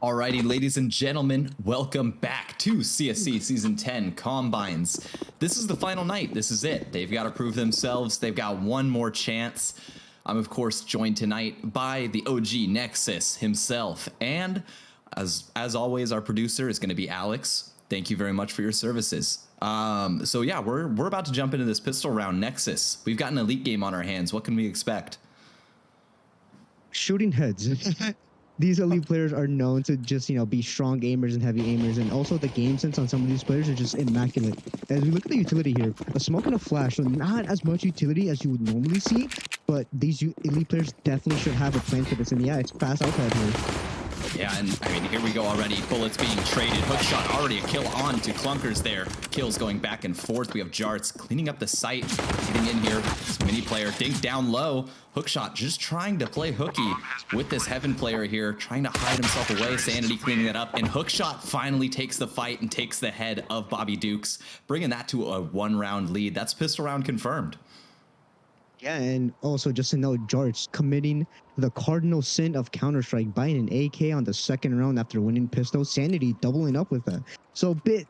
Alrighty, ladies and gentlemen, welcome back to CSC Season 10 Combines. This is the final night. This is it. They've got to prove themselves. They've got one more chance. I'm, of course, joined tonight by the OG Nexus himself. And, as always, our producer is going to be Alex. Thank you very much for your services. So, yeah, we're about to jump into this pistol round. Nexus, we've got an elite game on our hands. What can we expect? Shooting heads. These elite players are known to just, be strong aimers and heavy aimers. And also the game sense on some of these players are just immaculate. As we look at the utility here, a smoke and a flash, so not as much utility as you would normally see, but these elite players definitely should have a plan for this. And yeah, it's fast outside here. Yeah, and I mean, here we go already. Bullets being traded. Hookshot already a kill on to Clunkers there. Kills going back and forth. We have Jarts cleaning up the site. Getting in here. This mini player Dink down low. Hookshot just trying to play hooky with this Heaven player here. Trying to hide himself away. Sanity cleaning that up. And Hookshot finally takes the fight and takes the head of Bobby Dukes. Bringing that to a 1-round lead. That's pistol round confirmed. Yeah, and also just to note, Jarts committing the cardinal sin of Counter-Strike, buying an AK on the second round after winning pistol. Sanity doubling up with that. So a bit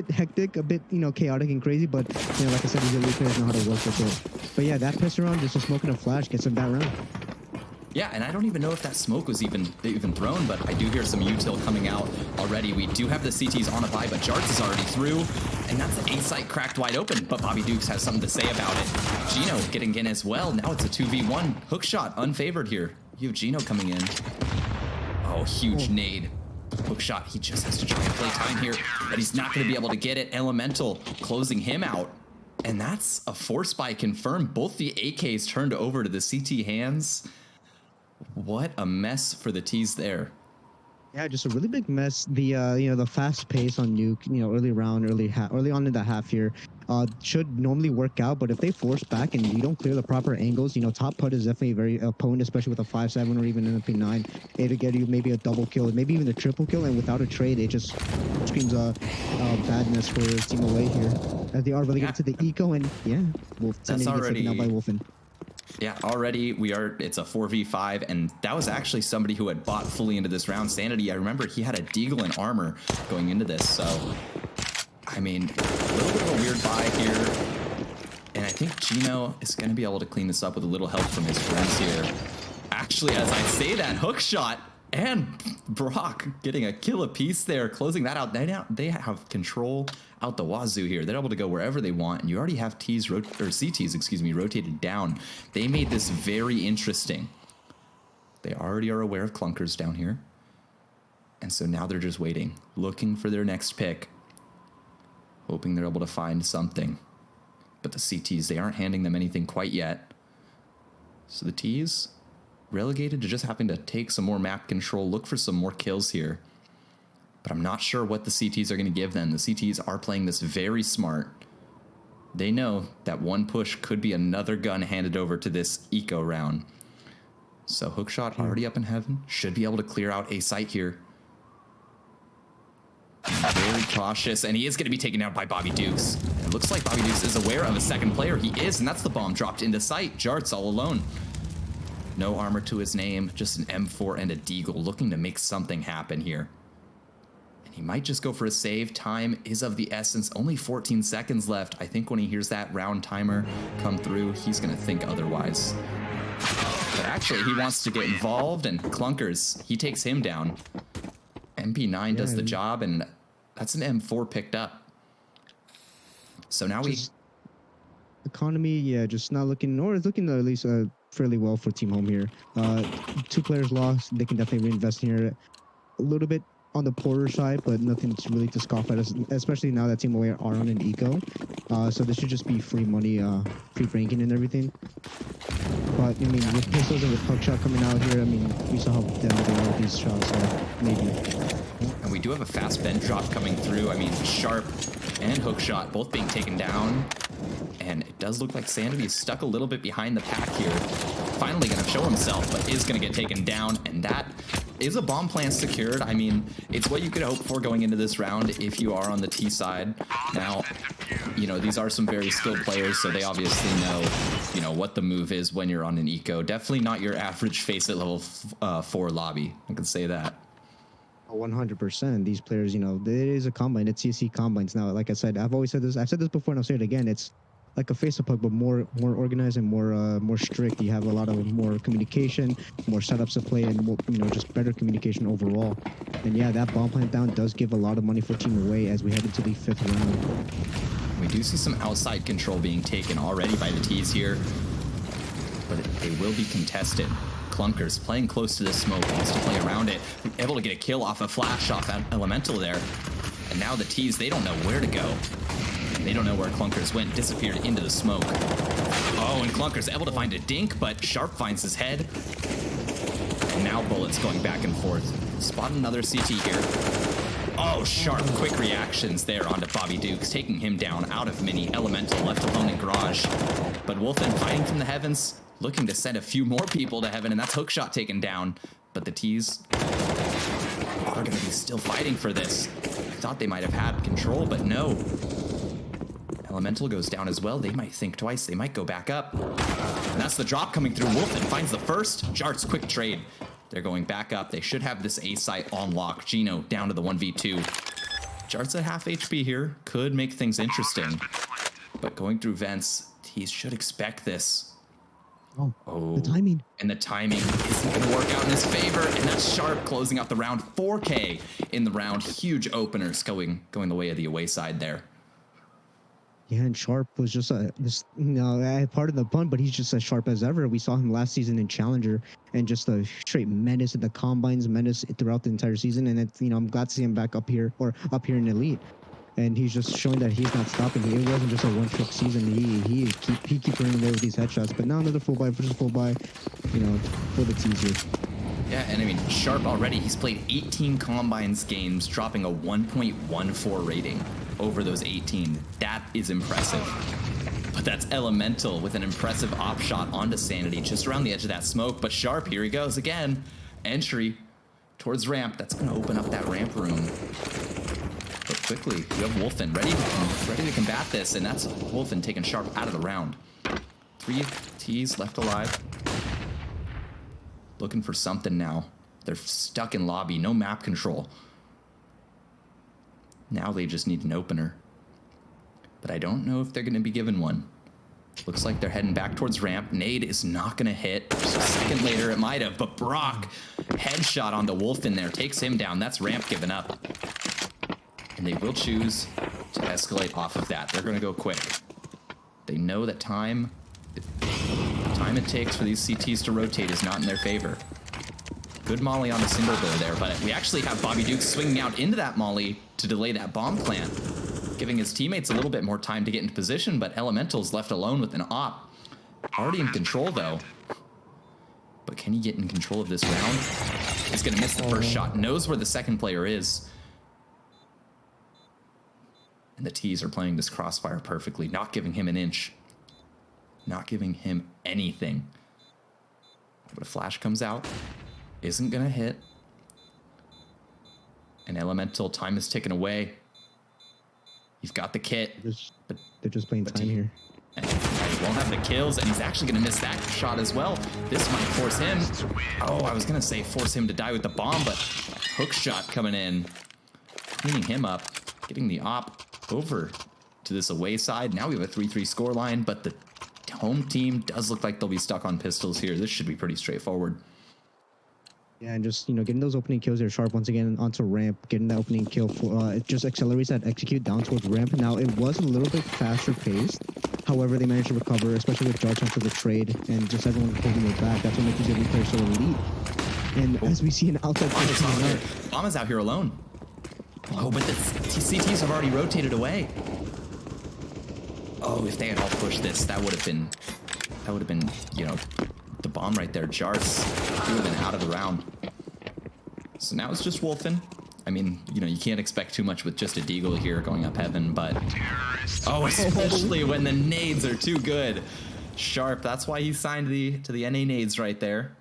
hectic, a bit, chaotic and crazy, but, like I said, these elite players know how to work with it. But yeah, that pistol round, just a smoke and a flash gets him that round. Yeah, and I don't even know if that smoke was even thrown, but I do hear some util coming out already. We do have the CTs on a buy, but Jarts is already through, and that's the A-site cracked wide open, but Bobby Dukes has something to say about it. Gino getting in as well. Now it's a 2v1. Hookshot unfavored here. You have Gino coming in. Oh, huge nade. Hookshot, he just has to try and play time here, but he's not going to be able to get it. Elemental closing him out. And that's a force buy confirmed. Both the AKs turned over to the CT hands. What a mess for the T's there. Yeah, just a really big mess. The the fast pace on Nuke, early on in the half here, should normally work out. But if they force back and you don't clear the proper angles, top put is definitely very potent, especially with a 5-7 or even an MP9. It'll get you maybe a double kill, maybe even a triple kill, and without a trade, it just screams badness for Team Away here. As they are really getting to the eco, and yeah, That's already taken out by Wolfen. Yeah, already it's a 4v5, and that was actually somebody who had bought fully into this round. Sanity, I remember he had a Deagle in armor going into this, so I mean, a little bit of a weird buy here. And I think Gino is going to be able to clean this up with a little help from his friends here. Actually, as I say that, Hookshot and Brock getting a kill apiece there, closing that out. They have control out the wazoo here. They're able to go wherever they want, and you already have CTs, rotated down. They made this very interesting. They already are aware of Clunkers down here, and so now they're just waiting, looking for their next pick, hoping they're able to find something. But the CTs, they aren't handing them anything quite yet. So the T's relegated to just having to take some more map control, look for some more kills here. But I'm not sure what the CTs are going to give them. The CTs are playing this very smart. They know that one push could be another gun handed over to this eco round. So Hookshot already up in Heaven, should be able to clear out a site here. Very cautious, and he is going to be taken out by Bobby Dukes. It looks like Bobby Dukes is aware of a second player. He is, and that's the bomb dropped into sight. Jarts all alone. No armor to his name, just an M4 and a Deagle, looking to make something happen here. And he might just go for a save. Time is of the essence. Only 14 seconds left. I think when he hears that round timer come through, he's going to think otherwise. But actually, he wants to get involved, and Clunkers, he takes him down. MP9 does the job, and that's an M4 picked up. So now Economy, just not looking, or it's looking at least fairly well for Team Home here. 2 players lost. They can definitely reinvest here a little bit on the poorer side, but nothing really to scoff at, especially now that Team Away are on an eco. So this should just be free money, free ranking and everything. But I mean, with pistols and with Hookshot coming out here, I mean, we saw how damage they are with these shots, so maybe. And we do have a fast vent drop coming through. I mean, Sharp and Hookshot both being taken down. And it does look like Sanity is stuck a little bit behind the pack here. Finally going to show himself, but is going to get taken down. And that is a bomb plant secured. I mean, it's what you could hope for going into this round if you are on the T side. Now, these are some very skilled players, so they obviously know, what the move is when you're on an eco. Definitely not your average face at level 4 lobby. I can say that. 100%. These players, it is a combine. It's CSC combines now. Like I said, I've always said this. I've said this before, and I'll say it again. It's like a face of puck, but more organized and more strict. You have a lot of more communication, more setups to play, and more, just better communication overall. And yeah, that bomb plant down does give a lot of money for Team Away as we head into the 5th round. We do see some outside control being taken already by the T's here, but they will be contested. Clunkers playing close to the smoke, wants to play around it, able to get a kill off a flash off that Elemental there. And now the T's, they don't know where to go. They don't know where Clunkers went, disappeared into the smoke. Oh, and Clunkers able to find a dink, but Sharp finds his head. And now Bullets going back and forth. Spot another CT here. Oh, Sharp, quick reactions there onto Bobby Dukes, taking him down out of Mini. Elemental left alone in Garage. But Wolfen fighting from the heavens, looking to send a few more people to heaven, and that's Hookshot taken down. But the T's are going to be still fighting for this. I thought they might have had control, but no. Elemental goes down as well. They might think twice. They might go back up. And that's the drop coming through. Wolfen finds the first. Jarts, quick trade. They're going back up. They should have this A site on lock. Gino down to the 1v2. Jarts at half HP here. Could make things interesting. But going through vents, T's should expect this. Oh, the timing. And the timing isn't going to work out in his favor. And that's Sharp closing out the round. 4K in the round. Huge openers going the way of the away side there. Yeah, and Sharp was just part of the pun, but he's just as sharp as ever. We saw him last season in Challenger, and just a straight menace in the combines, menace throughout the entire season. And it's, I'm glad to see him back up here in Elite. And he's just showing that he's not stopping. It wasn't just a one-trick season. He keep running away with these headshots. But now another full buy versus full buy, for the T's here. Yeah, and I mean, Sharp already, he's played 18 Combines games, dropping a 1.14 rating over those 18. That is impressive. But that's Elemental with an impressive op shot onto Sanity, just around the edge of that smoke. But Sharp, here he goes again. Entry towards ramp. That's going to open up that ramp room. But quickly, you have Wolfen ready to combat this, and that's Wolfen taking Sharp out of the round. 3 T's left alive. Looking for something now. They're stuck in lobby, no map control. Now they just need an opener. But I don't know if they're going to be given one. Looks like they're heading back towards ramp. Nade is not going to hit. Just a second later, it might have, but Brock, headshot on the Wolfen there, takes him down. That's ramp given up. And they will choose to escalate off of that. They're going to go quick. They know that time it takes for these CTs to rotate is not in their favor. Good molly on the single door there, but we actually have Bobby Duke swinging out into that molly to delay that bomb plant, giving his teammates a little bit more time to get into position, but Elemental's left alone with an op. Already in control, though. But can he get in control of this round? He's going to miss the first shot. Knows where the second player is. And the T's are playing this crossfire perfectly, not giving him an inch. Not giving him anything. But a flash comes out. Isn't going to hit. And Elemental, time is ticking away. He's got the kit. They're just playing time here. And he won't have the kills, and he's actually going to miss that shot as well. This might force him. Oh, I was going to say force him to die with the bomb, but hook shot coming in. Cleaning him up. Getting the op over to this away side. Now we have a 3-3 scoreline, but the home team does look like they'll be stuck on pistols here. This should be pretty straightforward. Yeah, and just, getting those opening kills there. Sharp once again onto ramp, getting that opening kill. It just accelerates that execute down towards ramp. Now, it was a little bit faster paced. However, they managed to recover, especially with Jarts onto the trade and just everyone holding it back. That's what makes these elite players so elite. And as we see an outside Bomb is out here alone. Oh, but the CTs have already rotated away. Oh, if they had all pushed this, that would have been, the bomb right there. Jarts, he would have been out of the round. So now it's just Wolfen. I mean, you can't expect too much with just a Deagle here going up heaven, but... Oh, especially when the nades are too good. Sharp, that's why he signed to the NA nades right there.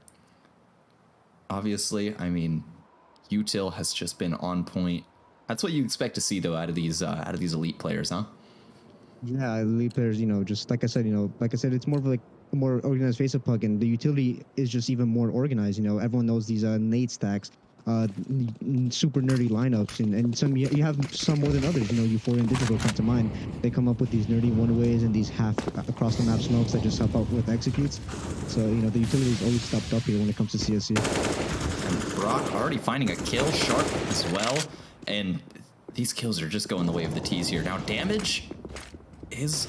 Obviously, I mean, Util has just been on point. That's what you expect to see, though, out of these elite players, huh? Yeah, elite players, just like I said, it's more of like a more organized face of puck, and the utility is just even more organized. Everyone knows these nade stacks. super nerdy lineups, and some you have some more than others. You know, Euphoria and Digital come to mind. They come up with these nerdy one ways and these half across the map smokes that just help out with executes. So you know the utility is always stepped up here when it comes to CSC. And Brock already finding a kill, Sharp as well, and these kills are just going the way of the T's here. Now damage is,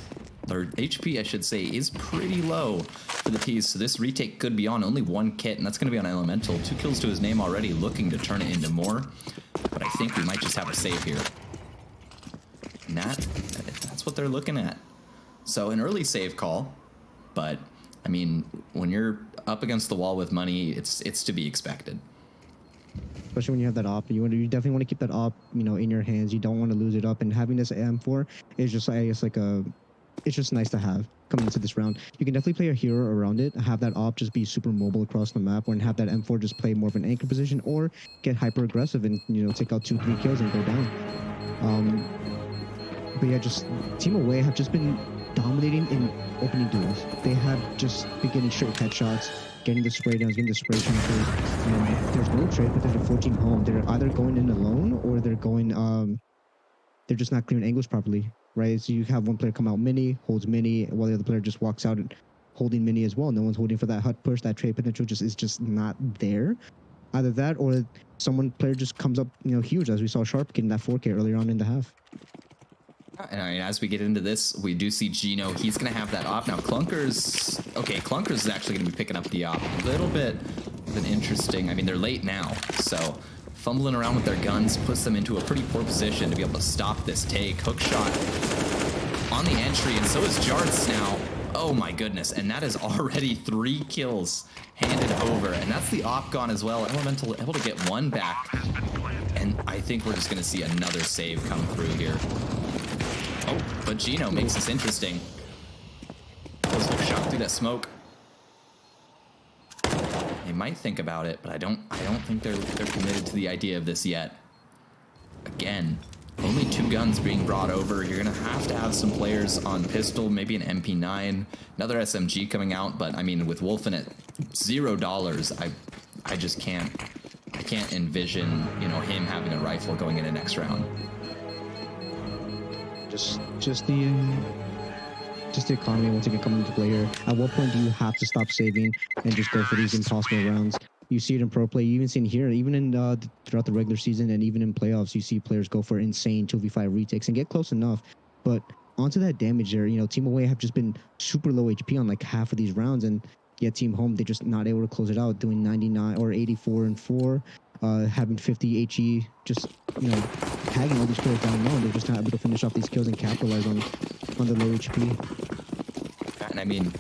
or HP I should say, is pretty low for the T's, so this retake could be on only one kit, and that's going to be on Elemental. 2 kills to his name already, looking to turn it into more, but I think we might just have a save here. And that's what they're looking at. So an early save call, but I mean, when you're up against the wall with money, it's to be expected. Especially when you have that op, you definitely want to keep that op, you know, in your hands. You don't want to lose it up, and having this M4 is just, I guess, like it's just nice to have coming into this round. You can definitely play a hero around it, have that op just be super mobile across the map, or have that M4 just play more of an anchor position, or get hyper aggressive and, you know, take out 2-3 kills and go down. But yeah, just Team Away have just been dominating in opening duels. They have just been getting straight headshots, getting the spray downs, getting the spray transfers. And there's no trade, but there's a 14 home. They're either going in alone or they're going, they're just not clearing angles properly, right? So you have one player come out mini, holds mini, while the other player just walks out and holding mini as well. No one's holding for that hut push. That trade potential is just not there. Either that or player just comes up, you know, huge, as we saw Sharp getting that 4K earlier on in the half. And I mean, as we get into this, we do see Gino. He's going to have that op. Now, Clunkers is actually going to be picking up the op. A little bit of an interesting, I mean, they're late now, so fumbling around with their guns puts them into a pretty poor position to be able to stop this take. Hook shot on the entry, and so is Jarts now. Oh my goodness, and that is already 3 kills handed over, and that's the op gone as well. Elemental able to get 1 back, and I think we're just going to see another save come through here. Oh, but Gino makes this interesting. Those hook shot through that smoke. They might think about it, but I don't think they're committed to the idea of this yet. Again, only 2 guns being brought over. You're gonna have to have some players on pistol, maybe an MP9, another SMG coming out. But I mean, with Wolfen at $0, I just can't envision, you know, him having a rifle going into next round. Just the economy once again coming into play here. At what point do you have to stop saving and just go for these impossible rounds? You see it in pro play. You even seen here, even in throughout the regular season and even in playoffs, you see players go for insane 2v5 retakes and get close enough. But onto that damage there, you know, Team Away have just been super low HP on like half of these rounds, and yet Team Home, they're just not able to close it out, doing 99 or 84 and 4. Having 50 HE, just, you know, tagging all these players down low, and they're just not able to finish off these kills and capitalize on the low HP. And I mean,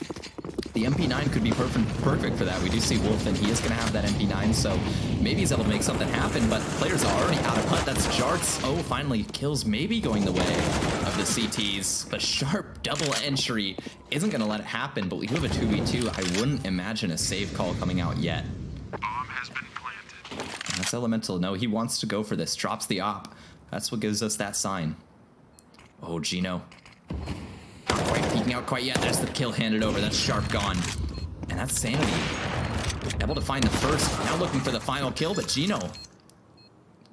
the MP9 could be perfect for that. We do see Wolfen, he is going to have that MP9, so maybe he's able to make something happen, but players are already out of putt. That's Jarts. Oh, finally, kills maybe going the way of the CTs, but Sharp double entry isn't going to let it happen, but we do have a 2v2. I wouldn't imagine a save call coming out yet. That's Elemental. No, he wants to go for this. Drops the op. That's what gives us that sign. Oh, Gino. Not quite peeking out quite yet. There's the kill handed over. That's Sharp gone. And that's Sanity. Able to find the first. Now looking for the final kill, but Gino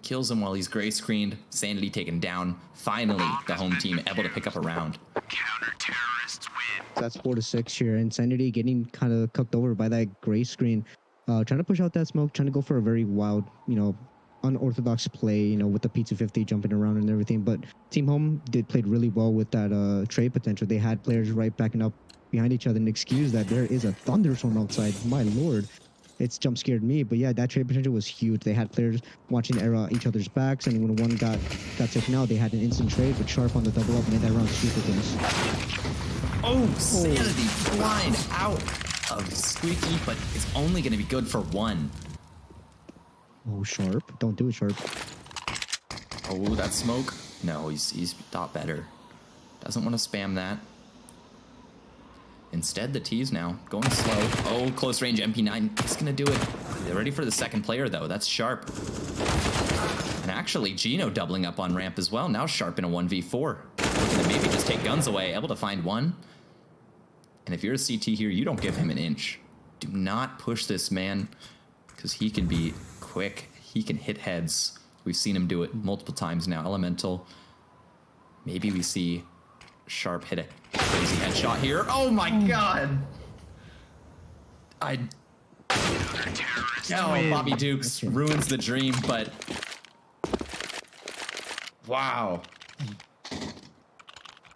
kills him while he's gray screened. Sanity taken down. Finally, the home team able to pick up a round. Counter-terrorists win. That's 4-6 here. And Sanity getting kind of cooked over by that gray screen. Trying to push out that smoke, trying to go for a very wild, you know, unorthodox play, you know, with the P250 jumping around and everything. But Team Home played really well with that trade potential. They had players right backing up behind each other, and excuse that there is a thunderstorm outside. My lord, it's jump scared me. But yeah, that trade potential was huge. They had players watching each other's backs, and when one got taken out, they had an instant trade. But Sharp on the double up made that round super close. Oh, Sanity flying out of Squeaky, but it's only going to be good for 1. Oh, Sharp. Don't do it, Sharp. Oh, that smoke. No, he's thought better. Doesn't want to spam that. Instead, the T's now going slow. Oh, close range MP9. It's going to do it. They're ready for the second player, though. That's Sharp. And actually, Gino doubling up on ramp as well. Now Sharp in a 1v4. Looking to maybe just take guns away. Able to find 1. And if you're a CT here, you don't give him an inch. Do not push this man, because he can be quick. he can hit heads. We've seen him do it multiple times now. Elemental. Maybe we see Sharp hit a crazy headshot here. Oh my god! Bobby Dukes ruins the dream, but wow.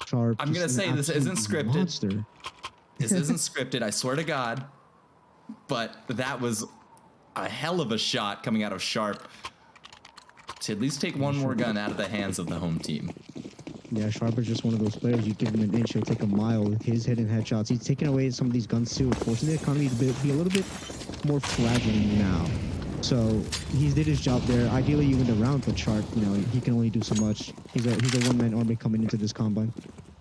Sharp. I'm gonna just an say this isn't absolute scripted. monster. This isn't scripted, I swear to God. But that was a hell of a shot coming out of Sharp to at least take one more gun out of the hands of the home team. Yeah, Sharp is just one of those players. You give him an inch, he'll take a mile with his hitting headshots. He's taking away some of these guns too, forcing the economy to be a little bit more fragile now. So he did his job there. Ideally, you win the round, but Sharp, you know, he can only do so much. He's a one-man army coming into this combine.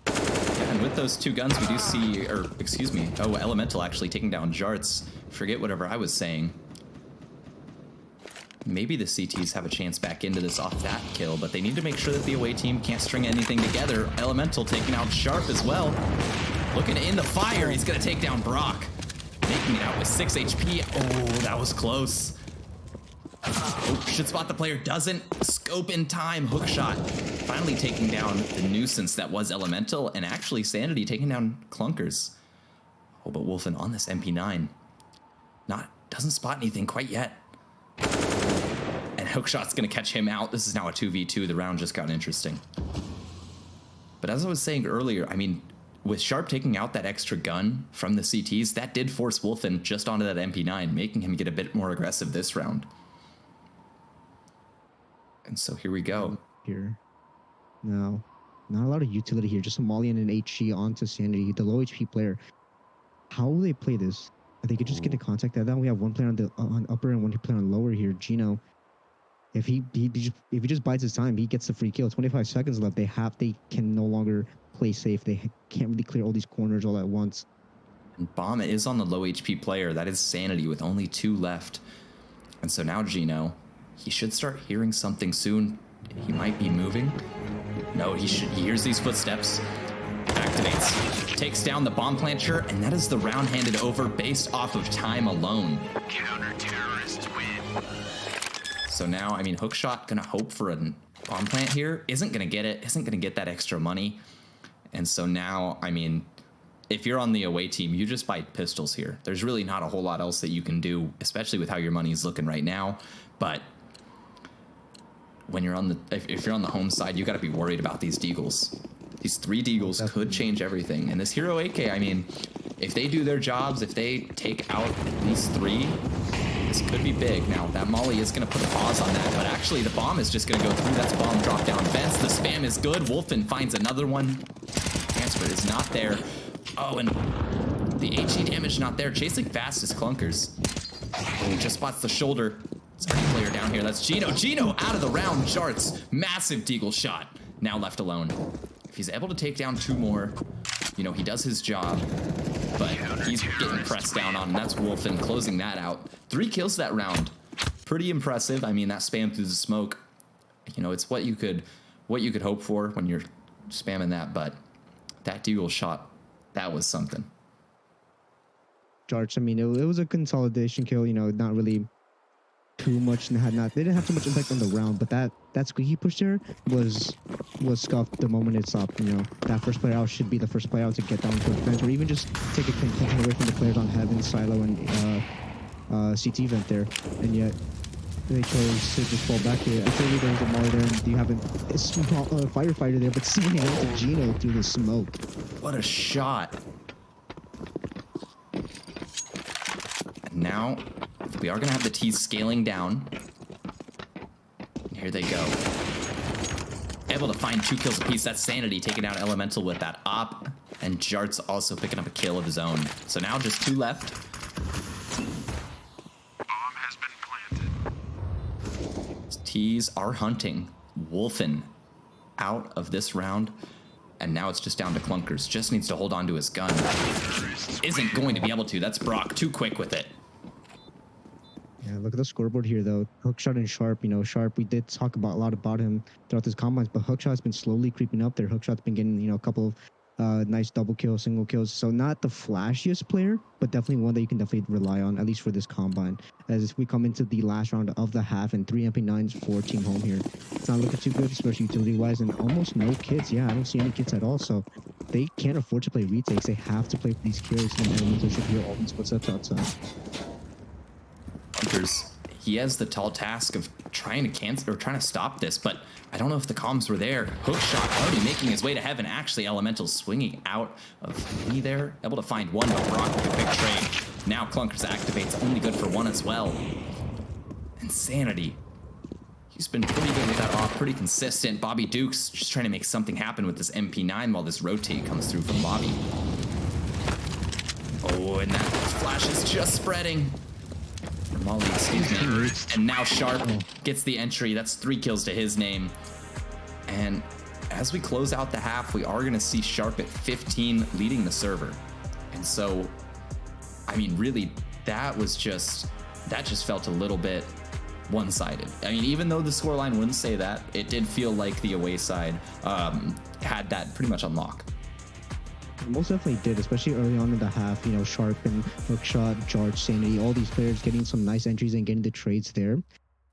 And with those two guns, we do see, or excuse me, Elemental actually taking down Jarts. Forget whatever I was saying. Maybe the CTs have a chance back into this off that kill, but they need to make sure that the away team can't string anything together. Elemental taking out Sharp as well. Looking in the fire, he's gonna take down Brock. Making it out with 6 HP. Oh, that was close. Oh, should spot the player, doesn't. Scope in time, hook shot. Finally taking down the nuisance that was Elemental, and actually Sanity taking down Clunkers. Oh, but Wolfen on this MP9. Doesn't spot anything quite yet. And hookshot's gonna catch him out. This is now a 2v2. The round just got interesting. But as I was saying earlier, I mean, with Sharp taking out that extra gun from the CTs, that did force Wolfen just onto that MP9, making him get a bit more aggressive this round. And so here we go. Here. No. Not a lot of utility here. Just a Molly and an HG onto Sanity, the low HP player. How will they play this? Are they could just get the contact that down? We have one player on upper and one player on lower here. Gino. If he just bides his time, he gets the free kill. 25 seconds left. They can no longer play safe. They can't really clear all these corners all at once. And Bomb is on the low HP player. That is Sanity with only 2 left. And so now Gino, he should start hearing something soon. He might be moving. No, he hears these footsteps. Activates. Takes down the bomb planter, and that is the round handed over based off of time alone. Counter-terrorists win. So now, I mean, Hookshot gonna hope for a bomb plant here. Isn't gonna get it. Isn't gonna get that extra money. And so now, I mean, if you're on the away team, you just buy pistols here. There's really not a whole lot else that you can do, especially with how your money is looking right now. But when you're on the, if you're on the home side, you got to be worried about these deagles. These 3 deagles could change everything. And this Hero AK, I mean, if they do their jobs, if they take out these 3, this could be big. Now, that Molly is going to put a pause on that, but actually the bomb is just going to go through. That's bomb drop down vents. The spam is good. Wolfen finds another one. Transfer is not there. Oh, and the HE damage not there. Chasing fast is Clunkers. Oh, he just spots the shoulder. Sorry, player down here. That's Gino. Gino out of the round. Jarts. Massive deagle shot. Now left alone. If he's able to take down 2 more, you know, he does his job. But he's getting pressed down on, and that's Wolfen closing that out. 3 kills that round. Pretty impressive. I mean, that spam through the smoke, you know, it's what you could hope for when you're spamming that, but that deagle shot, that was something. Jarts, I mean, it was a consolidation kill, you know, not really too much, and they didn't have too much impact on the round, but that squeaky push there was scuffed the moment it stopped. You know, that first player out should be the first player out to get down to the fence, or even just take a contention away from the players on Heaven, Silo, and CT vent there, and yet they chose to just fall back here. I feel like there's a Molly there, and you have a small firefighter there, but seeing it to Gino through the smoke. What a shot. And now we are going to have the T's scaling down. Here they go. Able to find 2 kills apiece. That's Sanity taking out Elemental with that op. And Jarts also picking up a kill of his own. So now just 2 left. Bomb has been planted. T's are hunting Wolfen out of this round. And now it's just down to Clunkers. Just needs to hold on to his gun. Isn't going to be able to. That's Brock. Too quick with it. Yeah, look at the scoreboard here, though. Hookshot and Sharp, you know, Sharp, we did talk a lot about him throughout this combines, but Hookshot's been slowly creeping up there. Hookshot's been getting, you know, a couple of Nice double kill, single kills. So not the flashiest player, but definitely one that you can definitely rely on, at least for this combine. As we come into the last round of the half and 3 MP9s for Team Home here. It's not looking too good, especially utility-wise, and almost no kits. Yeah, I don't see any kits at all. So they can't afford to play retakes. They have to play for these kills, and Elemental should hear all these footsteps outside. Hunters, he has the tall task of trying to cancel or trying to stop this, but I don't know if the comms were there. Hookshot already making his way to heaven. Actually, Elemental swinging out of me there, able to find one, but Brock with a big trade. Now Clunkers activates, only good for one as well. Insanity. He's been pretty good with that off, pretty consistent. Bobby Dukes just trying to make something happen with this MP9 while this rotate comes through from Bobby. Oh, and that flash is just spreading. Molly, excuse me. And now Sharp gets the entry. That's 3 kills to his name. And as we close out the half, we are going to see Sharp at 15 leading the server. And so, I mean, really, that just felt a little bit one-sided. I mean, even though the scoreline wouldn't say that, it did feel like the away side had that pretty much on lock. Most definitely did, especially early on in the half. You know, Sharp and Hookshot, George, Sanity, all these players getting some nice entries and getting the trades there.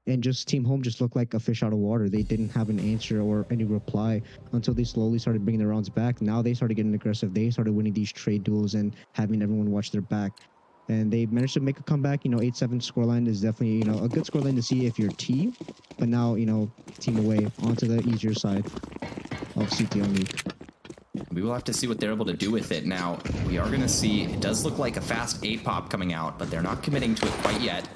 And just Team Home just looked like a fish out of water. They didn't have an answer or any reply until they slowly started bringing their rounds back. Now they started getting aggressive. They started winning these trade duels and having everyone watch their back. And they managed to make a comeback. You know, 8-7 scoreline is definitely, you know, a good scoreline to see if you're T. But now, you know, Team away onto the easier side of CTO League. We will have to see what they're able to do with it. Now, we are going to see, it does look like a fast 8-pop coming out, but they're not committing to it quite yet.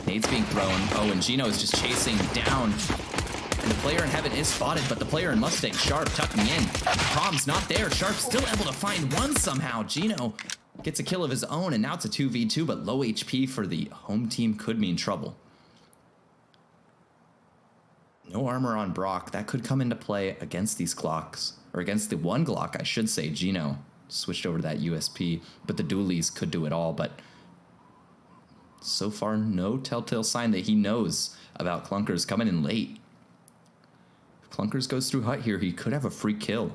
Nades being thrown. Oh, and Gino is just chasing down. And the player in heaven is spotted, but the player in Mustang, Sharp, tucking in. Prom's not there. Sharp still able to find one somehow. Gino gets a kill of his own, and now it's a 2v2, but low HP for the home team could mean trouble. No armor on Brock. That could come into play against these Glocks. Or against the one Glock, I should say. Gino switched over to that USP, but the dualies could do it all. But so far, no telltale sign that he knows about Clunkers coming in late. If Clunkers goes through Hut here, he could have a free kill.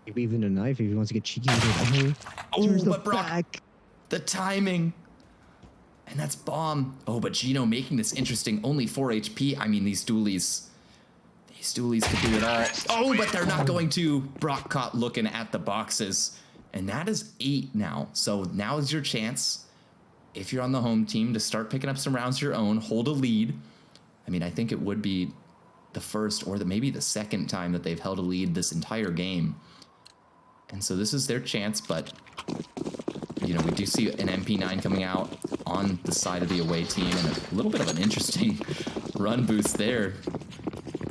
Maybe even a knife if he wants to get cheeky with it. Oh, but Brock, the timing. And that's Bomb. Oh, but Gino making this interesting. Only 4 HP. I mean, these dualies could do it all. Oh, but they're not going to. Brock caught looking at the boxes. And that is 8 now. So now is your chance, if you're on the home team, to start picking up some rounds of your own, hold a lead. I mean, I think it would be the first or maybe the second time that they've held a lead this entire game. And so this is their chance, but, you know, we do see an MP9 coming out on the side of the away team, and a little bit of an interesting run boost there.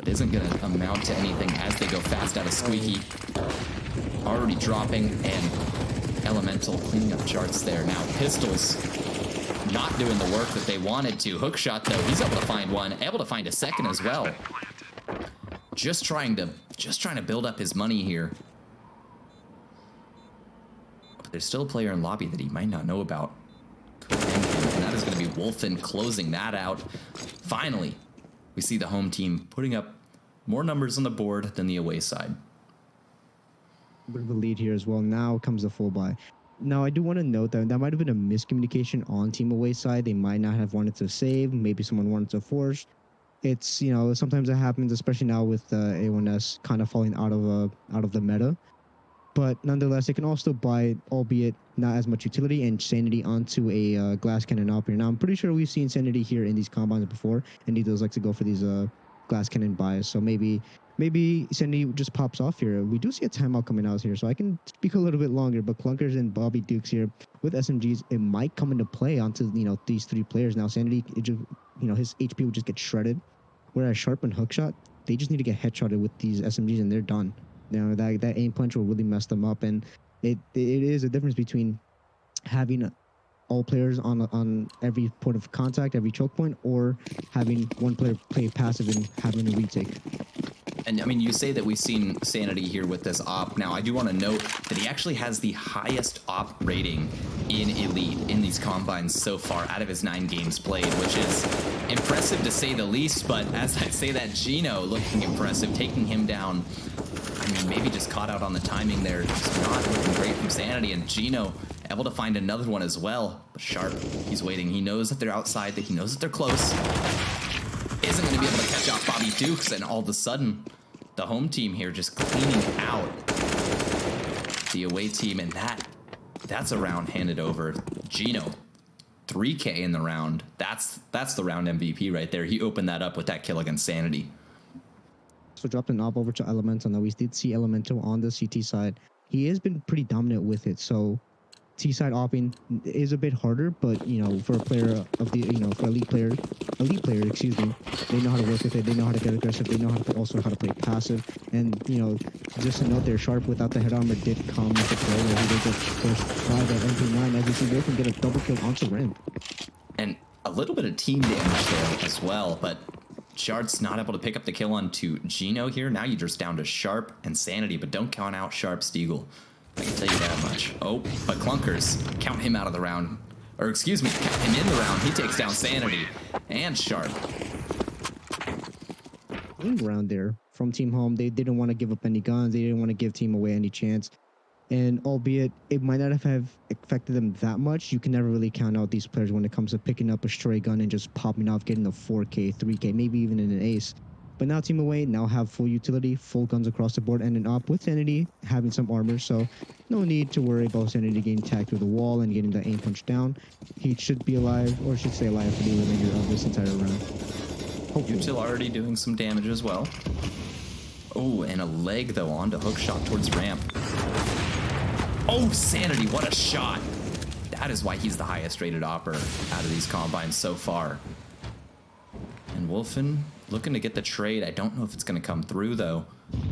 Isn't going to amount to anything as they go fast out of Squeaky. Already dropping, and Elemental cleaning up charts there. Now Pistols not doing the work that they wanted to. Hookshot, though, he's able to find one, able to find a second as well. Just trying to build up his money here. But there's still a player in lobby that he might not know about. And that is going to be Wolfen closing that out. Finally, we see the home team putting up more numbers on the board than the away side. A bit of a lead here as well. Now comes the full buy. Now, I do want to note that might have been a miscommunication on team away side. They might not have wanted to save. Maybe someone wanted to force. It's, you know, sometimes it happens, especially now with A1S kind of falling out of the meta. But nonetheless, they can also buy, albeit not as much utility, and Sanity onto a glass cannon up here. Now, I'm pretty sure we've seen Sanity here in these combines before, and he does like to go for these glass cannon buys. So maybe Sanity just pops off here. We do see a timeout coming out here, so I can speak a little bit longer. But Clunkers and Bobby Dukes here with SMGs, it might come into play onto, you know, these 3 players. Now, Sanity, his HP will just get shredded, whereas Sharp and Hookshot, they just need to get headshotted with these SMGs, and they're done. You know, that aim punch will really mess them up, and it is a difference between having all players on every point of contact, every choke point, or having one player play passive and having a retake. And I mean, you say that we've seen Sanity here with this op. Now, I do want to note that he actually has the highest op rating in Elite in these combines so far out of his 9 games played, which is impressive to say the least. But as I say that, Gino looking impressive, taking him down. I mean, maybe just caught out on the timing there. Just not looking great from Sanity, and Gino able to find another one as well. But Sharp, he's waiting. He knows that they're outside, that he knows that they're close. Isn't going to be able to catch off Bobby Dukes, and all of a sudden, the home team here just cleaning out the away team, and that's a round handed over. Gino, 3K in the round. That's the round MVP right there. He opened that up with that kill against Sanity. So dropped an op over to Elemental. Now we did see Elemental on the CT side. He has been pretty dominant with it. So T side opping is a bit harder, but you know, for a player of the, you know, for elite player, excuse me, they know how to work with it. They know how to get aggressive. They know how to also how to play passive. And you know, just to note there, Sharp without the head armor did come with the play where he did get first try that MP9 as you see Wolfen get a double kill onto Ramp. And a little bit of team damage there as well, but Shard's not able to pick up the kill onto Gino here. Now you're just down to Sharp and Sanity, but don't count out Sharp Steagle. I can tell you that much. Oh, but Clunkers, count him out of the round. Or excuse me, count him in the round. He takes down Sanity and Sharp. Round there from Team Home. They didn't want to give up any guns. They didn't want to give Team Away any chance. And albeit it might not have affected them that much, you can never really count out these players when it comes to picking up a stray gun and just popping off, getting a 4K, 3K, maybe even in an ace. But now Team Away now have full utility, full guns across the board, and an op with Sanity having some armor, so no need to worry about Sanity getting tagged through the wall and getting the aim punch down. He should be alive, or should stay alive for the remainder of this entire round. Util already doing some damage as well. Oh, and a leg though onto hookshot towards Ramp. Oh, Sanity, what a shot. That is why he's the highest rated opper out of these combines so far. And Wolfen looking to get the trade. I don't know if it's going to come through though.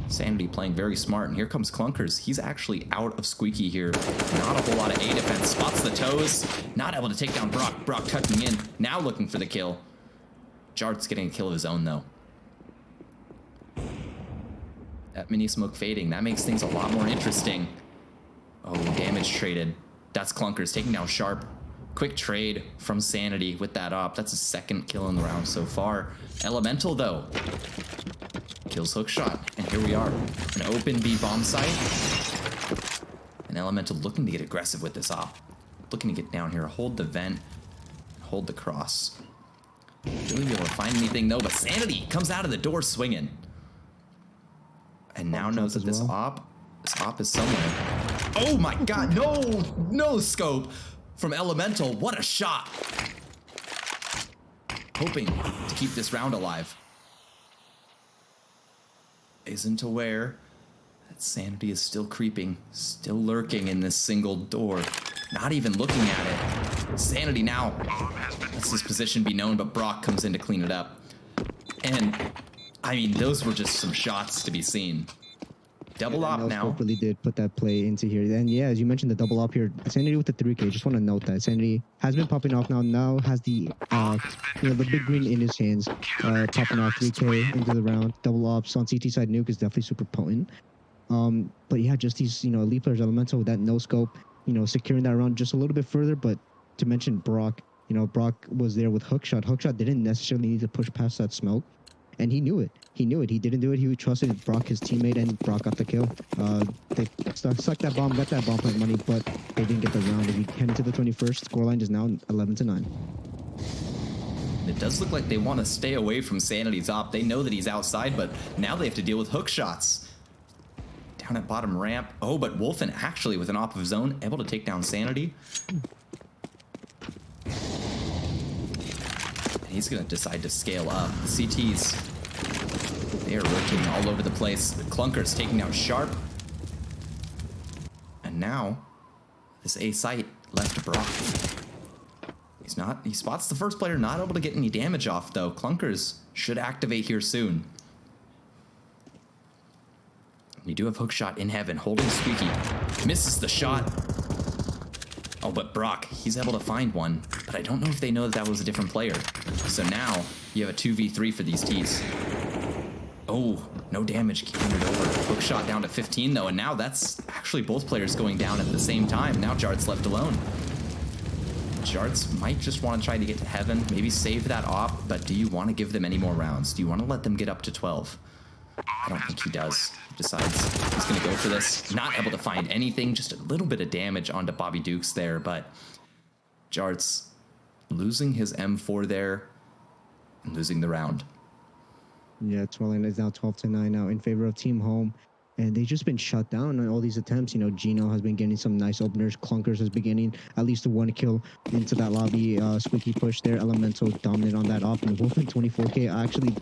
Sanity playing very smart, and here comes Clunkers. He's actually out of Squeaky here. Not a whole lot of A defense. Spots the toes. Not able to take down Brock. Brock tucking in. Now looking for the kill. Jart's getting a kill of his own though. That mini smoke fading. That makes things a lot more interesting. Oh, damage traded. That's Clunkers taking down Sharp. Quick trade from Sanity with that op. That's a second kill in the round so far. Elemental though kills Hookshot, and here we are, an open B bomb site. And Elemental looking to get aggressive with this op, looking to get down here, hold the vent, hold the cross. Really be able to find anything though, but Sanity comes out of the door swinging, and now knows that this op is somewhere. Oh my god, no scope from Elemental. What a shot. Hoping to keep this round alive. Isn't aware that Sanity is still creeping, still lurking in this single door. Not even looking at it. Sanity now lets his position be known, but Brock comes in to clean it up. And, I mean, those were just some shots to be seen. Double op now. Scope really did put that play into here. And yeah, as you mentioned, the double op here. Sanity with the 3K. Just want to note that Sanity has been popping off now. Now has the you know, the big green in his hands. Popping off 3K into the round. Double ops on CT side nuke is definitely super potent. But yeah, just these, you know, elite players, Elemental with that no scope, you know, securing that round just a little bit further. But to mention Brock, you know, Brock was there with Hookshot. Hookshot didn't necessarily need to push past that smoke. And he knew it. He didn't do it. He trusted Brock, his teammate, and Brock got the kill. They sucked that bomb, got that bomb point money, but they didn't get the round. If we head into the 21st, scoreline is now 11-9. It does look like they want to stay away from Sanity's op. They know that he's outside, but now they have to deal with hook shots. Down at bottom ramp. Oh, but Wolfen actually with an op of his own, able to take down Sanity. He's going to decide to scale up. The CTs, they are rotating all over the place. The Clunker's taking out Sharp. And now, this A site left to Brock. He spots the first player, not able to get any damage off though. Clunkers should activate here soon. You do have Hookshot in heaven, holding Squeaky. Misses the shot. Oh, but Brock, he's able to find one, but I don't know if they know that that was a different player. So now, you have a 2v3 for these Ts. Oh, no damage, keeping it over. Hookshot down to 15 though, and now that's actually both players going down at the same time. Now Jart's left alone. Jarts might just want to try to get to heaven, maybe save that op, but do you want to give them any more rounds? Do you want to let them get up to 12? I don't think he does. He decides he's going to go for this. Not able to find anything. Just a little bit of damage onto Bobby Dukes there, but Jarts losing his M4 there and losing the round. Yeah, Twilight is now 12-9 now in favor of Team Home. And they've just been shut down on all these attempts. You know, Gino has been getting some nice openers. Clunkers has been getting at least one kill into that lobby. Squeaky push there. Elemental dominant on that op. And Wolfen 24K actually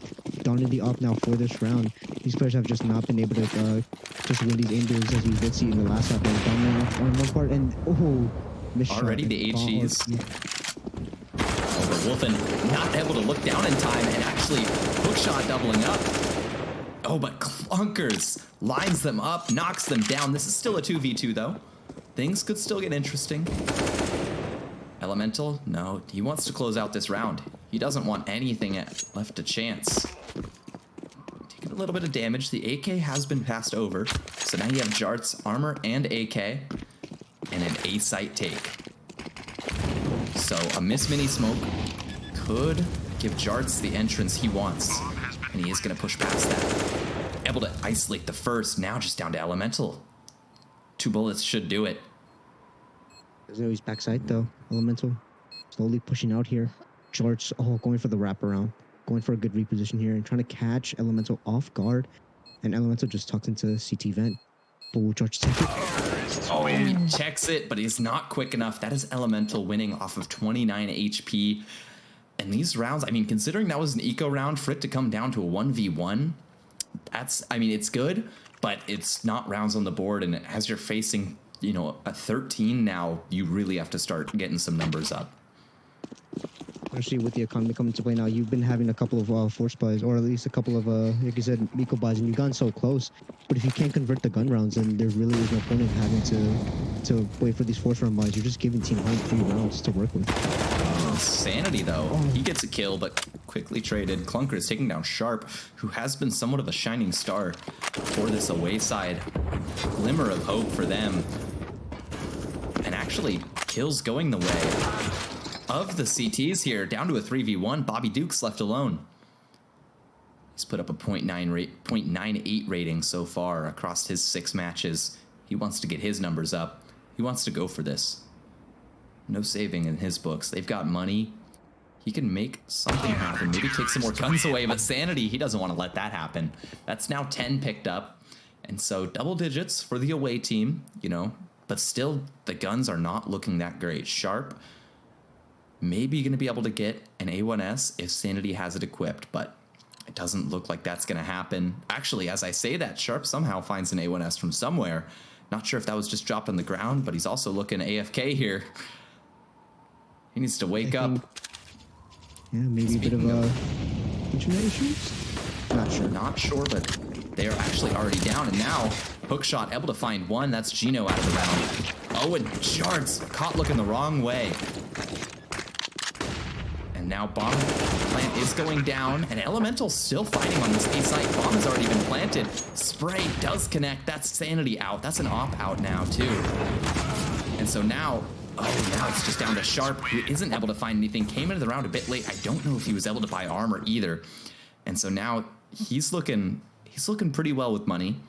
dominated the op now for this round. These players have just not been able to just win these aim duels as we did see in the last half. They were dominant on one part. And, missed shot. Already the HEs. But Wolfen not able to look down in time and actually hookshot doubling up. Oh, but Clunkers lines them up, knocks them down. This is still a 2v2, though. Things could still get interesting. Elemental, no, he wants to close out this round. He doesn't want anything left to chance. Taking a little bit of damage. The AK has been passed over. So now you have Jarts, armor, and AK, and an A-site take. So a miss mini smoke could give Jarts the entrance he wants. And he is going to push past that. Able to isolate the first. Now just down to Elemental. 2 bullets should do it. There's always backside though. Elemental slowly pushing out here. Jarts, going for the wraparound. Going for a good reposition here and trying to catch Elemental off guard. And Elemental just tucked into CT vent. But Jarts take it. Oh, he checks it, but he's not quick enough. That is Elemental winning off of 29 HP. And these rounds, I mean, considering that was an eco round, for it to come down to a 1v1, it's good, but it's not rounds on the board. And as you're facing, a 13 now, you really have to start getting some numbers up. Especially with the economy coming to play now, you've been having a couple of force buys, or at least a couple of, like you said, eco buys, and you've gotten so close. But if you can't convert the gun rounds, then there really is no point in having to wait for these force round buys. You're just giving Team Home 3 rounds to work with. Sanity, though. He gets a kill, but quickly traded. Clunker is taking down Sharp, who has been somewhat of a shining star for this away side. Glimmer of hope for them. And actually, kills going the way of the CTs here, down to a 3v1. Bobby Dukes left alone. He's put up a 0.98 rating so far across his 6 matches. He wants to get his numbers up. He wants to go for this. No saving in his books. They've got money. He can make something happen. Maybe take some more guns away, but Sanity, he doesn't want to let that happen. That's now 10 picked up. And so double digits for the away team, but still the guns are not looking that great. Sharp, maybe going to be able to get an A1S if Sanity has it equipped, but it doesn't look like that's going to happen. Actually, as I say that, Sharp somehow finds an A1S from somewhere. Not sure if that was just dropped on the ground, but he's also looking AFK here. He needs to wake up. Yeah, maybe a bit of internet issues? Not sure, but they are actually already down. And now, Hookshot able to find one. That's Gino out of the round. Oh, and Jarts caught looking the wrong way. And now bomb plant is going down. And Elemental still fighting on this A site. Bomb has already been planted. Spray does connect. That's Sanity out. That's an op out now, too. And so now it's just down to Sharp, who isn't able to find anything. Came into the round a bit late. I don't know if he was able to buy armor either. And so now he's looking pretty well with money.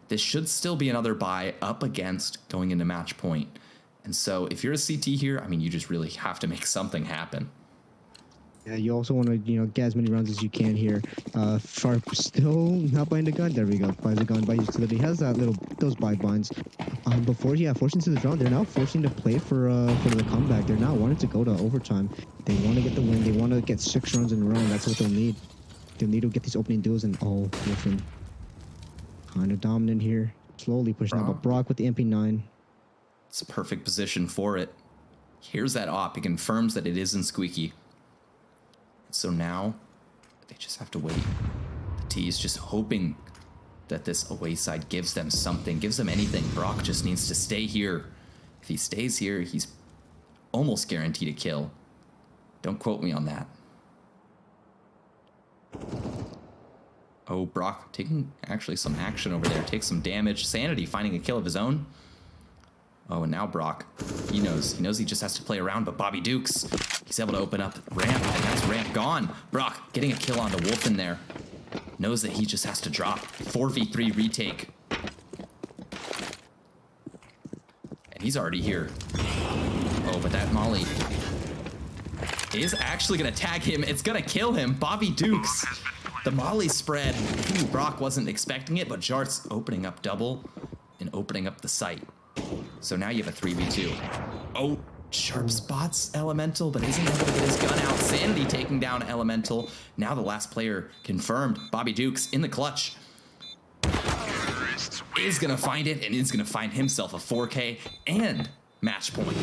This should still be another buy up against going into match point. And so if you're a CT here, you just really have to make something happen. Yeah, you also want to, get as many rounds as you can here. Sharp still not buying the gun. There we go. Buys the gun, buys utility. Has those buy bonds. Forcing to this round. They're now forcing to play for the comeback. They're now wanting to go to overtime. They want to get the win. They want to get 6 rounds in a row. That's what they'll need. They'll need to get these opening duels. And Wolfen kind of dominant here. Slowly pushing out. But Brock with the MP9. It's a perfect position for it. Here's that op. He confirms that it isn't Squeaky. So now they just have to wait. The T is just hoping that this away side gives them something, gives them anything. Brock just needs to stay here. If he stays here, he's almost guaranteed a kill. Don't quote me on that. Oh, Brock taking actually some action over there. Takes some damage. Sanity finding a kill of his own. Oh, and now Brock, he knows he just has to play around, but Bobby Dukes, he's able to open up ramp, and that's ramp gone. Brock getting a kill on the Wolfen there. knows that he just has to drop. 4v3 retake. And he's already here. Oh, but that Molly is actually going to tag him. It's going to kill him. Bobby Dukes. The Molly spread. Ooh, Brock wasn't expecting it, but Jart's opening up double and opening up the site. So now you have a 3v2. Oh, Sharp spots Elemental, but isn't able to get his gun out. Sanity taking down Elemental. Now the last player confirmed. Bobby Dukes in the clutch. Is going to find it and is going to find himself a 4K and match point.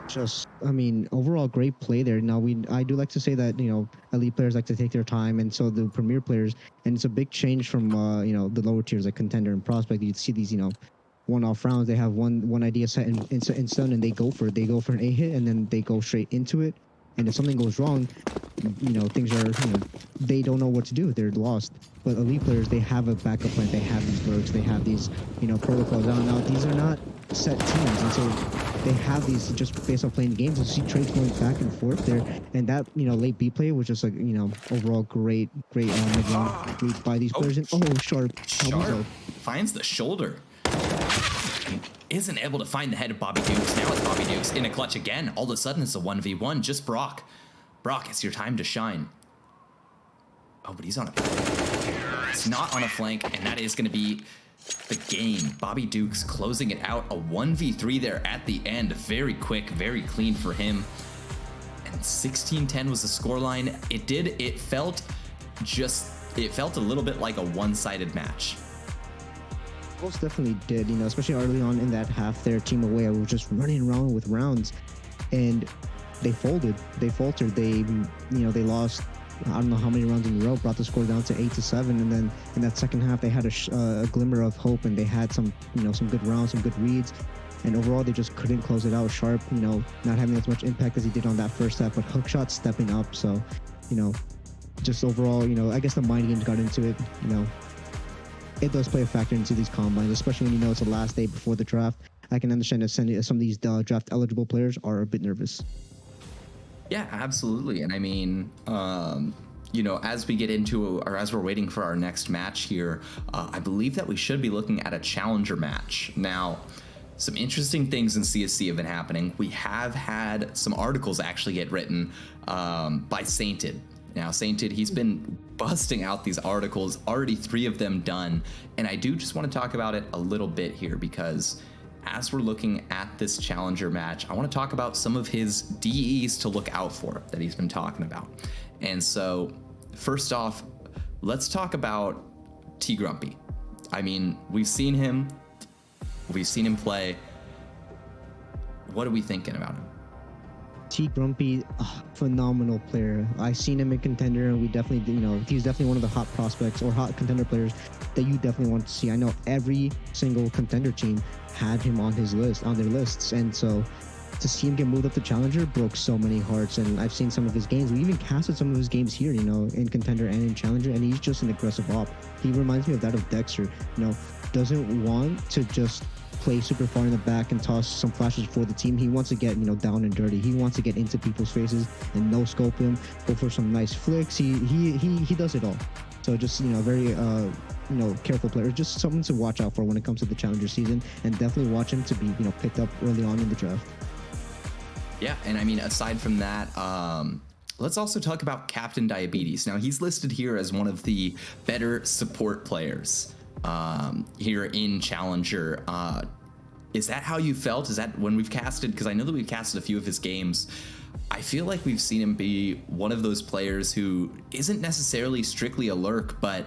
Just, I mean, overall great play there. Now I do like to say that, you know, elite players like to take their time, and so the premier players, and it's a big change from you know, the lower tiers like contender and prospect. You'd see these, you know, one-off rounds. They have one idea set in stone, and they go for an A hit, and then they go straight into it. And if something goes wrong, you know, things are, you know, they don't know what to do. They're lost. But elite players, they have a backup plan. They have these lurks. They have these, you know, protocols. Now these are not set teams, and so they have these just based on playing games. You see trades going back and forth there, and that, you know, late B play was just like, you know, overall great mid-round read by these players. And Sharp finds the shoulder. Isn't able to find the head of Bobby Dukes. Now it's Bobby Dukes in a clutch again. All of a sudden it's a 1v1. Just Brock. Brock, it's your time to shine. Oh, but he's on a flank. It's not on a flank, and that is going to be the game. Bobby Dukes closing it out. A 1v3 there at the end. Very quick, very clean for him. And 16-10 was the scoreline. It felt a little bit like a one-sided match. Most definitely did, you know, especially early on in that half. Their team away was just running around with rounds, and they folded, they faltered, they lost, I don't know how many rounds in a row, brought the score down to 8-7, and then in that second half they had a glimmer of hope, and they had some good rounds, some good reads, and overall they just couldn't close it out. Sharp, you know, not having as much impact as he did on that first half, but Hookshot stepping up. So, you know, just overall, you know, I guess the mind games got into it, you know. It does play a factor into these combines, especially when you know it's the last day before the draft. I can understand if some of these draft eligible players are a bit nervous. Yeah, absolutely. And I mean, you know, as we get into, or as we're waiting for our next match here, I believe that we should be looking at a challenger match. Now, some interesting things in CSC have been happening. We have had some articles actually get written by Sainted. Now, Sainted, he's been busting out these articles, already 3 of them done. And I do just want to talk about it a little bit here, because as we're looking at this challenger match, I want to talk about some of his DEs to look out for that he's been talking about. And so first off, let's talk about T Grumpy. I mean, we've seen him play. What are we thinking about him? T Grumpy, phenomenal player. I've seen him in contender, and we definitely, you know, he's definitely one of the hot prospects or hot contender players that you definitely want to see. I know every single contender team had him on his list, on their lists, and so to see him get moved up to challenger broke so many hearts. And I've seen some of his games. We even casted some of his games here, you know, in contender and in challenger, and he's just an aggressive op. He reminds me of that of Dexter. You know, doesn't want to just play super far in the back and toss some flashes for the team. He wants to get, you know, down and dirty. He wants to get into people's faces and no scope them, go for some nice flicks. He does it all. So just, you know, very you know, careful player. Just someone to watch out for when it comes to the challenger season, and definitely watch him to be, you know, picked up early on in the draft. Yeah, and I mean, aside from that, let's also talk about Captain Diabetes. Now, he's listed here as one of the better support players here in Challenger. Is that how you felt? Is that when we've casted? Because I know that we've casted a few of his games. I feel like we've seen him be one of those players who isn't necessarily strictly a lurk, but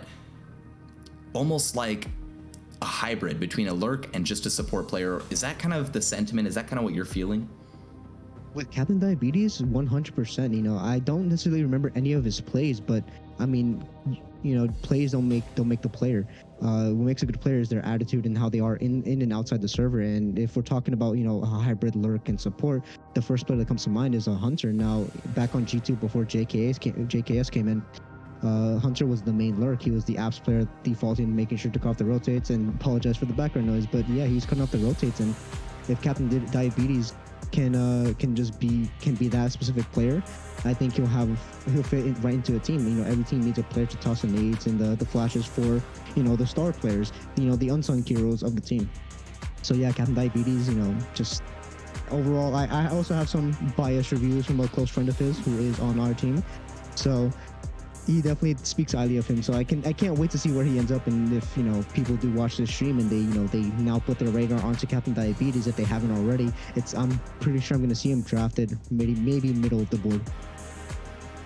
almost like a hybrid between a lurk and just a support player. Is that kind of the sentiment? Is that kind of what you're feeling? With Captain Diabetes, 100%. You know, I don't necessarily remember any of his plays, but I mean, you know, plays don't make the player. What makes a good player is their attitude and how they are in and outside the server. And if we're talking about, you know, a hybrid lurk and support, the first player that comes to mind is a Hunter. Now, back on G2 before JKS came in, Hunter was the main lurk. He was the apps player, defaulting, making sure to cut off the rotates, and apologize for the background noise. But yeah, he's cutting off the rotates. And if Captain Diabetes can be that specific player, I think he'll fit right into a team. You know, every team needs a player to toss the nades and the flashes for, you know, the star players, you know, the unsung heroes of the team. So yeah, Captain Diabetes, you know, just overall, I also have some biased reviews from a close friend of his who is on our team. So he definitely speaks highly of him. So I can't wait to see where he ends up, and if, you know, people do watch this stream and they now put their radar onto Captain Diabetes if they haven't already. I'm pretty sure I'm going to see him drafted maybe middle of the board.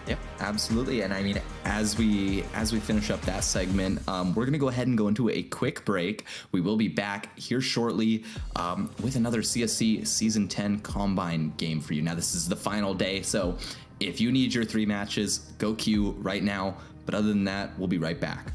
Yep, absolutely. And I mean, as we finish up that segment, we're gonna go ahead and go into a quick break. We will be back here shortly with another CSC Season 10 Combine game for you. Now, this is the final day, so if you need your 3 matches, go queue right now. But other than that, we'll be right back.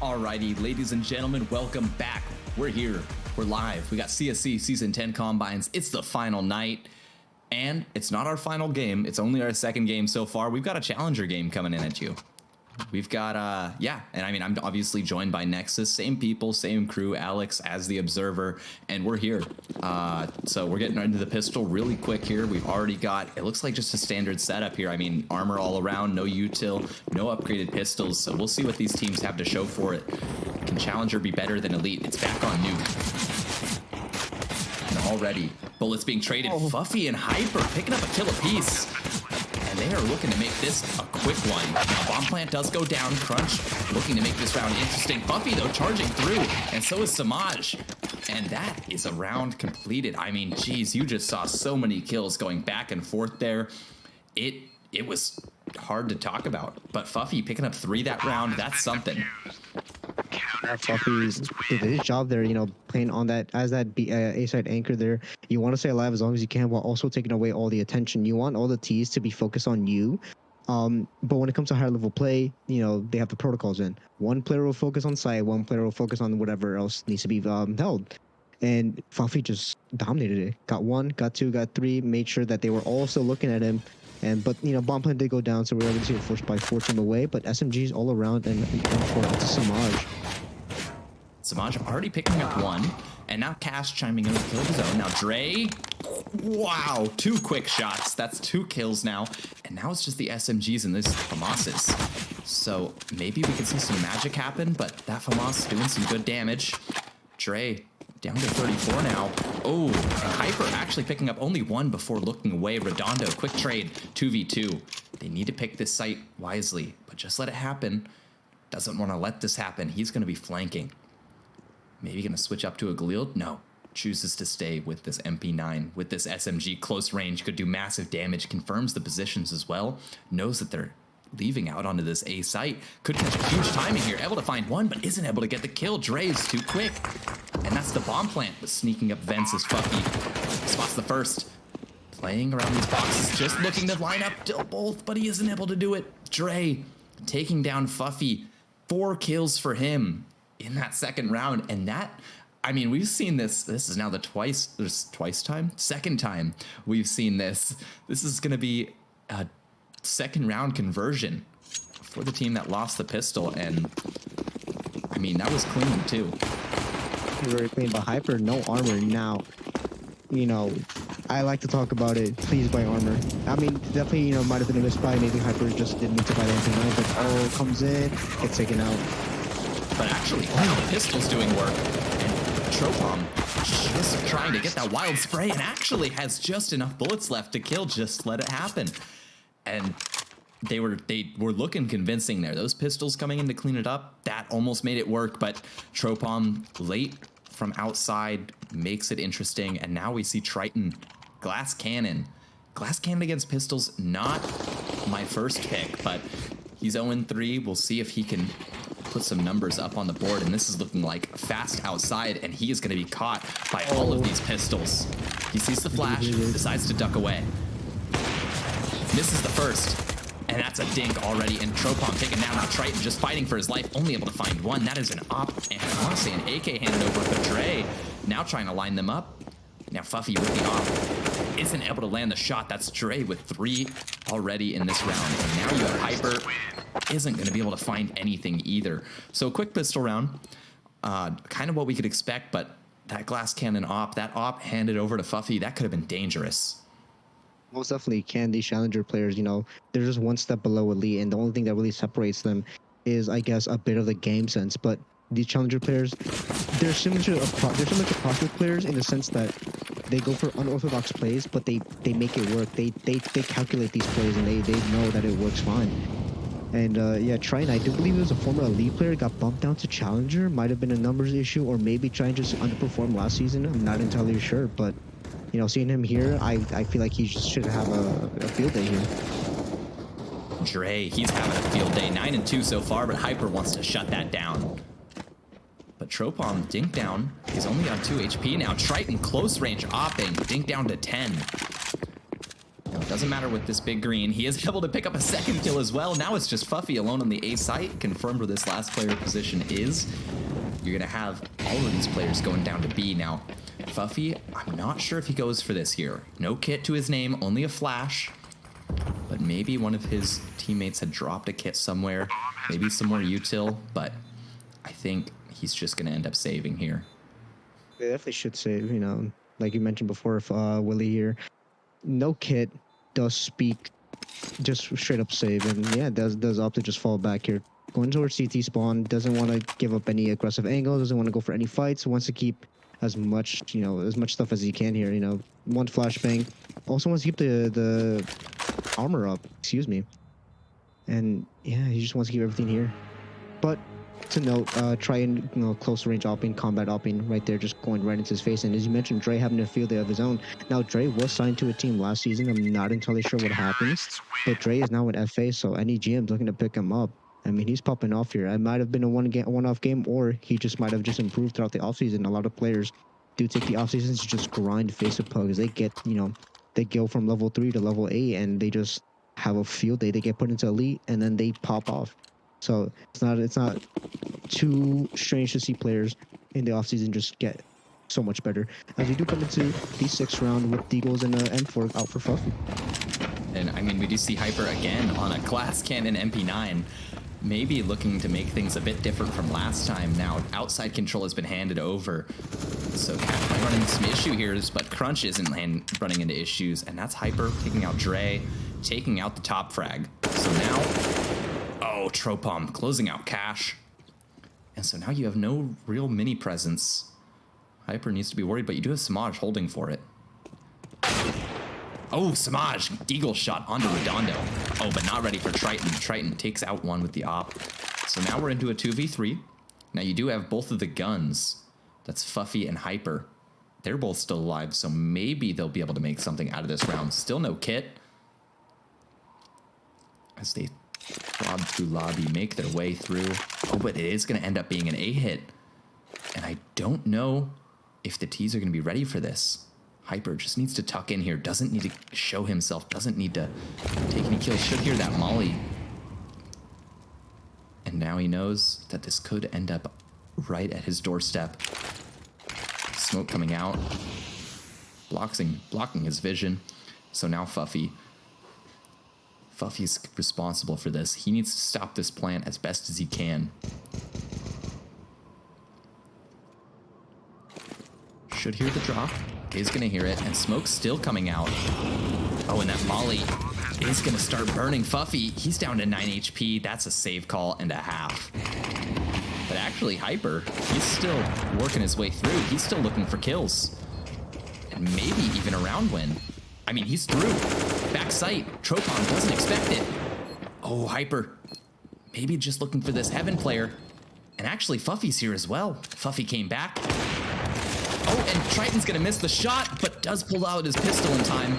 Alrighty, ladies and gentlemen, welcome back. We're here. We're live. We got CSC Season 10 Combines. It's the final night. And it's not our final game. It's only our second game so far. We've got a challenger game coming in at you. We've got, and I mean, I'm obviously joined by Nexus. Same people, same crew, Alex as the observer, and we're here. So we're getting into the pistol really quick here. We've already got, it looks like just a standard setup here. I mean, armor all around, no util, no upgraded pistols. So we'll see what these teams have to show for it. Can Challenger be better than Elite? It's back on Nuke. And already, bullets being traded. Fuffy and Hyper picking up a kill apiece. And they are looking to make this a quick one. Now, Bomb Plant does go down. Crunch looking to make this round interesting. Buffy, though, charging through. And so is Samaj. And that is a round completed. I mean, geez, you just saw so many kills going back and forth there. It was hard to talk about. But Fuffy picking up 3 that round, that's something. Buffy did his job there, you know, playing on that as that A-side anchor there. You want to stay alive as long as you can while also taking away all the attention. You want all the T's to be focused on you. But when it comes to higher level play, you know, they have the protocols in. One player will focus on site, one player will focus on whatever else needs to be held. And Fuffy just dominated it. Got 1, got 2, got 3, made sure that they were all still looking at him. But you know, Bomb Plant did go down, so we were able to see a force by 4 team away. But SMGs all around and for Samaj. Samaj already picking up 1, and now Cash chiming in with kill of his own. Now Dre, wow, 2 quick shots. That's 2 kills now, and now it's just the SMGs and this FAMAS's. So maybe we can see some magic happen, but that FAMAS doing some good damage. Dre down to 34 now. Oh, and Hyper actually picking up only 1 before looking away. Redondo, quick trade, 2v2. They need to pick this site wisely, but just let it happen. Doesn't want to let this happen. He's going to be flanking. Maybe going to switch up to a Galil? No. Chooses to stay with this MP9. With this SMG, close range, could do massive damage. Confirms the positions as well. Knows that they're leaving out onto this A site. Could catch a huge timing here. Able to find 1, but isn't able to get the kill. Dre's too quick. And that's the Bomb Plant. But sneaking up Vents is Fuffy. Spots the first. Playing around these boxes. Just looking to line up till both, but he isn't able to do it. Dre taking down Fuffy. 4 kills for him in that second round. And that, I mean, we've seen this. This is now the second time we've seen this. This is going to be a second round conversion for the team that lost the pistol. And I mean, that was clean too. Very clean, but Hyper, no armor now. You know, I like to talk about it. Please buy armor. I mean, definitely, you know, might have been a misbuy. Maybe Hyper just didn't need to buy anything right, but all comes in, gets taken out. But actually, the pistol's doing work. And Tropom just trying to get that wild spray and actually has just enough bullets left to kill. Just let it happen. And they were looking convincing there. Those pistols coming in to clean it up, that almost made it work. But Tropom late from outside makes it interesting. And now we see Triton, Glass Cannon. Glass Cannon against pistols, not my first pick, but he's 0-3. We'll see if he can put some numbers up on the board, and this is looking like fast outside, and he is going to be caught by all of these pistols. He sees the flash, decides to duck away. Misses the first, and that's a dink already, and Tropom taken down. Now Triton just fighting for his life, only able to find 1. That is an op, and I want to say an AK handed over for Dre. Now trying to line them up. Now Fuffy with the op. Isn't able to land the shot. That's Dre with 3 already in this round. And now you have Hyper. Isn't going to be able to find anything either. So a quick pistol round. Kind of what we could expect, but that Glass Cannon op, that op handed over to Fuffy, that could have been dangerous. Most definitely can. These challenger players, you know, they're just one step below Elite, and the only thing that really separates them is, I guess, a bit of the game sense. But these challenger players, they're similar to prospect players in the sense that they go for unorthodox plays, but they make it work. They calculate these plays, and they know that it works fine. And yeah, Triton, I do believe he was a former Elite player, got bumped down to Challenger. Might have been a numbers issue, or maybe Triton just underperformed last season. I'm not entirely sure, but you know, seeing him here, I feel like he should have a field day here. Dre, he's having a field day. 9-2 so far, but Hyper wants to shut that down. But Tropom, dink down. He's only on 2 HP now. Triton, close range opping. Dink down to 10. Now, it doesn't doesn't matter with this big green. He is able to pick up a second kill as well. Now it's just Fuffy alone on the A site, confirmed where this last player position is. You're going to have all of these players going down to B now. Fuffy, I'm not sure if he goes for this here. No kit to his name, only a flash. But maybe one of his teammates had dropped a kit somewhere. Maybe some more util, but I think he's just going to end up saving here. They definitely should save, you know, like you mentioned before, if Willie here. No kit does speak, just straight up save, and yeah, does opt to just fall back here. Going towards CT spawn, doesn't want to give up any aggressive angles, doesn't want to go for any fights, wants to keep as much, you know, as much stuff as he can here, you know. One flashbang. Also wants to keep the armor up, excuse me. And yeah, he just wants to keep everything here. But to note, try and, you know, close range opping, combat opping right there, just going right into his face. And as you mentioned, Dre having a field day of his own. Now, Dre was signed to a team last season. I'm not entirely sure what happens, but Dre is now an FA, so any GM's looking to pick him up. I mean, he's popping off here. It might have been a one-off game, or he just might have just improved throughout the offseason. A lot of players do take the offseasons to just grind face of pugs. They get, you know, they go from level 3 to level 8, and they just have a field day. They get put into elite, and then they pop off. So it's not too strange to see players in the offseason just get so much better. As we do come into the 6th round with Deagles and M4 out for Fuffy. And I mean, we do see Hyper again on a glass cannon MP9. Maybe looking to make things a bit different from last time. Now, outside control has been handed over. So Cat might run into some issue here, but Crunch isn't running into issues. And that's Hyper taking out Dre, taking out the top frag. So now, oh, Tropom closing out Cash. And so now you have no real mini presence. Hyper needs to be worried, but you do have Samaj holding for it. Oh, Samaj, Deagle shot onto Redondo. Oh, but not ready for Triton. Triton takes out one with the op. So now we're into a 2v3. Now you do have both of the guns. That's Fuffy and Hyper. They're both still alive, so maybe they'll be able to make something out of this round. Still no kit. As they prod through lobby, make their way through. Oh, but it is going to end up being an A hit. And I don't know if the T's are going to be ready for this. Hyper just needs to tuck in here, doesn't need to show himself, doesn't need to take any kills. Should hear that molly. And now he knows that this could end up right at his doorstep. Smoke coming out, blocking his vision. So now Fuffy's responsible for this. He needs to stop this plant as best as he can. Should hear the drop. Is going to hear it, and Smoke's still coming out. Oh, and that molly is going to start burning Fuffy. He's down to 9 HP. That's a save call and a half. But actually, Hyper, he's still working his way through. He's still looking for kills. And maybe even a round win. I mean, he's through. Back sight. Tropon doesn't expect it. Oh, Hyper. Maybe just looking for this Heaven player. And actually, Fuffy's here as well. Fuffy came back. Oh, and Triton's gonna miss the shot, but does pull out his pistol in time.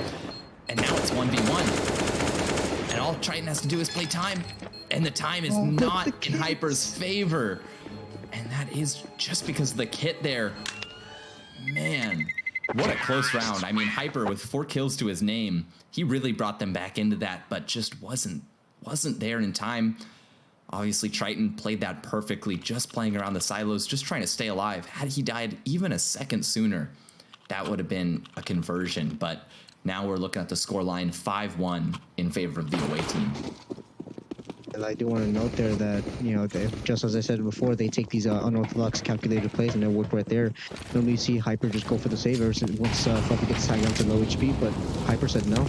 And now it's 1v1. And all Triton has to do is play time. And the time is not in Hyper's favor. And that is just because of the kit there. Man, what a close round. I mean, Hyper with 4 kills to his name. He really brought them back into that, but just wasn't there in time. Obviously, Triton played that perfectly, just playing around the silos, just trying to stay alive. Had he died even a second sooner, that would have been a conversion. But now we're looking at the scoreline 5-1 in favor of the away team. And I do want to note there that, you know, just as I said before, they take these unorthodox calculated plays and they work right there. Normally you see Hyper just go for the savers once Fuffy gets tagged down to low HP, but Hyper said no.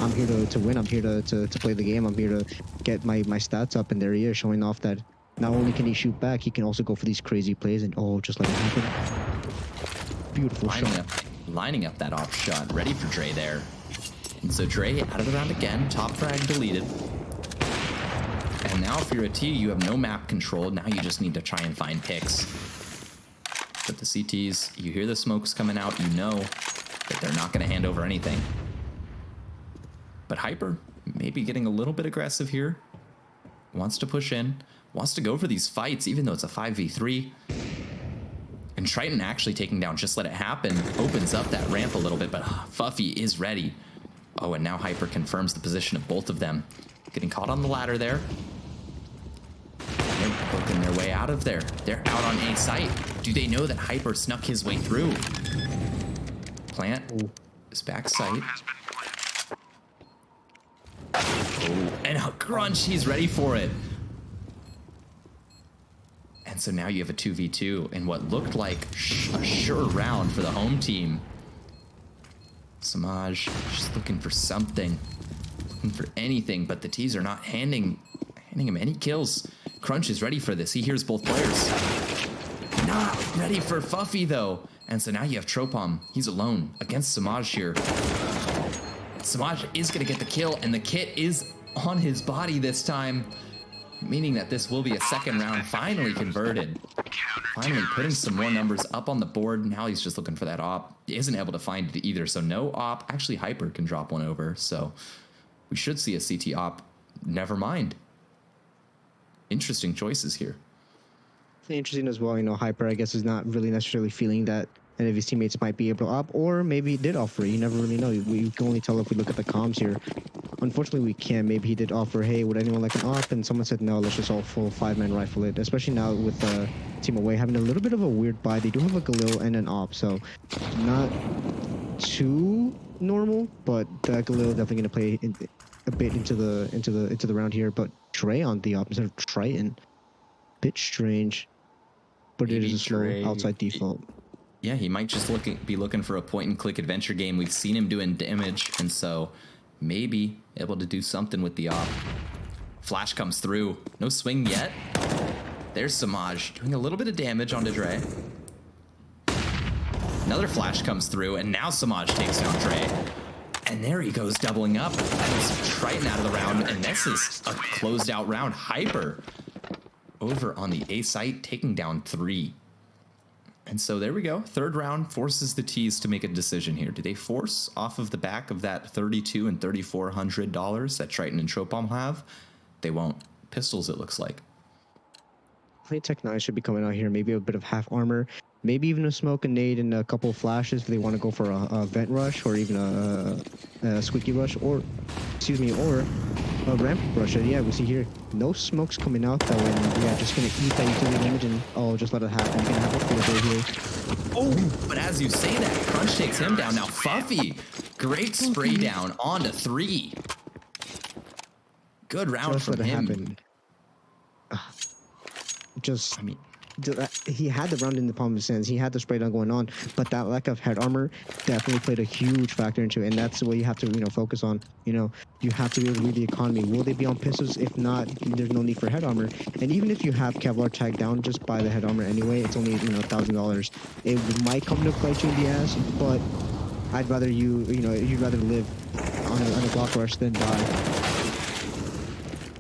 I'm here to win. I'm here to play the game. I'm here to get my stats up, and there he is, showing off that not only can he shoot back, he can also go for these crazy plays, and oh, just let it happen. Beautiful shot. Lining up that off shot, ready for Dre there. And so Dre out of the round again, top frag deleted. And now if you're a T, you have no map control. Now you just need to try and find picks. But the CTs, you hear the smokes coming out, you know that they're not going to hand over anything. But Hyper, maybe getting a little bit aggressive here. Wants to push in. Wants to go for these fights, even though it's a 5v3. And Triton actually taking down Just Let It Happen opens up that ramp a little bit, but Fuffy is ready. Oh, and now Hyper confirms the position of both of them. Getting caught on the ladder there. They're poking their way out of there. They're out on A site. Do they know that Hyper snuck his way through? Plant is back site. Has been planted. Oh, and a crunch. He's ready for it. And so now you have a 2v2 in what looked like a sure round for the home team. Samaj just looking for something, looking for anything, but the T's are not handing him any kills. Crunch is ready for this. He hears both players. Not ready for Fuffy though. And so now you have Tropom. He's alone against Samaj here. Samaj is going to get the kill, and the kit is on his body this time, meaning that this will be a second round finally converted. Finally putting some more numbers up on the board. Now he's just looking for that op. He isn't able to find it either, so no op. Actually, Hyper can drop one over, so we should see a CT op. Never mind. Interesting choices here. Interesting as well. Hyper, I guess, is not really necessarily feeling that any of his teammates might be able to op, or maybe he did offer. You never really know. We can only tell if we look at the comms here. Unfortunately, we can't. Maybe he did offer, hey, would anyone like an op? And someone said, no, let's just all full 5-man rifle it. Especially now with Team Away having a little bit of a weird buy. They do have a Galil and an op, so not too normal, but that Galil definitely going to play a bit into the round here. But Trey on the op instead of Triton. Bit strange, but it is a slow Trey, outside default. Yeah, he might just be looking for a point-and-click adventure game. We've seen him doing damage, and so maybe able to do something with the op. Flash comes through. No swing yet. There's Samaj doing a little bit of damage onto Dre. Another flash comes through, and now Samaj takes down Dre. And there he goes, doubling up. That is Triton out of the round, and this is a closed-out round. Hyper over on the A site, taking down 3. And so there we go. Third round forces the T's to make a decision here. Do they force off of the back of that $3,200 and $3,400 that Triton and Tropom have? They won't. Pistols, it looks like. Play Tech 9 should be coming out here. Maybe a bit of half armor. Maybe even a smoke, a nade, and a couple of flashes if they want to go for a vent rush or even a squeaky rush or a ramp rush. And yeah, we see here no smokes coming out though, and yeah, just gonna eat that utility damage and just let it happen. You're gonna have a field day here. Oh, but as you say that, Crunch takes him down. Now Fuffy, great spray down onto 3. Good round Just from let it him. happen. I mean, he had the round in the palm of his hands. He had the spray down going on, but that lack of head armor definitely played a huge factor into it, and that's what you have to focus on. You have to be able to read the economy. Will they be on pistols? If not, there's no need for head armor. And even if you have Kevlar tagged down, just buy the head armor anyway. It's only $1,000. It might come to bite you in the ass, but I'd rather you'd rather live on a Glock rush than die.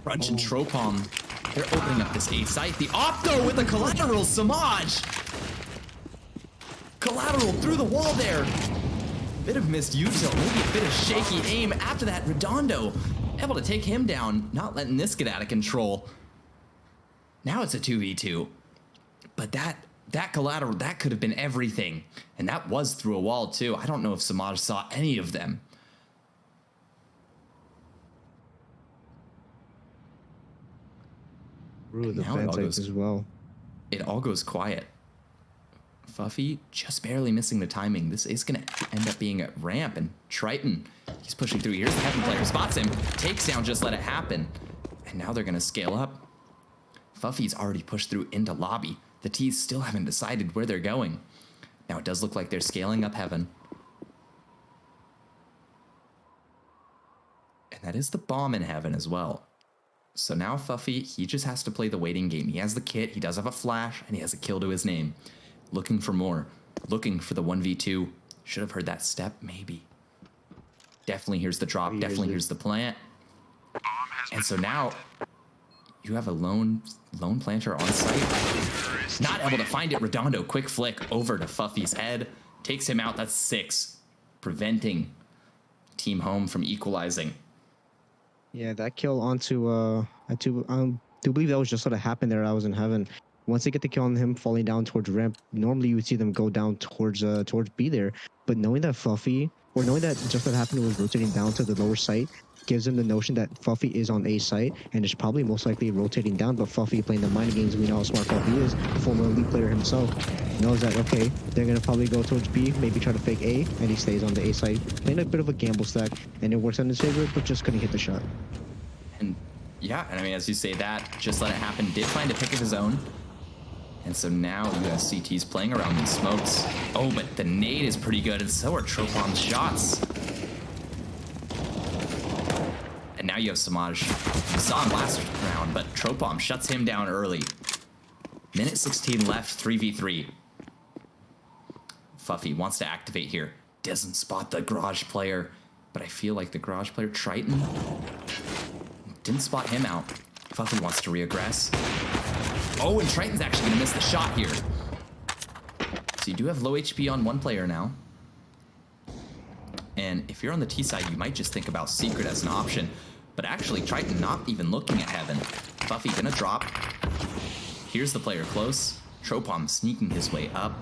Crunch and Tropom, they're opening up this A site. The Opto with the collateral, Samaj! Collateral through the wall there. Bit of missed util, maybe a bit of shaky aim. After that, Redondo able to take him down, not letting this get out of control. Now it's a 2v2. But that collateral, that could have been everything. And that was through a wall too. I don't know if Samaj saw any of them. Ooh, the Now it fan all sites goes- as well. It all goes quiet. Fuffy just barely missing the timing. This is going to end up being a ramp, and Triton, he's pushing through. Here's the Heaven player, spots him, takes down, just let it happen. And now they're going to scale up. Fuffy's already pushed through into lobby. The T's still haven't decided where they're going. Now it does look like they're scaling up Heaven. And that is the bomb in Heaven as well. So now Fuffy, he just has to play the waiting game. He has the kit, he does have a flash, and he has a kill to his name. Looking for more. Looking for the 1v2. Should have heard that step, maybe. Definitely here's the drop, definitely here's the plant. And so now, you have a lone planter on site. Not able to find it. Redondo, quick flick over to Fuffy's head. Takes him out, that's 6. Preventing Team Home from equalizing. Yeah, that kill onto I do believe that was just what happened there. I was in Heaven. Once they get the kill on him falling down towards ramp, normally you would see them go down towards B there. But knowing that Fuffy or knowing that just what happened was rotating down to the lower site gives him the notion that Fuffy is on A site and is probably most likely rotating down. But Fuffy, playing the mind games, we know how smart Fuffy is, a former elite player himself, knows that, okay, they're going to probably go towards B, maybe try to fake A, and he stays on the A site, playing a bit of a gamble stack, and it works in his favor, but just couldn't hit the shot. And yeah, and I mean, as you say that, just let it happen, did find a pick of his own. And so now you have CTs playing around in smokes. Oh, but the nade is pretty good, and so are Tropom's shots. And now you have Samaj. You saw him last round, but Tropom shuts him down early. Minute 16 left, 3v3. Fuffy wants to activate here. Doesn't spot the garage player, but I feel like the garage player, Triton, didn't spot him out. Fuffy wants to reaggress. Oh, and Triton's actually gonna miss the shot here. So you do have low HP on one player now. And if you're on the T side, you might just think about Secret as an option. But actually, Triton not even looking at Heaven. Fuffy gonna drop. Here's the player close. Tropom sneaking his way up.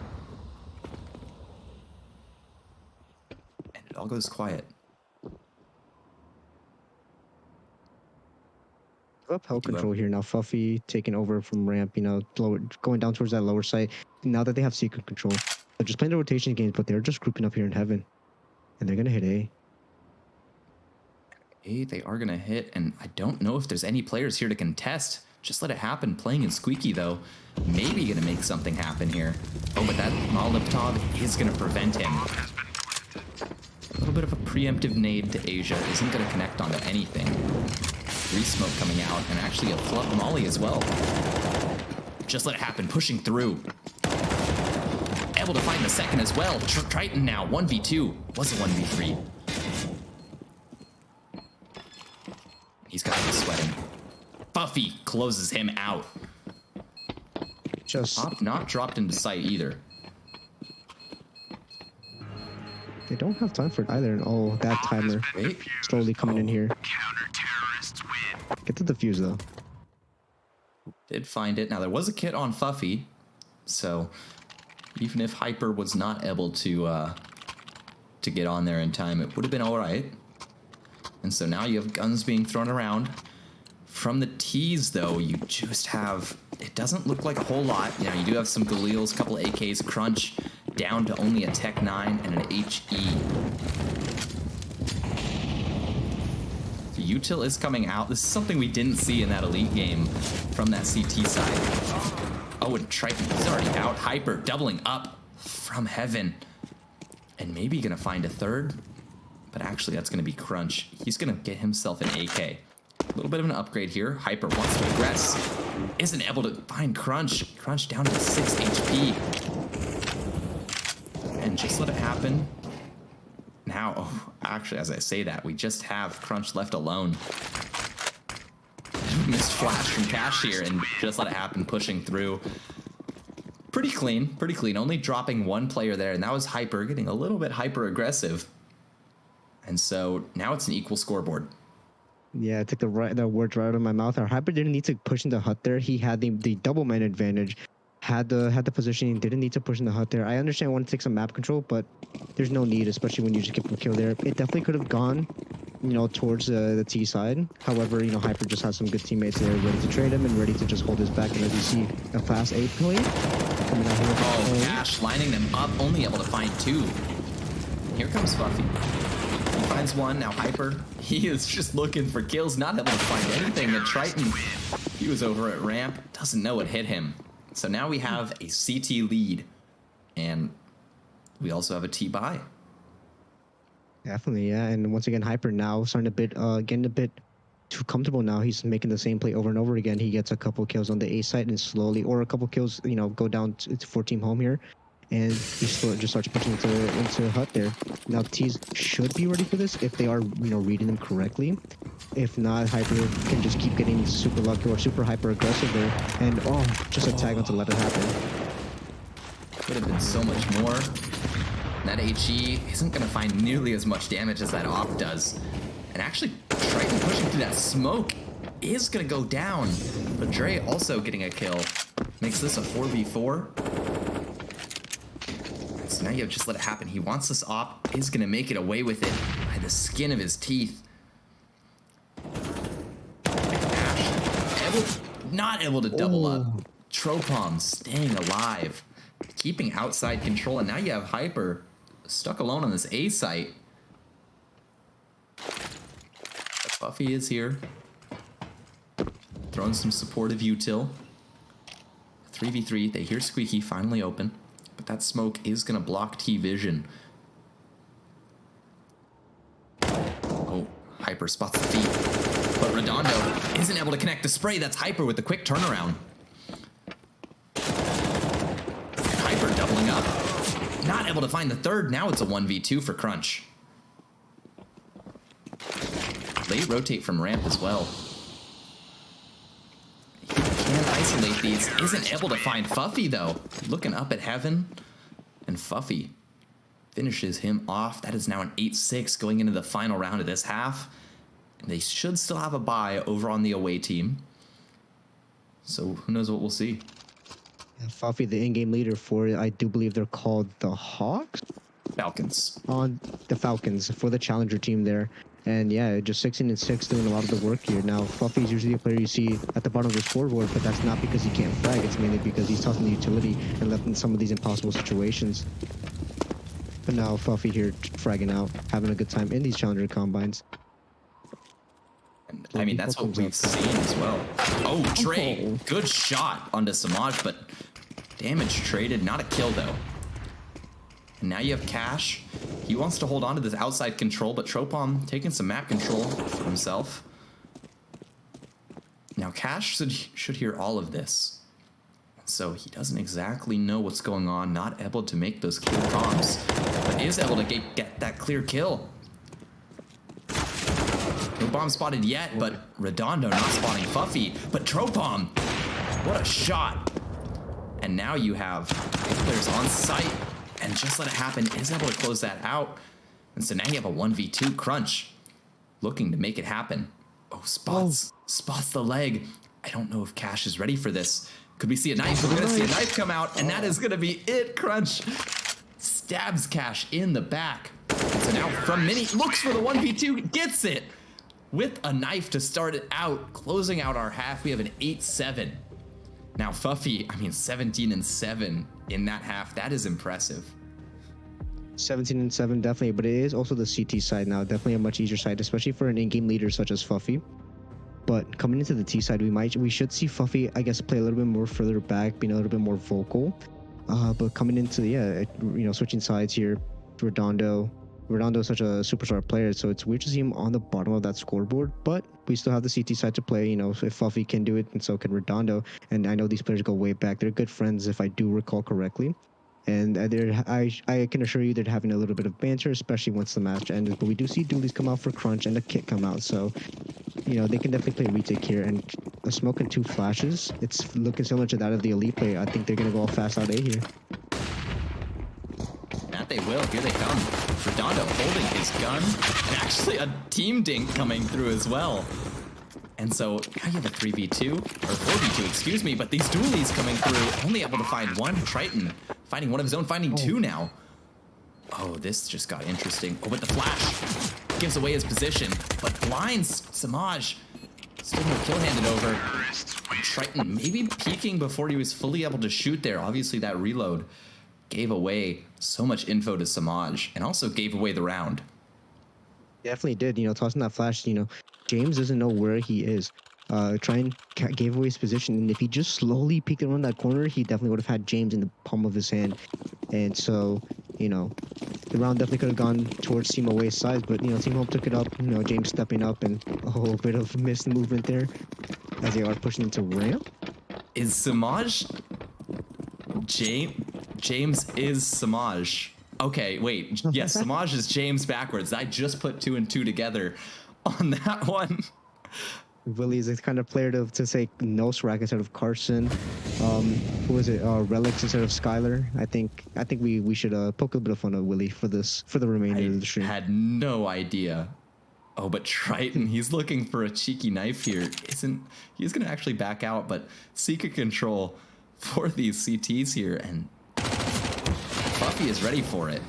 And it all goes quiet. Up hell control here now. Fuffy taking over from ramp, going down towards that lower site. Now that they have secret control, they're just playing the rotation games, but they're just grouping up here in Heaven. And they're going to hit A. A, they are going to hit, and I don't know if there's any players here to contest. Just let it happen. Playing in Squeaky, though, maybe going to make something happen here. Oh, but that Molotov is going to prevent him. A little bit of a preemptive nade to Asia isn't going to connect onto anything. Free smoke coming out, and actually a fluff molly as well. Just let it happen, pushing through. Able to find the second as well. Triton now, 1v2. Was a 1v3. He's got to be sweating. Fuffy closes him out. Just Top not dropped into sight either. they don't have time for it either. And oh, that timer Wait. slowly coming in here. Counter-terrorists win. Get the defuse though. Did find it. Now, there was a kit on Fuffy, so even if Hyper was not able to get on there in time, it would have been all right. And so now you have guns being thrown around. From the T's, though, you just have... It doesn't look like a whole lot. You know, you do have some Galils, a couple of AKs, Crunch, down to only a Tech 9 and an HE. So Util is coming out. This is something we didn't see in that Elite game from that CT side. Oh, and Triton, he's already out. Hyper doubling up from Heaven. And maybe gonna find a third. But actually, that's gonna be Crunch. He's gonna get himself an AK. A little bit of an upgrade here. Hyper wants to aggress. Isn't able to find Crunch. Crunch down to 6 HP. And just let it happen. Now, oh, actually, as I say that, we just have Crunch left alone. Missed flash from Cash here, and just let it happen, pushing through. Pretty clean, pretty clean. Only dropping one player there, and that was Hyper, getting a little bit hyper aggressive. And so now it's an equal scoreboard. Yeah, I took the words right out of my mouth. Our Hyper didn't need to push in the hut there. He had the double man advantage. Had the positioning, didn't need to push in the hut there. I understand I want to take some map control, but there's no need, especially when you just get the kill there. It definitely could have gone, towards the T side. However, Hyper just has some good teammates there ready to trade him and ready to just hold his back. And as you see, a fast 8 play coming out here. Oh, Cash lining them up, only able to find 2. Here comes Fuffy. He finds 1, now Hyper. He is just looking for kills, not able to find anything. And Triton, he was over at ramp, doesn't know what hit him. So now we have a CT lead, and we also have a T buy. Definitely, yeah. And once again, Hyper now starting getting a bit too comfortable now. He's making the same play over and over again. He gets a couple kills on the A side and slowly, or a couple kills, go down to 4-team home here. And he just starts pushing into hut there. Now T's should be ready for this if they are, reading them correctly. If not, Hyper can just keep getting super lucky or super hyper aggressive there. And just a tag on to let it happen. Could have been so much more. That HE isn't going to find nearly as much damage as that AWP does. And actually, Triton pushing through that smoke is going to go down. But Dre also getting a kill. Makes this a 4v4. So now you have Just Let It Happen. He wants this op, is gonna make it away with it by the skin of his teeth. Not able to double up. Tropom staying alive, keeping outside control, and now you have Hyper stuck alone on this A site. Buffy is here, throwing some supportive util. 3v3, they hear Squeaky finally open, but that smoke is gonna block T-Vision. Oh, Hyper spots the feet, but Redondo isn't able to connect the spray. That's Hyper with the quick turnaround. Hyper doubling up, not able to find the third. Now it's a 1v2 for Crunch. Late rotate from ramp as well. He can't isolate these. Isn't able to find Fuffy though. Looking up at heaven, and Fuffy finishes him off. That is now an 8-6 going into the final round of this half. And they should still have a bye over on the away team. So who knows what we'll see. Yeah, Fuffy, the in-game leader for, I do believe they're called the Hawks? Falcons. On the Falcons for the challenger team there. And yeah, just 16-6 doing a lot of the work here. Now, Fuffy's usually a player you see at the bottom of the scoreboard, but that's not because he can't frag. It's mainly because he's tough in the utility and left in some of these impossible situations. But now Fuffy here fragging out, having a good time in these challenger combines. And, I mean, that's what we've seen as well. Oh, Trey, good shot onto Samaj, but damage traded. Not a kill, though. And now you have Cash. He wants to hold on to this outside control, but Tropom taking some map control for himself. Now Cash should hear all of this. So he doesn't exactly know what's going on, not able to make those clear comms, but is able to get that clear kill. No bomb spotted yet, but Redondo not spotting Fuffy, but Tropom, what a shot. And now you have players on site, and Just Let It Happen is able to close that out. And so now you have a 1v2 Crunch looking to make it happen. Oh, spots the leg. I don't know if Cash is ready for this. Could we see a knife? We're gonna see a knife come out, and that is gonna be it. Crunch stabs Cash in the back. So now from Mini, looks for the 1v2, gets it with a knife to start it out. Closing out our half, we have an 8-7. Now Fuffy, I mean 17-7 in that half. That is impressive. 17-7 definitely, but it is also the CT side now. Definitely a much easier side, especially for an in-game leader such as Fuffy. But coming into the T side, we should see Fuffy, I guess, play a little bit more further back, being a little bit more vocal. But coming into switching sides here, Redondo is such a superstar player, so it's weird to see him on the bottom of that scoreboard. But we still have the CT side to play. You know, if Fuffy can do it, and so can Redondo. And I know these players go way back. They're good friends, if I do recall correctly. And I can assure you they're having a little bit of banter, especially once the match ends. But we do see Doolies come out for Crunch and a Kit come out, so you know they can definitely play retake here. And a smoke and 2 flashes. It's looking similar to that of the elite play. I think they're gonna go all fast out A here. That they will. Here they come. Redondo holding his gun, and actually a team dink coming through as well. And so now you have a 3v2, or 4v2, excuse me, but these Doolies coming through, only able to find one. Triton finding one of his own, finding 2 now. Oh, this just got interesting. Oh, but the flash gives away his position, but blinds Samaj. Still no kill handed over. And Triton maybe peeking before he was fully able to shoot there. Obviously that reload gave away so much info to Samaj, and also gave away the round. Definitely did. You know, tossing that flash, you know, James doesn't know where he is. Triton gave away his position, and if he just slowly peeked around that corner, he definitely would have had James in the palm of his hand. And so, you know, the round definitely could have gone towards Team Away's side, but, you know, Team Home took it up, you know, James stepping up, and a whole bit of missed movement there as they are pushing into ramp. Is Samaj... James is Samaj. Okay, wait. Yes, Samaj is James backwards. I just put 2 and 2 together on that one. Willie is the kind of player to say Nosrak instead of Carson. Who is it? Relics instead of Skylar. I think we should poke a bit of fun at Willie for the remainder of the stream. I had no idea. Oh, but Triton, he's looking for a cheeky knife here. He's gonna actually back out, but secret control for these CTs here, and Fuffy is ready for it.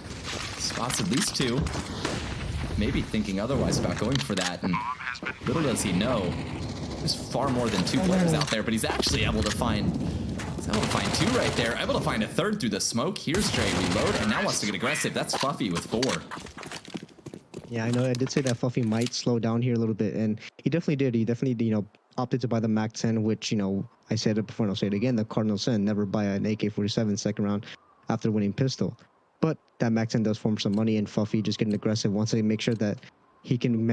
Spots at least 2. Maybe thinking otherwise about going for that, and little does he know, there's far more than 2 players out there, but he's actually able to find 2 right there, able to find a 3rd through the smoke. Here's Dre reload, and now wants to get aggressive. That's Fuffy with 4. Yeah, I know. I did say that Fuffy might slow down here a little bit, and he definitely did. He definitely, opted to buy the MAC-10, which, I said it before and I'll say it again, the Cardinal Sin, never buy an AK-47 second round after winning pistol. But that MAC-10 does form some money, and Fuffy just getting aggressive wants to make sure that he can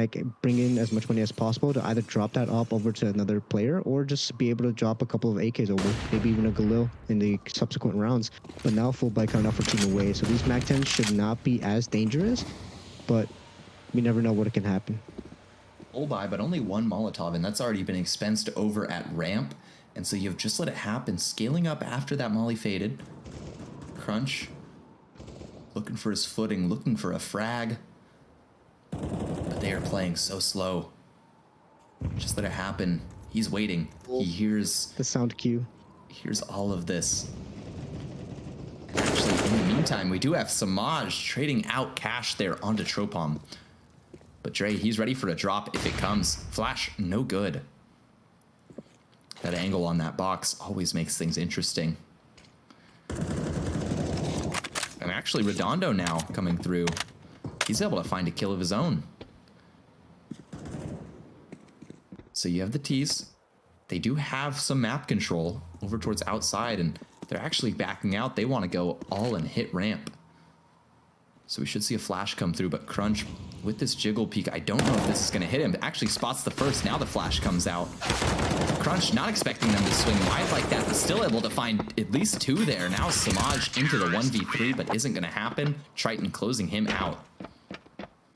bring in as much money as possible to either drop that op over to another player or just be able to drop a couple of AKs over, maybe even a Galil in the subsequent rounds. But now full buy coming out for Team Away, so these MAC-10s should not be as dangerous, but we never know what can happen. Full buy, but only 1 Molotov, and that's already been expensed over at ramp, and so you've just let it happen. Scaling up after that molly faded. Crunch looking for his footing, looking for a frag. But they are playing so slow. Just let it happen. He's waiting. He hears the sound cue. Here's all of this. And actually, in the meantime, we do have Samaj trading out cash there onto Tropom. But Dre, he's ready for a drop if it comes. Flash, no good. That angle on that box always makes things interesting. And actually, Redondo now coming through. He's able to find a kill of his own. So you have the T's. They do have some map control over towards outside, and they're actually backing out. They want to go all and hit ramp. So we should see a flash come through, but Crunch with this jiggle peek, I don't know if this is going to hit him. Actually spots the first. Now the flash comes out. Crunch not expecting them to swing wide like that, but still able to find at least 2 there. Now Samaj into the 1v3, but isn't going to happen. Triton closing him out.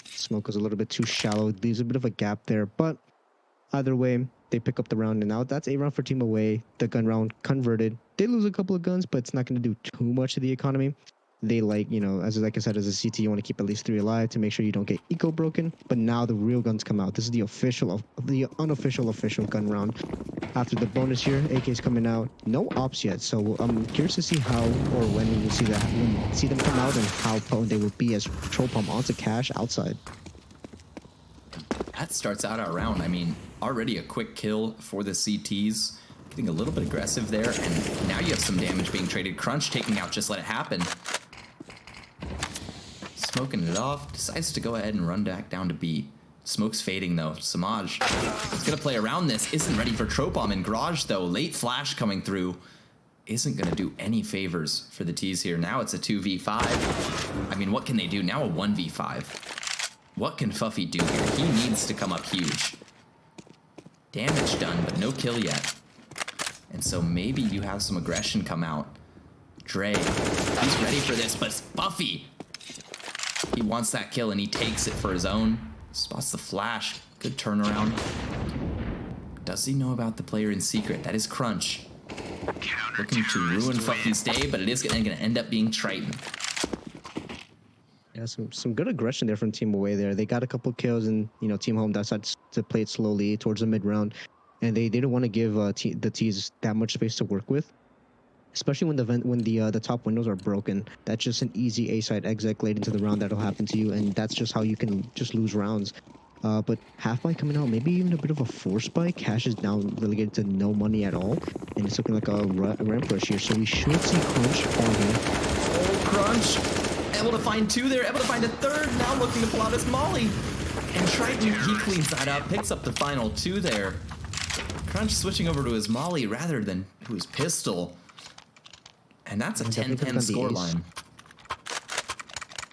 Smoke was a little bit too shallow. Leaves a bit of a gap there, but either way, they pick up the round, and now that's a round for Team Away. The gun round converted. They lose a couple of guns, but it's not going to do too much to the economy. They like I said, as a CT, you want to keep at least 3 alive to make sure you don't get eco broken. But now the real guns come out. This is the unofficial gun round. After the bonus here, AK's coming out. No ops yet, so I'm curious to see how or when we will see them come out and how potent they will be as Tropom onto cash outside. That starts out our round. I mean, already a quick kill for the CTs. Getting a little bit aggressive there, and now you have some damage being traded. Crunch taking out Just Let It Happen. Smoking it off, decides to go ahead and run back down to B. Smoke's fading though. Samaj is gonna play around this, isn't ready for Tropom. And Garage though, late flash coming through, isn't gonna do any favors for the T's here. Now it's a 2v5. I mean, what can they do? Now a 1v5. What can Fuffy do here? He needs to come up huge. Damage done, but no kill yet. And so maybe you have some aggression come out. Dre, he's ready for this, but Fuffy, he wants that kill and he takes it for his own. Spots the flash. Good turnaround. Does he know about the player in secret? That is Crunch. Looking to ruin Fuffy's day, but it is going to end up being Triton. Yeah, some good aggression there from Team Away there. They got a couple kills, and Team Home decided to play it slowly towards the mid round, and they didn't want to give the T's that much space to work with. Especially when the top windows are broken. That's just an easy A-side exec late into the round that'll happen to you, and that's just how you can just lose rounds. But half buy coming out, maybe even a bit of a force buy. Cash is now relegated to no money at all, and it's looking like a ramp rush here. So we should see Crunch on here. Oh, Crunch! Able to find 2 there, able to find a 3rd. Now looking to pull out his molly. And Triton, he cleans that up, picks up the final 2 there. Crunch switching over to his molly rather than to his pistol. And that's a 10-10 scoreline.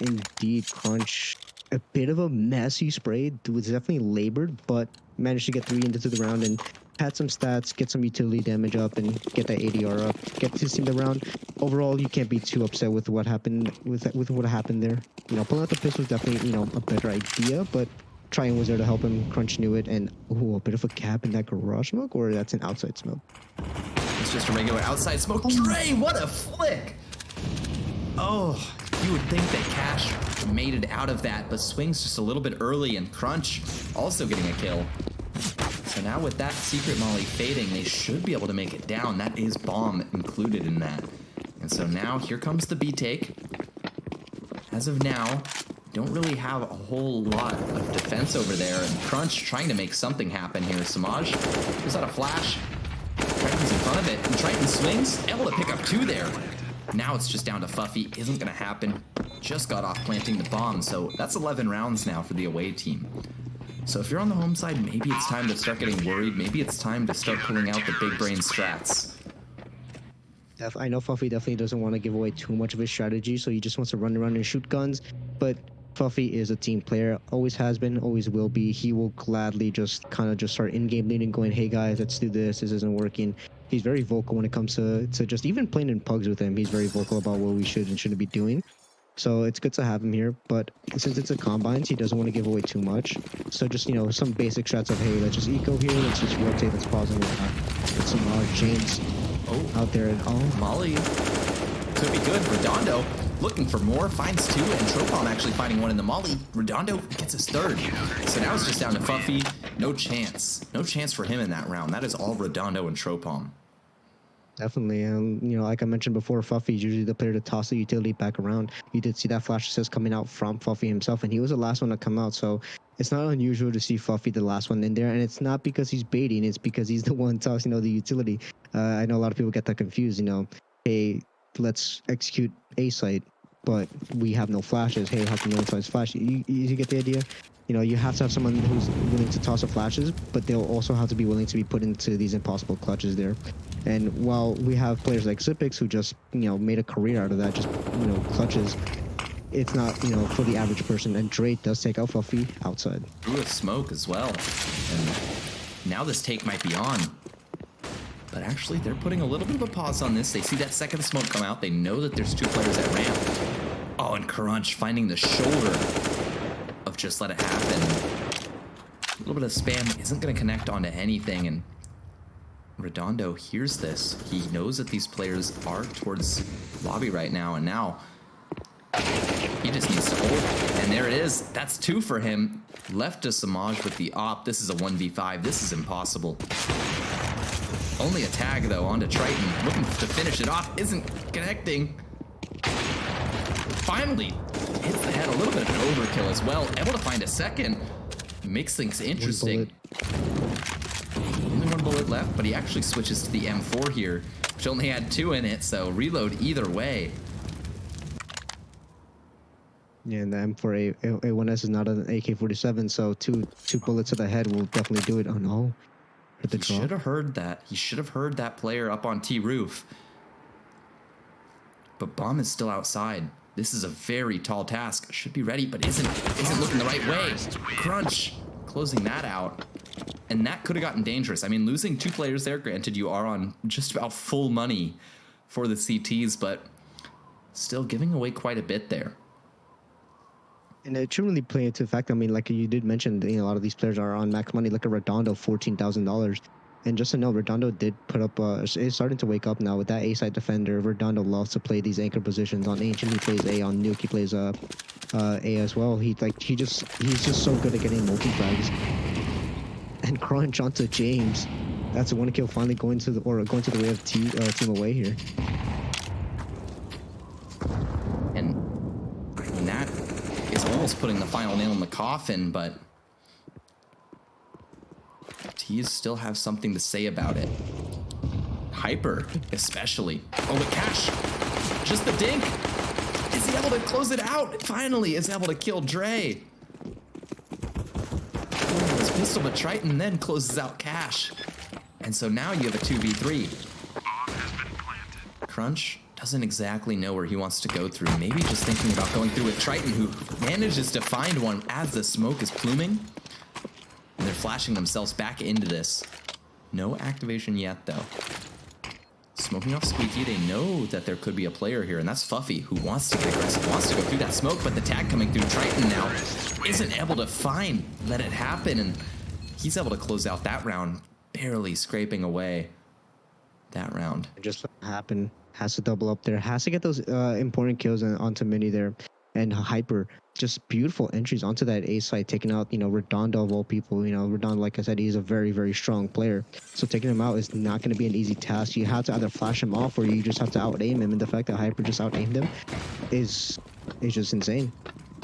Indeed, Crunch. A bit of a messy spray. It was definitely labored, but managed to get 3 into the round and had some stats, get some utility damage up, and get that ADR up. Get to see the round. Overall, you can't be too upset with what happened with what happened there. Pulling out the pistol was definitely a better idea, but Triton was there to help him. Crunch knew it, and a bit of a cap in that garage smoke, or that's an outside smoke. It's just a regular outside smoke. Dre, what a flick! Oh, you would think that Cash made it out of that, but swings just a little bit early, and Crunch also getting a kill. So now with that secret molly fading, they should be able to make it down. That is bomb included in that. And so now here comes the B take. as of now, don't really have a whole lot of defense over there. And Crunch trying to make something happen here. Samaj, is that a flash? Triton's in front of it, and Triton swings, able to pick up 2 there. Now it's just down to Fuffy. Isn't gonna happen. Just got off planting the bomb, so that's 11 rounds now for the away team. So if you're on the home side, maybe it's time to start getting worried. Maybe it's time to start pulling out the big brain strats. I know Fuffy definitely doesn't want to give away too much of his strategy, so he just wants to run around and shoot guns. But Fuffy is a team player, always has been, always will be. He will gladly just kind of just start in-game leading, going, hey guys, let's do this, this isn't working. He's very vocal when it comes to just even playing in pugs with him. He's very vocal about what we should and shouldn't be doing. So it's good to have him here, but since it's a combines, he doesn't want to give away too much. So just, you know, some basic strats of, hey, let's just eco here, let's just rotate, let's pause and whatnot. Get some James out there, and Molly could be good. Redondo looking for more, finds 2, and Tropom actually finding 1 in the Molly. Redondo gets his 3rd. So now it's just down to Fuffy. No chance. No chance for him in that round. That is all Redondo and Tropom. Definitely, and you know, like I mentioned before, Fuffy is usually the player to toss the utility back around. You did see that flash assist coming out from Fuffy himself, and he was the last one to come out. So it's not unusual to see Fuffy the last one in there, and it's not because he's baiting; it's because he's the one tossing, you know, the utility. I know a lot of people get that confused. You know, hey, let's execute A site, but we have no flashes. Hey, how can no one toss flash? You get the idea? You know, you have to have someone who's willing to toss the flashes, but they'll also have to be willing to be put into these impossible clutches there. And while we have players like Xyp9x who just, you know, made a career out of that, just, you know, clutches, it's not, you know, for the average person. And Drake does take out Fuffy outside. Through a smoke as well. And now this take might be on. But actually, they're putting a little bit of a pause on this. They see that second smoke come out. They know that there's 2 players at ramp. Oh, and Crunch finding the shoulder of just let it happen. A little bit of spam isn't going to connect onto anything, and Redondo hears this. He knows that these players are towards lobby right now, and now he just needs to hold. And there it is. That's 2 for him. Left to Samaj with the op. This is a 1v5. This is impossible. Only a tag, though, onto Triton. Looking to finish it off. Isn't connecting. Finally hits the head. A little bit of an overkill as well. Able to find a second. Makes things interesting. Only 1 bullet left, but he actually switches to the M4 here, which only had 2 in it, so reload either way. Yeah, and the M4A1S is not an AK-47, so two bullets to the head will definitely do it. Oh no. He should have heard that. He should have heard that player up on T roof. But Bomb is still outside. This is a very tall task. Should be ready, but isn't looking the right way. Crunch closing that out. And that could have gotten dangerous. I mean, losing 2 players there, granted you are on just about full money for the CTs, but still giving away quite a bit there. And it should really play into the fact, I mean, like you did mention, you know, a lot of these players are on max money. Look at Redondo, $14,000. And just to know, Redondo did put up, is starting to wake up now with that A-side defender. Redondo loves to play these anchor positions. On Ancient, he plays A. On Nuke, he plays A as well. He's just so good at getting multi-frags. And Crunch onto James. That's a 1 kill finally going to the way of team away here. And I mean, that is almost putting the final nail in the coffin, but T's still have something to say about it. Hyper, especially. Oh, but Cash, just the dink. Is he able to close it out? Finally is able to kill Dre. Oh, his pistol, but Triton then closes out Cash. And so now you have a 2v3. Crunch doesn't exactly know where he wants to go through. Maybe just thinking about going through with Triton, who manages to find one as the smoke is pluming. And they're flashing themselves back into this. No activation yet, though. Smoking off Squeaky, they know that there could be a player here, and that's Fuffy, who wants to get aggressive, wants to go through that smoke, but the tag coming through Triton now isn't able to let it happen, and he's able to close out that round, barely scraping away that round. It just happened. Has to double up there. Has to get those important kills onto Mini there. And Hyper, just beautiful entries onto that A site, taking out, you know, Redondo of all people. You know, Redondo, like I said, he's a very, very strong player. So taking him out is not going to be an easy task. You have to either flash him off or you just have to out-aim him. And the fact that Hyper just out-aimed him is is just insane.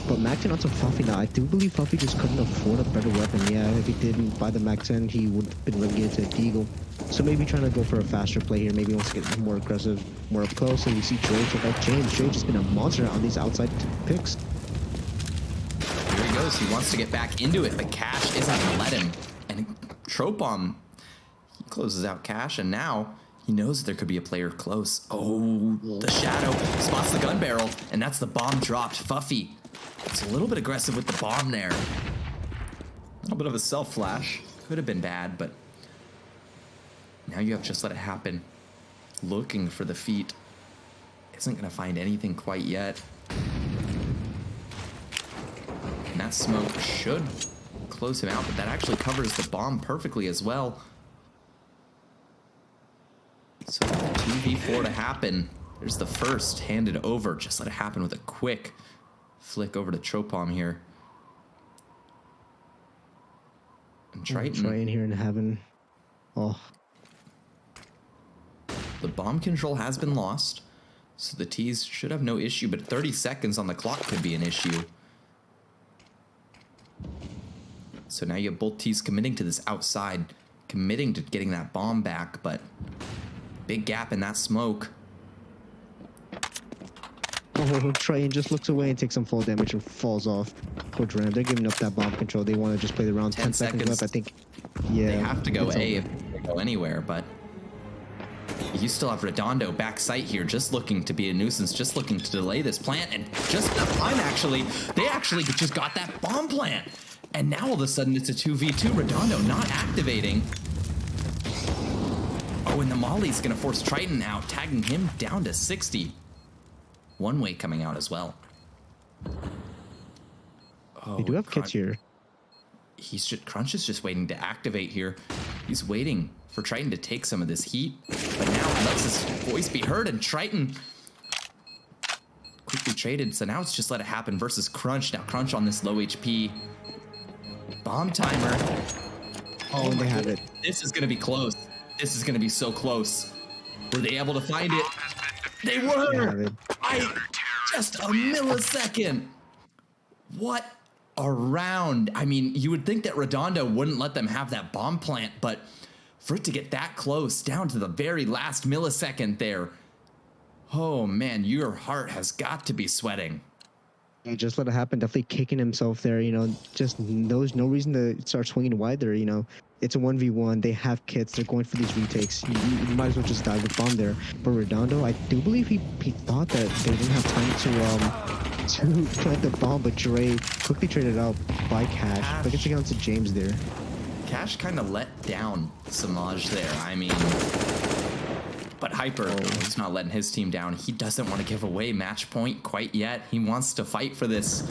But Mac 10 onto Fuffy now. I do believe Fuffy just couldn't afford a better weapon. Yeah, if he didn't buy the Mac 10, he would have been relegated to Deagle. So maybe trying to go for a faster play here. Maybe wants to get more aggressive, more up close. And you see Dre take out James. Dre just been a monster on these outside picks. Here he goes. He wants to get back into it, but Cash isn't going to let him. And Tropom, he closes out Cash, and now he knows that there could be a player close. Oh, the Shadow spots the gun barrel, and that's the bomb dropped. Fuffy, it's a little bit aggressive with the bomb there. A little bit of a self flash. Could have been bad, but now you have Just Let It Happen. Looking for the feet. Isn't going to find anything quite yet. And that smoke should close him out, but that actually covers the bomb perfectly as well. So 2v4 to happen. There's the first handed over. Just Let It Happen with a quick flick over to Tropom here. And Triton here in heaven. Oh. The bomb control has been lost, so the T's should have no issue, but 30 seconds on the clock could be an issue. So now you have both T's committing to this outside, committing to getting that bomb back, but big gap in that smoke. Oh, Triton just looks away and takes some fall damage and falls off. Poor Dram. They're giving up that bomb control. They want to just play the round. 10 seconds left, I think. Yeah. They have to go it's A over. if they go anywhere, but you still have Redondo back sight here, just looking to be a nuisance, just looking to delay this plant, and just enough time actually. They actually just got that bomb plant. And now all of a sudden it's a 2v2. Redondo not activating. Oh, and the Molly's gonna force Triton out, tagging him down to 60. One way coming out as well. Oh, They do have kits here. Crunch is just waiting to activate here. He's waiting for Triton to take some of this heat, but now he lets his voice be heard, and Triton quickly traded. So now it's Just Let It Happen versus Crunch. Now Crunch on this low HP. Bomb timer. Oh, and they have it. This is gonna be close. This is gonna be so close. Were they able to find it? They They have were! it. Just a millisecond. What a round. I mean, you would think that Redondo wouldn't let them have that bomb plant, but for it to get that close down to the very last millisecond there, oh man, your heart has got to be sweating. He just let it happen. Definitely kicking himself there. You know, just there's no reason to start swinging wide there. You know, it's a 1v1. They have kits. They're going for these retakes. You might as well just die with bomb there. But Redondo, I do believe he thought that they didn't have time to plant the bomb, but Dre quickly traded out by Cash. But gets it down to James there. Cash kind of let down Samaj there. I mean, but Hyper, he's not letting his team down. He doesn't want to give away match point quite yet. He wants to fight for this.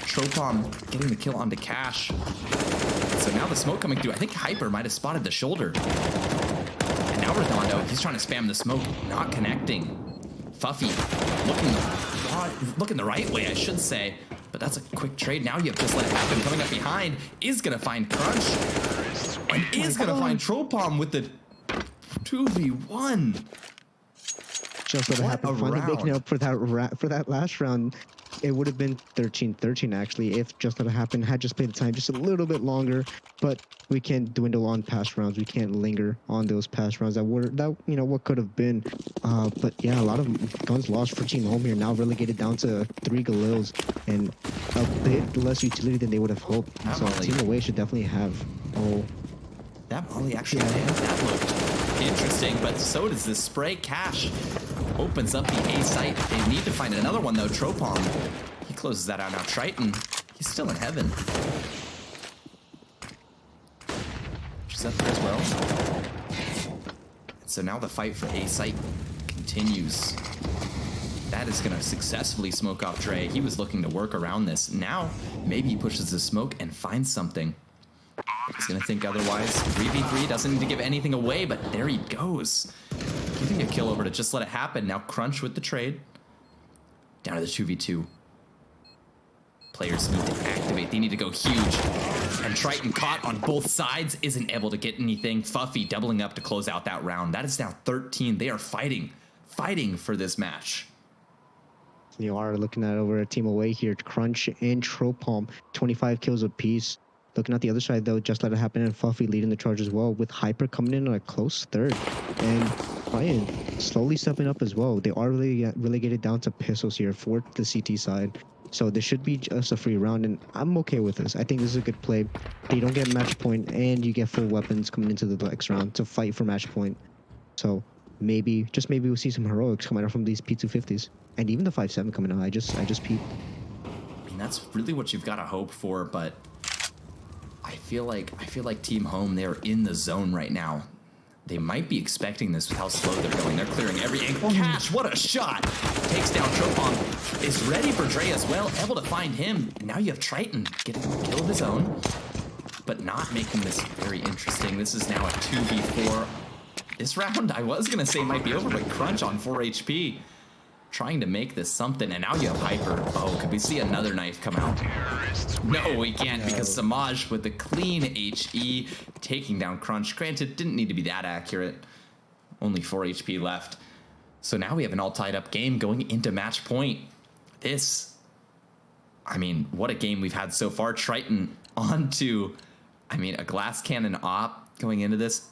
Tropom getting the kill onto Cash. So now the smoke coming through. I think Hyper might have spotted the shoulder. And now Redondo, he's trying to spam the smoke, not connecting. Fuffy looking the right way, I should say. But that's a quick trade. Now you have Just Let It Happen coming up behind. Is going to find Crunch. And is going to find Tropom with the 2v1. Just let it What happen. a Finally making round. up for that last round. It would have been 13-13 actually if Just Let It Happen had just played the time just a little bit longer. But we can't dwindle on past rounds. We can't linger on those past rounds that what could have been. But yeah, a lot of guns lost for Team Home here. Now relegated down to 3 Galils and a bit less utility than they would have hoped. That So Molly. Team Away should definitely have. Oh, That Molly actually lands. That looked interesting, but so does this spray. Cash opens up the A site. They need to find another one, though. Tropom, he closes that out. Now Triton, he's still in heaven. She's up there as well. So now the fight for A site continues. That is going to successfully smoke off Dre. He was looking to work around this. Now, maybe he pushes the smoke and finds something. He's going to think otherwise. 3v3 doesn't need to give anything away, but there he goes. Giving a kill over to Just Let It Happen. Now Crunch with the trade. Down to the 2v2. Players need to activate. They need to go huge. And Triton caught on both sides. Isn't able to get anything. Fuffy doubling up to close out that round. That is now 13. They are fighting for this match. You are looking at over a team away here. Crunch and Tropalm, 25 kills apiece. Looking at the other side though, Just Let It Happen and Fluffy leading the charge as well, with Hyper coming in on a close third. And Ryan slowly stepping up as well. They are really relegated down to pistols here for the CT side. So this should be just a free round, and I'm okay with this. I think this is a good play. They don't get match point, and you get full weapons coming into the next round to fight for match point. So maybe, just maybe we'll see some heroics coming out from these P250s. And even the 5.7 coming out. I just peeped. I mean, that's really what you've got to hope for, but I feel like Team Home, they're in the zone right now. They might be expecting this with how slow they're going. They're clearing every angle. Cash, what a shot! Takes down Tropon. Is ready for Dre as well. Able to find him. And now you have Triton getting a kill of his own, but not making this very interesting. This is now a 2v4. This round, I was going to say might be over, but Crunch on 4 HP. Trying to make this something, and now you have Hyper. Oh, could we see another knife come out? No, we can't, because Samaj with the clean HE taking down Crunch. Granted, didn't need to be that accurate. Only 4 HP left. So now we have an all tied up game going into match point. This, I mean, what a game we've had so far. Triton onto, I mean, a glass cannon op going into this,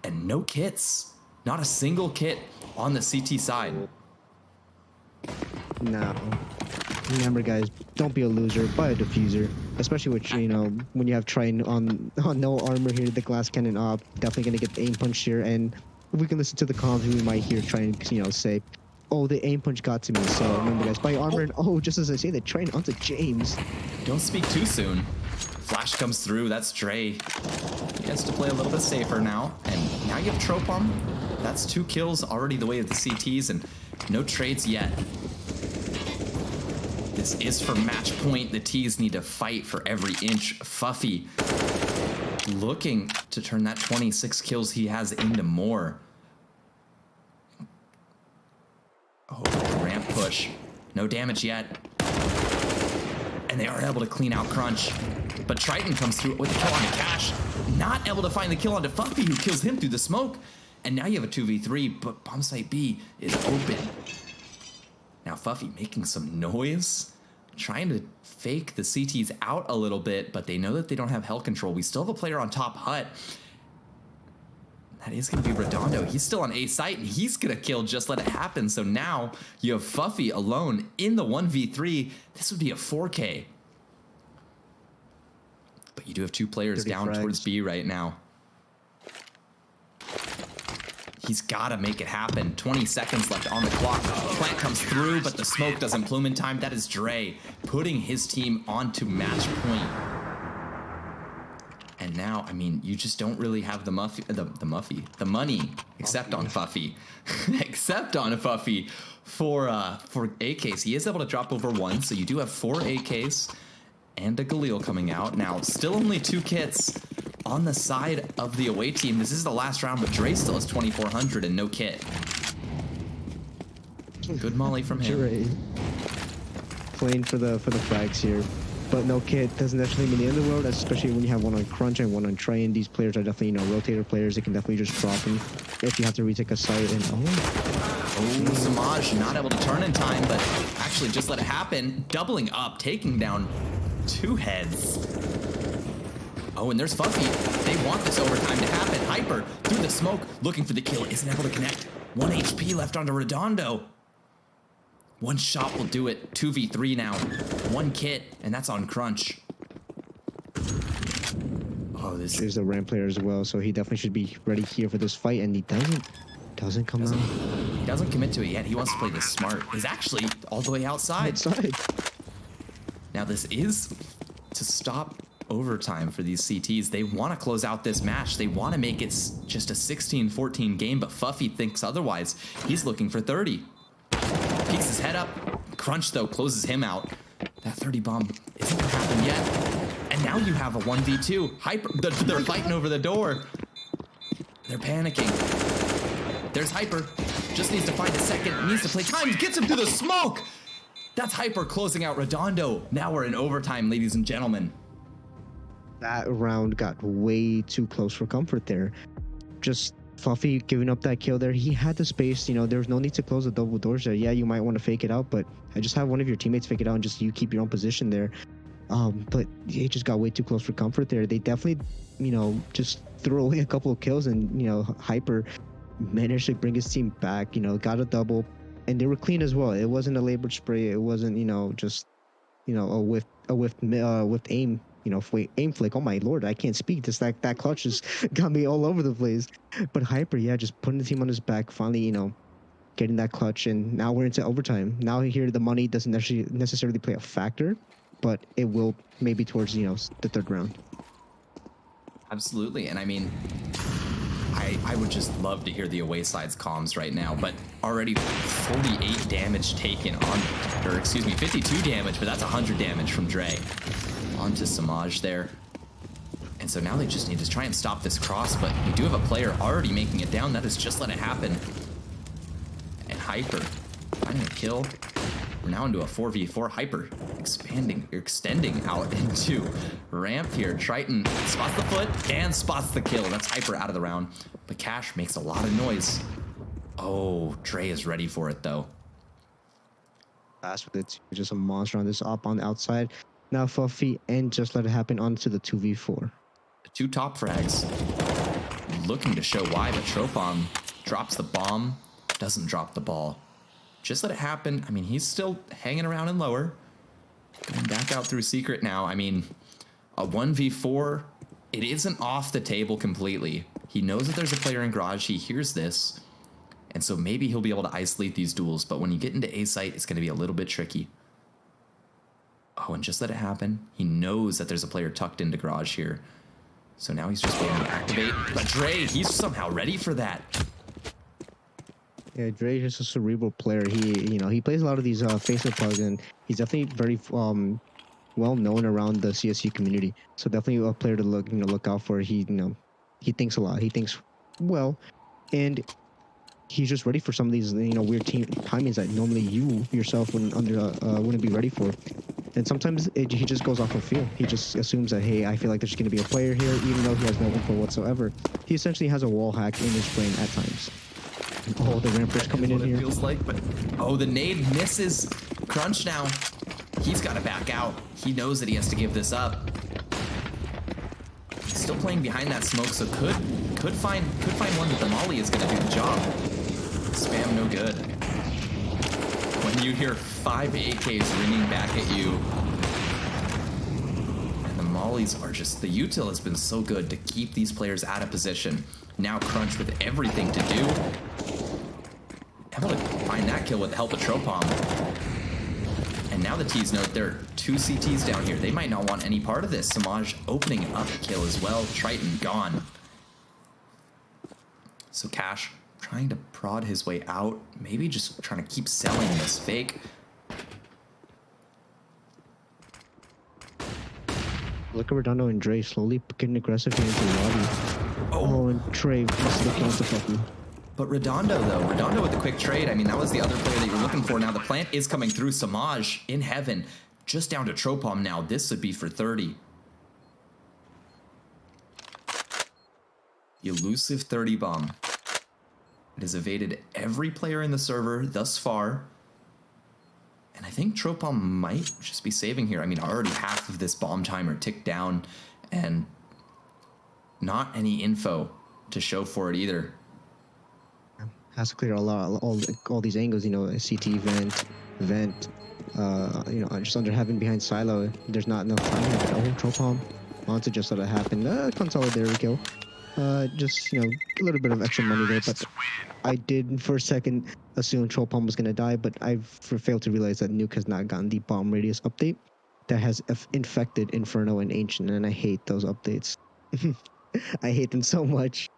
and no kits. Not a single kit on the CT side. No. Remember, guys, don't be a loser. Buy a diffuser, especially with when you have Triton on no armor here. The glass cannon op definitely gonna get the aim punch here, and if we can listen to the comms, we might hear Triton say, "Oh, the aim punch got to me." So remember, guys, buy armor, and just as I say that, Triton onto James. Don't speak too soon. Flash comes through. That's Dre. He has to play a little bit safer now, and now you have Tropom. That's 2 kills already the way of the CTs, and no trades yet. This is for match point. The T's need to fight for every inch. Fuffy looking to turn that 26 kills he has into more. Oh, ramp push. No damage yet. And they are able to clean out Crunch. But Triton comes through with a kill onto Cash. Not able to find the kill onto Fuffy, who kills him through the smoke. And now you have a 2v3, but bomb site B is open. Now Fuffy making some noise, trying to fake the CTs out a little bit, but they know that they don't have hell control. We still have a player on top hut. That is going to be Redondo. He's still on A site, and he's going to kill Just Let It Happen. So now you have Fuffy alone in the 1v3. This would be a 4K. But you do have 2 players down frags towards B right now. He's got to make it happen. 20 seconds left on the clock. Plant comes through, but the smoke doesn't plume in time. That is Dre putting his team onto match point. And now, I mean, you just don't really have the money, except on Fuffy. Except on Fuffy for AKs. He is able to drop over 1, so you do have 4 AKs and a Galil coming out. Now, still only 2 kits on the side of the away team. This is the last round, but Dre still has 2,400 and no kit. Good molly from him. Dre playing for the frags here, but no kit doesn't necessarily mean the end of the world, especially when you have one on Crunch and one on Triton. These players are definitely rotator players. They can definitely just drop them if you have to retake a site. And Samaj not able to turn in time, but actually Just Let It Happen, doubling up, taking down 2 heads. Oh, and there's Fuffy. They want this overtime to happen. Hyper through the smoke, looking for the kill. Isn't able to connect. 1 HP left onto Redondo. 1 shot will do it. 2v3 now. 1 kit, and that's on Crunch. Oh, this is a ramp player as well, so he definitely should be ready here for this fight, and he doesn't come out. He doesn't commit to it yet. He wants to play this smart. He's actually all the way outside. Now this is to stop overtime for these CTs. They want to close out this match. They want to make it just a 16-14 game, but Fuffy thinks otherwise. He's looking for 30. Peeks his head up. Crunch, though, closes him out. That 30 bomb isn't going to happen yet. And now you have a 1v2. Hyper, they're fighting over the door. They're panicking. There's Hyper. Just needs to find a second. Needs to play time. Gets him through the smoke. That's Hyper closing out Redondo. Now we're in overtime, ladies and gentlemen. That round got way too close for comfort there. Just Fluffy giving up that kill there. He had the space, there was no need to close the double doors there. Yeah, you might want to fake it out, but I just have one of your teammates fake it out and just you keep your own position there. But he just got way too close for comfort there. They definitely, just threw away a couple of kills and, Hyper managed to bring his team back, got a double and they were clean as well. It wasn't a labored spray. It wasn't, just, a whiffed aim. Aim flick. Oh my lord, I can't speak. Just like that clutch just got me all over the place. But Hyper, yeah, just putting the team on his back. Finally, getting that clutch, and now we're into overtime. Now here, the money doesn't necessarily play a factor, but it will maybe towards the third round. Absolutely, and I mean, I would just love to hear the away side's comms right now, but already 48 damage taken on, or excuse me, 52 damage, but that's 100 damage from Dre. Onto Samaj there. And so now they just need to try and stop this cross, but we do have a player already making it down. That is just let it happen. And Hyper finding a kill. We're now into a 4v4. Hyper extending out into ramp here. Triton spots the foot and spots the kill. That's Hyper out of the round. But Cash makes a lot of noise. Oh, Dre is ready for it though. Fast with it. Just a monster on this op on the outside. Now Fluffy and just let it happen onto the 2v4. Two top frags. Looking to show why, but Tropom drops the bomb, doesn't drop the ball. Just let it happen. I mean, he's still hanging around in lower. Going back out through secret now. I mean, a 1v4, it isn't off the table completely. He knows that there's a player in garage. He hears this. And so maybe he'll be able to isolate these duels. But when you get into A site, it's going to be a little bit tricky. Oh, and just let it happen. He knows that there's a player tucked into garage here. So now he's just waiting to activate. But Dre, he's somehow ready for that. Yeah, Dre is just a cerebral player. He plays a lot of these Facebook plugs, and he's definitely very well known around the CSU community. So definitely a player to look out for. He thinks a lot. He thinks well, and he's just ready for some of these weird team timings that normally you yourself wouldn't be ready for. And sometimes he just goes off of feel. He just assumes that, hey, I feel like there's going to be a player here, even though he has no info whatsoever. He essentially has a wall hack in his brain at times. Oh, the rampers coming in here. It feels like, but oh, the nade misses Crunch now. He's got to back out. He knows that he has to give this up. He's still playing behind that smoke, so could find one, but the molly is going to do the job. Spam no good. When you hear 5 AKs ringing back at you, and the mollies are just, the util has been so good to keep these players out of position. Now Crunch with everything to do. Able to find that kill with the help of Tropom. And now the T's note there are 2 CTs down here. They might not want any part of this. Samaj opening up a kill as well. Triton gone. So Cash trying to prod his way out. Maybe just trying to keep selling this fake. Look at Redondo and Dre slowly getting aggressive here into the lobby. Oh, and Dre must look onto Fluffy. But Redondo, though. Redondo with the quick trade. I mean, that was the other player that you were looking for. Now the plant is coming through. Samaj in heaven. Just down to Tropom now. This would be for 30. Elusive 30 bomb. It has evaded every player in the server thus far. And I think Tropom might just be saving here. I mean, already half of this bomb timer ticked down. And not any info to show for it either. Has to clear all these angles, CT, vent, just under heaven behind silo. There's not enough time here. Oh, Tropom onto just let it happen. Consolidated kill. Just, a little bit of extra money there, but I did for a second assume Tropom was going to die, but I've failed to realize that Nuke has not gotten the bomb radius update that has infected Inferno and Ancient, and I hate those updates. I hate them so much.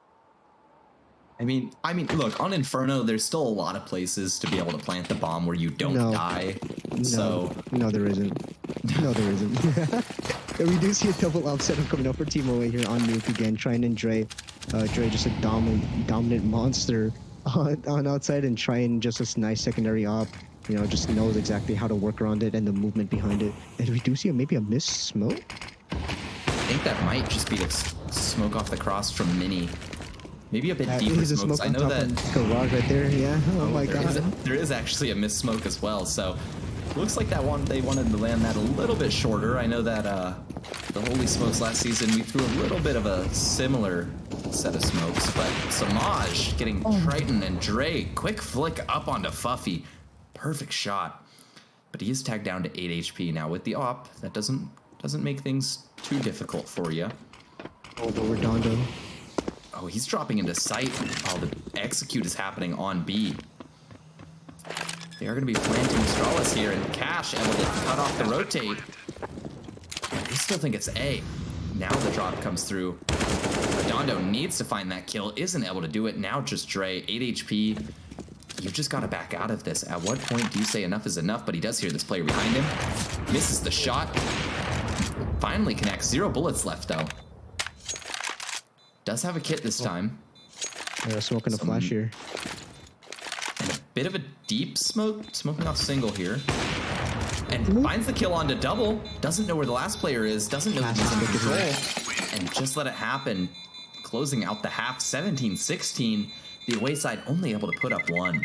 I mean, look, on Inferno, there's still a lot of places to be able to plant the bomb where you don't die. No, there isn't. No, there isn't. We do see a double up setup coming up for Team Away here on Nuke again. Trying and Dre. Dre just a dominant monster on outside, and trying just this nice secondary op. Just knows exactly how to work around it and the movement behind it. And we do see maybe a missed smoke. I think that might just be the smoke off the cross from Mini. Maybe a bit That deeper is a smokes. smoke I on know top that. of garage right there. Yeah. Oh my there is god. there is actually a missed smoke as well. So looks like that one they wanted to land that a little bit shorter. I know that the Holy Smokes last season we threw a little bit of a similar set of smokes, but Samaj getting Triton and Dre quick flick up onto Fuffy, perfect shot. But he is tagged down to 8 HP now with the op. That doesn't make things too difficult for you. Oh, but Redondo. Oh, he's dropping into sight while the execute is happening on B. They are going to be planting Stralis here, and Cash able to cut off the rotate. They still think it's A. Now the drop comes through. Redondo needs to find that kill, isn't able to do it. Now just Dre, 8 HP. You've just got to back out of this. At what point do you say enough is enough? But he does hear this player behind him. Misses the shot. Finally connects. 0 bullets left, though. Does have a kit this time. Yeah, smoking a flash here. And a bit of a deep smoke, smoking off single here. And finds the kill onto double. Doesn't know where the last player is. Doesn't know that he's in control. And just let it happen. Closing out the half, 17-16. The away side only able to put up 1.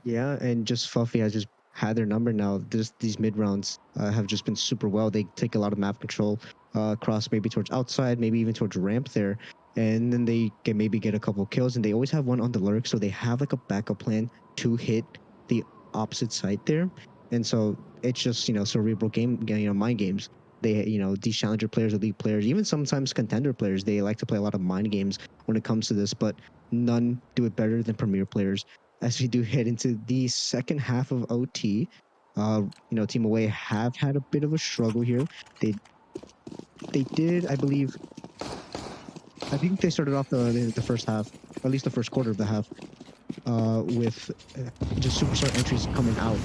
Yeah, and just Fuffy has just had their number now. These mid rounds have just been super well. They take a lot of map control across, maybe towards outside, maybe even towards ramp there, and then they can maybe get a couple kills. And they always have one on the lurk, so they have like a backup plan to hit the opposite side there. And so it's just cerebral mind games. They these challenger players, elite players, even sometimes contender players, they like to play a lot of mind games when it comes to this, but none do it better than premier players. As we do head into the second half of OT, Team Away have had a bit of a struggle here. They did, I think they started off the first half, or at least the first quarter of the half, with just superstar entries coming out.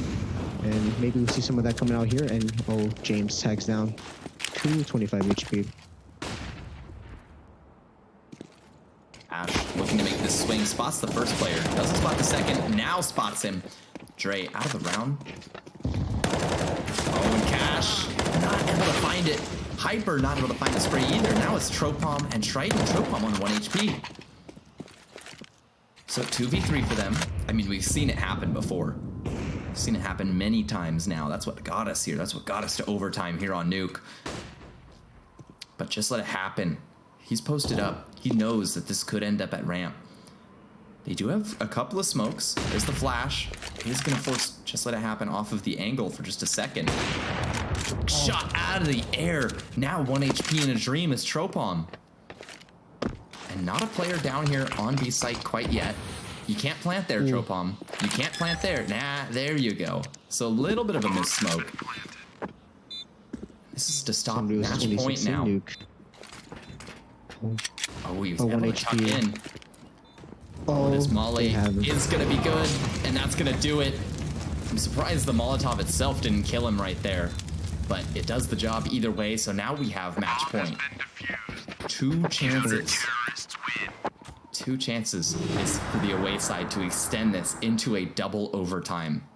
And maybe we'll see some of that coming out here. And James tags down to 25 HP. Ash looking to make this swing. Spots the first player. Doesn't spot the second. Now spots him. Dre out of the round. Oh, and Cash not able to find it. Hyper not able to find the spray either. Now it's Tropom and Triton. Tropom on 1 HP. So 2v3 for them. I mean, we've seen it happen before. We've seen it happen many times now. That's what got us here. That's what got us to overtime here on Nuke. But just let it happen. He's posted up. He knows that this could end up at ramp. They do have a couple of smokes. There's the flash. He's going to force just let it happen off of the angle for just a second. Shot out of the air. Now 1 HP in a dream is Tropom. And not a player down here on B site quite yet. You can't plant there, Tropom. You can't plant there. Nah, there you go. So a little bit of a missed smoke. This is to stop match point now. Nuke. Oh, he was 1 able to tuck HP. in. Oh, this Molly they have it. is going to be good, and that's going to do it. I'm surprised the Molotov itself didn't kill him right there, but it does the job either way, so now we have match point. 2 chances. Two chances is for the away side to extend this into a double overtime.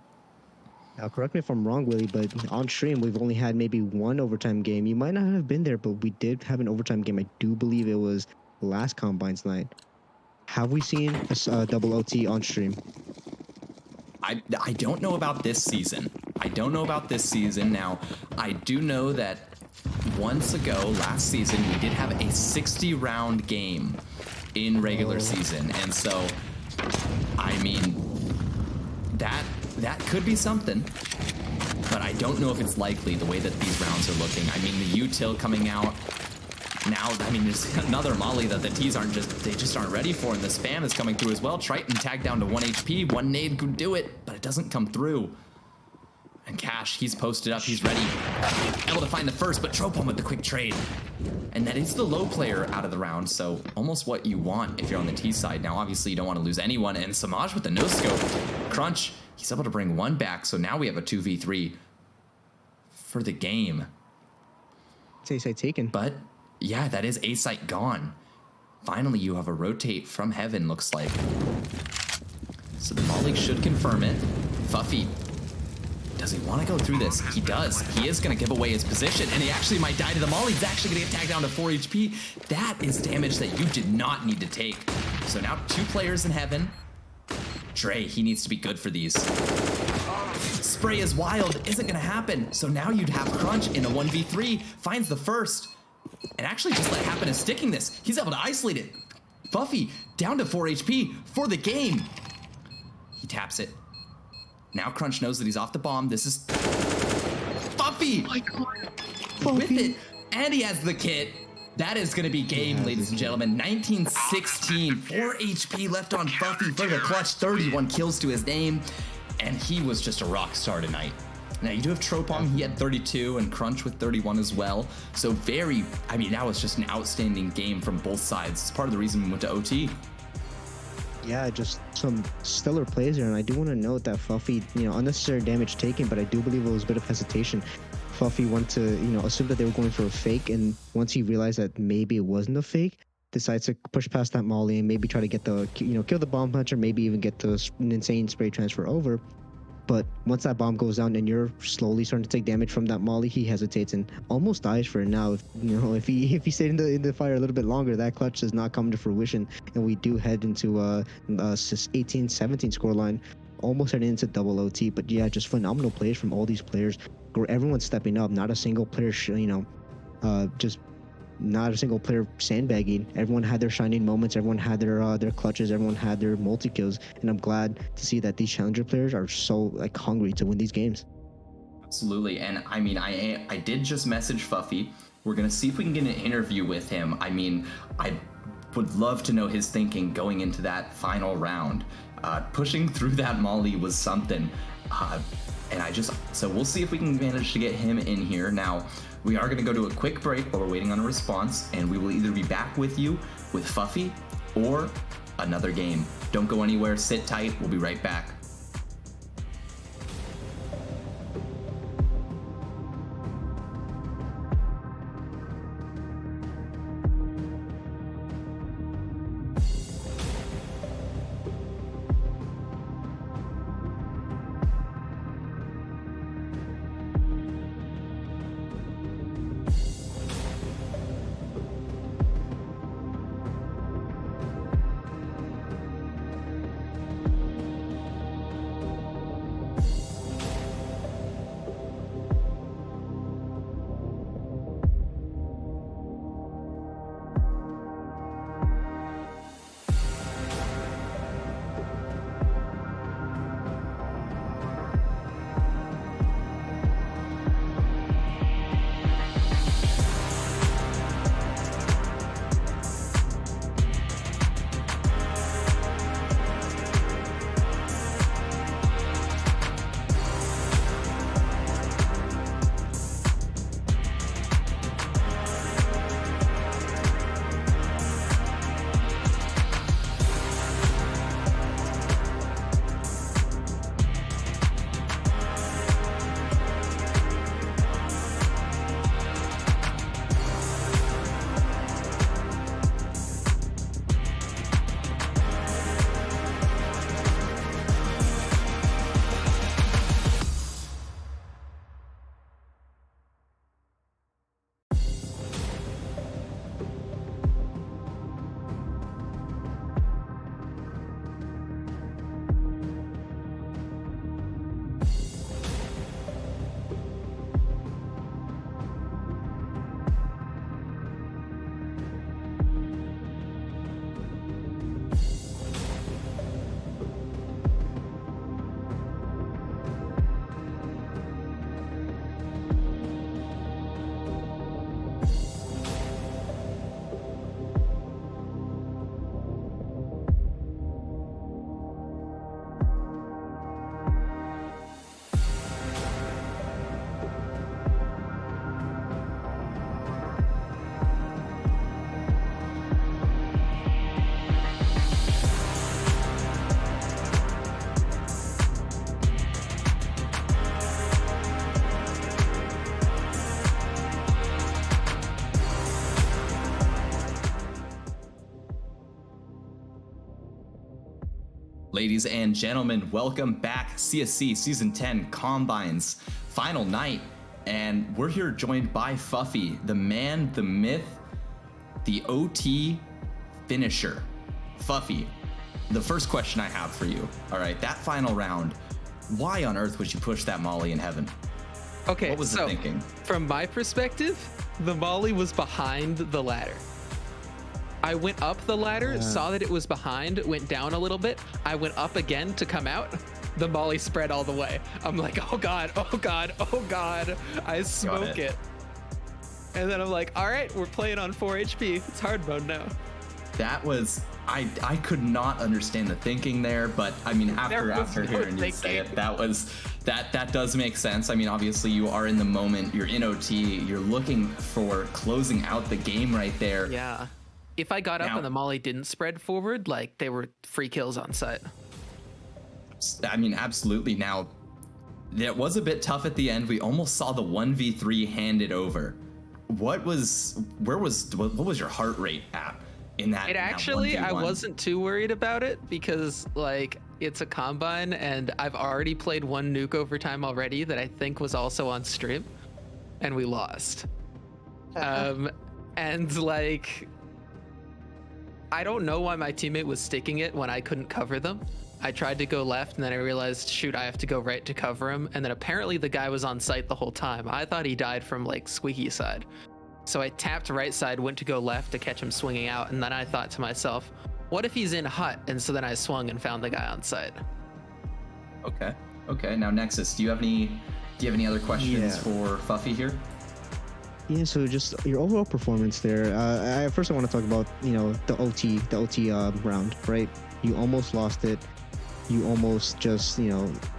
Now, correct me if I'm wrong, Willie, but on stream, we've only had maybe 1 overtime game. You might not have been there, but we did have an overtime game. I do believe it was last Combines night. Have we seen a double OT on stream? I don't know about this season. I don't know about this season. Now, I do know that once ago, last season, we did have a 60-round game in regular season. And so, I mean, that could be something. But I don't know if it's likely the way that these rounds are looking. I mean, the util coming out. Now, I mean, there's another Molly that the T's just aren't ready for, and the spam is coming through as well. Triton tagged down to 1 HP. 1 nade could do it, but it doesn't come through. And Cash, he's posted up, he's ready. Able to find the first, but Tropom with the quick trade. And that is the low player out of the round, so almost what you want if you're on the T side. Now, obviously, you don't want to lose anyone, and Samaj with the no-scope. Crunch, he's able to bring 1 back, so now we have a 2v3 for the game. Say taken. But yeah, that is A site gone. Finally, you have a rotate from heaven, looks like. So the Molly should confirm it. Fuffy Does he want to go through this? He does. He is going to give away his position, and he actually might die to the molly. He's actually going to get tagged down to 4 HP. That is damage that you did not need to take. So now 2 players in heaven. Dre, he needs to be good for these. Spray is wild, isn't gonna happen. So now you'd have Crunch in a 1v3, finds the first. And actually just let happen is sticking this. He's able to isolate it. Fuffy down to 4 HP for the game. He taps it. Now Crunch knows that he's off the bomb. This is Fuffy with it. And he has the kit. That is gonna be game, ladies and gentlemen. 1916, 4 HP left on Fuffy for the clutch, 31 kills to his name. And he was just a rock star tonight. Now you do have Tropong, he had 32, and Crunch with 31 as well. So that was just an outstanding game from both sides. It's part of the reason we went to OT. Yeah, just some stellar plays there, and I do want to note that Fuffy, unnecessary damage taken, but I do believe it was a bit of hesitation. Fuffy went to, assume that they were going for a fake, and once he realized that maybe it wasn't a fake, decides to push past that molly and maybe try to get the, kill the bomb puncher, maybe even get the insane spray transfer over. But once that bomb goes down and you're slowly starting to take damage from that molly, he hesitates and almost dies for it. Now, if he stayed in the fire a little bit longer, that clutch does not come to fruition, and we do head into 18-17 scoreline, almost heading into double OT. But yeah, just phenomenal plays from all these players. Everyone's stepping up. Not a single player, just not a single player sandbagging. Everyone had their shining moments. Everyone had their clutches. Everyone had their multi kills, and I'm glad to see that these challenger players are so hungry to win these games. Absolutely, and I did just message Fuffy. We're gonna see if we can get an interview with him. I would love to know his thinking going into that final round. Pushing through that molly was something. So we'll see if we can manage to get him in here. Now, we are going to go to a quick break while we're waiting on a response, and we will either be back with you with Fuffy or another game. Don't go anywhere, sit tight, we'll be right back. Ladies and gentlemen, welcome back. CSC Season 10 Combines final night. And we're here joined by Fuffy, the man, the myth, the OT finisher. Fuffy, the first question I have for you, all right, that final round, why on earth would you push that molly in heaven? Okay, What was the thinking? From my perspective, the molly was behind the ladder. I went up the ladder, saw that it was behind, went down a little bit. I went up again to come out. The molly spread all the way. I'm like, oh God, oh God, oh God. I smoke it. And then I'm like, all right, we're playing on 4 HP. It's hard mode now. That was, I could not understand the thinking there, but I mean, after no hearing you say thinking. it, that does make sense. I mean, obviously you are in the moment, you're in OT, you're looking for closing out the game right there. Yeah. If I got up Now- and the molly didn't spread forward, like they were free kills on site. I mean, absolutely. Now, it was a bit tough at the end. We almost saw the 1v3 handed over. What was your heart rate at in that? It in that actually, I 1v1? wasn't too worried about it because like it's a combine and I've already played one nuke overtime already that I think was also on stream and we lost. And like, I don't know why my teammate was sticking it when I couldn't cover them. I tried to go left and then I realized, shoot, I have to go right to cover him. And then apparently the guy was on site the whole time. I thought he died from like squeaky side. So I tapped right side, went to go left to catch him swinging out. And then I thought to myself, what if he's in hut? And so then I swung and found the guy on site. Okay. Now Nexus, do you have any other questions for Fuffy here? Yeah, so just your overall performance there. First I want to talk about, the OT round, right? You almost lost it. You almost just,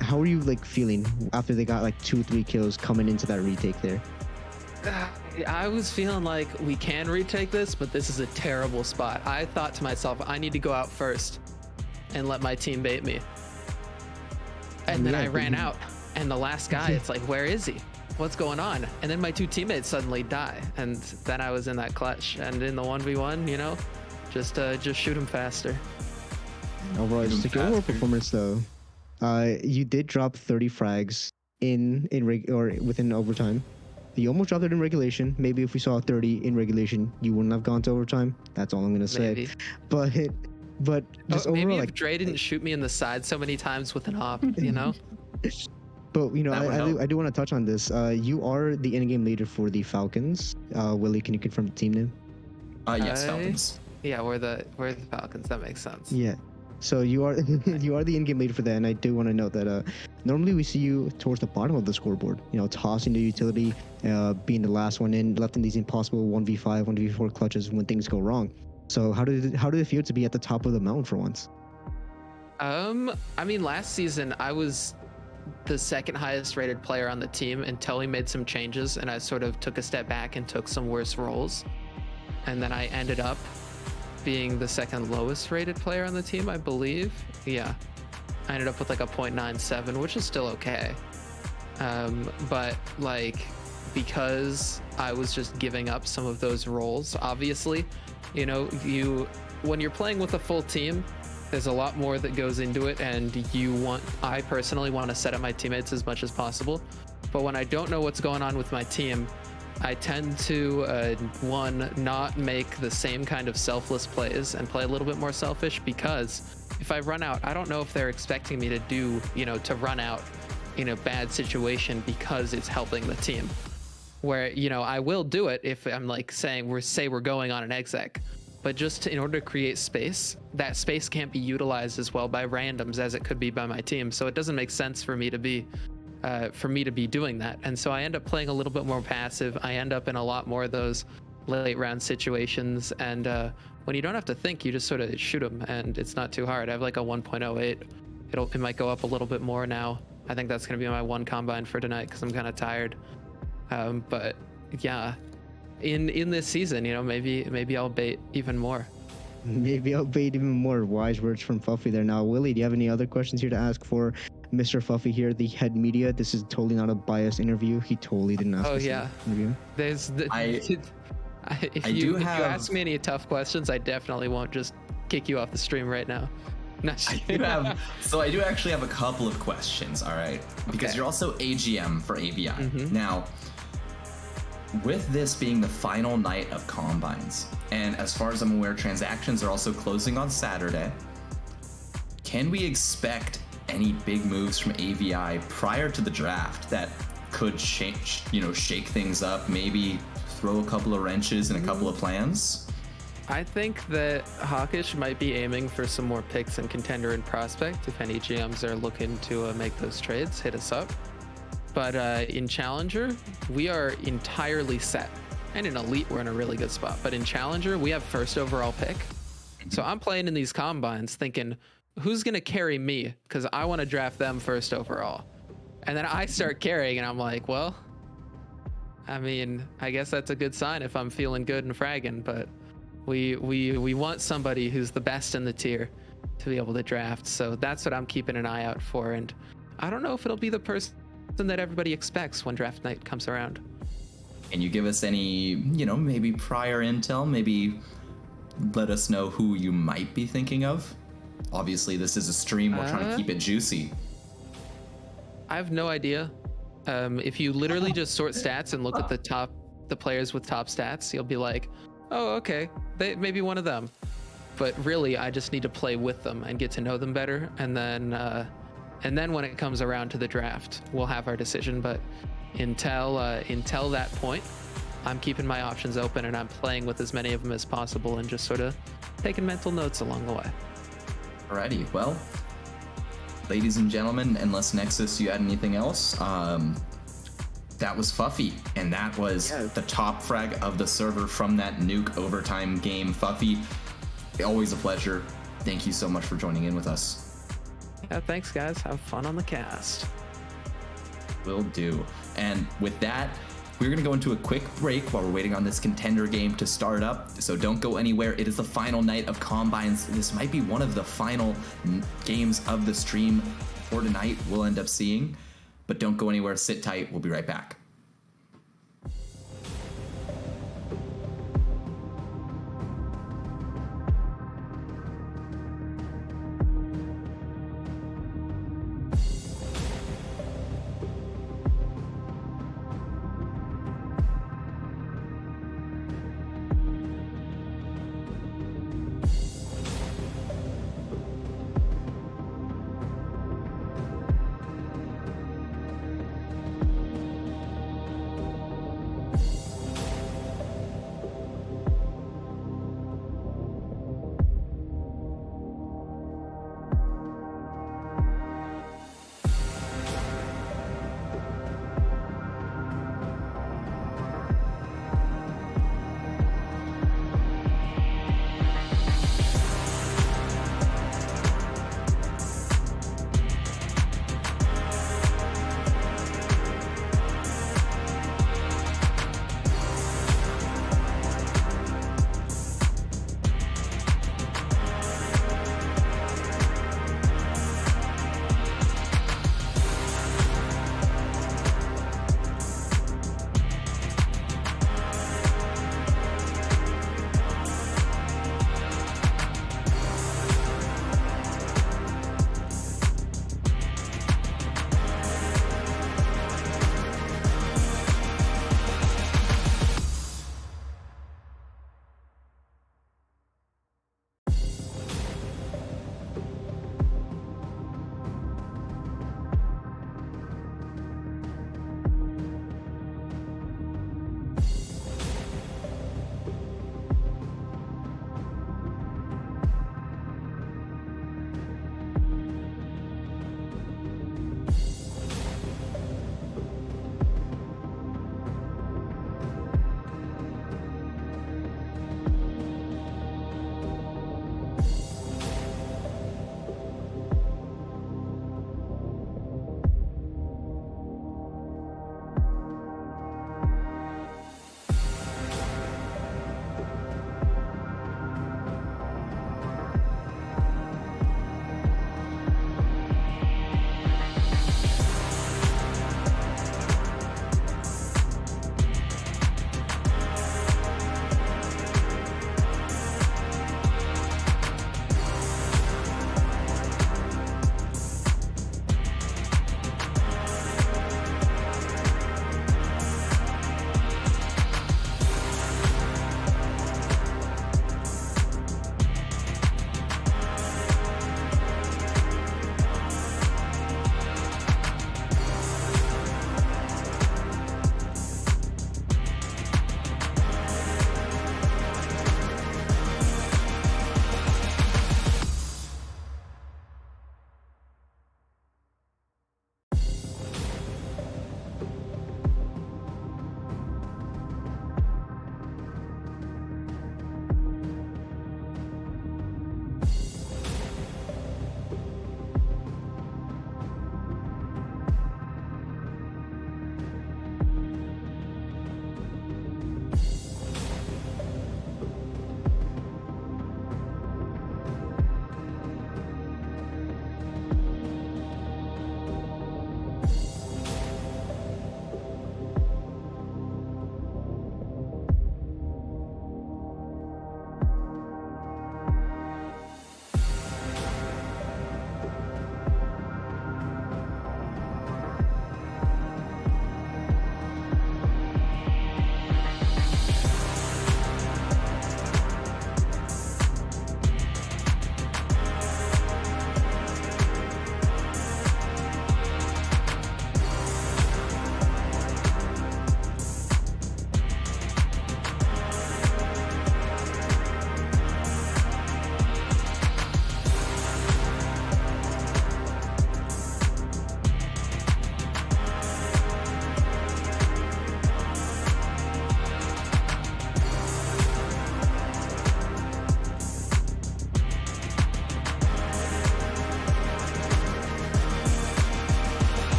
how are you like feeling after they got like 2-3 kills coming into that retake there? I was feeling like we can retake this, but this is a terrible spot. I thought to myself, I need to go out first and let my team bait me. And then I ran out and the last guy, it's like, where is he? What's going on? And then my 2 teammates suddenly die. And then I was in that clutch and in the 1v1, just shoot him faster. Overall, just like your overall performance though, you did drop 30 frags within overtime. You almost dropped it in regulation. Maybe if we saw 30 in regulation, you wouldn't have gone to overtime. That's all I'm gonna say. Maybe. But just overall, maybe if like, Dre didn't shoot me in the side so many times with an op, But That would help. I do want to touch on this. You are the in-game leader for the Falcons. Willie, can you confirm the team name? Yes, Falcons. Yeah, we're the Falcons. That makes sense. Yeah. So you are you are the in-game leader for that, and I do want to note that normally we see you towards the bottom of the scoreboard. Tossing the utility, being the last one in, left in these impossible 1v5, 1v4 clutches when things go wrong. So how did it feel to be at the top of the mountain for once? I mean, last season I was the second highest rated player on the team until he made some changes and I sort of took a step back and took some worse roles. And then I ended up being the second lowest rated player on the team, I believe. Yeah. I ended up with like a 0.97, which is still okay. But like, because I was just giving up some of those roles, obviously, when you're playing with a full team, there's a lot more that goes into it, and I personally want to set up my teammates as much as possible. But when I don't know what's going on with my team, I tend to, not make the same kind of selfless plays and play a little bit more selfish, because if I run out, I don't know if they're expecting me to to run out in a bad situation because it's helping the team. Where, I will do it if I'm like saying, we're going on an exec. But just in order to create space, that space can't be utilized as well by randoms as it could be by my team. So it doesn't make sense for me to be doing that. And so I end up playing a little bit more passive. I end up in a lot more of those late round situations. And when you don't have to think, you just sort of shoot them, and it's not too hard. I have like a 1.08. It might go up a little bit more now. I think that's going to be my one combine for tonight because I'm kind of tired. But yeah. In this season, maybe I'll bait even more. Maybe I'll bait even more. Wise words from Fuffy there. Now, Willie, do you have any other questions here to ask for Mr. Fuffy here, the head media? This is totally not a biased interview. He totally didn't ask. Oh this yeah. interview. If you ask me any tough questions, I definitely won't just kick you off the stream right now. I do actually have a couple of questions, all right? Because Okay. you're also AGM for AVI. Mm-hmm. Now, with this being the final night of Combines, and as far as I'm aware, transactions are also closing on Saturday, can we expect any big moves from AVI prior to the draft that could shake things up, maybe throw a couple of wrenches in a couple of plans? I think that Hawkish might be aiming for some more picks in Contender and Prospect. If any GMs are looking to make those trades, hit us up. But in Challenger, we are entirely set. And in Elite, we're in a really good spot. But in Challenger, we have first overall pick. So I'm playing in these combines thinking, who's going to carry me? Because I want to draft them first overall. And then I start carrying, and I'm like, well, I mean, I guess that's a good sign if I'm feeling good and fragging. But we want somebody who's the best in the tier to be able to draft. So that's what I'm keeping an eye out for. And I don't know if it'll be the person that everybody expects when draft night comes around. Can you give us any, maybe prior intel? Maybe let us know who you might be thinking of? Obviously, this is a stream. We're trying to keep it juicy. I have no idea. If you literally just sort stats and look at the players with top stats, you'll be like, oh, okay, maybe one of them. But really, I just need to play with them and get to know them better. And then when it comes around to the draft, we'll have our decision. But until that point, I'm keeping my options open and I'm playing with as many of them as possible and just sort of taking mental notes along the way. Alrighty, well, ladies and gentlemen, unless Nexus, you had anything else, that was Fuffy, and that was the top frag of the server from that nuke overtime game. Fuffy, always a pleasure. Thank you so much for joining in with us. Yeah, thanks, guys. Have fun on the cast. Will do. And with that, we're going to go into a quick break while we're waiting on this contender game to start up. So don't go anywhere. It is the final night of Combines. This might be one of the final games of the stream for tonight we'll end up seeing. But don't go anywhere. Sit tight. We'll be right back.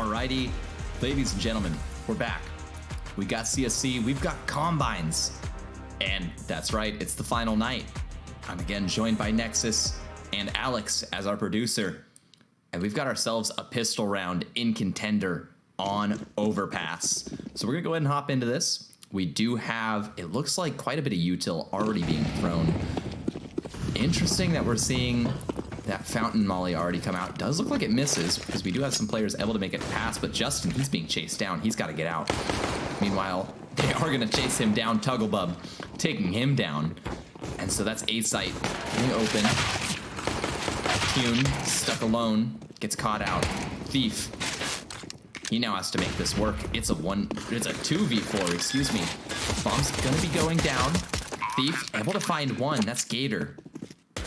Alrighty, ladies and gentlemen, we're back. We got CSC, we've got Combines. And that's right, it's the final night. I'm again joined by Nexus and Alex as our producer. And we've got ourselves a pistol round in Contender on Overpass. So we're gonna go ahead and hop into this. We do have, it looks like quite a bit of util already being thrown. Interesting that we're seeing that Fountain Molly already come out. Does look like it misses because we do have some players able to make it pass, but Justin, he's being chased down. He's got to get out. Meanwhile, they are going to chase him down. Tugglebub taking him down. And so that's A-Site in the open. Kuhn stuck alone, gets caught out. Thief, he now has to make this work. It's a 2v4, excuse me. Bomb's going to be going down. Thief able to find one. That's Gator.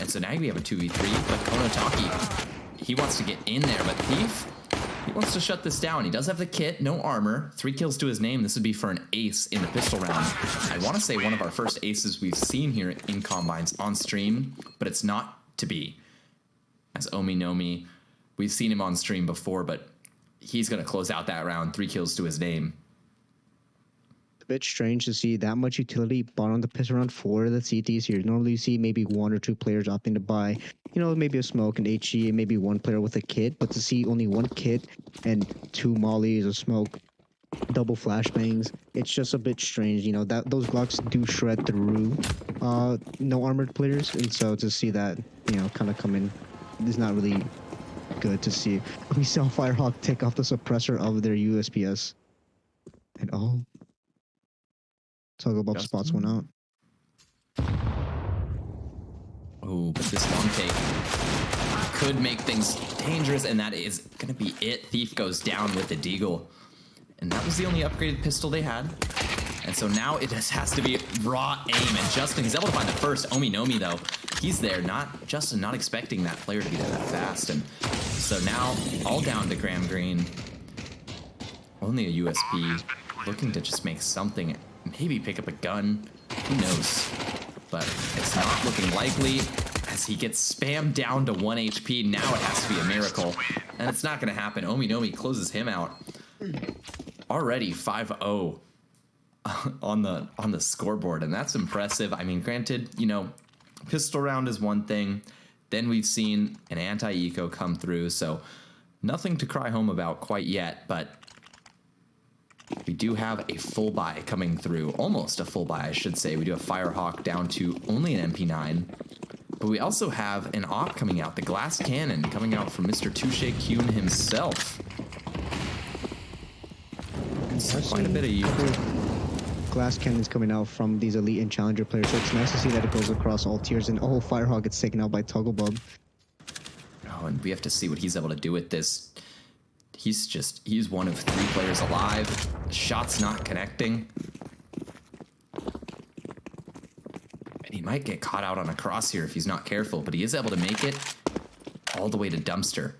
And so now we have a 2v3, but Konotaki, he wants to get in there, but Thief, he wants to shut this down. He does have the kit, no armor, 3 kills to his name. This would be for an ace in the pistol round. I want to say one of our first aces we've seen here in Combines on stream, but it's not to be. As Omi Nomi, we've seen him on stream before, but he's going to close out that round, 3 kills to his name. A bit strange to see that much utility bought on the pistol round for the CTs here. Normally you see maybe 1 or 2 players opting to buy, maybe a smoke, an HG, and maybe 1 player with a kit, but to see only 1 kit and 2 mollies, a smoke, double flashbangs, it's just a bit strange. That those Glocks do shred through no armored players, and so to see that, kind of come in is not really good to see. We saw Firehawk take off the suppressor of their USPS. And Tugglebub spots one out. Oh, but this long take could make things dangerous, and that is going to be it. Thief goes down with the Deagle. And that was the only upgraded pistol they had. And so now it just has to be raw aim, and Justin, he's able to find the first. Omi Nomi, though, he's there. Justin not expecting that player to be there that fast. And so now all down to Graham Green. Only a USP, looking to just make something. Maybe pick up a gun, who knows, but it's not looking likely as he gets spammed down to 1 HP. Now it has to be a miracle, and it's not going to happen. Omi Nomi closes him out. Already 5-0 on the scoreboard, and that's impressive. I mean, granted, pistol round is one thing. Then we've seen an anti-eco come through, so nothing to cry home about quite yet, but we do have a full buy coming through. Almost a full buy, I should say. We do have Firehawk down to only an MP9. But we also have an op coming out. The Glass Cannon coming out from Mr. Touche Kuhn himself. And so quite a bit of you. Glass Cannons coming out from these Elite and Challenger players. So it's nice to see that it goes across all tiers. And Firehawk gets taken out by Tugglebub. Oh, and we have to see what he's able to do with this. He's one of 3 players alive. Shots not connecting. And he might get caught out on a cross here if he's not careful, but he is able to make it all the way to Dumpster.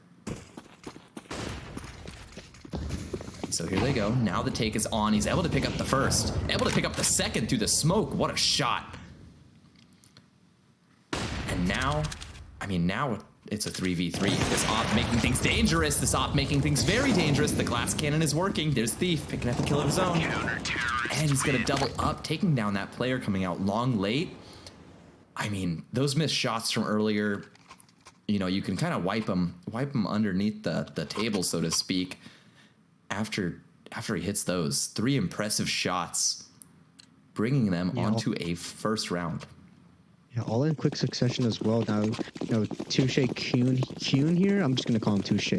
So here they go. Now the take is on. He's able to pick up the first. Able to pick up the second through the smoke. What a shot. And now it's a 3v3. This op making things dangerous. This op making things very dangerous. The Glass Cannon is working. There's Thief picking up a kill of his own. And he's going to double up, taking down that player coming out long late. I mean, those missed shots from earlier, you can kind of wipe them underneath the table, so to speak. After he hits those 3 impressive shots, bringing them onto a first round. Yeah, all in quick succession as well. Now, Touche Kuhn here. I'm just gonna call him Touche.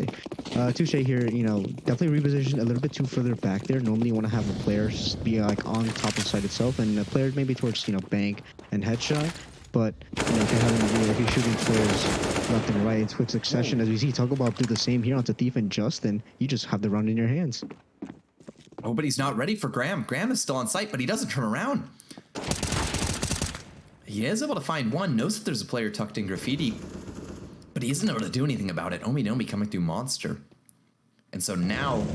Touche here, definitely repositioned a little bit too further back there. Normally, you want to have a player be like on top of site itself, and a player maybe towards bank and headshot. But if you're shooting players left and right in quick succession, as we see Tugglebub do the same here onto Thief and Justin, you just have the round in your hands. Oh, but he's not ready for Graham. Graham is still on site, but he doesn't turn around. He is able to find one, knows that there's a player tucked in graffiti, but he isn't able to do anything about it. Omi Nomi coming through Monster. And so now,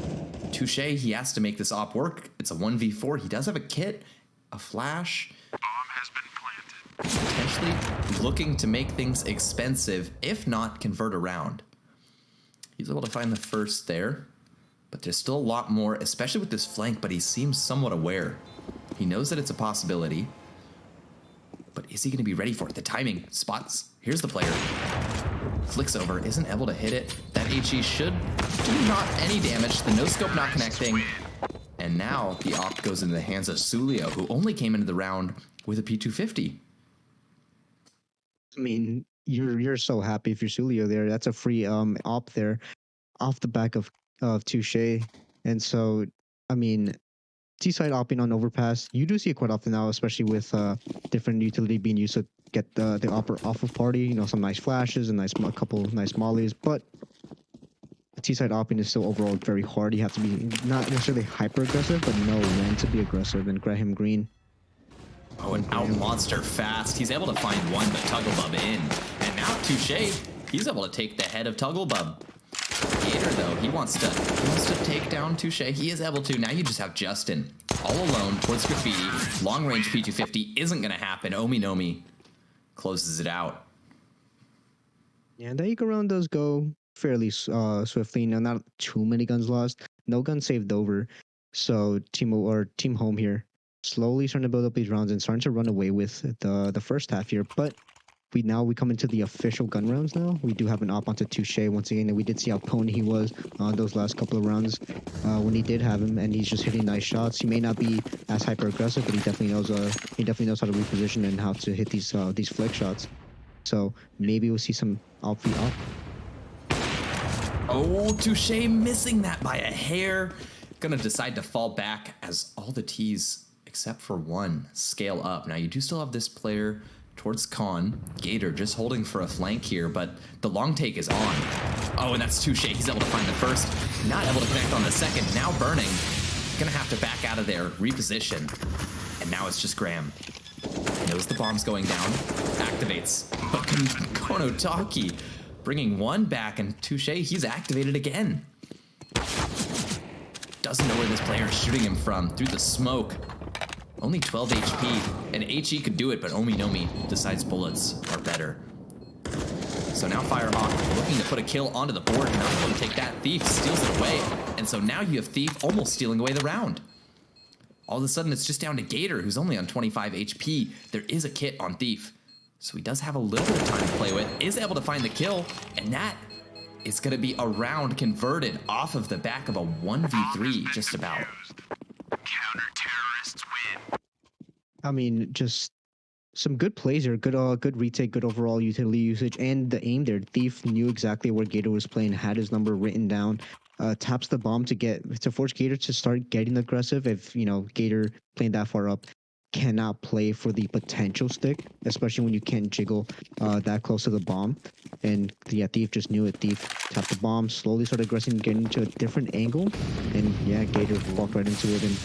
Touche, he has to make this op work. It's a 1v4. He does have a kit, a flash. Bomb has been planted. Potentially looking to make things expensive, if not convert around. He's able to find the first there. But there's still a lot more, especially with this flank, but he seems somewhat aware. He knows that it's a possibility. But is he going to be ready for it? The timing, spots. Here's the player. Flicks over, isn't able to hit it. That HE should do not any damage. The no-scope not connecting. And now the op goes into the hands of Sulio, who only came into the round with a P250. I mean, you're so happy if you're Sulio there. That's a free op there off the back of Touche. And so, I mean, T-side opping on overpass, you do see it quite often now, especially with different utility being used to get the opper off of party. You know, some nice flashes and a couple nice mollies, but T-side opping is still overall very hard. You have to be not necessarily hyper aggressive, but know when to be aggressive. And Graham Green. Oh, an out monster fast. He's able to find one, but Tugglebub in. And now Touche, he's able to take the head of Tugglebub. Gator, though, he wants to take down Touche. He is able to. Now you just have Justin all alone towards Graffiti. Long range P250 isn't going to happen. Omi Nomi closes it out. Yeah, the Eco round does go fairly swiftly. Now, not too many guns lost. No guns saved over. So Team Home here slowly starting to build up these rounds and starting to run away with the first half here. But we come into the official gun rounds now. We do have an op onto Touche once again, and we did see how pony he was on those last couple of rounds when he did have him, and he's just hitting nice shots. He may not be as hyper aggressive, but he definitely knows how to reposition and how to hit these flick shots. So maybe we'll see some op v op. Oh, Touche missing that by a hair. Gonna decide to fall back as all the T's, except for one, scale up. Now you do still have this player towards Khan. Gator just holding for a flank here, but the long take is on. Oh, and that's Touche. He's able to find the first. Not able to connect on the second. Now burning. Gonna have to back out of there, reposition. And now it's just Graham. Knows the bomb's going down. Activates. But Konotaki bringing one back, and Touche, he's activated again. Doesn't know where this player is shooting him from. Through the smoke. Only 12 HP, and HE could do it, but Omi Nomi decides bullets are better. So now Firehawk looking to put a kill onto the board, not able to take that. Thief steals it away, and so now you have Thief almost stealing away the round. All of a sudden, it's just down to Gator, who's only on 25 HP. There is a kit on Thief, so he does have a little bit of time to play with, is able to find the kill, and that is going to be a round converted off of the back of a 1v3, just about. Counter-terrorists win. I mean, just some good plays here, good retake, good overall utility usage, and the aim there. Thief knew exactly where Gator was playing, had his number written down, taps the bomb to force Gator to start getting aggressive. If Gator playing that far up cannot play for the potential stick, especially when you can't jiggle that close to the bomb. And yeah, Thief just knew it. Thief tapped the bomb, slowly started aggressing, getting into a different angle, and yeah, Gator walked right into it. And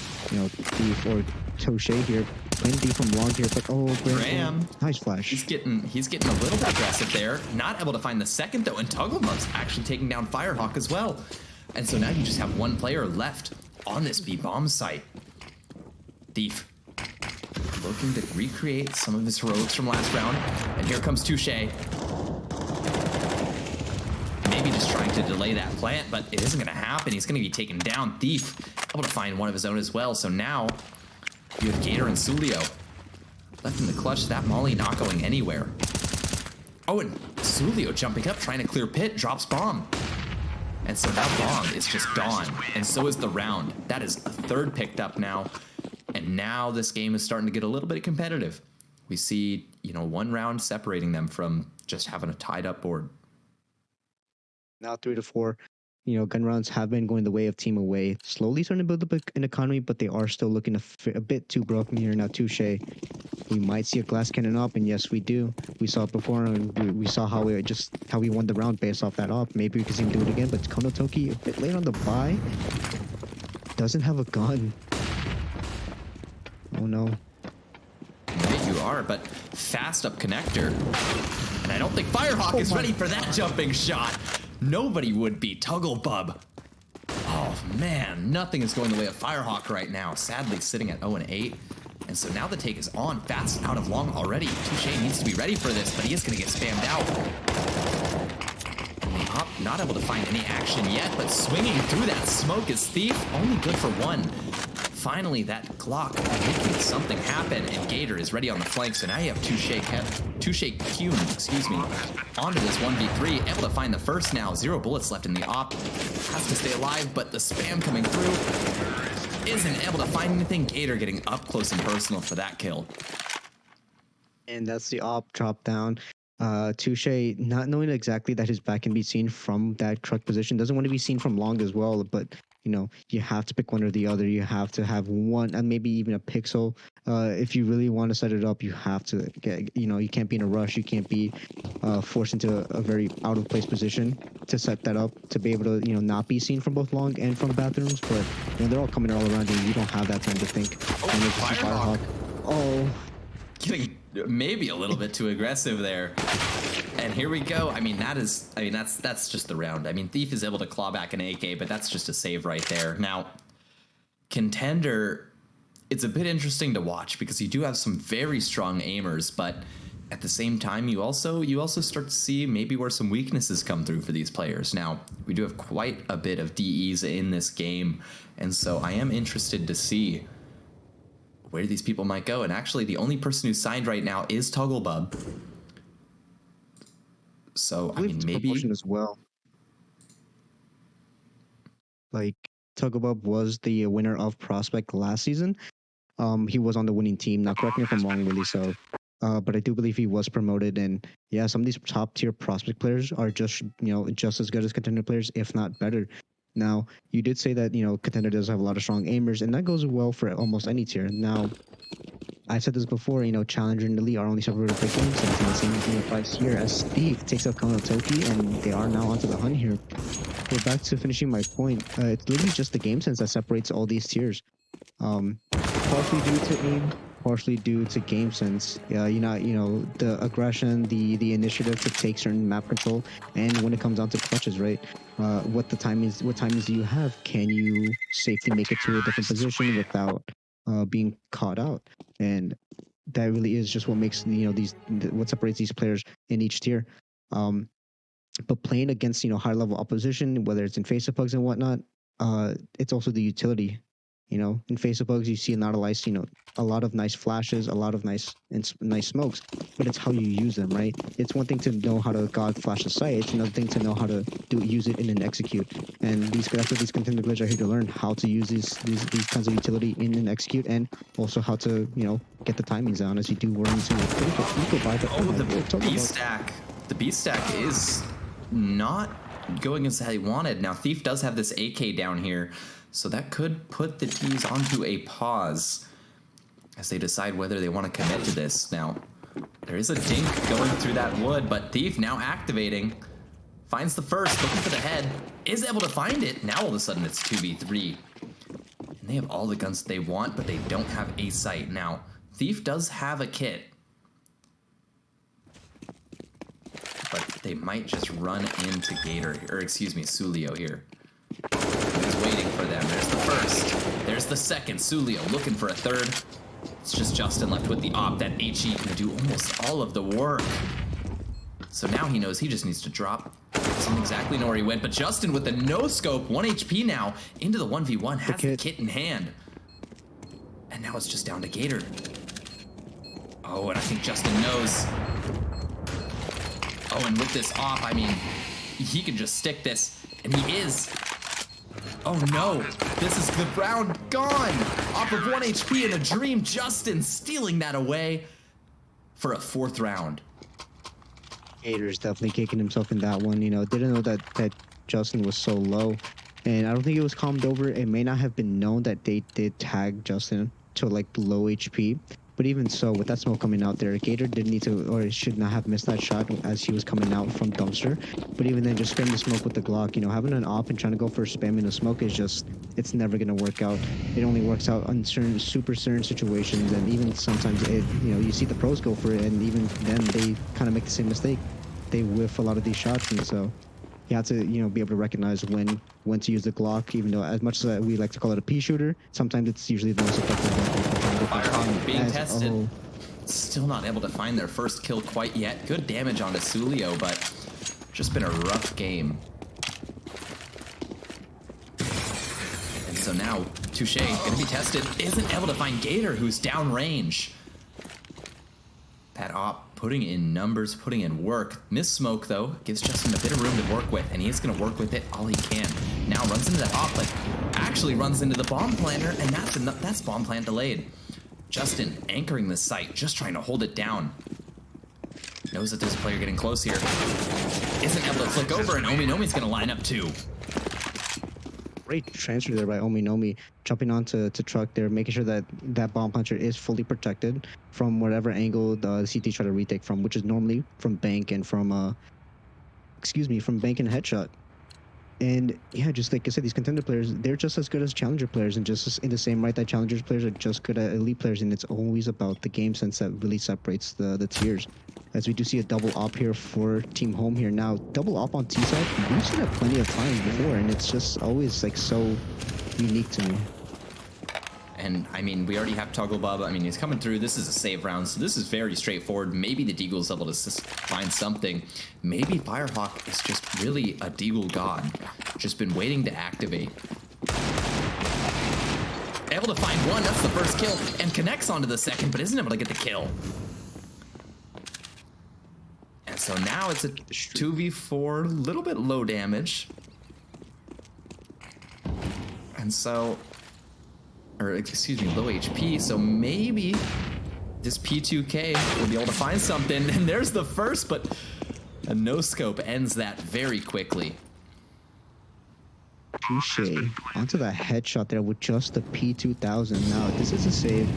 Thief or Touche here playing Thief from long here, but Graham, nice flash. He's getting a little bit aggressive there. Not able to find the second though, and Tugglebub's actually taking down Firehawk as well. And so now you just have one player left on this B bomb site. Thief looking to recreate some of his heroics from last round, and here comes Touche. Maybe just trying to delay that plant, but it isn't going to happen. He's going to be taken down. Thief able to find one of his own as well. So now you have Gator and Sulio left in the clutch. That molly not going anywhere. Oh, and Sulio jumping up, trying to clear pit, drops bomb. And so that bomb is just gone, and so is the round. That is a third picked up now. And now this game is starting to get a little bit competitive. We see, one round separating them from just having a tied up board. Now 3 to 4, gun rounds have been going the way of Team Away. Slowly starting to build up an economy, but they are still looking a bit too broken here. Now Touche, we might see a glass cannon up, and yes, we do. We saw it before, and we saw how we won the round based off that op. Maybe we can see him do it again, but Konotoki a bit late on the buy. Doesn't have a gun. Oh no. Yeah, you are, but fast up connector. And I don't think Firehawk is ready for that jumping shot. Nobody would be. Tugglebub. Oh man, nothing is going the way of Firehawk right now. Sadly sitting at 0-8. And so now the take is on. Fast out of long already. Touche needs to be ready for this, but he is going to get spammed out. Op not able to find any action yet, but swinging through that smoke is Thief, only good for one. Finally, that Glock making something happen, and Gator is ready on the flank, so now you have Touche Kuhn, excuse me, onto this 1v3, able to find the first now. 0 bullets left in the Op, has to stay alive, but the spam coming through isn't able to find anything. Gator getting up close and personal for that kill. And that's the op drop down. Touche, not knowing exactly that his back can be seen from that truck position, doesn't want to be seen from long as well, but you know, you have to pick one or the other. You have to have one and maybe even a pixel. If you really want to set it up, you have to get, you know, you can't be in a rush. You can't be forced into a very out of place position to set that up to be able to, you know, not be seen from both long and from bathrooms. But when they're all coming all around you, you don't have that time to think. Firehawk. Oh. Getting maybe a little bit too aggressive there. And here we go. I mean, that's just the round. I mean, Thief is able to claw back an AK, but that's just a save right there. Now, Contender, it's a bit interesting to watch because you do have some very strong aimers, but at the same time, you also start to see maybe where some weaknesses come through for these players. Now, we do have quite a bit of DEs in this game, and so I am interested to see where these people might go. And actually, the only person who's signed right now is Togglebub. So, I mean, maybe as well. Like, Togglebub was the winner of Prospect last season. He was on the winning team. Now, correct me if I'm wrong, really. So, but I do believe he was promoted. And yeah, some of these top tier Prospect players are just, you know, just as good as Contender players, if not better. Now, you did say that, you know, Contender does have a lot of strong aimers, and that goes well for almost any tier. Now, I said this before, you know, Challenger and Elite are only separated by games, and the same thing applies here as Thief takes out Konotoki, and they are now onto the hunt here. But back to finishing my point, it's literally just the game sense that separates all these tiers. Partially due to aim, partially due to game sense. You know, the aggression, the initiative to take certain map control, and when it comes down to clutches, right? What timings do you have? Can you safely make it to a different position without being caught out? And that really is just what makes, you know, what separates these players in each tier. But playing against, you know, high level opposition, whether it's in face of pugs and whatnot, it's also the utility. You know, in face of bugs, you see not a lot, you know, a lot of nice flashes, a lot of nice smokes, but it's how you use them, right? It's one thing to know how to God flash a sight. It's another thing to know how to use it in an execute. And that's what these Contender players are here to learn: how to use these kinds of utility in an execute, and also how to, you know, get the timings down as you do run into the beast stack. The beast stack is not going as he wanted. Now, Thief does have this AK down here, so that could put the T's onto a pause as they decide whether they want to commit to this. Now, there is a dink going through that wood, but Thief now activating. Finds the first, looking for the head, is able to find it. Now all of a sudden it's 2v3. And they have all the guns they want, but they don't have a sight. Now, Thief does have a kit, but they might just run into Gator, or excuse me, Sulio here. He's waiting for them. There's the first. There's the second. Sulio looking for a third. It's just Justin left with the op. That HE can do almost all of the work. So now he knows he just needs to drop. Doesn't exactly know where he went, but Justin with the no scope, 1 HP now, into the 1v1, has the kit in hand. And now it's just down to Gator. Oh, and I think Justin knows. Oh, and with this op, I mean, he can just stick this, and he is. Oh no, this is the round gone. Off of 1 HP in a dream, Justin stealing that away for a 4th round. Gator's definitely kicking himself in that one. You know, didn't know that Justin was so low, and I don't think it was calmed over. It may not have been known that they did tag Justin to like low HP, but even so, with that smoke coming out there, Gator didn't need to, or should not have missed that shot as he was coming out from dumpster. But even then, just spamming the smoke with the Glock, you know, having an op and trying to go for spamming the smoke is just, it's never gonna work out. It only works out on super certain situations, and even sometimes it, you know, you see the pros go for it, and even then they kind of make the same mistake. They whiff a lot of these shots, and so you have to, you know, be able to recognize when to use the Glock. Even though, as much as we like to call it a pea shooter, sometimes it's usually the most effective. Firehawk being tested. Still not able to find their first kill quite yet. Good damage onto Sulio, but Just been a rough game. And so now, Touche gonna be tested. Isn't able to find Gator, who's downrange. That op putting in numbers, putting in work. Miss Smoke, though, gives Justin a bit of room to work with, and he's going to work with it all he can. Now runs into that op, but actually runs into the bomb planter, and that's bomb plant delayed. Justin anchoring the site, just trying to hold it down. Knows that there's a player getting close here. Isn't able to flick over, and Ominomi's going to line up too. Great transfer there by Ominomi, jumping onto truck there, making sure that that bomb puncher is fully protected from whatever angle the CT try to retake from, which is normally from bank and from from bank and headshot. And yeah, just like I said, these contender players, they're just as good as challenger players, and just in the same right that challenger players are just good at elite players, and it's always about the game sense that really separates the tiers. As we do see a double op here for Team Home here now. Double op on T side, we've seen that plenty of times before, and it's just always like so unique to me. And I mean, we already have Toggle Bob. I mean, he's coming through. This is a save round, so this is very straightforward. Maybe the Deagle's able to find something. Maybe Firehawk is just really a Deagle god. Just been waiting to activate. Able to find one, that's the first kill, and connects onto the second, but isn't able to get the kill. And so now it's a 2v4, a little bit low damage. And so, or excuse me, low HP, so maybe this P2K will be able to find something. And there's the first, but a no-scope ends that very quickly. Touche onto the headshot there with just the P2000. Now this is a save,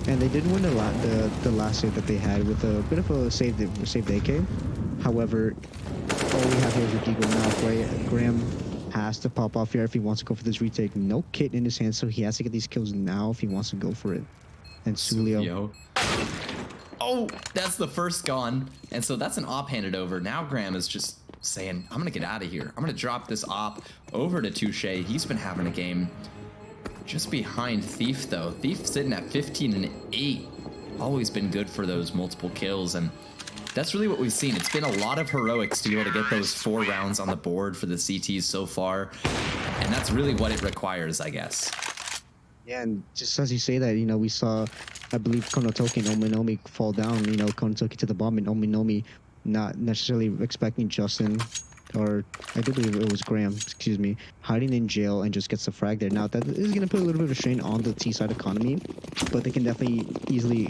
and they did win the last save that they had with a bit of a saved AK. However, all we have here is a Deagle now. Right, Graham has to pop off here if he wants to go for this retake. No kit in his hand, so he has to get these kills now if he wants to go for it. And Sulio. Oh, that's the first gone. And so that's an op handed over. Now Graham is just saying, I'm going to get out of here. I'm going to drop this op over to Touche. He's been having a game. Just behind Thief, though. Thief sitting at 15 and 8. Always been good for those multiple kills. And that's really what we've seen. It's been a lot of heroics to be able to get those 4 rounds on the board for the CTs so far. And that's really what it requires, I guess. Yeah, and just as you say that, you know, we saw, I believe, Konotoki and Ominomi fall down, you know, Konotoki to the bomb and Ominomi not necessarily expecting Justin, or I do believe it was Graham, excuse me, hiding in jail and just gets the frag there. Now, that is going to put a little bit of a strain on the T-side economy, but they can definitely easily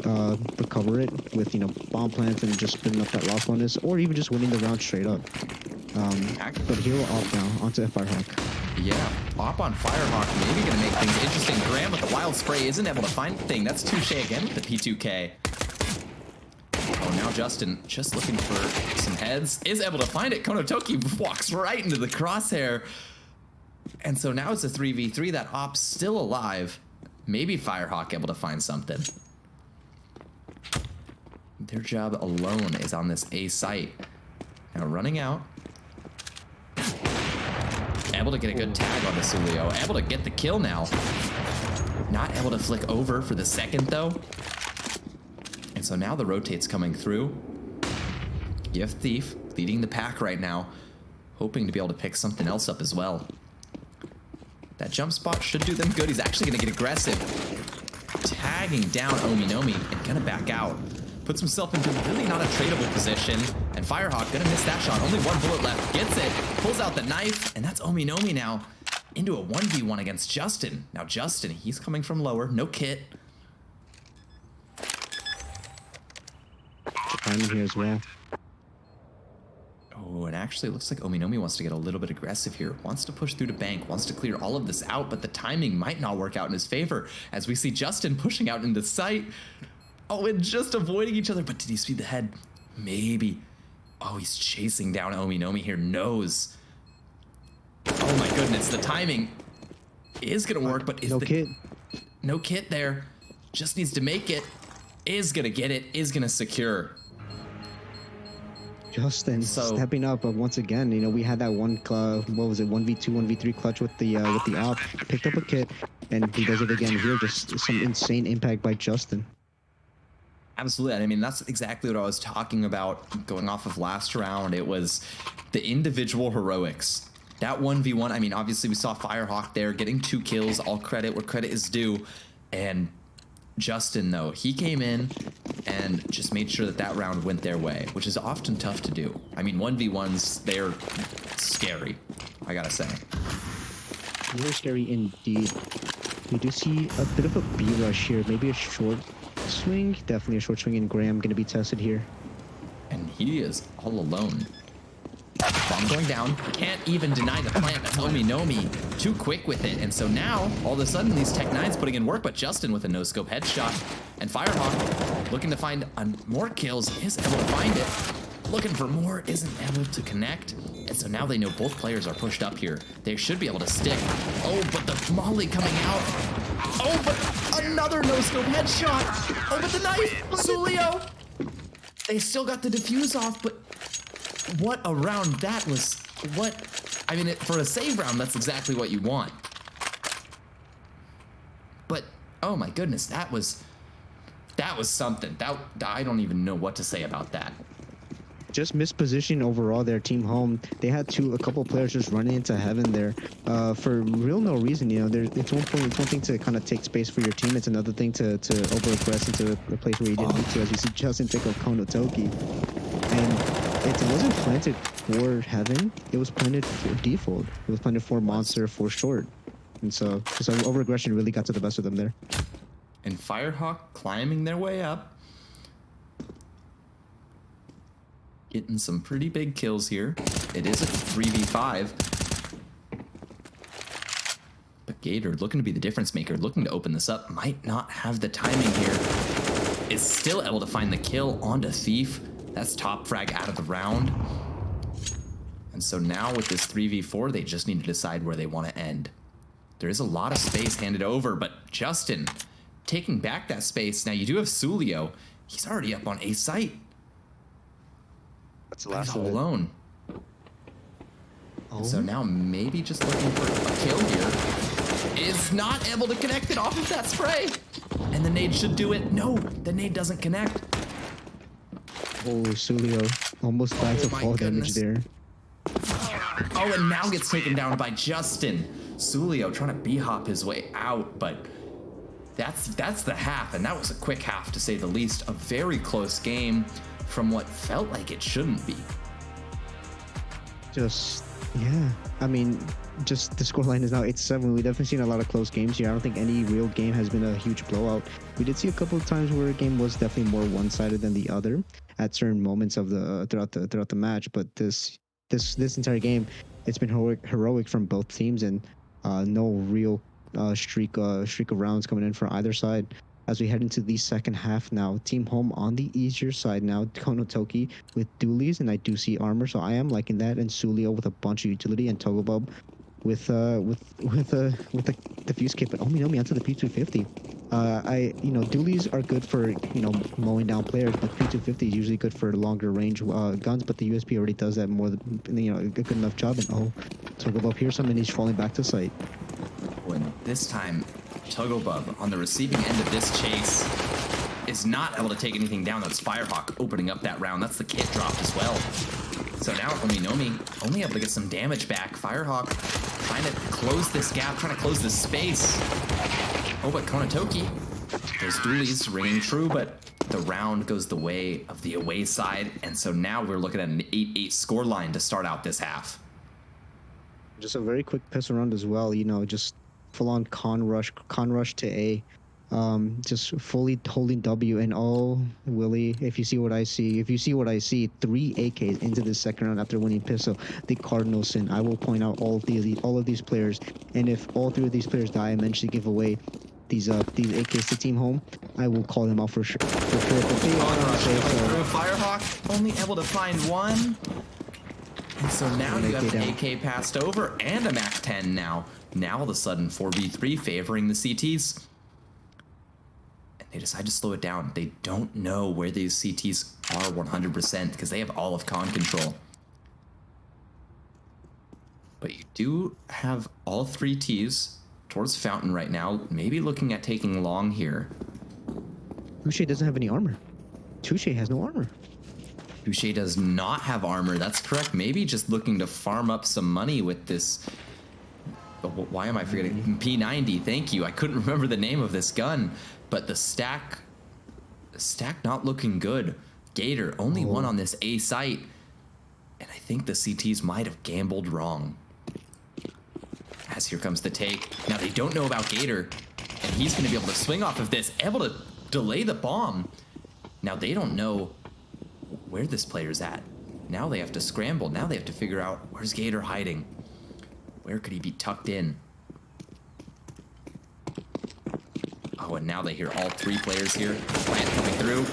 recover it with, you know, bomb plants and just splitting up that loss bonus, or even just winning the round straight up. But hero off now, onto Firehawk. Yeah, op on Firehawk, maybe going to make things interesting. Graham with the wild spray isn't able to find the thing. That's Touche again with the P2K. Oh, now Justin just looking for some heads. Is able to find it. Konotoki walks right into the crosshair. And so now it's a 3v3. That op's still alive. Maybe Firehawk able to find something. Their job alone is on this A site. Now running out. Able to get a good tag on the Sulio. Able to get the kill now. Not able to flick over for the second, though. And so now the rotate's coming through. You have Thief leading the pack right now, hoping to be able to pick something else up as well. That jump spot should do them good. He's actually going to get aggressive. Tagging down Ominomi and going to back out. Puts himself into really not a tradable position. And Firehawk going to miss that shot. Only 1 bullet left. Gets it. Pulls out the knife. And that's Ominomi now into a 1v1 against Justin. Now Justin, he's coming from lower. No kit. Timing here as well. Oh, and actually it looks like Ominomi wants to get a little bit aggressive here. Wants to push through to bank. Wants to clear all of this out. But the timing might not work out in his favor. As we see Justin pushing out into sight. Oh, and just avoiding each other. But did he see the head? Maybe. Oh, he's chasing down Ominomi here. Knows. Oh my goodness. The timing is going to work, but is no kit. No kit there. Just needs to make it. Is going to get it. Is going to secure. Justin stepping up, but once again, you know, we had that one, what was it, 1v2, 1v3 clutch with the op. Picked up a kit, and he does it again here. Just some insane impact by Justin. Absolutely. I mean, that's exactly what I was talking about going off of last round. It was the individual heroics. That 1v1, I mean, obviously we saw Firehawk there getting 2 kills, all credit where credit is due. And Justin, though, he came in and just made sure that that round went their way, which is often tough to do. I mean, 1v1s, they're scary, I gotta say. Very scary indeed. We do see a bit of a B rush here, maybe a short swing, definitely a short swing, and Graham going to be tested here. And he is all alone. Bomb going down. Can't even deny the plant, but Nomi too quick with it. And so now, all of a sudden, these Tech-9s putting in work, but Justin with a no-scope headshot. And Firehawk looking to find more kills, is able to find it. Looking for more, isn't able to connect. And so now they know both players are pushed up here. They should be able to stick. Oh, but the Molly coming out. Oh, but another no-scope headshot. Oh, but the knife. Sulio. They still got the defuse off, but what a round that was. What? I mean, for a save round, that's exactly what you want. But, oh my goodness, that was something. I don't even know what to say about that. Just mispositioning overall their team home. They had a couple players just running into heaven there for real no reason. You know, it's one thing to kind of take space for your team. It's another thing to over-aggress into a place where you didn't need to, as you see Justin take out Konotoki. And it wasn't planted for heaven. It was planted for default. It was planted for monster, for short. And so just over-aggression really got to the best of them there. And Firehawk climbing their way up. Getting some pretty big kills here. It is a 3v5. But Gator, looking to be the difference maker, looking to open this up, might not have the timing here. Is still able to find the kill onto Thief. That's top frag out of the round. And so now with this 3v4, they just need to decide where they want to end. There is a lot of space handed over, but Justin taking back that space. Now you do have Sulio. He's already up on A site. That's the He's last all of it. alone. Oh. So now maybe just looking for a kill here. Is not able to connect it off of that spray. And the nade should do it. No, the nade doesn't connect. Oh, Sulio almost died to my fall damage goodness. there. Oh, and now gets taken down by Justin. Sulio trying to b-hop his way out, but that's the half, and that was a quick half to say the least. A very close game from what felt like it shouldn't be. Yeah. I mean, just the scoreline is now 8-7. We've definitely seen a lot of close games here. I don't think any real game has been a huge blowout. We did see a couple of times where a game was definitely more one-sided than the other at certain moments of throughout the match. But this entire game, it's been heroic from both teams, and no real streak of rounds coming in for either side. As we head into the second half now, team home on the easier side now, Konotoki with dualies, and I do see armor, so I am liking that, and Sulio with a bunch of utility, and Togobub with the defuse kit, but Omi onto the P250. Dualies are good for mowing down players, but P250 is usually good for longer range guns, but the USP already does that more than a good enough job. And Togobub here's something, he's falling back to site. When this time Togobub on the receiving end of this chase is not able to take anything down. That's Firehawk opening up that round. That's the kit dropped as well. So now Nomi only able to get some damage back. Firehawk trying to close this gap, trying to close this space. Oh, but Konotoki, those dualies ringing true, but the round goes the way of the away side. And so now we're looking at an 8-8 scoreline to start out this half. Just a very quick piss around as well, just full-on con rush to A. Just fully holding W, and Willie, if you see what I see, 3 AKs into the second round after winning pistol, the Cardinals sin. I will point out all of these players, and if all 3 of these players die, I mentioned give away these AKs to team home, I will call them out for sure. But they are on safe, so Firehawk only able to find one. And so now you have an AK passed over and a MAC-10 now. Now all of a sudden 4v3 favoring the CTs. And they decide to slow it down. They don't know where these CTs are 100% because they have all of con control. But you do have all 3 Ts towards Fountain right now. Maybe looking at taking long here. Boucher doesn't have any armor. Touche has no armor. Touche does not have armor. That's correct. Maybe just looking to farm up some money with this. Why am I forgetting? P90. Thank you. I couldn't remember the name of this gun, but the stack not looking good. Gator only one on this A site, and I think the CTs might have gambled wrong. As here comes the take. Now they don't know about Gator, and he's going to be able to swing off of this, able to delay the bomb. Now they don't know where this player's at. Now they have to scramble. Now they have to figure out, where's Gator hiding? Where could he be tucked in? Oh, and now they hear all three players here. Plant coming through.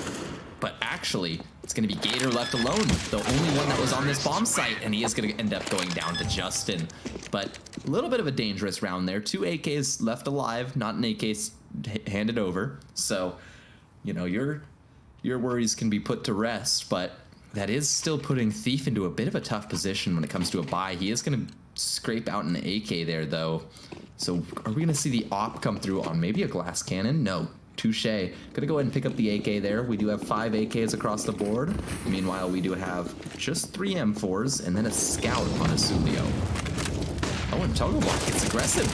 But actually, it's going to be Gator left alone. The only one that was on this bomb site. And he is going to end up going down to Justin. But a little bit of a dangerous round there. 2 AKs left alive. Not an AK handed over. So, you know, your worries can be put to rest. But that is still putting Thief into a bit of a tough position when it comes to a buy. He is going to scrape out an AK there, though. So are we going to see the op come through on maybe a glass cannon? No. Touche. Gonna go ahead and pick up the AK there. We do have 5 AKs across the board. Meanwhile, we do have just 3 M4s and then a scout on a Sulio. Oh, and Togglebuck gets aggressive.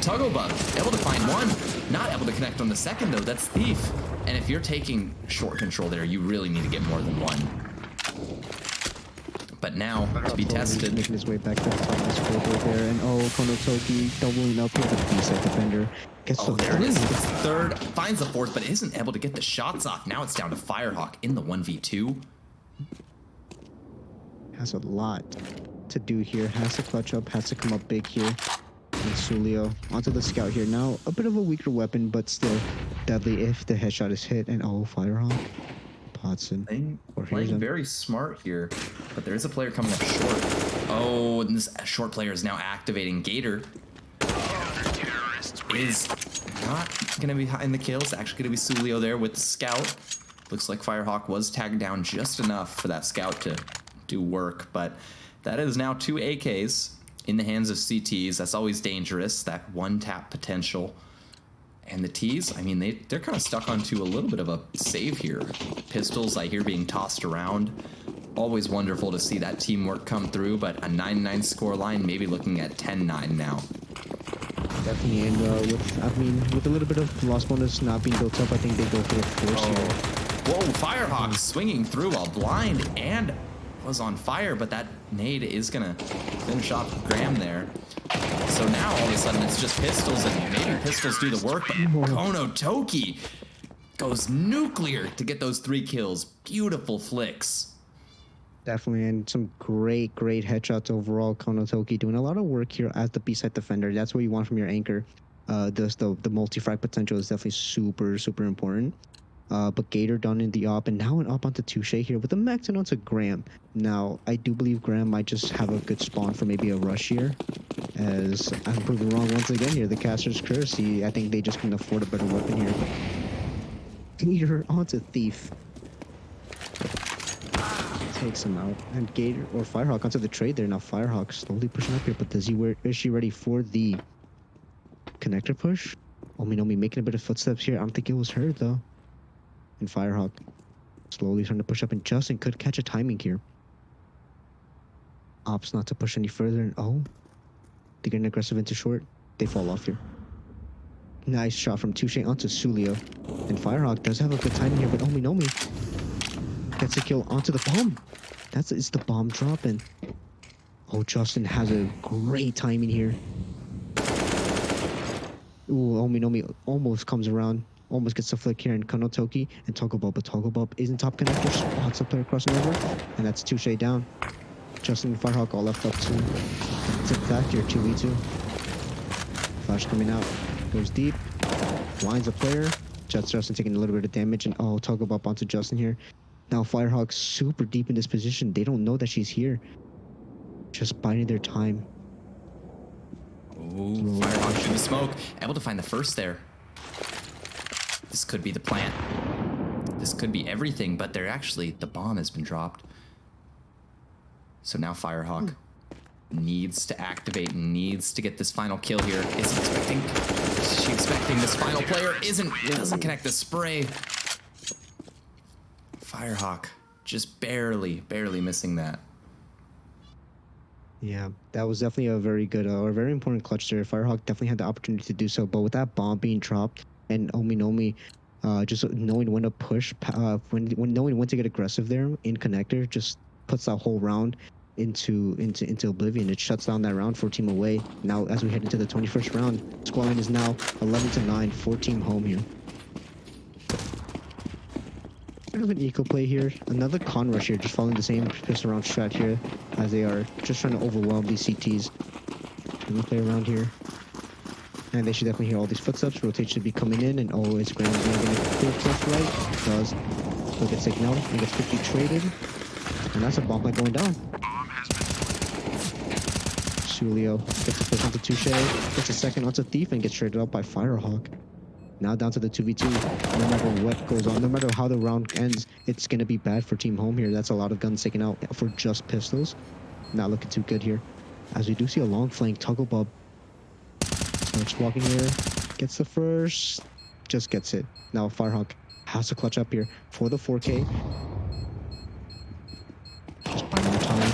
Togglebuck able to find one. Not able to connect on the second, though. That's Thief. And if you're taking short control there, you really need to get more than one. But now, to be tested. Making his way back to the top of the scoreboard there. And Konotoki doubling up with the B-side defender. Gets the there it is. It's third. Finds the fourth, but isn't able to get the shots off. Now it's down to Firehawk in the 1v2. Has a lot to do here. Has to clutch up. Has to come up big here. And Sulio onto the scout here. Now, a bit of a weaker weapon, but still deadly if the headshot is hit. And Firehawk. Potson. Playing very smart here, but there is a player coming up short. Oh, and this short player is now activating. Gator is not going to be behind the kills. Actually going to be Sulio there with the scout. Looks like Firehawk was tagged down just enough for that scout to do work, but that is now 2 AKs in the hands of CTs. That's always dangerous, that one-tap potential. And the T's, I mean, they're kind of stuck onto a little bit of a save here. Pistols, I hear being tossed around. Always wonderful to see that teamwork come through, but a 9-9 score line, maybe looking at 10-9 now. Definitely, and with a little bit of loss bonus not being built up, I think they go for the force here. Whoa, Firehawk swinging through while blind and was on fire, but that nade is gonna finish off Graham there. So now all of a sudden it's just pistols, and maybe pistols do the work, but Konotoki goes nuclear to get those 3 kills. Beautiful flicks. Definitely, and some great headshots overall. Konotoki doing a lot of work here as the B-side defender. That's what you want from your anchor. The multi-frag potential is definitely super important. But Gator done in the op, and now an op onto Touche here with the max and onto Graham. Now, I do believe Graham might just have a good spawn for maybe a rush here, as I'm proven wrong once again here. The Caster's Curse, I think they just can afford a better weapon here. But Gator onto Thief. Takes him out, and Gator or Firehawk onto the trade there. Now Firehawk slowly pushing up here, but is she ready for the connector push? Ominomi making a bit of footsteps here. I don't think it was her though. And Firehawk slowly starting to push up, and Justin could catch a timing here. Opts not to push any further, and they get aggressive into short. They fall off here. Nice shot from Touche onto Sulio, and Firehawk does have a good timing here, but Ominomi gets a kill onto the bomb. It's the bomb drop, and Justin has a great timing here. Ooh, Ominomi almost comes around. Almost gets a flick here, and Konotoki and Togglebuck, but Togglebuck isn't top connector. Spots up there crossing over, and that's Touche down. Justin and Firehawk all left up to back here, 2v2. Flash coming out, goes deep, blinds a player. Justin taking a little bit of damage, and Togglebuck onto Justin here. Now Firehawk's super deep in this position. They don't know that she's here. Just biding their time. Ooh, Firehawk through the smoke, able to find the first there. This could be the plant. This could be everything, but the bomb has been dropped. So now Firehawk needs to activate, needs to get this final kill here. Is she expecting this final player? Doesn't connect the spray. Firehawk just barely missing that. Yeah, that was definitely a very good or very important clutch there. Firehawk definitely had the opportunity to do so, but with that bomb being dropped and Ominomi just knowing when to push, when knowing when to get aggressive there in connector, just puts that whole round into oblivion. It shuts down that round for Team Away. Now, as we head into the 21st round, scoreline is now 11-9 for Team Home here. Kind of an eco play here. Another con rush here, just following the same pistol round strat here, as they are just trying to overwhelm these CTs. Let me play around here. And they should definitely hear all these footsteps. Rotate should be coming in, and oh, it's Graham going to go left right. Does. Still gets taken out and gets 50 traded. And that's a bomb play going down. Sulio gets the first onto Touche, gets a second onto Thief, and gets traded out by Firehawk. Now down to the 2v2. No matter what goes on, no matter how the round ends, it's going to be bad for Team Home here. That's a lot of guns taken out for just pistols. Not looking too good here. As we do see a long flank, Togglebub starts walking here, gets the first, just gets it. Now Firehawk has to clutch up here for the 4K. Just buying more time.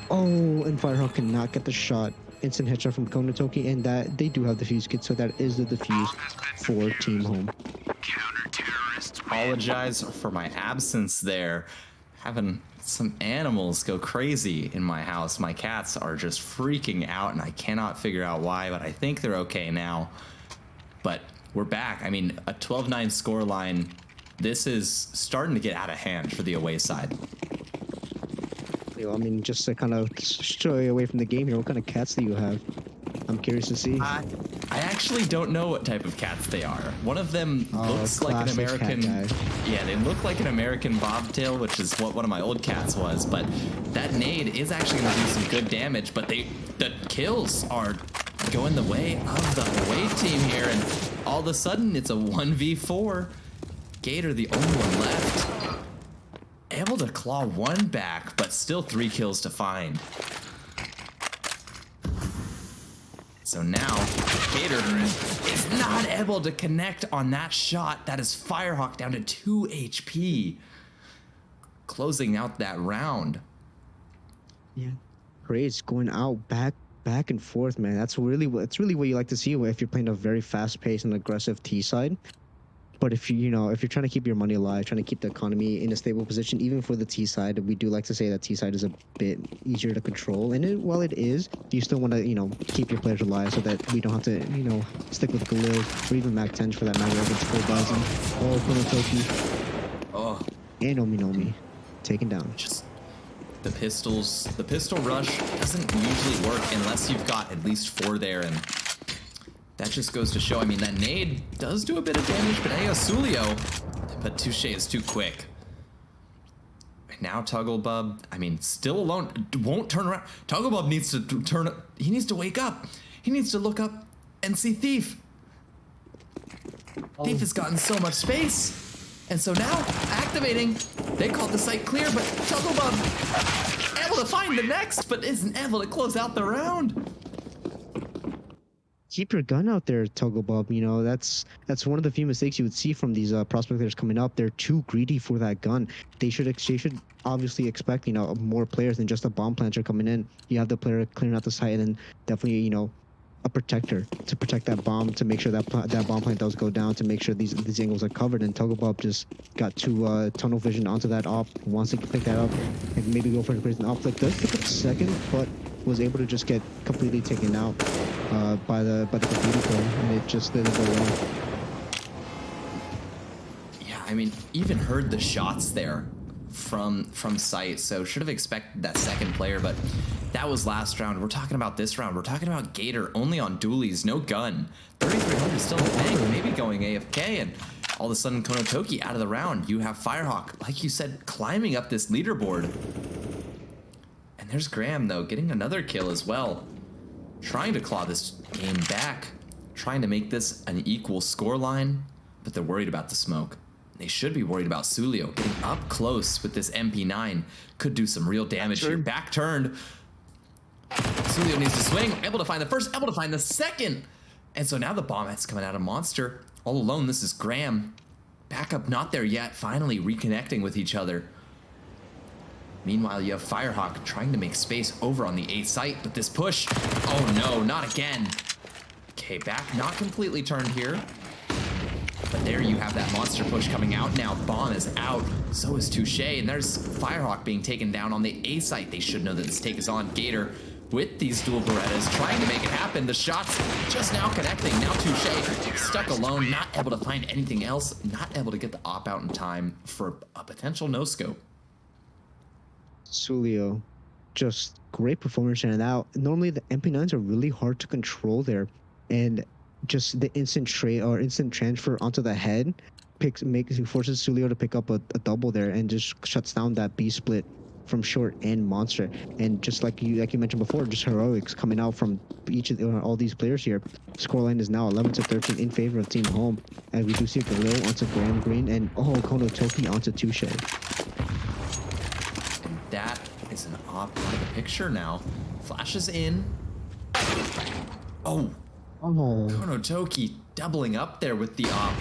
Oh, and Firehawk cannot get the shot. Instant headshot from Konatoki, and that they do have the fuse kit, so that is the defuse for Team Home. Apologize for my absence there. Having some animals go crazy in my house. My cats are just freaking out, and I cannot figure out why, but I think they're okay now. But we're back. I mean, a 12-9 score line. This is starting to get out of hand for the away side. I mean, just to kind of stray away from the game here, what kind of cats do you have? I'm curious to see. I actually don't know what type of cats they are. One of them looks like an American. Yeah, they look like an American bobtail, which is what one of my old cats was. But that nade is actually going to do some good damage. But the kills are going the way of the away team here, and all of a sudden it's a 1v4. Gator, the only one left, able to claw one back, but still 3 kills to find. So now, Gator is not able to connect on that shot. That is Firehawk down to 2 HP. Closing out that round. Yeah. Praise going out back and forth, man. That's really what you like to see if you're playing a very fast-paced and aggressive T side. But if if you're trying to keep your money alive, trying to keep the economy in a stable position, even for the T side, we do like to say that T side is a bit easier to control. And while it is, you still want to keep your players alive so that we don't have to stick with Galil or even Mac 10s for that matter against Full Dozen. Oh, Konotoki. Oh, And Ominomi taken down. just the pistol rush doesn't usually work unless you've got at least 4 there, and that just goes to show. I mean, that nade does do a bit of damage, but Sulio, but Touche is too quick. Now Togglebub, I mean, still alone, won't turn around. Togglebub needs to turn, he needs to wake up. He needs to look up and see Thief. Thief has gotten so much space. And so now, activating, they called the site clear, but Togglebub able to find the next, but isn't able to close out the round. Keep your gun out there, Togglebub. That's one of the few mistakes you would see from these prospectors coming up. They're too greedy for that gun. They should obviously expect more players than just a bomb planter coming in. You have the player clearing out the site, and then definitely a protector to protect that bomb, to make sure that that bomb plant does go down, to make sure these angles are covered. And Togglebub just got too tunnel vision onto that op. Wants to pick that up and maybe go for the prison. Op does pick up second, but was able to just get completely taken out by the computer player, and it just didn't go well. Yeah, I mean, even heard the shots there from sight, so should have expected that second player, but that was last round. We're talking about this round. We're talking about Gator only on dualies, no gun. 3,300 still in the bank, maybe going AFK, and all of a sudden Konotoki out of the round. You have Firehawk, like you said, climbing up this leaderboard. And there's Graham, though, getting another kill as well. Trying to claw this game back. Trying to make this an equal scoreline, but they're worried about the smoke. They should be worried about Sulio getting up close with this MP9. Could do some real damage here. Back turned. Sulio needs to swing. Able to find the first, able to find the second. And so now the bomb that's coming out of Monster. All alone, this is Graham. Backup not there yet, finally reconnecting with each other. Meanwhile, you have Firehawk trying to make space over on the A site, but this push, oh no, not again. Okay, back not completely turned here. But there you have that monster push coming out now. Bomb is out, so is Touche, and there's Firehawk being taken down on the A site. They should know that this take is on. Gator with these dual Berettas trying to make it happen. The shots just now connecting. Now Touche stuck alone, not able to find anything else, not able to get the op out in time for a potential no-scope. Sulio, just great performance and out. Normally the MP9s are really hard to control there, and just the instant trade or instant transfer onto the head forces Sulio to pick up a double there and just shuts down that B split from short and monster. And just like you mentioned before, just heroics coming out from all these players here. Scoreline is now 11-13 in favor of Team Home, and we do see Galil onto Graham Green and Konotoki onto Touche. That is an op out of the picture now. Flashes in. Oh, Konotoki doubling up there with the op.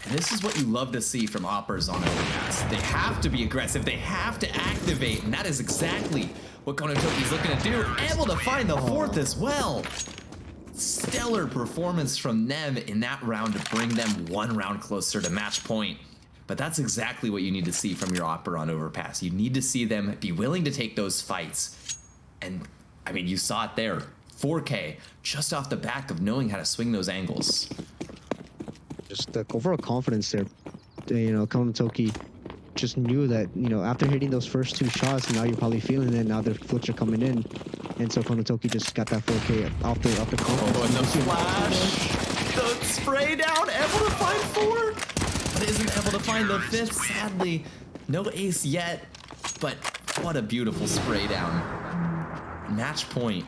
And this is what you love to see from oppers on Overpass. They have to be aggressive. They have to activate, and that is exactly what Konotoki's looking to do. Able to find the fourth as well. Stellar performance from them in that round to bring them one round closer to match point. But that's exactly what you need to see from your opper on Overpass. You need to see them be willing to take those fights. And, I mean, you saw it there. 4K, just off the back of knowing how to swing those angles. Just the overall confidence there. Konotoki just knew that, after hitting those first two shots, now you're probably feeling it. Now their flips are coming in. And so Konotoki just got that 4K off the confidence. Oh, and the flash. The spray down, able to find four. But isn't able to find the fifth, sadly. No ace yet, but what a beautiful spray down. Match point.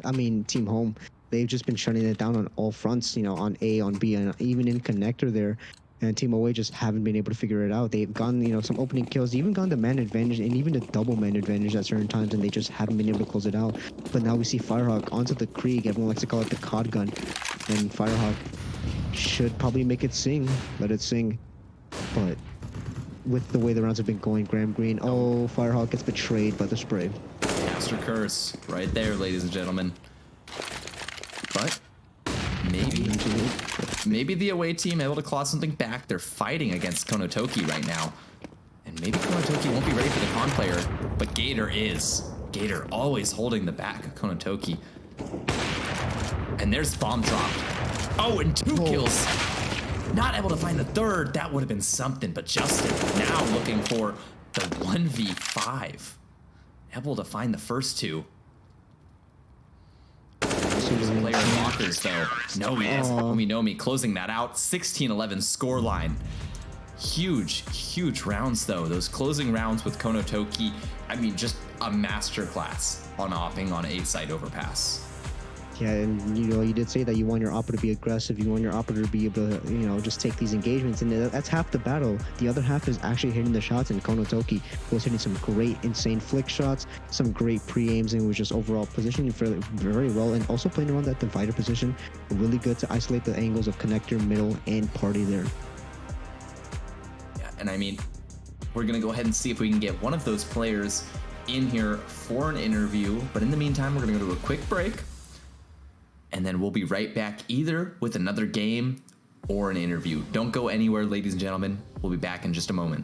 I mean, Team Home, they've just been shutting it down on all fronts, on A, on B, and even in connector there. And Team Away just haven't been able to figure it out. They've gone, some opening kills, even gone the man advantage and even the double man advantage at certain times, and they just haven't been able to close it out. But now we see Firehawk onto the Krieg. Everyone likes to call it the COD gun. And Firehawk should probably make it sing, let it sing. But with the way the rounds have been going, Graham Green, Firehawk gets betrayed by the spray. Master curse right there, ladies and gentlemen. But maybe the away team able to claw something back. They're fighting against Konotoki right now. And maybe Konotoki won't be ready for the con player, but Gator is. Gator always holding the back of Konotoki. And there's bomb dropped. Oh, and two kills. Not able to find the third. That would have been something, but Justin now looking for the 1v5. Able to find the first two. Player lockers though. Nomi closing that out. 16-11 scoreline. Huge rounds though. Those closing rounds with Konotoki. I mean, just a masterclass on opping on A side overpass. Yeah, and you did say that you want your opper to be aggressive. You want your opper to be able to, just take these engagements, and that's half the battle. The other half is actually hitting the shots, and Konotoki was hitting some great, insane flick shots, some great pre-aims, and was just overall positioning very well, and also playing around that divider position. Really good to isolate the angles of connector, middle, and party there. Yeah, and I mean, we're gonna go ahead and see if we can get one of those players in here for an interview. But in the meantime, we're gonna go to a quick break. And then we'll be right back either with another game or an interview. Don't go anywhere, ladies and gentlemen. We'll be back in just a moment.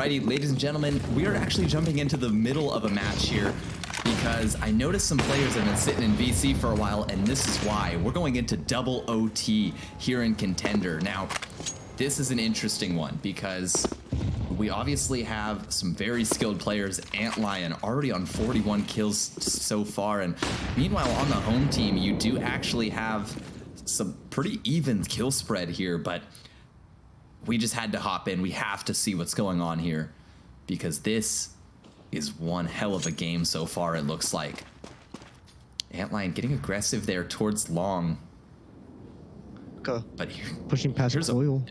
Alrighty, ladies and gentlemen, we are actually jumping into the middle of a match here because I noticed some players have been sitting in VC for a while, and this is why. We're going into double OT here in Contender. Now, this is an interesting one because we obviously have some very skilled players. Antlion already on 41 kills so far, and meanwhile on the home team, you do actually have some pretty even kill spread here, but we just had to hop in. We have to see what's going on here because this is one hell of a game so far, it looks like. Antlion getting aggressive there towards long. But here, Pushing past Coil.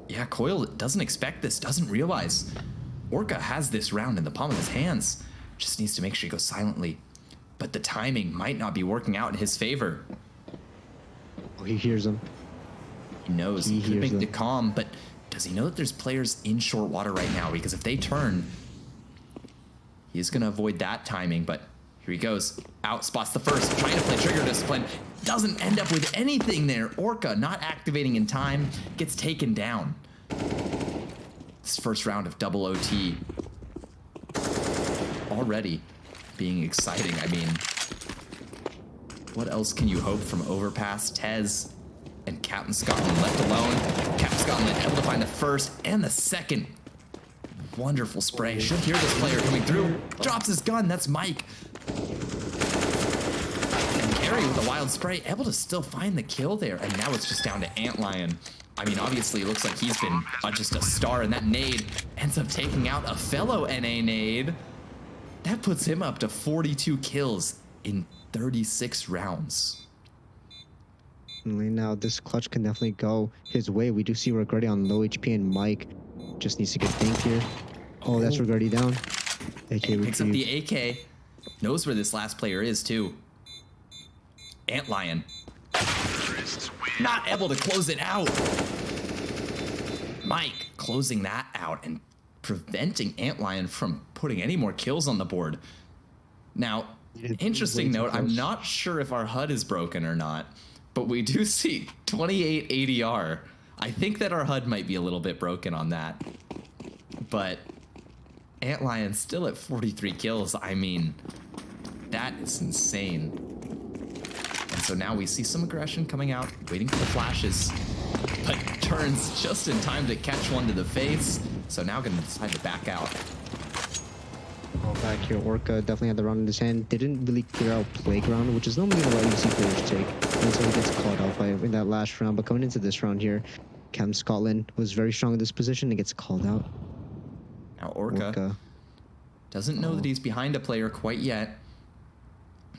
yeah, Coil doesn't expect this, doesn't realize. Orca has this round in the palm of his hands. Just needs to make sure he goes silently. But the timing might not be working out in his favor. Oh, he hears him. He knows. He He could hears make them. the calm, but does he know that there's players in short water right now? Because if they turn, he's going to avoid that timing, but here he goes. Out, spots the first, trying to play trigger discipline. Doesn't end up with anything there. Orca not activating in time, gets taken down. This first round of double OT already being exciting. I mean, what else can you hope from Overpass? Tez and Captain Scotland left alone. Captain Scotland able to find the first and the second. Wonderful spray. Should hear this player coming through. Drops his gun. That's Mike. And Gary with a wild spray, able to still find the kill there. And now it's just down to Antlion. I mean, obviously, it looks like he's been just a star, and that nade ends up taking out a fellow NA nade. That puts him up to 42 kills in 36 rounds. Now this clutch can definitely go his way. We do see Regretti on low HP, and Mike just needs to get think here. Oh, that's Regretti down. AK Picks up retrieved. the AK. Knows where this last player is, too. Antlion. Not able to close it out. Mike closing that out and preventing Antlion from putting any more kills on the board. Now, interesting note, I'm not sure if our HUD is broken or not, but we do see 28 ADR. I think that our HUD might be a little bit broken on that. But Antlion still at 43 kills. I mean, that is insane. And so now we see some aggression coming out, waiting for the flashes, but turns just in time to catch one to the face. So now going to decide to back out. Oh, back here, Orca definitely had the round in his hand. Didn't really clear out Playground, which is normally what you see players take. And so he gets caught out by in that last round. But coming into this round here, Cam Scotland was very strong in this position and gets called out. Now Orca doesn't know that he's behind a player quite yet,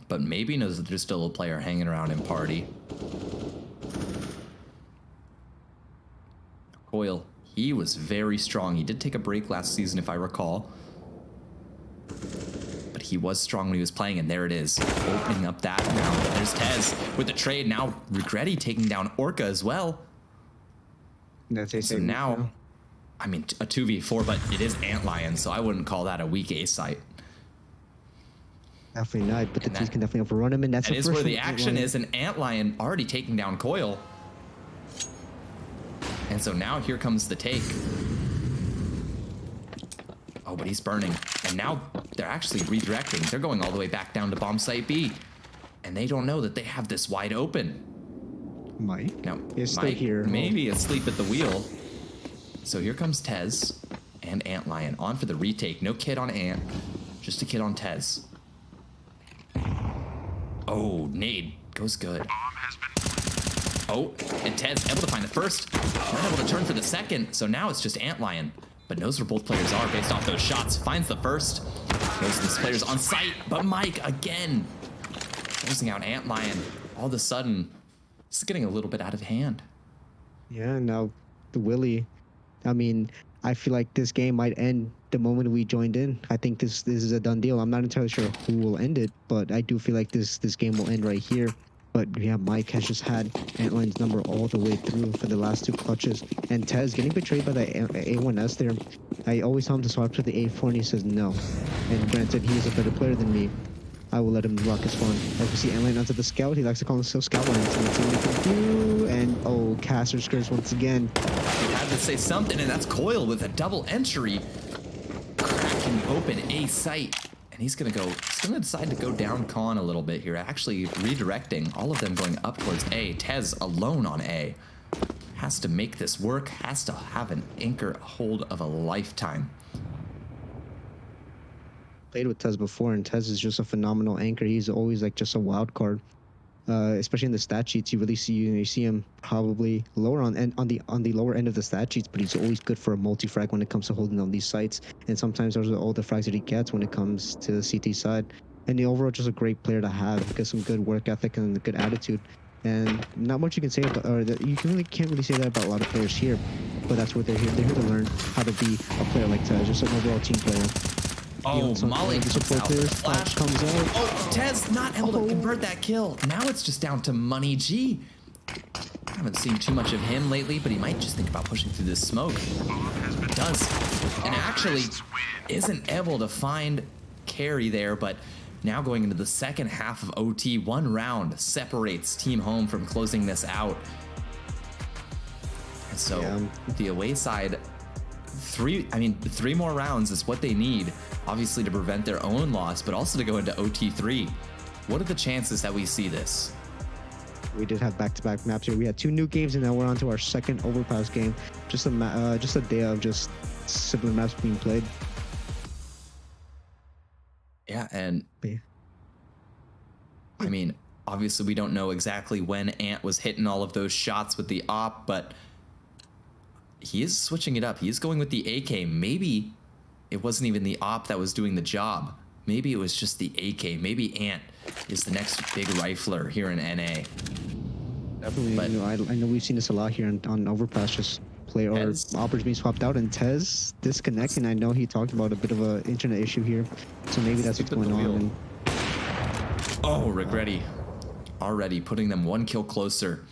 but maybe knows that there's still a player hanging around in party. Coil, he was very strong. He did take a break last season, if I recall. But he was strong when he was playing, and there it is. Opening up that round. There's Tez with the trade. Now Regretti taking down Orca as well. So now, I mean, a 2v4, but it is Antlion, so I wouldn't call that a weak A site. Definitely not, but the T's can definitely overrun him, and that's That the is first where the one. action is, and Antlion already taking down Coil. And so now here comes the take. Oh, but he's burning. And now they're actually redirecting. They're going all the way back down to bomb site B. And they don't know that they have this wide open. Mike Now, is still Mike here. maybe asleep at the wheel. So here comes Tez and Antlion on for the retake. No kid on Ant, just a kid on Tez. Oh, nade goes good. Oh, and Tez able to find the first, not able to turn for the second. So now it's just Antlion, but knows where both players are based off those shots. Finds the first, knows this player's on site, but Mike again closing out Antlion. All of a sudden, this is getting a little bit out of hand. Yeah, now the Willie. I mean, I feel like this game might end the moment we joined in. I think this is a done deal. I'm not entirely sure who will end it, but I do feel like this game will end right here. But yeah, Mike has just had Antlion's number all the way through for the last two clutches. And Tez getting betrayed by the A1S there. I always tell him to swap to the A4 and he says no. And granted, he is a better player than me. I will let him rock his fun. As we see Antlion onto the scout, he likes to call himself Scout Line. So let's see what he can do. And oh, Caster skirts once again. He had to say something, and that's Coil with a double entry. open A site. And he's gonna decide to go down Con a little bit here, actually redirecting all of them going up towards A. Tez alone on A. Has to make this work, has to have an anchor hold of a lifetime. Played with Tez before, and Tez is just a phenomenal anchor. He's always like just a wild card. Especially in the stat sheets, you see him probably lower on the lower end of the stat sheets, but he's always good for a multi-frag when it comes to holding down these sites. And sometimes those are all the frags that he gets when it comes to the CT side. And the overall just a great player to have. He got some good work ethic and a good attitude. And not much you can say about, or that you can't really say that about a lot of players here. But that's what they're here. They're here to learn how to be a player like Tez, just an overall team player. Oh, Molly the comes support out with players a flash. comes out. Oh, Tez not able to convert that kill. Now it's just down to Money G. I haven't seen too much of him lately, but he might just think about pushing through this smoke. Does. And actually isn't able to find Carry there, but now going into the second half of OT, one round separates Team Home from closing this out. And so the away side, three more rounds is what they need, obviously to prevent their own loss, but also to go into OT3. What are the chances that we see this? We did have back-to-back maps here. We had 2 new games, and now we're on to our second overpass game. Just a day of just similar maps being played. Yeah, and I mean, obviously we don't know exactly when Ant was hitting all of those shots with the op, but he is switching it up. He is going with the AK. Maybe it wasn't even the op that was doing the job. Maybe it was just the AK. Maybe Ant is the next big rifler here in NA. Definitely. But I know we've seen this a lot here on Overpass, just player or operators being swapped out, and Tez disconnecting. I know he talked about a bit of an internet issue here, so maybe that's what's going on. And oh, Regretti already putting them 1 kill closer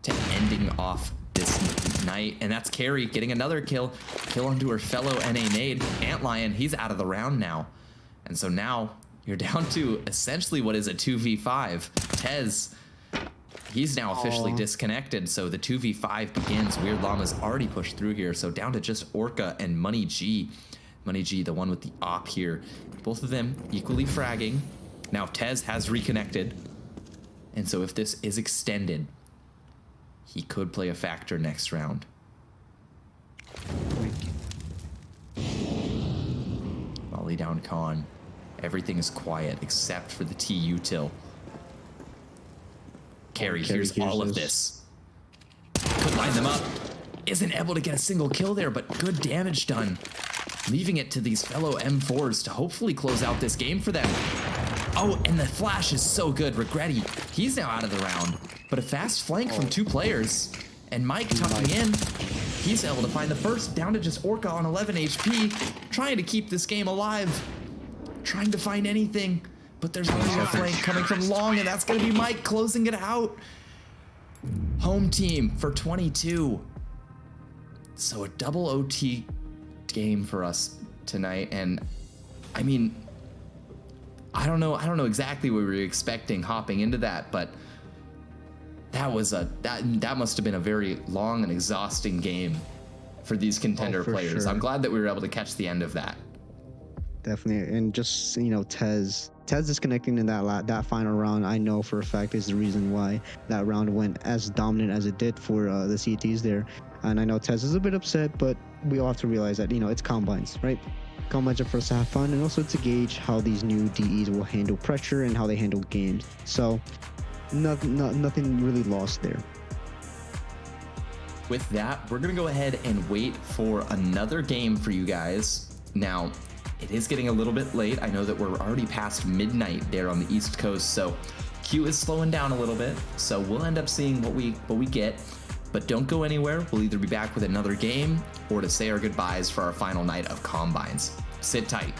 to ending off this night, and that's Carrie getting another kill onto her fellow NA nade. Antlion, he's out of the round now, and so now you're down to essentially what is a 2v5. Tez, he's now officially disconnected, so the 2v5 begins. Weird Llama's already pushed through here, so down to just Orca and Money G. Money G, the one with the op here. Both of them equally fragging. Now Tez has reconnected, and so if this is extended, he could play a factor next round. Molly down Con. Everything is quiet except for the TU till. Carry hears all of this. Could line them up. Isn't able to get a single kill there, but good damage done. Leaving it to these fellow M4s to hopefully close out this game for them. Oh, and the flash is so good. Regretti, he's now out of the round. But a fast flank from 2 players. And Mike tucking in. He's able to find the first, down to just Orca on 11 HP. Trying to keep this game alive. Trying to find anything. But there's another flank coming from Long, and that's going to be Mike closing it out. Home team for 22. So a double OT game for us tonight, and I mean, I don't know exactly what we were expecting hopping into that, but that was that must have been a very long and exhausting game for these contender players. Sure. I'm glad that we were able to catch the end of that. Definitely, and just Tez disconnecting in that final round, I know for a fact is the reason why that round went as dominant as it did for the CTs there. And I know Tez is a bit upset, but we all have to realize that it's combines, right? Combines are for us to have fun, and also to gauge how these new DEs will handle pressure and how they handle games. So nothing really lost there. With that, we're gonna go ahead and wait for another game for you guys. Now, it is getting a little bit late. I know that we're already past midnight there on the East Coast, so Q is slowing down a little bit. So we'll end up seeing what we get. But don't go anywhere. We'll either be back with another game or to say our goodbyes for our final night of Combines. Sit tight.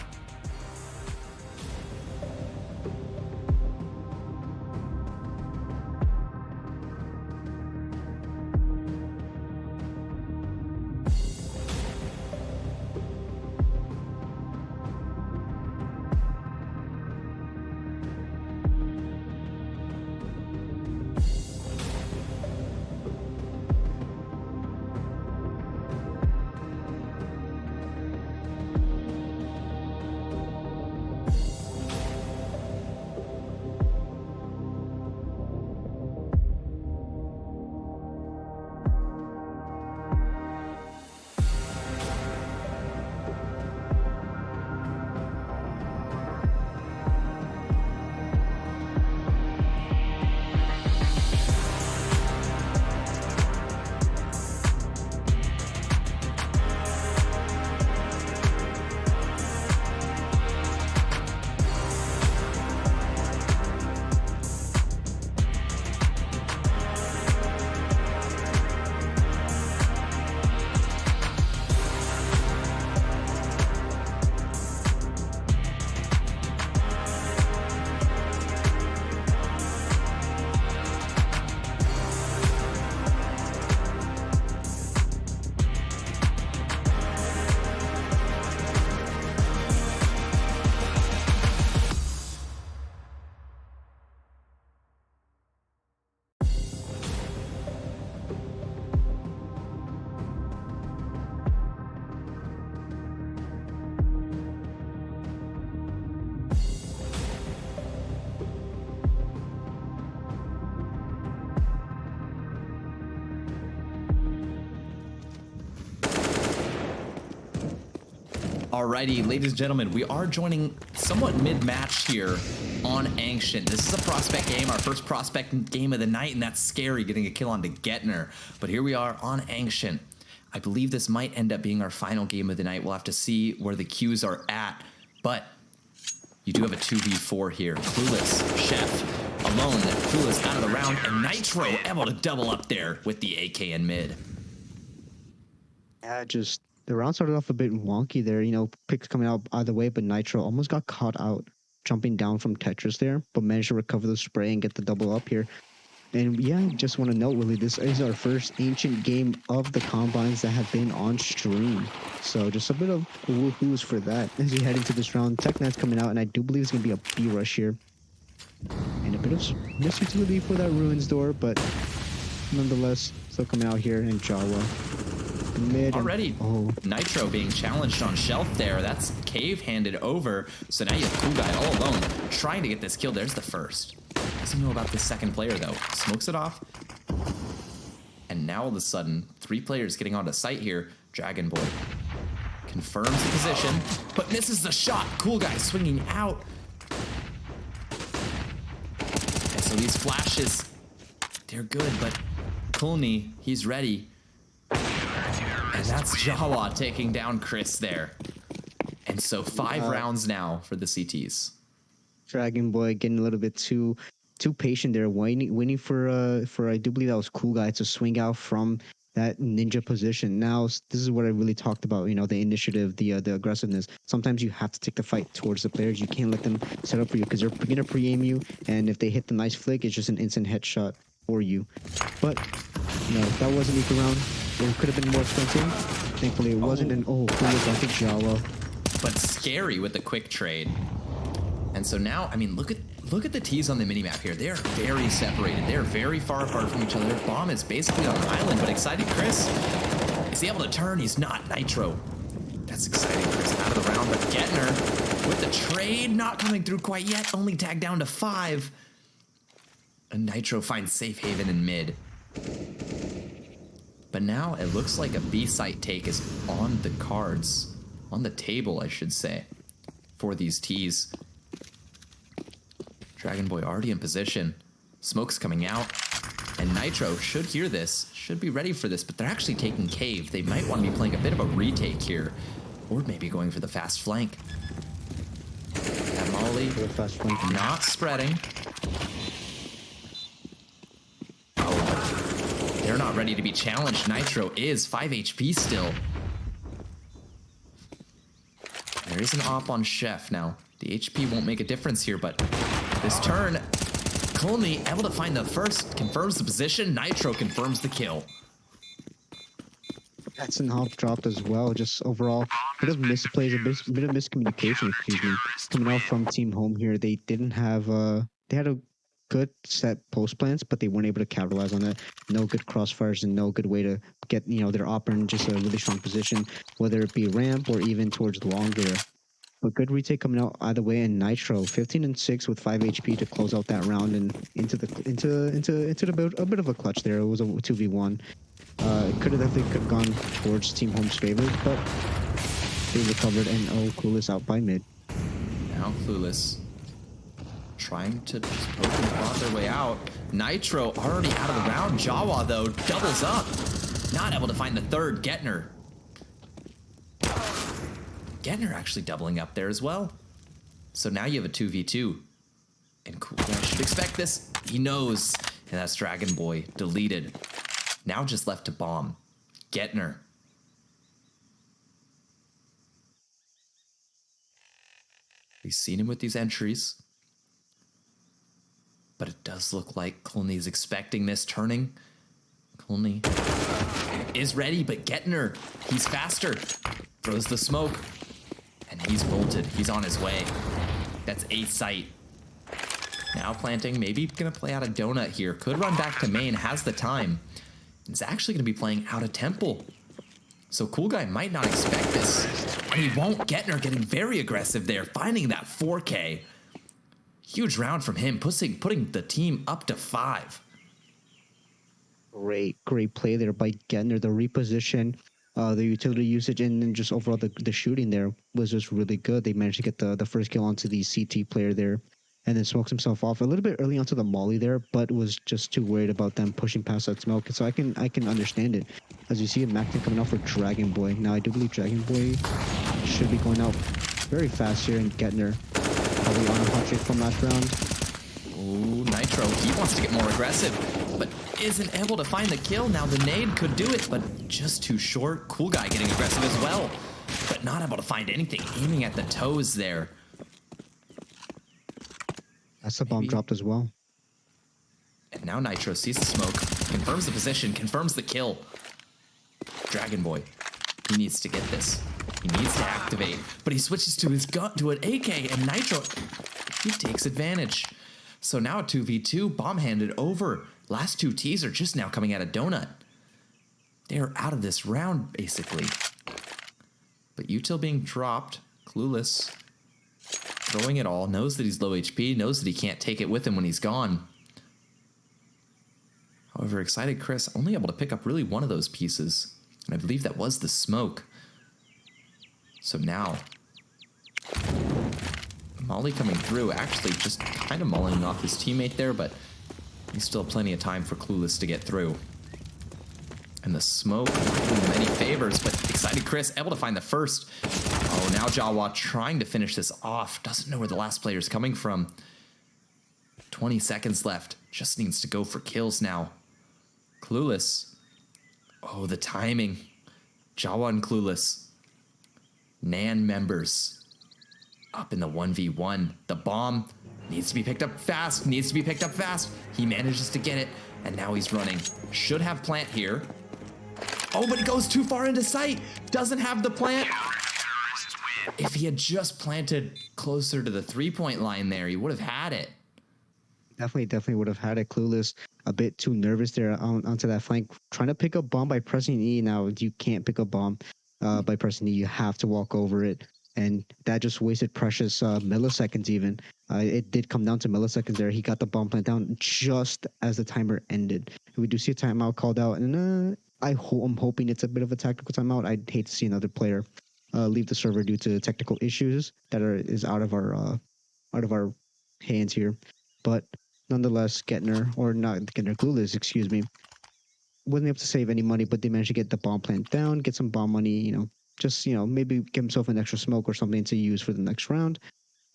Alrighty, ladies and gentlemen, we are joining somewhat mid-match here on Ancient. This is a prospect game, our first prospect game of the night, and that's scary, getting a kill onto Getner. But here we are on Ancient. I believe this might end up being our final game of the night. We'll have to see where the queues are at, but you do have a 2v4 here. Clueless, Chef, alone, Clueless out of the round, and Nitro able to double up there with the AK in mid. Yeah, just the round started off a bit wonky there. You know, picks coming out either way, but Nitro almost got caught out jumping down from Tetris there, but managed to recover the spray and get the double up here. And yeah, just want to note, Willie, this is our first Ancient game of the Combines that have been on stream. So just a bit of woohoos for that as we head into this round. TechNet's coming out, and I do believe it's going to be a B rush here. And a bit of misutility for that Ruins door, but nonetheless, still coming out here in Jawa. Mid Already, oh, Nitro being challenged on shelf there. That's Cave handed over. So now you have Cool Guy all alone trying to get this kill. There's the first. Doesn't know about the second player though. Smokes it off. And now all of a sudden, 3 players getting onto site here. Dragon Boy confirms the position, but misses the shot. Cool Guy swinging out. And so these flashes, they're good, but Kulni, he's ready. And that's Jawa taking down Chris there. And so 5 rounds now for the CTs. Dragon Boy getting a little bit too patient there, waiting for I do believe that was Cool Guy to swing out from that ninja position. Now this is what I really talked about. You know, the initiative, the aggressiveness. Sometimes you have to take the fight towards the players. You can't let them set up for you because they're gonna pre-aim you, and if they hit the nice flick, it's just an instant headshot for you. But no, that wasn't equal round. It could have been more expensive. Thankfully, it wasn't. And oh, Cool was like a Jawa. But scary with the quick trade. And so now, I mean, look at the T's on the minimap here. They are very separated. They're very far apart from each other. Their bomb is basically on an island, but excited Chris, is he able to turn? He's not. Nitro. That's exciting Chris out of the round, but Getner with the trade not coming through quite yet, only tagged down to 5. And Nitro finds safe haven in mid. But now it looks like a B site take is on the cards, on the table, I should say, for these T's. Dragon Boy already in position. Smoke's coming out. And Nitro should hear this, should be ready for this, but they're actually taking Cave. They might want to be playing a bit of a retake here, or maybe going for the fast flank. That Molly Fast flank. not spreading. They're not ready to be challenged. Nitro is 5 HP still. There is an op on Chef now. The HP won't make a difference here, but this turn, Kulni able to find the first, confirms the position. Nitro confirms the kill. That's an op dropped as well. Just overall, bit of misplays, a bit of miscommunication, excuse me, coming out from Team Home here. They didn't have, they had a good set post plans, but they weren't able to capitalize on it. No good crossfires and no good way to get, you know, their op in just a really strong position, whether it be ramp or even towards longer. But good retake coming out either way, and Nitro 15 and 6 with 5 HP to close out that round and into a bit of a clutch there. It was a 2v1. It could have gone towards Team Home's favor, but they recovered, and oh, Clueless out by mid. Now Clueless trying to just poke and claw their way out. Nitro already out of the round. Jawa though doubles up, not able to find the third. Getner actually doubling up there as well. So now you have a 2v2. And Cool Guy should expect this. He knows. And that's Dragon Boy deleted. Now just left to bomb. Getner. We've seen him with these entries. But it does look like Kulni's expecting this turning. Kulni is ready, but Getner, he's faster. Throws the smoke. And he's bolted. He's on his way. That's a site. Now planting. Maybe gonna play out a donut here. Could run back to main. Has the time. It's actually gonna be playing out of temple. So Cool Guy might not expect this. And he won't. Getner getting very aggressive there. Finding that 4K. Huge round from him. Putting the team up to 5. Great play there by Getner. The reposition The utility usage and then just overall the shooting there was just really good. They managed to get the first kill onto the CT player there, and then smokes himself off a little bit early onto the molly there, but was just too worried about them pushing past that smoke. So I can understand it. As you see, Macton coming out for Dragon Boy. Now I do believe Dragon Boy should be going out very fast here, and Getner probably on a hot streak from last round. Ooh, Nitro, he wants to get more aggressive, but isn't able to find the kill. Now the nade could do it, but just too short. Cool Guy getting aggressive as well, but not able to find anything. Aiming at the toes there. That's the bomb dropped as well. And now Nitro sees the smoke, confirms the position, confirms the kill. Dragon Boy, he needs to get this. He needs to activate, but he switches to his gun, to an AK, and Nitro, he takes advantage. So now a 2v2, bomb handed over. Last two Ts are just now coming out of Donut. They're out of this round, basically. But Util being dropped, Clueless, throwing it all, knows that he's low HP, knows that he can't take it with him when he's gone. However, Excited Chris only able to pick up really one of those pieces, and I believe that was the smoke. So now, Molly coming through, actually just kind of mulling off his teammate there, but he's still plenty of time for Clueless to get through. And the smoke doing many favors, but Excited Chris able to find the first. Oh, now Jawa trying to finish this off. Doesn't know where the last player is coming from. 20 seconds left. Just needs to go for kills now. Clueless. Oh, the timing. Jawa and Clueless. Nan members up in the 1v1. The bomb needs to be picked up fast. Needs to be picked up fast. He manages to get it, and now he's running. Should have plant here. Oh, but it goes too far into sight. Doesn't have the plant. If he had just planted closer to the 3-point line there, he would have had it. Definitely would have had it. Clueless, a bit too nervous there onto that flank. Trying to pick up bomb by pressing E. Now, you can't pick up bomb by pressing E. You have to walk over it. And that just wasted precious milliseconds even. It did come down to milliseconds there. He got the bomb plant down just as the timer ended. We do see a timeout called out. And I'm hoping it's a bit of a tactical timeout. I'd hate to see another player leave the server due to technical issues that is out of our hands here. But nonetheless, Clueless, excuse me, wasn't able to save any money, but they managed to get the bomb plant down, get some bomb money, just, maybe give himself an extra smoke or something to use for the next round.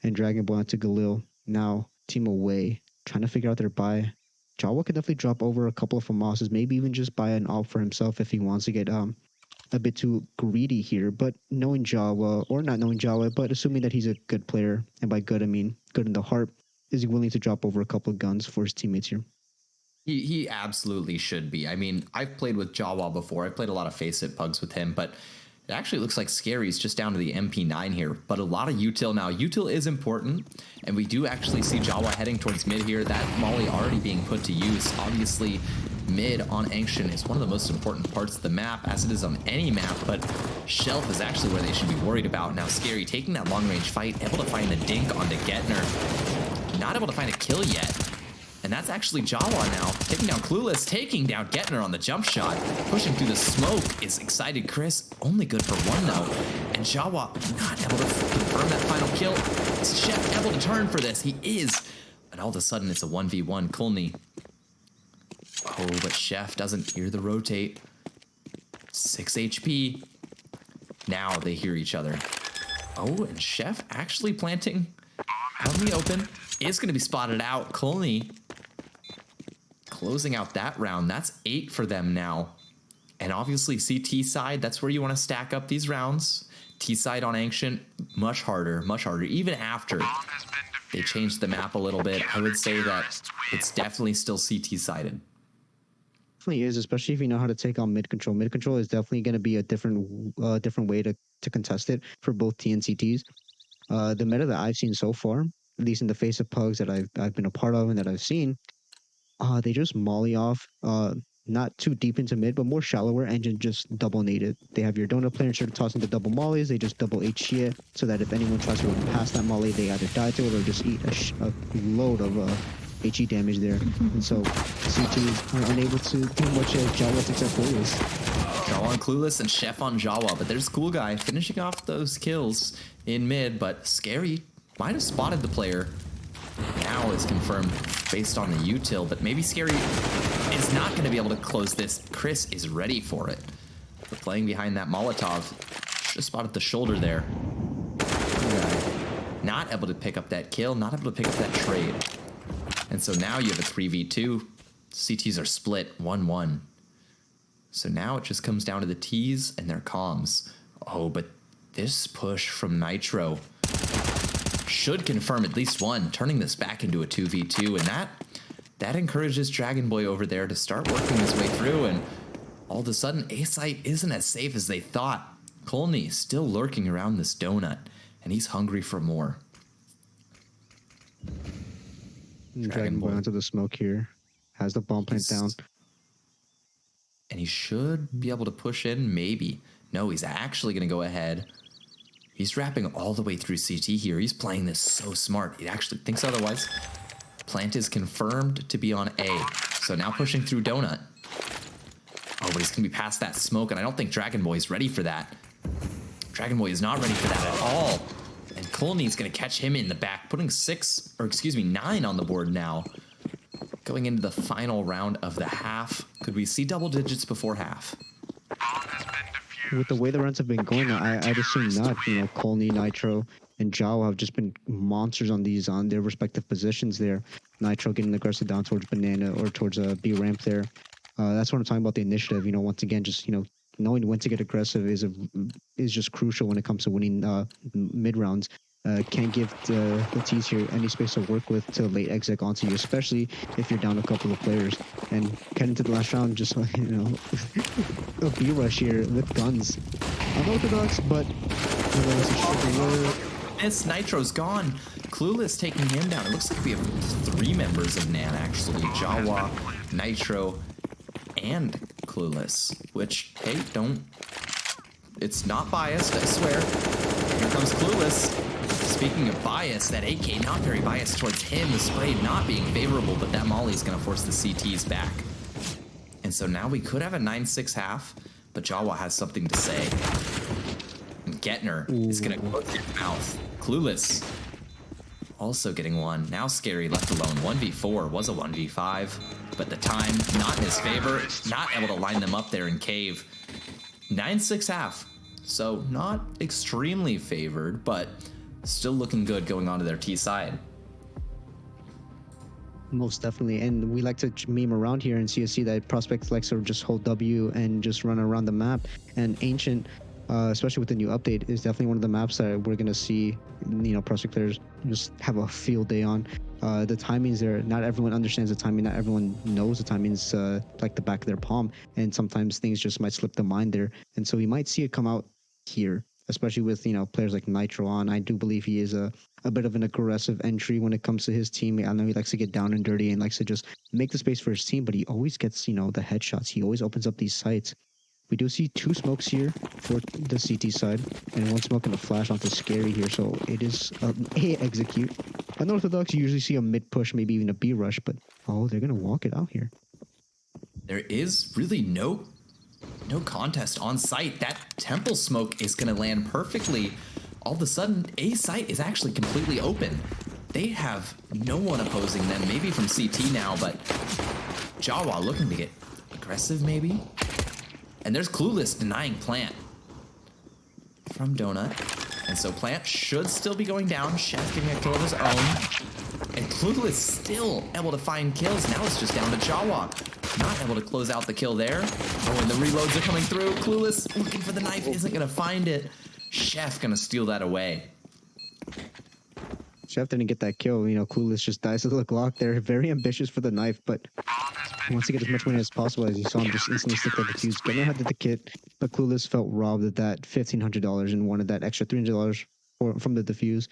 And Dragon Boy onto Galil. Now, team away, trying to figure out their buy. Jawa could definitely drop over a couple of Famosas, maybe even just buy an AWP for himself if he wants to get a bit too greedy here. But knowing Jawa, or not knowing Jawa, but assuming that he's a good player, and by good I mean good in the heart, is he willing to drop over a couple of guns for his teammates here? He absolutely should be. I mean, I've played with Jawa before. I've played a lot of Face It Pugs with him, but it actually looks like Scary's just down to the MP9 here, but a lot of util now. Util is important, and we do actually see Jawa heading towards mid here. That molly already being put to use. Obviously, mid on Ancient is one of the most important parts of the map, as it is on any map, but Shelf is actually where they should be worried about. Now, Scary taking that long-range fight, able to find the dink onto Getner. Not able to find a kill yet. And that's actually Jawa now, taking down Clueless, taking down Getner on the jump shot. Pushing through the smoke is Excited Chris, only good for one though. And Jawa not able to confirm that final kill. Is Chef able to turn for this? He is. And all of a sudden it's a 1v1 Kulni. Oh, but Chef doesn't hear the rotate. 6 HP. Now they hear each other. Oh, and Chef actually planting out in the open. Is going to be spotted out. Kulni closing out that round. That's 8 for them now. And obviously CT side, that's where you want to stack up these rounds. T side on Ancient, much harder, even after they changed the map a little bit. I would say that it's definitely still CT sided. Definitely is, especially if you know how to take on mid control. Mid control is definitely going to be a different way to contest it for both T and CTs. The meta that I've seen so far, at least in the Face of Pugs that I've been a part of and that I've seen, they just molly off, not too deep into mid, but more shallower, and just double nade it. They have your donut player instead of tossing the double mollies, they just double HG it, so that if anyone tries to run past that molly, they either die to it or just eat a load of HE damage there. And so CTs are unable to do much as Jawa except Clueless. Jawa on Clueless and Chef on Jawa, but there's Cool Guy finishing off those kills in mid, but Scary might have spotted the player. Now it's confirmed based on the util, but maybe Scary is not going to be able to close this. Chris is ready for it. But playing behind that Molotov, should have spotted the shoulder there. Not able to pick up that kill, not able to pick up that trade. And so now you have a 3v2. CTs are split 1-1. So now it just comes down to the T's and their comms. Oh, but this push from Nitro should confirm at least one, turning this back into a 2v2. And that encourages Dragon Boy over there to start working his way through. And all of a sudden, A-Site isn't as safe as they thought. Colney still lurking around this donut, and he's hungry for more. Dragon Boy onto the smoke here. Has the bomb plant down. And he should be able to push in, maybe. No, he's actually going to go ahead. He's wrapping all the way through CT here. He's playing this so smart. He actually thinks otherwise. Plant is confirmed to be on A. So now pushing through Donut. Oh, but he's going to be past that smoke, and I don't think Dragon Boy is ready for that. Dragon Boy is not ready for that at all. And Colney's going to catch him in the back, putting 9 on the board now. Going into the final round of the half. Could we see double digits before half? Bomb has been defused. With the way the runs have been going, I'd assume not. You know, Colney, Nitro, and Jawa have just been monsters on their respective positions there. Nitro getting aggressive down towards Banana or towards a B ramp there. That's what I'm talking about, the initiative. You know, once again, just, you know, knowing when to get aggressive is just crucial when it comes to winning mid rounds. Can't give the T's here any space to work with to late exec onto you, especially if you're down a couple of players. And getting to the last round, just, you know, a B rush here with guns. Unorthodox, but, you know, it's a short. This Nitro's gone. Clueless taking him down. It looks like we have 3 members of NAN, actually. Jawa, Nitro, and Clueless. Which, hey, it's not biased, I swear. Here comes Clueless. Speaking of bias, that AK not very biased towards him. The spray not being favorable, but that Molly's going to force the CTs back. And so now we could have a 9-6 half, but Jawa has something to say. And Getner is going to close his mouth. Clueless also getting one. Now Scary left alone. 1v4 was a 1v5, but the time not in his favor. Not able to line them up there in cave. 9-6 half. So not extremely favored, but still looking good going on to their T side. Most definitely, and we like to meme around here in CSC that prospects like to just hold W and just run around the map. And Ancient, especially with the new update, is definitely one of the maps that we're gonna see, you know, prospect players just have a field day on. The timings there, not everyone understands the timing, not everyone knows the timings like the back of their palm, and sometimes things just might slip the mind there. And so we might see it come out here, especially with, you know, players like Nitro on. I do believe he is a bit of an aggressive entry when it comes to his team. I know he likes to get down and dirty and likes to just make the space for his team, but he always gets, you know, the headshots. He always opens up these sites. We do see 2 smokes here for the CT side, and 1 smoke and a flash onto Scary here, so it is A execute. Unorthodox, you usually see a mid push, maybe even a B rush, but oh, they're gonna walk it out here. There is really no contest on site. That temple smoke is going to land perfectly. All of a sudden, A site is actually completely open. They have no one opposing them, maybe from CT now, but Jawa looking to get aggressive maybe. And there's Clueless denying Plant from Donut. And so Plant should still be going down. Chef getting a kill of his own. And Clueless still able to find kills. Now it's just down to Jawa. Not able to close out the kill there. Oh, and the reloads are coming through. Clueless looking for the knife, isn't going to find it. Chef going to steal that away. Chef didn't get that kill. You know, Clueless just dies to the Glock there. Very ambitious for the knife, but wants to get as much money as possible. As you saw him just instantly stick that defuse. Getting had the kit, but Clueless felt robbed of that $1,500 and wanted that extra $300 from the defuse.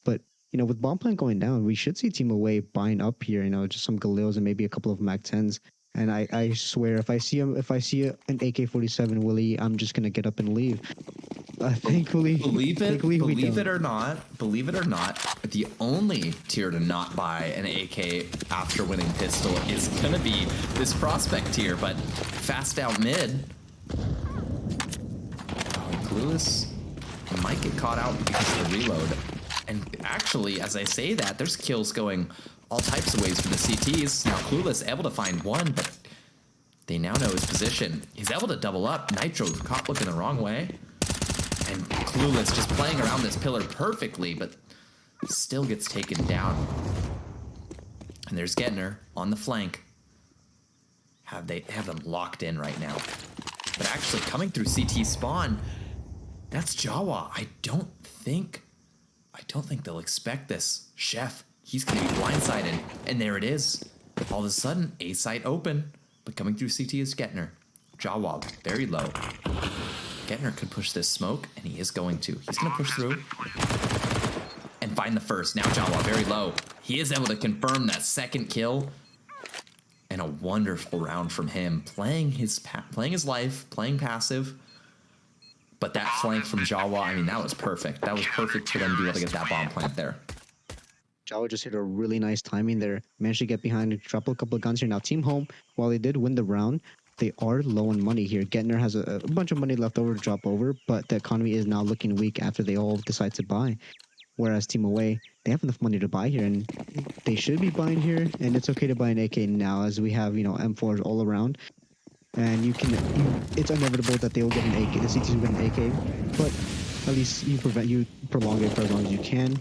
But, you know, with bomb plant going down, we should see Team Away buying up here. You know, just some Galeos and maybe a couple of Mac 10s. And I swear, if I see an AK-47 Willie, I'm just gonna get up and leave. Thankfully, believe it or not, the only tier to not buy an AK after winning pistol is gonna be this prospect tier. But fast out mid, Clueless might get caught out because of the reload. And actually, as I say that, there's kills going all types of ways for the CTs. Now Clueless able to find one, but they now know his position. He's able to double up. Nitro caught looking the wrong way. And Clueless just playing around this pillar perfectly, but still gets taken down. And there's Getner on the flank. They have them locked in right now. But actually coming through CT spawn, that's Jawa. I don't think they'll expect this. Chef, he's gonna be blindsided. And there it is. All of a sudden, A site open. But coming through CT is Getner. Jawa, very low. Getner could push this smoke, and he is going to. He's gonna push through and find the first. Now Jawa, very low. He is able to confirm that second kill. And a wonderful round from him. Playing his life, playing passive. But that flank from Jawa, I mean, that was perfect. That was perfect for them to be able to get that bomb plant there. Jawa just hit a really nice timing there. Managed to get behind and drop a couple of guns here. Now, Team Home, while they did win the round, they are low on money here. Getner has a bunch of money left over to drop over, but the economy is now looking weak after they all decide to buy. Whereas Team Away, they have enough money to buy here, and they should be buying here. And it's okay to buy an AK now, as we have, M4s all around. And it's inevitable that they will get an AK. The CTs will get an AK, but at least you prolong it for as long as you can.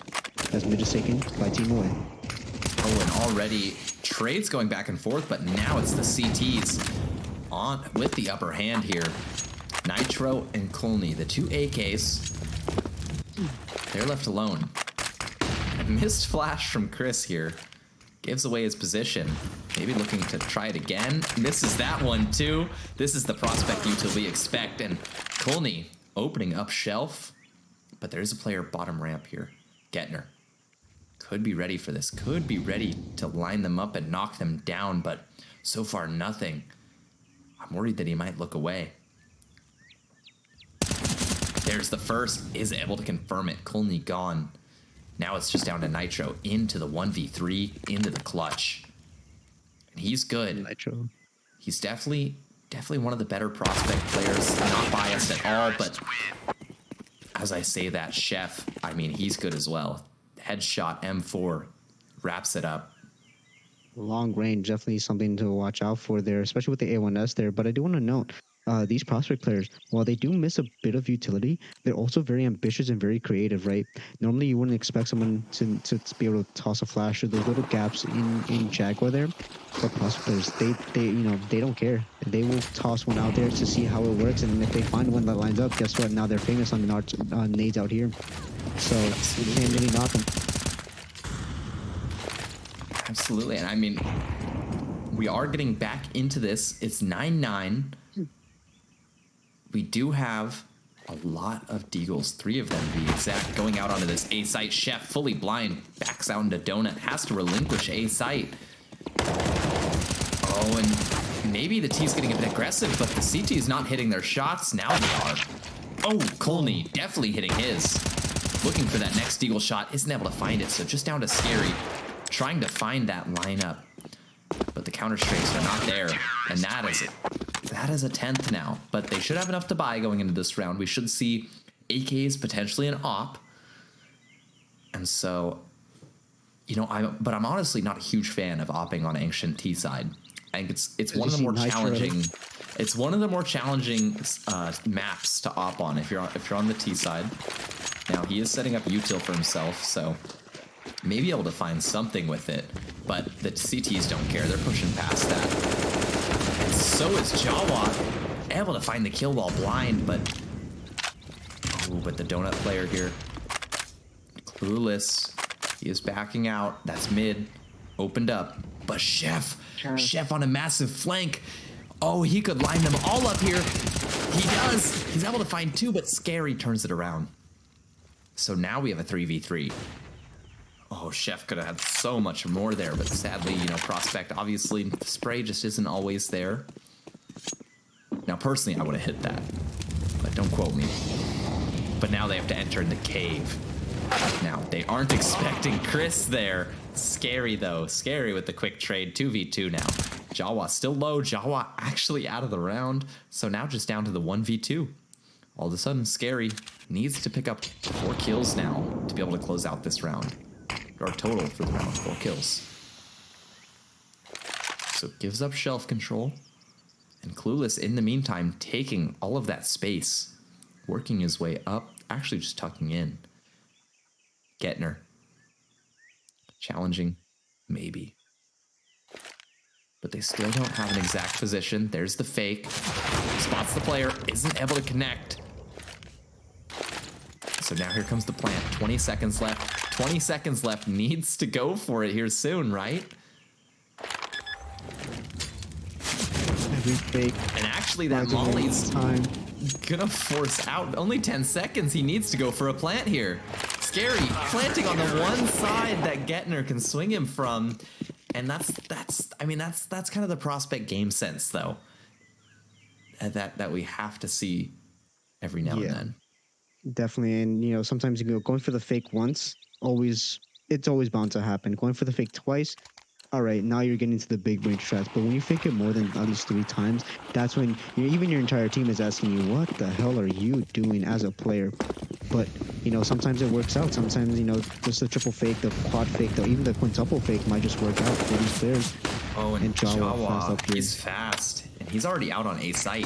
As mid is taken by Team Away. Oh, and already trades going back and forth, but now it's the CTs on with the upper hand here. Nitro and Colney, the two AKs, they're left alone. A missed flash from Chris here gives away his position. Maybe looking to try it again. Misses that one too. This is the prospect you usually expect. And Colney opening up shelf, but there's a player bottom ramp here. Getner could be ready for this. Could be ready to line them up and knock them down, but so far nothing. I'm worried that he might look away. There's the first. Is able to confirm it. Colney gone. Now it's just down to Nitro into the 1v3, into the clutch. And he's good. Nitro. He's definitely one of the better prospect players. Not biased at all, but as I say that, Chef, I mean, he's good as well. Headshot M4 wraps it up. Long range, definitely something to watch out for there, especially with the A1S there. But I do want to note, these prospect players, while they do miss a bit of utility, they're also very ambitious and very creative, right? Normally, you wouldn't expect someone to be able to toss a flash or those little gaps in Jaguar there. But prospect players, they don't care. They will toss one out there to see how it works, and if they find one that lines up, guess what? Now they're famous on nades out here. So you can't really knock them. Absolutely, and I mean, we are getting back into this. It's 9-9. We do have a lot of deagles, 3 of them to be exact, going out onto this A site. Chef, fully blind, backs out into Donut, has to relinquish A site. Oh, and maybe the T's getting a bit aggressive, but the CT is not hitting their shots. Now they are. Oh, Colney definitely hitting his. Looking for that next deagle shot, isn't able to find it, so just down to Scary. Trying to find that lineup, but the counter strikes are not there, and that is it. That is a 10th now, but they should have enough to buy going into this round. We should see AKs, potentially an op, and so, I'm honestly not a huge fan of opping on Ancient T side. I think it's one of the more challenging. It's one of the more challenging maps to op on if you're on the T side. Now he is setting up util for himself, so maybe able to find something with it, but the CTs don't care. They're pushing past that. And so is Jawa, able to find the kill while blind, but the Donut player here, Clueless, he is backing out. That's mid, opened up, but Chef on a massive flank. Oh, he could line them all up here. He does. He's able to find 2, but Scary turns it around. So now we have a 3v3. Oh, Chef could have had so much more there, but sadly, Prospect, obviously, the spray just isn't always there. Now, personally, I would have hit that, but don't quote me. But now they have to enter in the cave. Now, they aren't expecting Chris there. Scary, though. Scary with the quick trade. 2v2 now. Jawa still low. Jawa actually out of the round. So now just down to the 1v2. All of a sudden, Scary needs to pick up 4 kills now to be able to close out this round. Or total for the round, 4 kills. So gives up shelf control. And Clueless, in the meantime, taking all of that space, working his way up, actually just tucking in. Getner. Challenging, maybe. But they still don't have an exact position. There's the fake. Spots the player, isn't able to connect. So now here comes the plant. 20 seconds left. 20 seconds left. Needs to go for it here soon, right? Every fake. And actually, that Margin Molly's time. gonna force out. Only 10 seconds. He needs to go for a plant here. Scary planting on the one side that Getner can swing him from. And that's kind of the prospect game sense, though. That we have to see every now and then. Definitely, and sometimes going for the fake once, it's always bound to happen. Going for the fake twice, all right, now you're getting into the big brain strats. But when you fake it more than at least 3 times, that's when even your entire team is asking you, what the hell are you doing as a player? But sometimes it works out. Sometimes just the triple fake, the quad fake, even the quintuple fake might just work out for these players. Oh, and Jawa fast up here. he's fast, and he's already out on A site.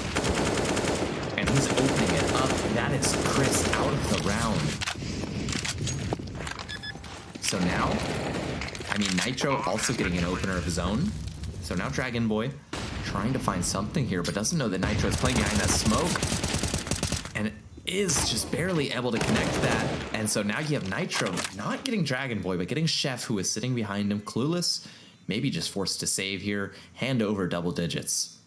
And he's opening it up. That is Chris out of the round. So now, Nitro also getting an opener of his own. So now Dragon Boy trying to find something here, but doesn't know that Nitro is playing behind that smoke. And is just barely able to connect that. And so now you have Nitro not getting Dragon Boy, but getting Chef, who is sitting behind him. Clueless, maybe just forced to save here. Hand over double digits.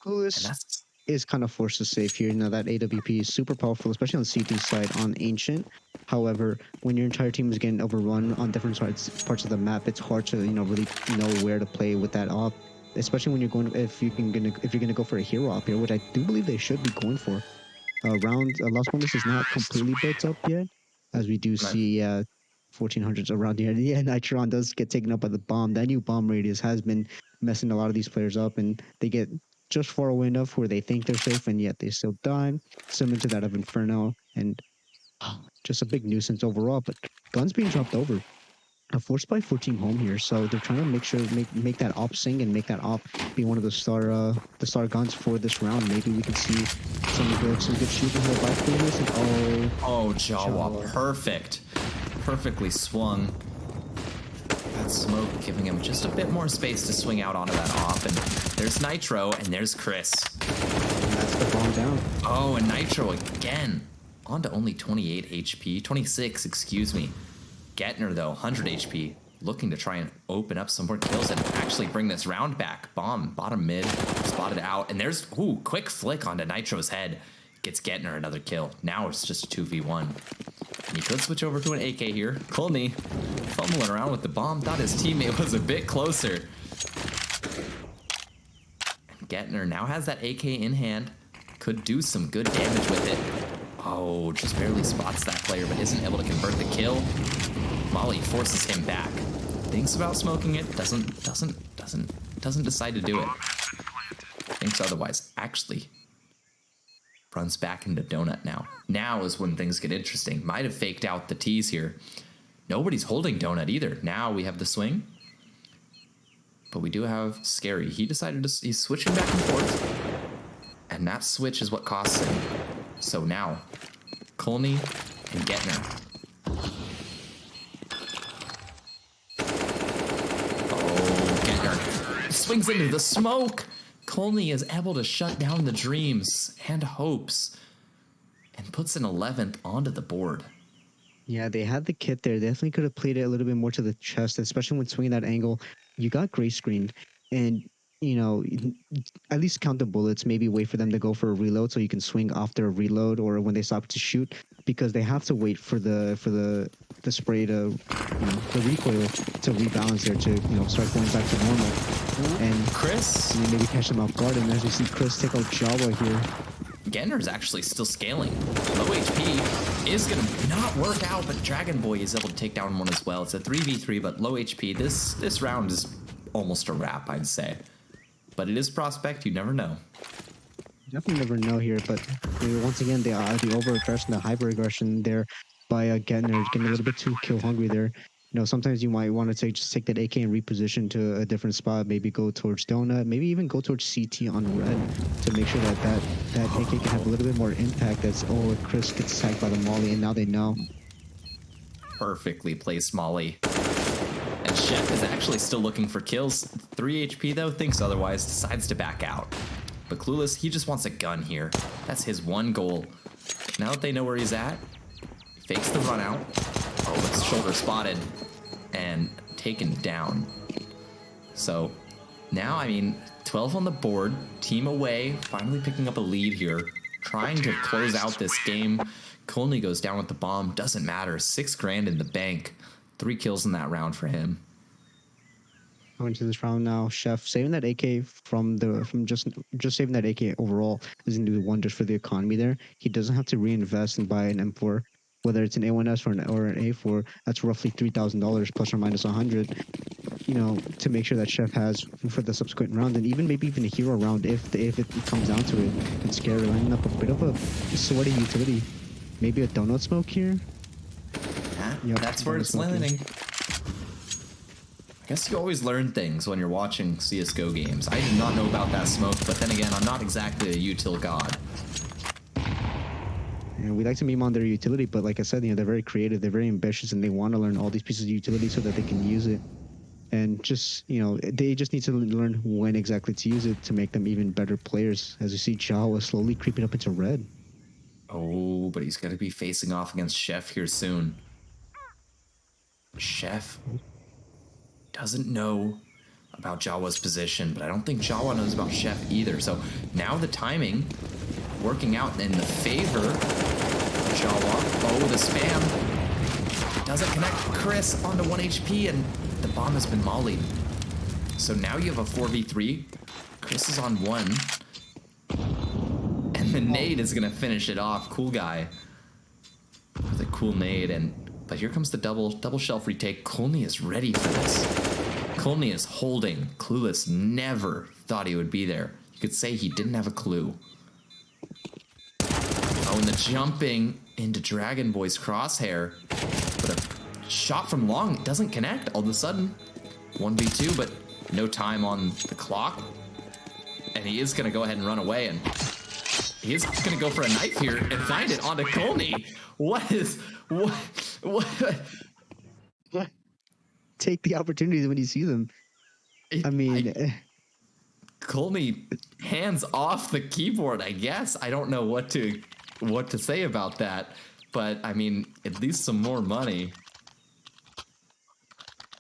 Clueless is kind of forced to save here. That AWP is super powerful, especially on C2 side on Ancient. However, when your entire team is getting overrun on different parts of the map, it's hard to really know where to play with that op. Especially when you're if you're gonna go for a hero op here, which I do believe they should be going for. Lost Bonus is not completely built up yet, as we do see 1400s around here. Yeah, Nitron does get taken up by the bomb. That new bomb radius has been messing a lot of these players up, and they get just far away enough where they think they're safe, and yet they still die. Similar to that of Inferno, and just a big nuisance overall. But guns being dropped over. A force by 14 home here, so they're trying to make that op sing and make that op be one of the star guns for this round. Maybe we can see some good shooting here by Clueless. And Jawa, perfectly swung. That smoke giving him just a bit more space to swing out onto that op. And there's Nitro, and there's Chris. And that's the bomb down. Oh, and Nitro again. On to only 28 HP. 26, excuse me. Getner, though, 100 HP. Looking to try and open up some more kills and actually bring this round back. Bomb, bottom mid, spotted out. And there's, quick flick onto Nitro's head. Gets Getner another kill. Now it's just a 2v1. And he could switch over to an AK here. Colney fumbling around with the bomb. Thought his teammate was a bit closer. And Getner now has that AK in hand. Could do some good damage with it. Oh, just barely spots that player, but isn't able to convert the kill. Molly forces him back. Thinks about smoking it. Doesn't decide to do it. Thinks otherwise. Actually, runs back into Donut now. Now is when things get interesting. Might have faked out the tease here. Nobody's holding Donut either. Now we have the swing. But we do have Scary. He's switching back and forth. And that switch is what costs him. So now, Colney and Getner. Oh, Getner swings into the smoke. Colney is able to shut down the dreams and hopes and puts an 11th onto the board. Yeah, they had the kit there. They definitely could have played it a little bit more to the chest, especially when swinging that angle. You got gray screened, and at least count the bullets, maybe wait for them to go for a reload so you can swing after a reload or when they stop to shoot, because they have to wait for the spray to the recoil to rebalance there to start going back to normal. And Chris, maybe catch them off guard, and as you see Chris take out Jawa here. Getner's actually still scaling. Low HP is going to not work out, but Dragon Boy is able to take down one as well. It's a 3v3, but low HP. This round is almost a wrap, I'd say. But it is prospect, you never know. definitely never know here. But once again, the over aggression, the hyper aggression there by Gettner getting a little bit too kill hungry there. Sometimes you might want to just take that AK and reposition to a different spot. Maybe go towards Donut. Maybe even go towards CT on red to make sure that AK can have a little bit more impact. As Chris gets tagged by the Molly, and now they know. Perfectly placed Molly. And Chef is actually still looking for kills. 3 HP though, thinks otherwise, decides to back out. But Clueless, he just wants a gun here. That's his one goal. Now that they know where he's at, he fakes the run out. Oh, but shoulder spotted and taken down. So now, 12 on the board, team away, finally picking up a lead here, trying to close out this game. Colney goes down with the bomb, doesn't matter, $6,000 in the bank. 3 kills in that round for him. Going to this round now, Chef saving that AK from just saving that AK overall is going to do wonders for the economy there. He doesn't have to reinvest and buy an M4, whether it's an A1S or an A4. That's roughly $3,000 plus or minus 100. To make sure that Chef has for the subsequent round, and maybe even a hero round if it comes down to it. And Scare lining up a bit of a sweaty utility. Maybe a donut smoke here. Yeah, that's where it's landing. I guess you always learn things when you're watching CSGO games. I did not know about that smoke, but then again, I'm not exactly a util god. We like to meme on their utility, but like I said, they're very creative, they're very ambitious, and they want to learn all these pieces of utility so that they can use it. And they just need to learn when exactly to use it to make them even better players. As you see, Jawa slowly creeping up into red. Oh, but he's going to be facing off against Chef here soon. Chef doesn't know about Jawa's position, but I don't think Jawa knows about Chef either. So now the timing working out in the favor of Jawa. Oh, the spam doesn't connect. Chris onto 1 HP, and the bomb has been mollied. So now you have a 4v3. Chris is on 1. And the nade is going to finish it off. Cool guy with a cool nade. But here comes the double shelf retake. Colney is ready for this. Colney is holding. Clueless never thought he would be there. You could say he didn't have a clue. Oh, and the jumping into Dragon Boy's crosshair. But a shot from long doesn't connect all of a sudden. 1v2, but no time on the clock. And he is going to go ahead and run away. And he is going to go for a knife here and find it onto Colney. What? Take the opportunities when you see them. Colney hands off the keyboard, I guess. I don't know what to say about that, but at least some more money.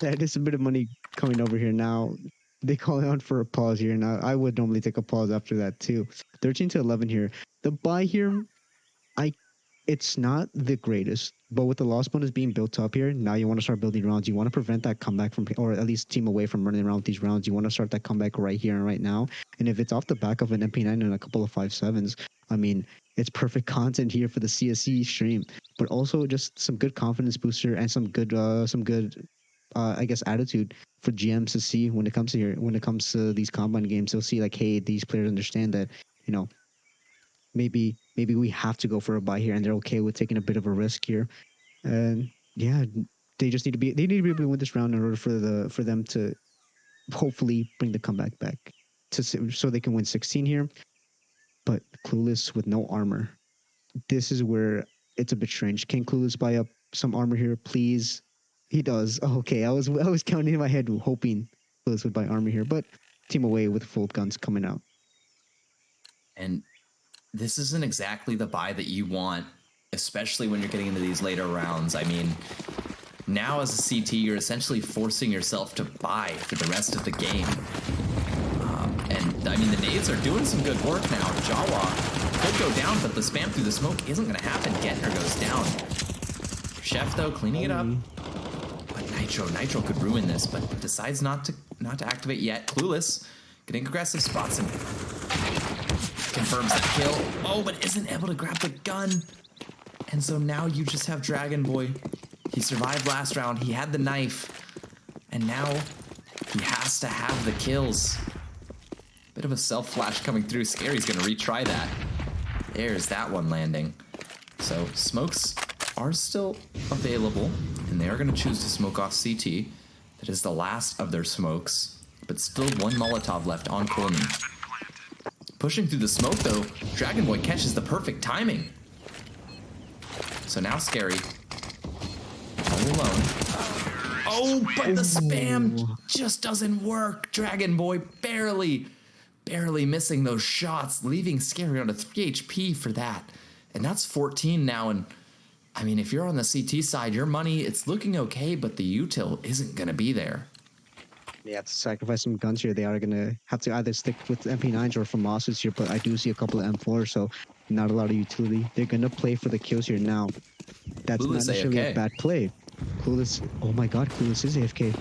That is a bit of money coming over here now. They call out for a pause here. Now I would normally take a pause after that too. 13 to 11 here. The buy here, it's not the greatest, but with the loss bonus being built up here, now you want to start building rounds. You want to prevent that comeback from, or at least team away from running around with these rounds. You want to start that comeback right here and right now. And if it's off the back of an MP9 and a couple of 5.7s, it's perfect content here for the CSE stream. But also just some good confidence booster and some good attitude for GMs to see when it comes to these combine games. They'll see hey, these players understand that maybe we have to go for a buy here, and they're okay with taking a bit of a risk here. And yeah, they need to be able to win this round in order for them to hopefully bring the comeback back so they can win 16 here. But Clueless with no armor. This is where it's a bit strange. Can Clueless buy up some armor here, please? He does. Oh, okay, I was counting in my head hoping Clueless would buy armor here, but team away with full guns coming out. And this isn't exactly the buy that you want, especially when you're getting into these later rounds. Now as a CT, you're essentially forcing yourself to buy for the rest of the game. The nades are doing some good work now. Jawa could go down, but the spam through the smoke isn't going to happen. Gettner goes down. Chef, though, cleaning it up. But Nitro could ruin this, but decides not to activate yet. Clueless getting aggressive, spots him. Confirms that kill. Oh, but isn't able to grab the gun. And so now you just have Dragon Boy. He survived last round. He had the knife. And now he has to have the kills. But Bit of a self flash coming through. Scary's gonna retry that. There's that one landing. So smokes are still available, and they are gonna choose to smoke off CT. That is the last of their smokes, but still one Molotov left on Coleman. Pushing through the smoke though, Dragon Boy catches the perfect timing. So now Scary, all alone. Oh, but the spam just doesn't work. Dragon Boy barely missing those shots, leaving Scary on a 3 HP for that. And that's 14 now. And I mean, if you're on the CT side, your money, it's looking okay, but the util isn't going to be there. They have to sacrifice some guns here. They are going to have to either stick with MP9s or FAMASas here, but I do see a couple of M4s, so not a lot of utility. They're going to play for the kills here now. That's Clueless not necessarily AFK. a bad play. Clueless, oh my god, Clueless is AFK.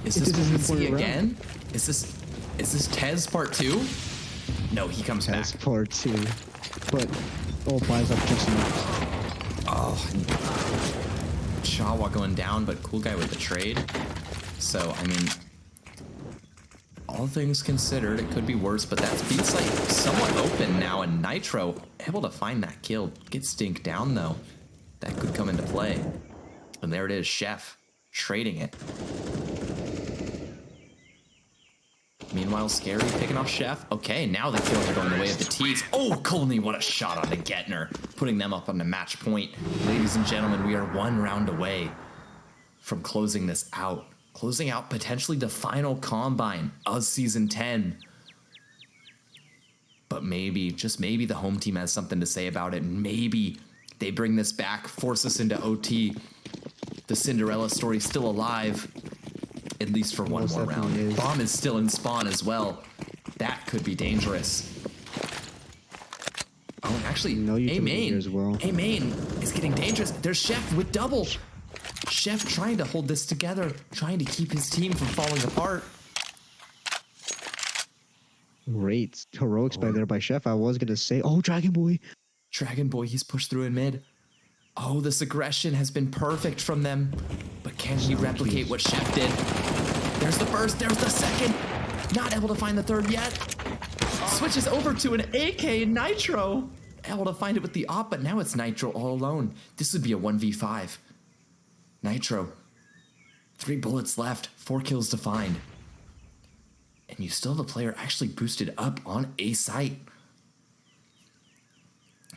Is This this is an Quincy important round. again? Is this Tez part 2? No, he comes back. That's part 2. But, oh, buys up just enough. Oh, Chawa going down, but Cool Guy with the trade. So, I mean, all things considered, it could be worse, but that speed site somewhat open now, and Nitro able to find that kill. Get Stink down, though. That could come into play. And there it is, Chef trading it. Meanwhile, Scary picking off Chef. Okay, now the kills are going the way of the T's. Oh, Colney, what a shot on the Getner, putting them up on the match point. Ladies and gentlemen, we are one round away from closing this out. Closing out potentially the final combine of Season 10. But maybe, just maybe, the home team has something to say about it. Maybe they bring this back, force us into OT. The Cinderella story still alive, at least for one Most more definitely round. is. Bomb is still in spawn as well. That could be dangerous. Oh, and actually, No utility A-Main, here as well. A-Main is getting dangerous. There's Chef with double. Chef trying to hold this together, trying to keep his team from falling apart. Great heroics by there by Chef. I was going to say, oh, Dragon Boy. Dragon Boy, he's pushed through in mid. Oh, this aggression has been perfect from them. But can he replicate what Chef did? There's the first, there's the second. Not able to find the third yet. Switches over to an AK Nitro. Able to find it with the op, but now it's Nitro all alone. This would be a 1v5. Nitro. 3 bullets left, 4 kills to find. And you still have a player actually boosted up on A site.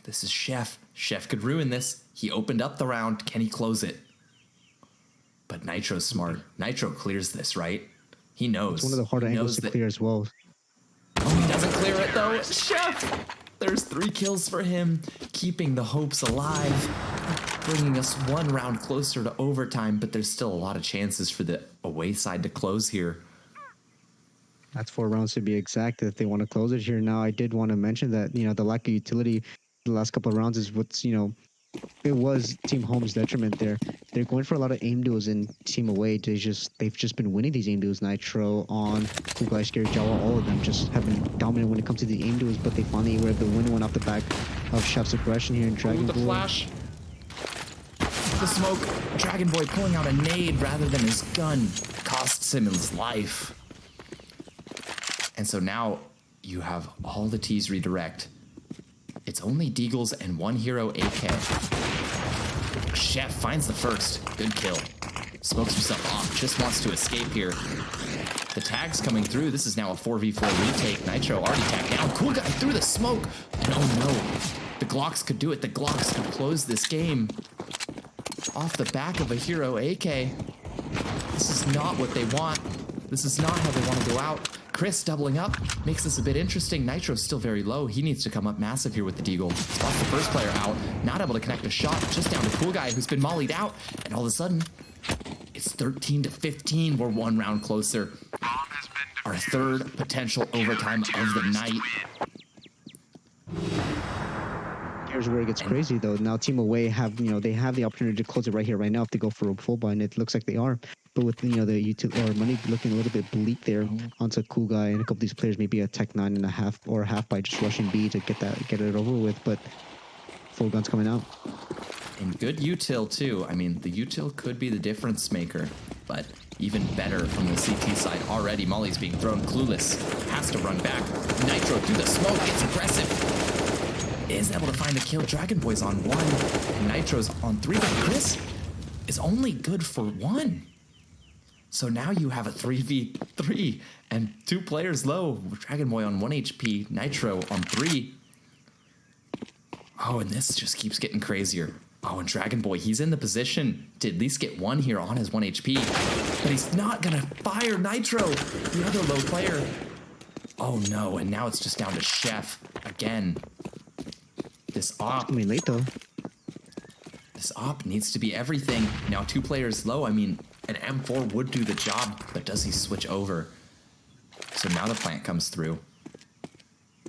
This is Chef. Chef could ruin this. He opened up the round. Can he close it? But Nitro's smart. Nitro clears this, right? He knows. It's one of the harder He angles knows to that- clear as well. Oh, he doesn't clear it though. Chef! There's 3 kills for him, keeping the hopes alive, bringing us one round closer to overtime, but there's still a lot of chances for the away side to close here. That's 4 rounds to be exact if they want to close it here. Now, I did want to mention that, the lack of utility the last couple of rounds is what's, it was Team Home's detriment there. They're going for a lot of aim duels in Team Away. They've just been winning these aim duels. Nitro, On, Cool Guy, Scary, Jawa, all of them just have been dominant when it comes to the aim duels, but they finally were able to win one off the back of Chef's aggression here in Dragon the Ball. flash. The smoke. Dragon Boy pulling out a nade rather than his gun costs him his life. And so now you have all the T's redirect. It's only Deagles and 1 hero AK. Chef finds the first. Good kill. Smokes himself off. Just wants to escape here. The tag's coming through. This is now a 4v4 retake. Nitro already tagged down. Cool Guy through the smoke. And oh no. The Glocks could do it. The Glocks could close this game. Off the back of a hero AK. This is not what they want. This is not how they want to go out. Chris doubling up makes this a bit interesting. Nitro's still very low. He needs to come up massive here with the Deagle. Spots the first player out. Not able to connect a shot. Just down to Cool Guy, who's been mollied out. And all of a sudden, it's 13 to 15. We're 1 round closer. Our 3rd potential overtime of the night. Here's where it gets crazy though. Now Team Away have, they have the opportunity to close it right here, right now if they go for a full buy, and it looks like they are. But with, the YouTube or money looking a little bit bleak there onto Cool Guy and a couple of these players, maybe a Tech 9.5 or a half by just rushing B to get it over with. But full guns coming out. And good util too. I mean, the util could be the difference maker, but even better from the CT side already. Molly's being thrown. Clueless has has to run back. Nitro through the smoke, gets aggressive. Is able to find the kill. Dragon Boy's on 1, and Nitro's on 3, but Chris is only good for 1. So now you have a 3v3 and 2 players low. Dragon Boy on 1 HP, Nitro on 3. Oh, and this just keeps getting crazier. Oh, and Dragon Boy, he's in the position to at least get 1 here on his 1 HP, but he's not gonna fire Nitro, the other low player. Oh no, and now it's just down to Chef again. This op, I mean, late though. this op needs to be everything. Now 2 players low, I mean, an M4 would do the job, but does he switch over? So now the plant comes through.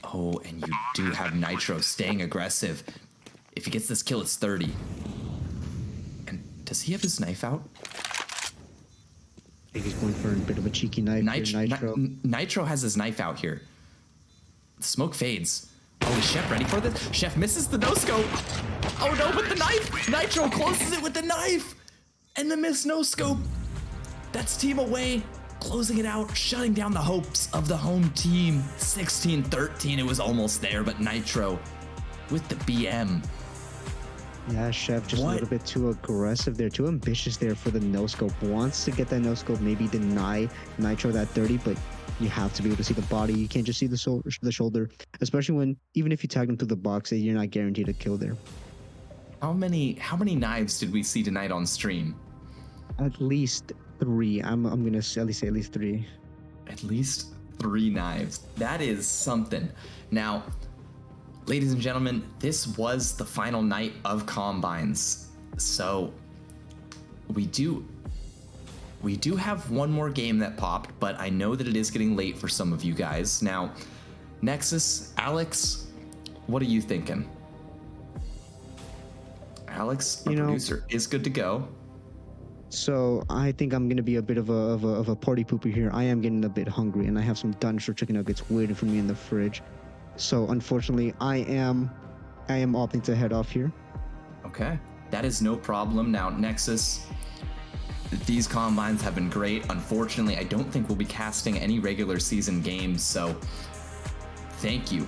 Oh, and you do have Nitro staying aggressive. If he gets this kill, it's 30. And does he have his knife out? I think he's going for a bit of a cheeky knife. Nitro. Nitro has his knife out here. The smoke fades. Oh, is Chef ready for this? Chef misses the no-scope. Oh no, with the knife! Nitro closes it with the knife! And the miss no-scope. That's team away. Closing it out, shutting down the hopes of the home team. 16-13, it was almost there, but Nitro with the BM. Yeah, Chef just What? a little bit too aggressive there, too ambitious there for the no-scope. Wants to get that no-scope, maybe deny Nitro that 30, but you have to be able to see the body. You can't just see the shoulder, especially when, even if you tag them through the box, you're not guaranteed a kill there. How many knives did we see tonight on stream? At least 3. I'm gonna at least say at least 3. At least 3 knives. That is something. Now, ladies and gentlemen, this was the final night of Combines. So we do have one more game that popped, but I know that it is getting late for some of you guys. Now, Nexus, Alex, what are you thinking? Alex, the producer, is good to go. So I think I'm gonna be a bit of a party pooper here. I am getting a bit hungry, and I have some Dunster chicken nuggets waiting for me in the fridge. So unfortunately, I am opting to head off here. Okay, that is no problem. Now, Nexus, these Combines have been great. Unfortunately, I don't think we'll be casting any regular season games, so thank you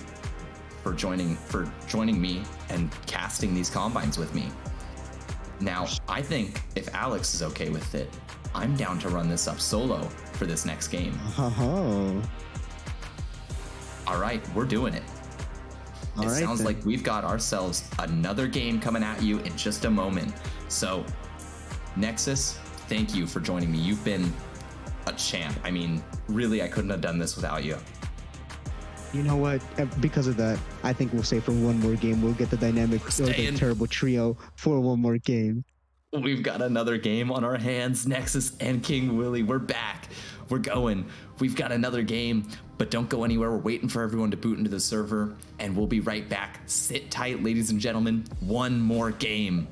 for joining me and casting these Combines with me. Now, I think if Alex is okay with it, I'm down to run this up solo for this next game. Oh. All right, we're doing it. It sounds then. like we've got ourselves another game coming at you in just a moment. So, Nexus, thank you for joining me. You've been a champ. I mean, really, I couldn't have done this without you. You know what? Because of that, I think we'll stay for one more game. We'll get the dynamic, or the terrible trio for one more game. We've got another game on our hands. Nexus and King Willie, we're back. We're going. We've got another game, but don't go anywhere. We're waiting for everyone to boot into the server, and we'll be right back. Sit tight, ladies and gentlemen. One more game.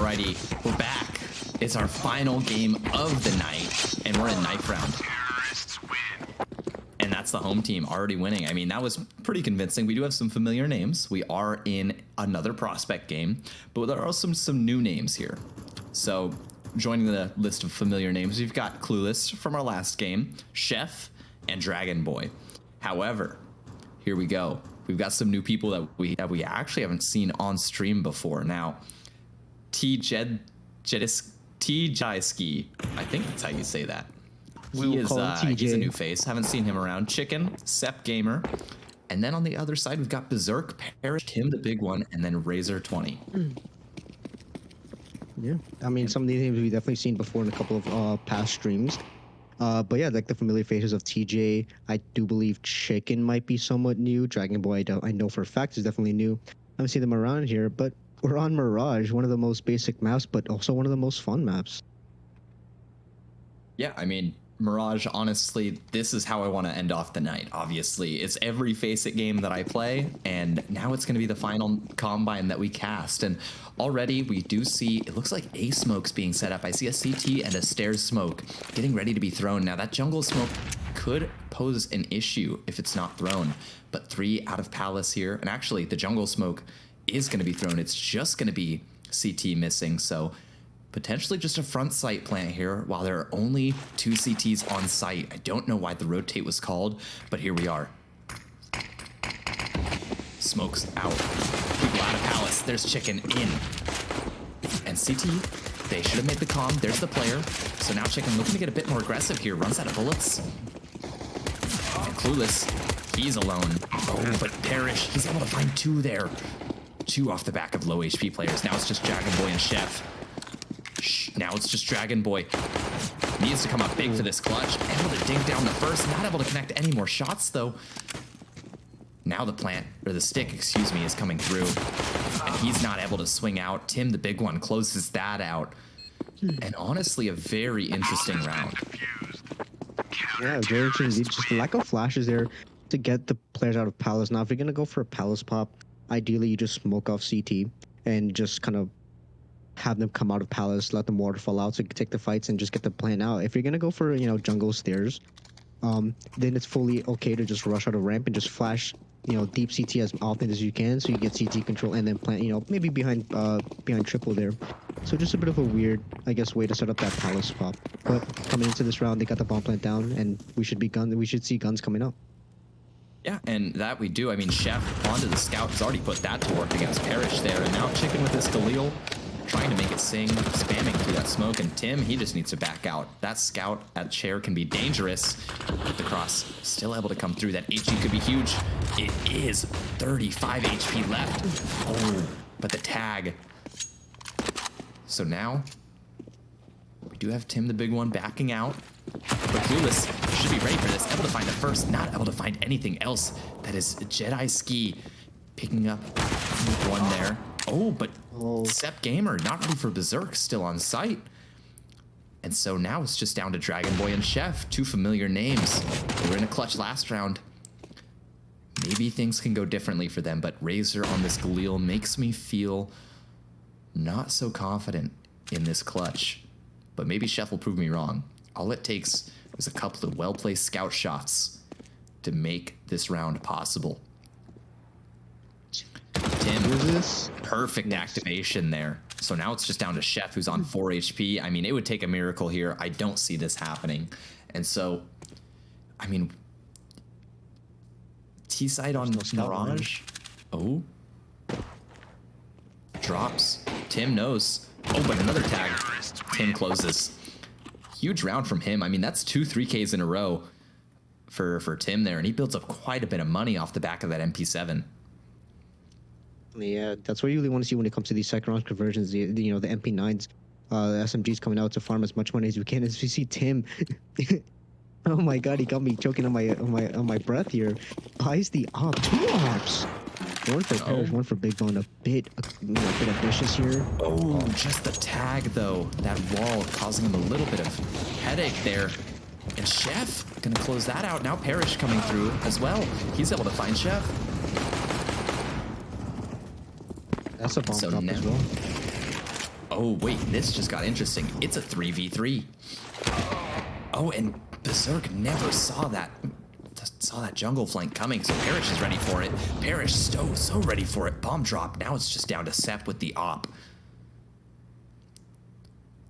Alrighty, we're back. It's our final game of the night, and we're in knife round. Terrorists win. And that's the home team already winning. I mean, that was pretty convincing. We do have some familiar names. We are in another prospect game, but there are also some new names here. So joining the list of familiar names, we've got Clueless from our last game, Chef, and Dragon Boy. However, here we go. We've got some new people that we actually haven't seen on stream before. Now, Jediski, I think that's how you say that. We'll call him He's a TJ. new face. Haven't seen him around. Chicken, Sep Gamer, and then on the other side we've got Berserk, Parrish, Tim the Big One, and then Razor 20. Yeah, I mean, some of these names we've definitely seen before in a couple of past streams. But yeah, like the familiar faces of TJ, I do believe Chicken might be somewhat new. Dragon Boy, I know for a fact is definitely new. I haven't seen them around here, but we're on Mirage, one of the most basic maps, but also one of the most fun maps. Yeah, I mean, Mirage, honestly, this is how I want to end off the night. Obviously, it's every Face It game that I play, and now it's going to be the final Combine that we cast. And already we do see, it looks like a smoke's being set up. I see a CT and a stairs smoke getting ready to be thrown. Now, that jungle smoke could pose an issue if it's not thrown, but 3 out of Palace here. And actually, the jungle smoke is going to be thrown. It's just going to be CT missing, so potentially just a front sight plant here while there are only 2 CTs on site. I don't know why the rotate was called, but here we are. Smoke's out. People out of Palace. There's Chicken in. And CT, they should have made the comm. There's the player. So now Chicken looking to get a bit more aggressive here. Runs out of bullets. And Clueless, he's alone. Oh, but Parrish, he's able to find 2 there. 2 off the back of low HP players. Now it's just Dragon Boy and Chef. Now it's just Dragon Boy. Needs to come up big for this clutch. Able to dink down the first. Not able to connect any more shots, though. Now the plant, or the stick, excuse me, is coming through. And he's not able to swing out. Tim, the Big One, closes that out. And honestly, a very interesting round. Yeah, very interesting. Just the lack of flashes there to get the players out of Palace. Now, if you're going to go for a Palace pop, ideally you just smoke off CT and just kind of have them come out of Palace, let them waterfall out so you can take the fights and just get the plan out. If you're going to go for, jungle stairs, then it's fully okay to just rush out a ramp and just flash, deep CT as often as you can so you get CT control and then plant, maybe behind triple there. So just a bit of a weird, I guess, way to set up that Palace pop. But coming into this round, they got the bomb plant down and we should see guns coming up. Yeah, and that we do. I mean, Chef onto the scout has already put that to work against Parrish there. And now Chicken with his Galil, trying to make it sing, spamming through that smoke. And Tim, he just needs to back out. That scout at chair can be dangerous. But the cross still able to come through. That HE could be huge. It is 35 HP left. Oh, but the tag. So now we do have Tim, the Big One, backing out. But Clueless should be ready for this. Able to find the first, not able to find anything else. That is Jediski picking up one there. Oh, but Sep Gamer not ready for Berserk, still on site. And so now it's just down to Dragon Boy and Chef, 2 familiar names. They were in a clutch last round. Maybe things can go differently for them, but Razor on this Galil makes me feel not so confident in this clutch. But maybe Chef will prove me wrong. All it takes is a couple of well-placed scout shots to make this round possible. Tim, perfect activation there. So now it's just down to Chef, who's on 4 HP. I mean, it would take a miracle here. I don't see this happening. And so, I mean, T-side on Mirage. Oh. Drops. Tim knows. Oh, but another tag. Tim closes. Huge round from him. I mean, that's 2 3Ks in a row for Tim there, and he builds up quite a bit of money off the back of that MP7. Yeah, that's what you really want to see when it comes to these second round conversions. The MP9s, the SMGs coming out to farm as much money as you can. As you see Tim, oh my God, he got me choking on my breath here. Buys the op, 2 ops. One for Parrish, one for Big Bone. A bit ambitious here. Oh, just the tag though. That wall causing him a little bit of headache there. And Chef gonna close that out. Now Parrish coming through as well. He's able to find Chef. That's a bomb So drop now, as well. Oh, wait, this just got interesting. It's a 3v3. Oh, and Berserk never saw that jungle flank coming, so Parrish is ready for it. Parrish so ready for it. Bomb drop. Now it's just down to Sep with the op.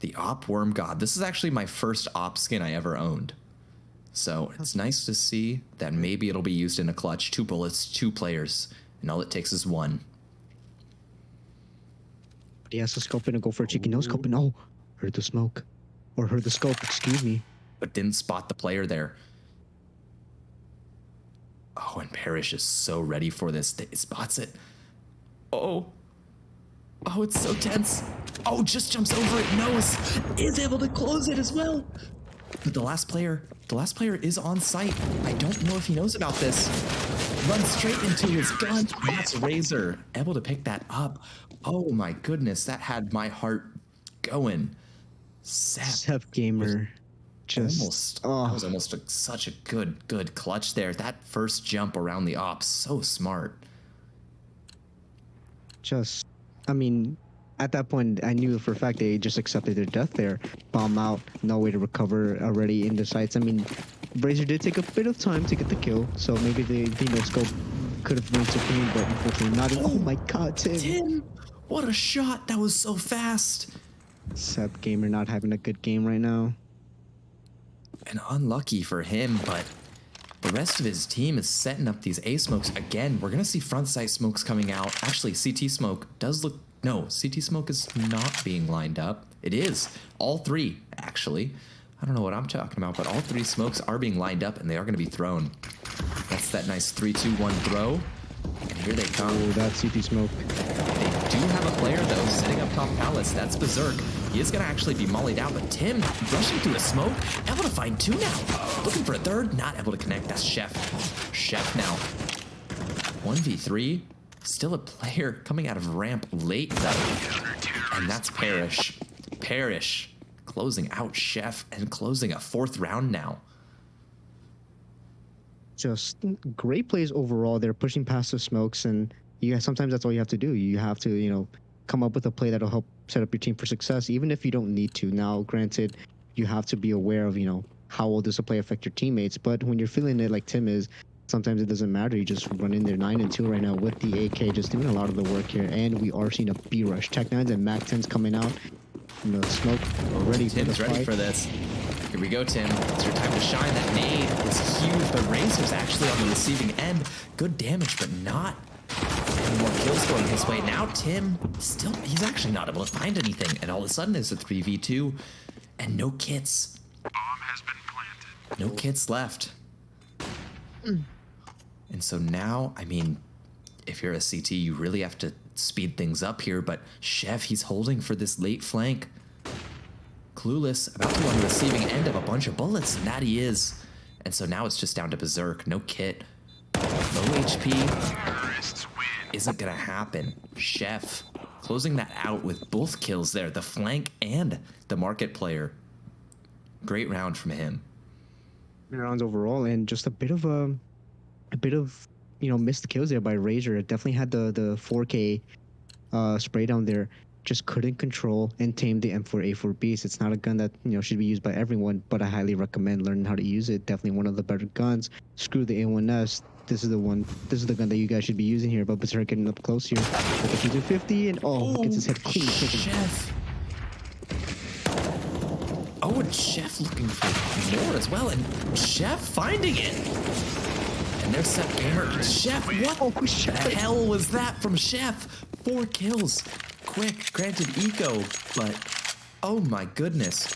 The op Worm God. This is actually my first op skin I ever owned. So it's nice to see that maybe it'll be used in a clutch. 2 bullets, 2 players, and all it takes is 1. He has to scope in and go for a cheeky no scope. And oh, heard the smoke. Or heard the scope, excuse me. But didn't spot the player there. Oh, and Parrish is so ready for this. He spots it. Oh, it's so tense. Oh, just jumps over it, knows, is able to close it as well. But the last player is on site. I don't know if he knows about this. Runs straight into his gun. That's Razor, able to pick that up. Oh my goodness, that had my heart going. Sep Gamer. That was almost such a good clutch there. That first jump around the ops, so smart. I mean, at that point, I knew for a fact they just accepted their death there. Bomb out, no way to recover already in the sights. I mean, Razor did take a bit of time to get the kill, so maybe the no-scope could have been supreme, but unfortunately not. Oh my god, Tim! What a shot! That was so fast! Sep Gamer not having a good game right now. And unlucky for him, but the rest of his team is setting up these A smokes again. We're gonna see front sight smokes coming out. Actually, CT smoke does look. No, CT smoke is not being lined up. It is. All 3, actually. I don't know what I'm talking about, but all 3 smokes are being lined up and they are gonna be thrown. That's that nice 3-2-1 throw. And here they come. Oh, that CT smoke. They do have a player, though, sitting up top palace. That's Berserk. He is going to actually be mollied out, but Tim rushing through a smoke, able to find 2 now. Looking for a third, not able to connect. That's Chef. Chef now. 1v3. Still a player coming out of ramp late, though. And that's Parrish. Parrish closing out Chef and closing a 4th round now. Just great plays overall. They're pushing past the smokes, and sometimes that's all you have to do. You have to, come up with a play that'll help set up your team for success, even if you don't need to. Now, granted, you have to be aware of, how will this play affect your teammates. But when you're feeling it like Tim is, sometimes it doesn't matter. You just run in there 9-2 right now with the AK, just doing a lot of the work here. And we are seeing a B rush. Tech9s and Mac 10s coming out. Smoke already. Tim's ready for this. Here we go, Tim. It's your time to shine. That nade is huge, but Razor's actually on the receiving end. Good damage, but not any more kills going his way. Now Tim, he's actually not able to find anything. And all of a sudden, there's a 3v2 and no kits. Bomb has been planted. No kits left. And so now, I mean, if you're a CT, you really have to speed things up here. But Chef, he's holding for this late flank. Clueless, about to be on the receiving end of a bunch of bullets, and that he is. And so now it's just down to Berserk. No kit. Low HP. Isn't gonna happen. Chef closing that out with both kills there. The flank and the market player. Great round from him. Rounds overall, and just a bit of missed kills there by Razor. It definitely had the 4K spray down there. Just couldn't control and tame the M4A4 Beast. It's not a gun that should be used by everyone, but I highly recommend learning how to use it. Definitely one of the better guns. Screw the A1S. This is the one. This is the gun that you guys should be using here. But Berserk getting up close here with the 250 and gets his head clean. Chef. Oh, and Chef looking for more as well, and Chef finding it. And there's Sep Gamer. Chef, what the hell was that from Chef? 4 kills. Quick, granted eco, but oh my goodness.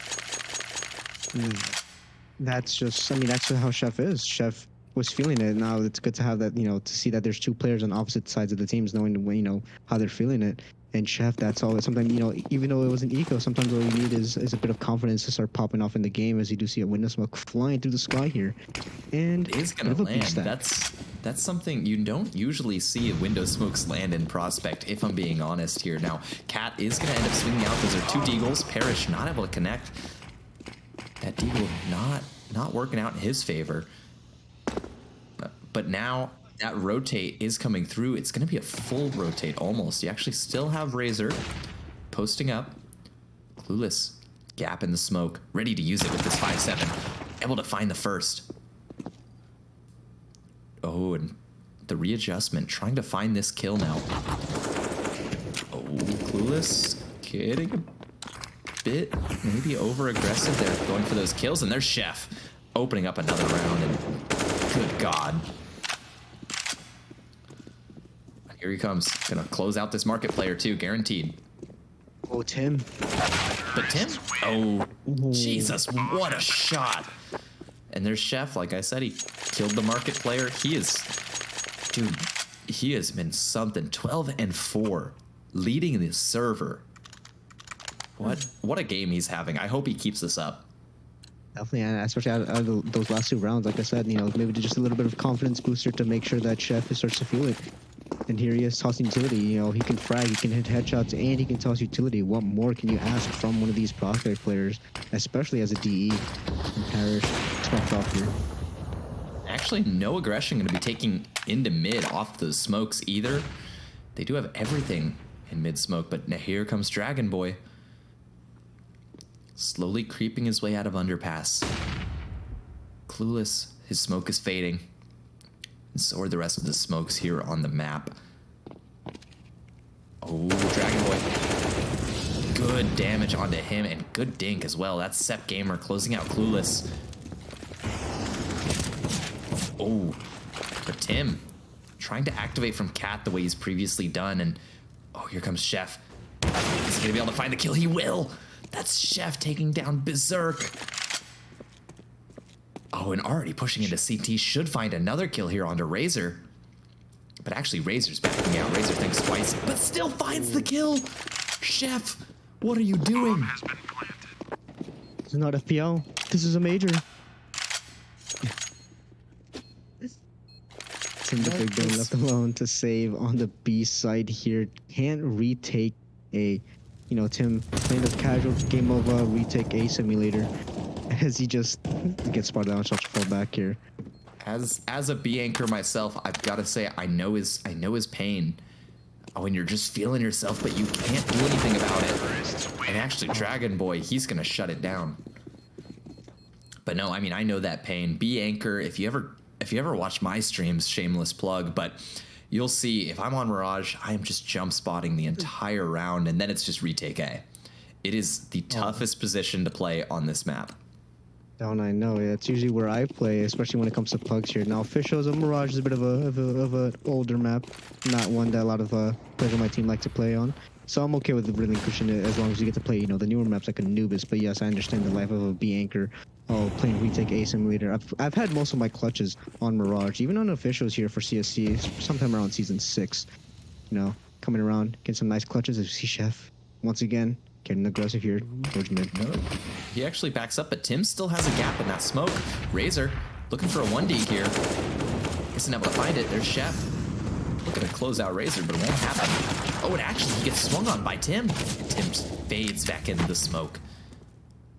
That's just how Chef is. Chef was feeling it. Now it's good to have that, to see that there's 2 players on opposite sides of the teams knowing, how they're feeling it. And Chef, that's all. Sometimes, even though it was an eco, sometimes all you need is a bit of confidence to start popping off in the game, as you do see a window smoke flying through the sky here. And it is going to land. That's something you don't usually see window smokes land in Prospect, if I'm being honest here. Now, Cat is going to end up swinging out. Those are 2 deagles. Parrish not able to connect. That deagle not working out in his favor. But now that rotate is coming through. It's going to be a full rotate almost. You actually still have Razor posting up. Clueless, gap in the smoke, ready to use it with this 5-7. Able to find the first. Oh, and the readjustment, trying to find this kill now. Oh, Clueless getting a bit maybe over aggressive there, going for those kills, and there's Chef opening up another round, and good God. Here he comes, gonna close out this market player too, guaranteed. Oh, Tim. But Tim, oh, Jesus, what a shot. And there's Chef, like I said, he killed the market player. He is, dude, he has been something. 12-4, leading the server. What a game he's having. I hope he keeps this up. Definitely, and especially out of those last 2 rounds, like I said, you know, maybe just a little bit of confidence booster to make sure that Chef starts to feel it. And here he is tossing utility. You know, he can frag, he can hit headshots, and he can toss utility. What more can you ask from one of these prospect players, especially as a DE and Parrish swept off here? Actually, no aggression going to be taking into mid off those smokes either. They do have everything in mid smoke, but now here comes Dragon Boy. Slowly creeping his way out of underpass. Clueless, his smoke is fading. And so are the rest of the smokes here on the map. Oh, Dragon Boy. Good damage onto him, and good dink as well. That's Sep Gamer closing out Clueless. Oh, but Tim trying to activate from Cat the way he's previously done, and oh, here comes Chef. Is he gonna be able to find the kill? He will. That's Chef taking down Berserk. Oh, and already pushing into CT, should find another kill here onto Razor. But actually, Razor's backing out. Razor thinks twice, but still finds the kill. Chef, what are you doing? Has been planted. This is not FPL. This is a major. Tim the Big Ben left alone to save on the B side here. Can't retake a, you know, Tim playing the casual game of retake A simulator as he just gets spotted out and starts to fall back here. As a B anchor myself, I've got to say I know his pain. When you're just feeling yourself, but you can't do anything about it. And actually, Dragon Boy, he's gonna shut it down. But no, I mean, I know that pain. B anchor, if you ever watch my streams, shameless plug, but you'll see if I'm on Mirage, I am just jump spotting the entire round, and then it's just retake A. It is the toughest position to play on this map. Down, I know. Yeah, it's usually where I play, especially when it comes to pugs here. Now, Officials and Mirage is a bit of a older map, not one that a lot of players on my team like to play on. So I'm okay with relinquishing it as long as you get to play, you know, the newer maps like Anubis. But yes, I understand the life of a B anchor. Oh, playing retake A simulator. I've had most of my clutches on Mirage, even on Officials here for CSC, sometime around season 6. You know, coming around, getting some nice clutches. As you see Chef once again getting aggressive here towards mid. He actually backs up, but Tim still has a gap in that smoke. Razor looking for a 1D here. Isn't able to find it. There's Chef. Looking to close out Razor, but it won't happen. Oh, and actually he gets swung on by Tim. Tim fades back into the smoke.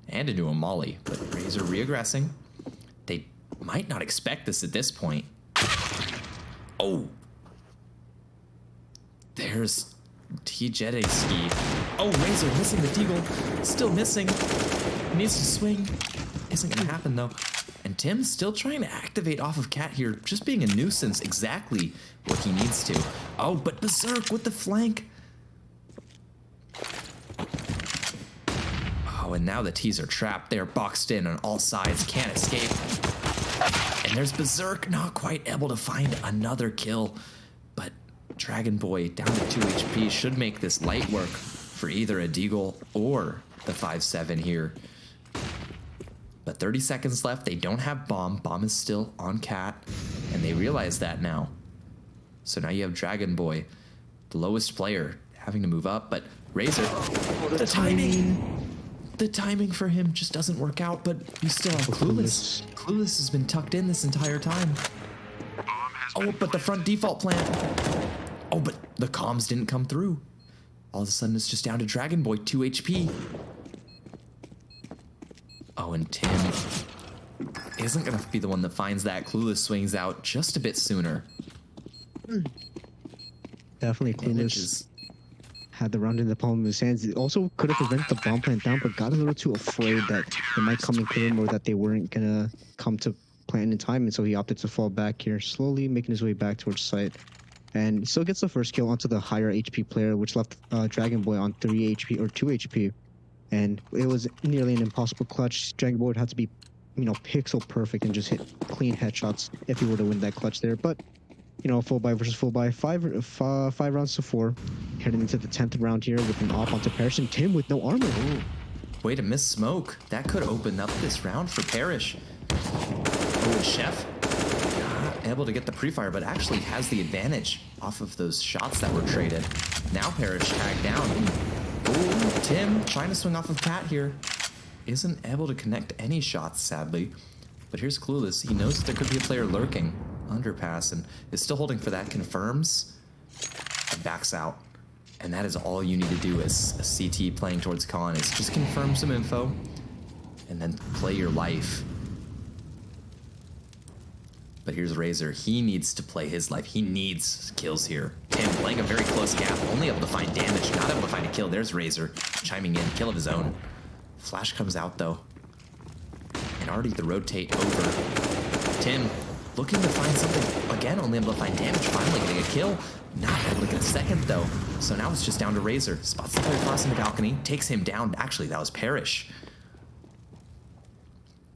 And into a molly, but Razor re-aggressing. They might not expect this at this point. Oh. There's T-Jetty-Ski. Oh, Razor missing the Deagle. Still missing. He needs to swing. Isn't gonna happen though. And Tim's still trying to activate off of Cat here, just being a nuisance, exactly what he needs to. Oh, but Berserk with the flank. Oh, and now the T's are trapped. They're boxed in on all sides, can't escape. And there's Berserk, not quite able to find another kill. But Dragon Boy down to 2 HP should make this light work for either a Deagle or the 5-7 here. But 30 seconds left. They don't have Bomb. Bomb is still on Cat, and they realize that now. So now you have Dragon Boy, the lowest player, having to move up. But Razor, the timing for him just doesn't work out. But you still have Clueless. Clueless has been tucked in this entire time. Oh, but the front default plant. Oh, but the comms didn't come through. All of a sudden, it's just down to Dragon Boy, 2 HP. Oh, and Tim isn't going to be the one that finds that. Clueless swings out just a bit sooner. Definitely Clueless had the round in the palm of his hands. It also could have prevented the bomb plant down, but got a little too afraid that it might come and clear him, or that they weren't gonna come to plant in time, and so he opted to fall back here, slowly making his way back towards site. And still gets the first kill onto the higher HP player, which left Dragon Boy on 3 HP or 2 HP. And it was nearly an impossible clutch. Dragon Boy would have to be, pixel perfect and just hit clean headshots if he were to win that clutch there. But, full buy versus full buy, five rounds to 4, heading into the 10th round here with an op onto Parrish, and Tim with no armor. Ooh, way to miss smoke. That could open up this round for Parrish. Oh, and Chef not able to get the pre-fire, but actually has the advantage off of those shots that were traded. Now Parrish tagged down. Ooh, Tim trying to swing off of Cat here. Isn't able to connect any shots, sadly. But here's Clueless. He knows that there could be a player lurking. Underpass, and is still holding for that. Confirms and backs out. And that is all you need to do as a CT playing towards Colin, is just confirm some info and then play your life. But here's Razor. He needs to play his life. He needs kills here. Tim playing a very close gap, only able to find damage, not able to find a kill. There's Razor chiming in, kill of his own. Flash comes out though, and already the rotate over. Tim looking to find something again, only able to find damage. Finally getting a kill, not able to get a second though. So now it's just down to Razor. Spots the player crossing the balcony, takes him down. Actually, that was Parrish.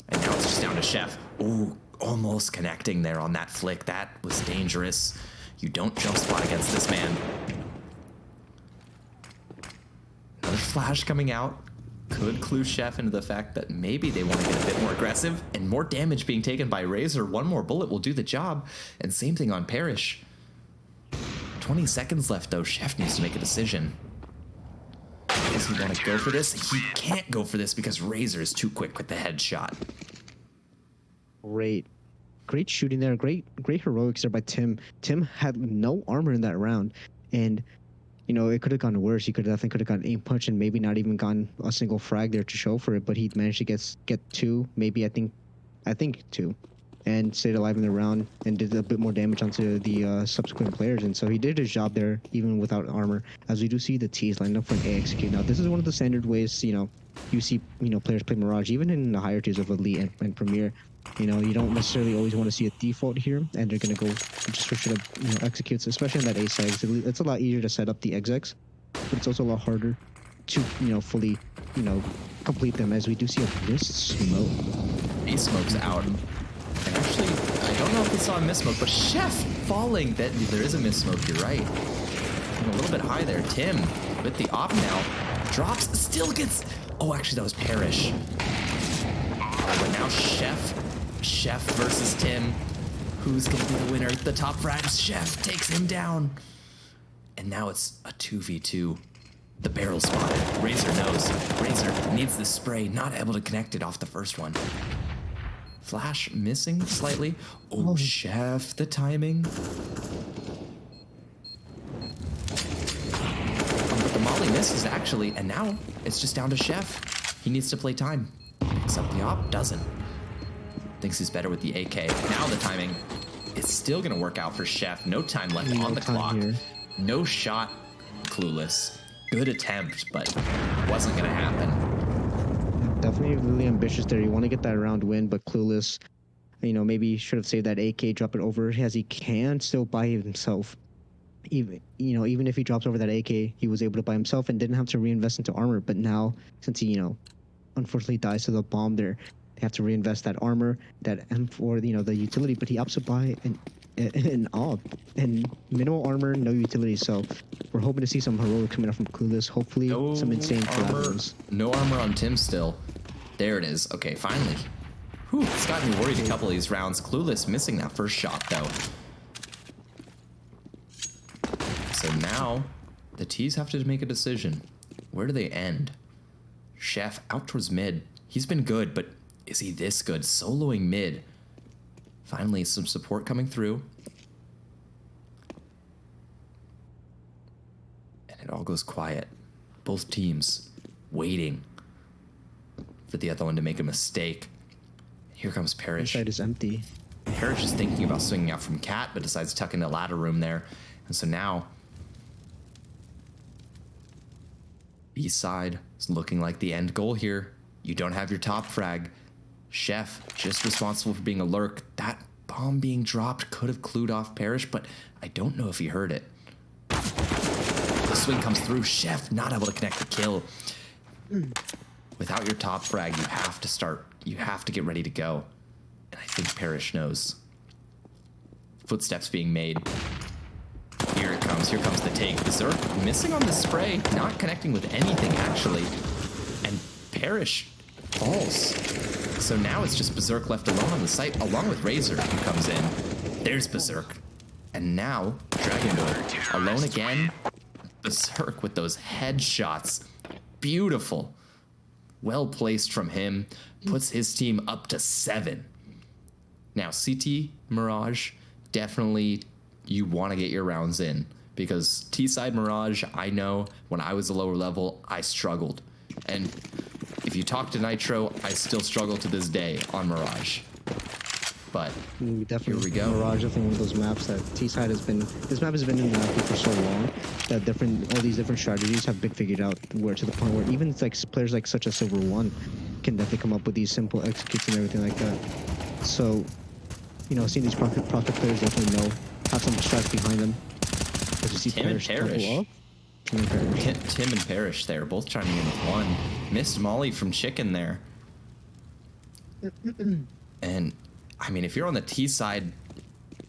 And now it's just down to Chef. Ooh, almost connecting there on that flick. That was dangerous. You don't jump spot against this man. Another flash coming out. Could clue Chef into the fact that maybe they want to get a bit more aggressive, and more damage being taken by Razor. One more bullet will do the job. And same thing on Parrish. 20 seconds left though. Chef needs to make a decision. Does he want to go for this? He can't go for this because Razor is too quick with the headshot. Great shooting there. Great heroics there by Tim. Tim had no armor in that round, and it could have gone worse. He definitely could have gotten aim punch and maybe not even gotten a single frag there to show for it. But he managed to get 2, maybe I think 2, and stayed alive in the round and did a bit more damage onto the subsequent players. And so he did his job there even without armor. As we do see the T's lined up for an A execute. Now this is one of the standard ways you see players play Mirage, even in the higher tiers of Elite and Premier. You don't necessarily always want to see a default here, and they're going to go just for straight up, executes, especially on that A side. It's a lot easier to set up the execs, but it's also a lot harder to, fully, complete them, as we do see a missed smoke. A smoke's out. And actually, I don't know if we saw a miss smoke, but Chef falling. There is a miss smoke, you're right. And a little bit high there. Tim with the op now. Drops, still gets... Oh, actually, that was Parrish. But now Chef versus Tim. Who's going to be the winner? The top frag, Chef takes him down. And now it's a 2v2. The barrel spotted. Razor knows. Razor needs the spray. Not able to connect it off the first one. Flash missing slightly. Oh, Chef, the timing. But the molly misses actually. And now it's just down to Chef. He needs to play time. Picks up the op, doesn't. Thinks he's better with the AK. Now the timing is still going to work out for Chef. No time left on the clock. Here. No shot. Clueless. Good attempt, but wasn't going to happen. Definitely really ambitious there. You want to get that round win, but Clueless, maybe should have saved that AK, drop it over, as he can still buy himself. Even if he drops over that AK, he was able to buy himself and didn't have to reinvest into armor. But now, since he, unfortunately dies to the bomb there, they have to reinvest that armor, that M4, the utility, but he opts to buy an AWP and minimal armor, no utility. So we're hoping to see some heroic coming up from Clueless. Hopefully some insane collaterals. No armor on Tim still. There it is. Okay, finally. Whew, it's got me worried a couple of these rounds. Clueless missing that first shot though. So now the T's have to make a decision. Where do they end? Chef out towards mid. He's been good, but is he this good? Soloing mid. Finally, some support coming through. And it all goes quiet. Both teams waiting for the other one to make a mistake. Here comes Parrish. This side is empty. Parrish is thinking about swinging out from Cat, but decides to tuck in the ladder room there. And so now B side is looking like the end goal here. You don't have your top frag. Chef just responsible for being a lurk. That bomb being dropped could have clued off Parrish, but I don't know if he heard it. The swing comes through. Chef not able to connect the kill. Without your top frag, you have to start. You have to get ready to go. And I think Parrish knows. Footsteps being made. Here it comes. Here comes the take. Berserk missing on the spray, not connecting with anything actually. And Parrish falls. So now it's just Berserk left alone on the site, along with Razor who comes in. There's Berserk. And now Dragon alone again. Berserk with those headshots. Beautiful. Well placed from him. Puts his team up to 7. Now CT, Mirage, definitely you want to get your rounds in. Because T-side Mirage, I know when I was a lower level, I struggled. And if you talk to Nitro, I still struggle to this day on Mirage. But Definitely, here we go. Mirage, definitely one of those maps that T-side has been. This map has been in the map for so long that all these different strategies have been figured out. Where to the point where even like players like such as Silver One can definitely come up with these simple executes and everything like that. So, you know, seeing these profit players definitely have some strats behind them. As you see Tim and Parrish. Tim and Parrish. Tim and Parrish there, both chiming in with one. Missed Molly from Chicken there. And, I mean, if you're on the T side,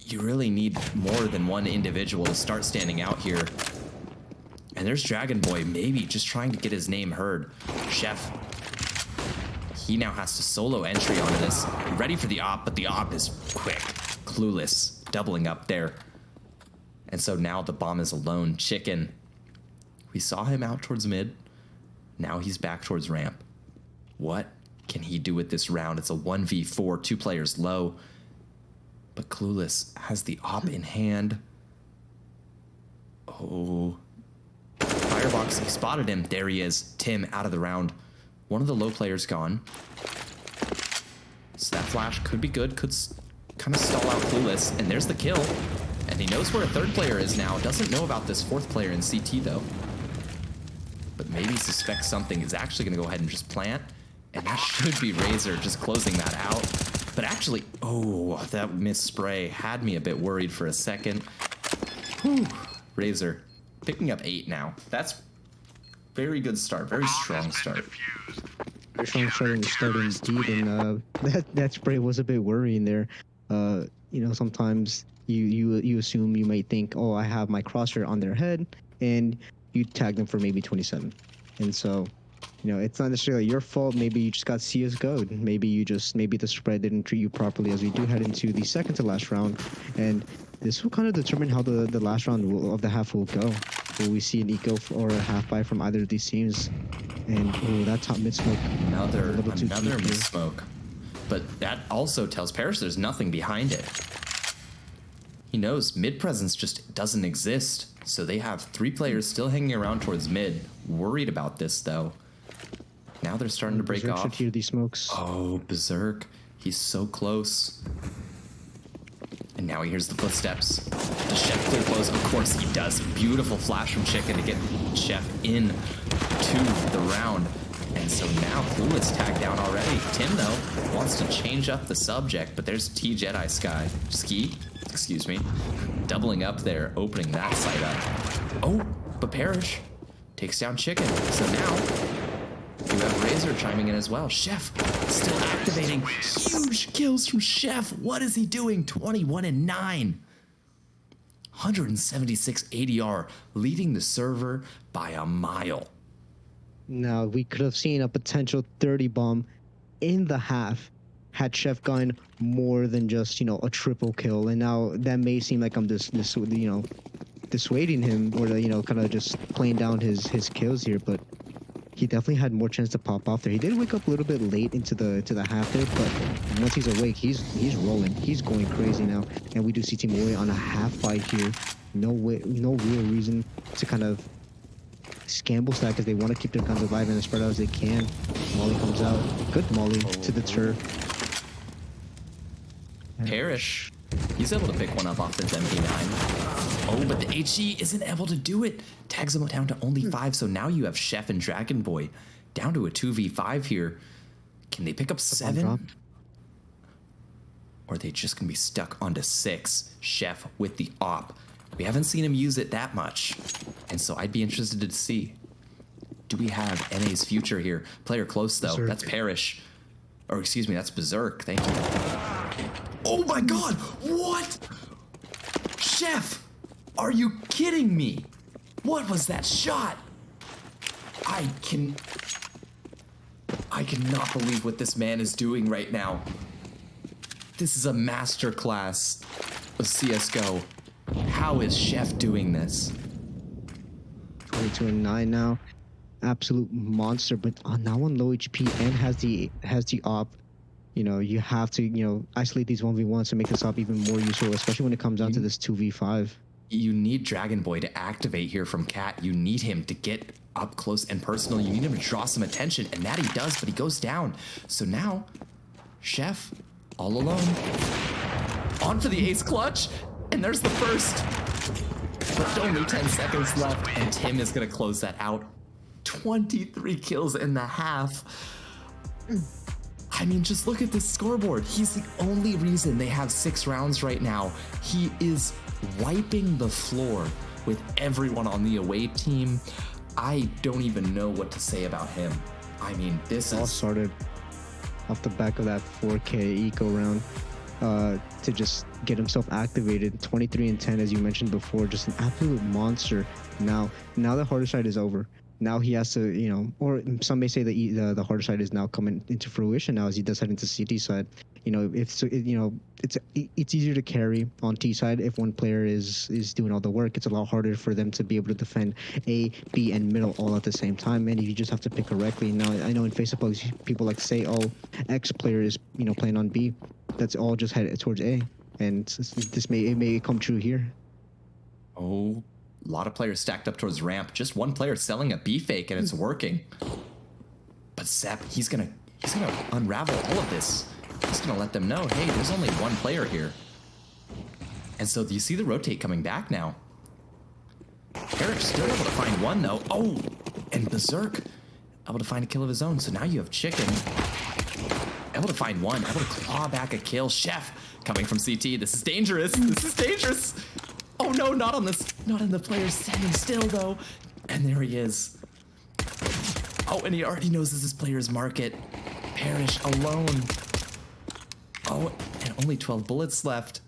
you really need more than one individual to start standing out here. And there's Dragon Boy, maybe just trying to get his name heard. Chef, he now has to solo entry onto this. Ready for the op, but the op is quick. Clueless, doubling up there. And so now the bomb is alone. Chicken, we saw him out towards mid. Now he's back towards ramp. What can he do with this round? It's a 1v4, 2 players low. But Clueless has the op in hand. Oh. Firebox, he spotted him. There he is. Tim out of the round. One of the low players gone. So that flash could be good. Could kind of stall out Clueless. And there's the kill. And he knows where a third player is now. Doesn't know about this fourth player in CT though. But maybe suspects something. Is actually going to go ahead and just plant. And that should be Razor just closing that out. But actually, oh, that missed spray had me a bit worried for a second. Whew. Razor picking up 8 now. That's very good start. Very strong start. Very strong start indeed. And that spray was a bit worrying there. You know, sometimes you assume, you might think, oh, I have my crosshair on their head, and you tag them for maybe 27. And so, you know, it's not necessarily your fault. Maybe you just got CSGO'd. Maybe the spread didn't treat you properly, as we do head into the second to last round. And this will kind of determine how the last round of the half will go. Will we see an eco or a half buy from either of these teams? And that top mid smoke. Another mid smoke. But that also tells Parrish there's nothing behind it. He knows mid presence just doesn't exist. So they have 3 players still hanging around towards mid. Worried about this though. Now they're starting to break Berserk off. should hear these smokes. Oh, Berserk. He's so close. And now he hears the footsteps. Does Chef clear close? Of course he does. Beautiful flash from Chicken to get Chef in to the round. And so now Clueless tagged down already. Tim, though, wants to change up the subject, but there's T Jedi Sky. Ski, excuse me. Doubling up there, opening that side up. Oh, but Parrish takes down Chicken. So now you have Razor chiming in as well. Chef still activating. Huge kills from Chef. What is he doing? 21 and 9. 176 ADR, leading the server by a mile. Now, we could have seen a potential 30 bomb in the half had Chef gone more than just, you know, a triple kill. And now that may seem like I'm just you know, dissuading him, or, you know, kind of just playing down his kills here, but he definitely had more chance to pop off there. He did wake up a little bit late into the half there, but once he's awake, he's rolling. He's going crazy now. And we do see Team Warrior on a half fight here. No real reason to kind of scamble stack, because they want to keep their guns alive and as spread out as they can. Molly comes out. Good Molly to deter. Parrish, He's able to pick one up off this MP9. Oh, but the HE isn't able to do it. Tags him down to only 5, so now you have Chef and Dragon Boy down to a 2v5 here. Can they pick up 7? Or are they just going to be stuck onto 6? Chef with the op. We haven't seen him use it that much. And so I'd be interested to see. Do we have NA's future here? Player close, though. Berserk. That's Parrish. Or excuse me, that's Berserk. Thank you. Oh my god! What? Chef! Are you kidding me? What was that shot? I cannot believe what this man is doing right now. This is a masterclass of CSGO. How is Chef doing this? 22-9 now. Absolute monster, but now on low HP and has the op. You know, you have to, you know, isolate these 1v1s to make this op even more useful, especially when it comes down to this 2v5. You need Dragon Boy to activate here from Cat. You need him to get up close and personal. You need him to draw some attention, and that he does, but he goes down. So now, Chef, all alone, on for the ace clutch, and there's the first. But only 10 seconds left, and Tim is going to close that out. 23 kills in the half. I mean, just look at this scoreboard. He's the only reason they have 6 rounds right now. He is wiping the floor with everyone on the away team. I don't even know what to say about him. I mean, this All is... started off the back of that 4K eco round to just get himself activated. 23-10, as you mentioned before, just an absolute monster. Now the harder side is over. Now he has to, you know, or some may say that the harder side is now coming into fruition now as he does head into CT side. You know, it's easier to carry on T side if one player is doing all the work. It's a lot harder for them to be able to defend A, B, and middle all at the same time. And you just have to pick correctly. Now I know in Facebook people like to say, oh, X player is, you know, playing on B. That's all just headed towards A, and it may come true here. Oh, a lot of players stacked up towards ramp. Just one player selling a B fake, and it's working. But Sepp, he's gonna unravel all of this. He's gonna let them know, hey, there's only one player here. And so do you see the rotate coming back now? Eric's still able to find one though. Oh, and Berserk able to find a kill of his own. So now you have Chicken able to find one, able to claw back a kill. Chef coming from CT. This is dangerous. This is dangerous. Oh no, not on the player standing still though. And there he is. Oh, and he already knows this is player's market. Parrish alone. Oh, and only 12 bullets left.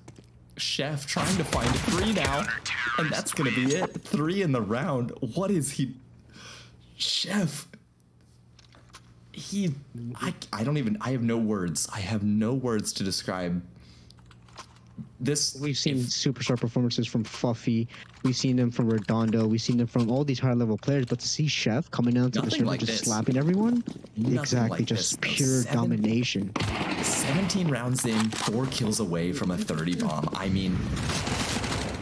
Chef trying to find 3 now. And that's gonna be it. 3 in the round. What is he? Chef. I have no words. I have no words to describe this. We've seen superstar performances from Fluffy. We've seen them from Redondo. We've seen them from all these higher level players. But to see Chef coming down to the server just slapping everyone, exactly, just pure domination. 17 rounds in, 4 kills away from a 30 bomb. I mean,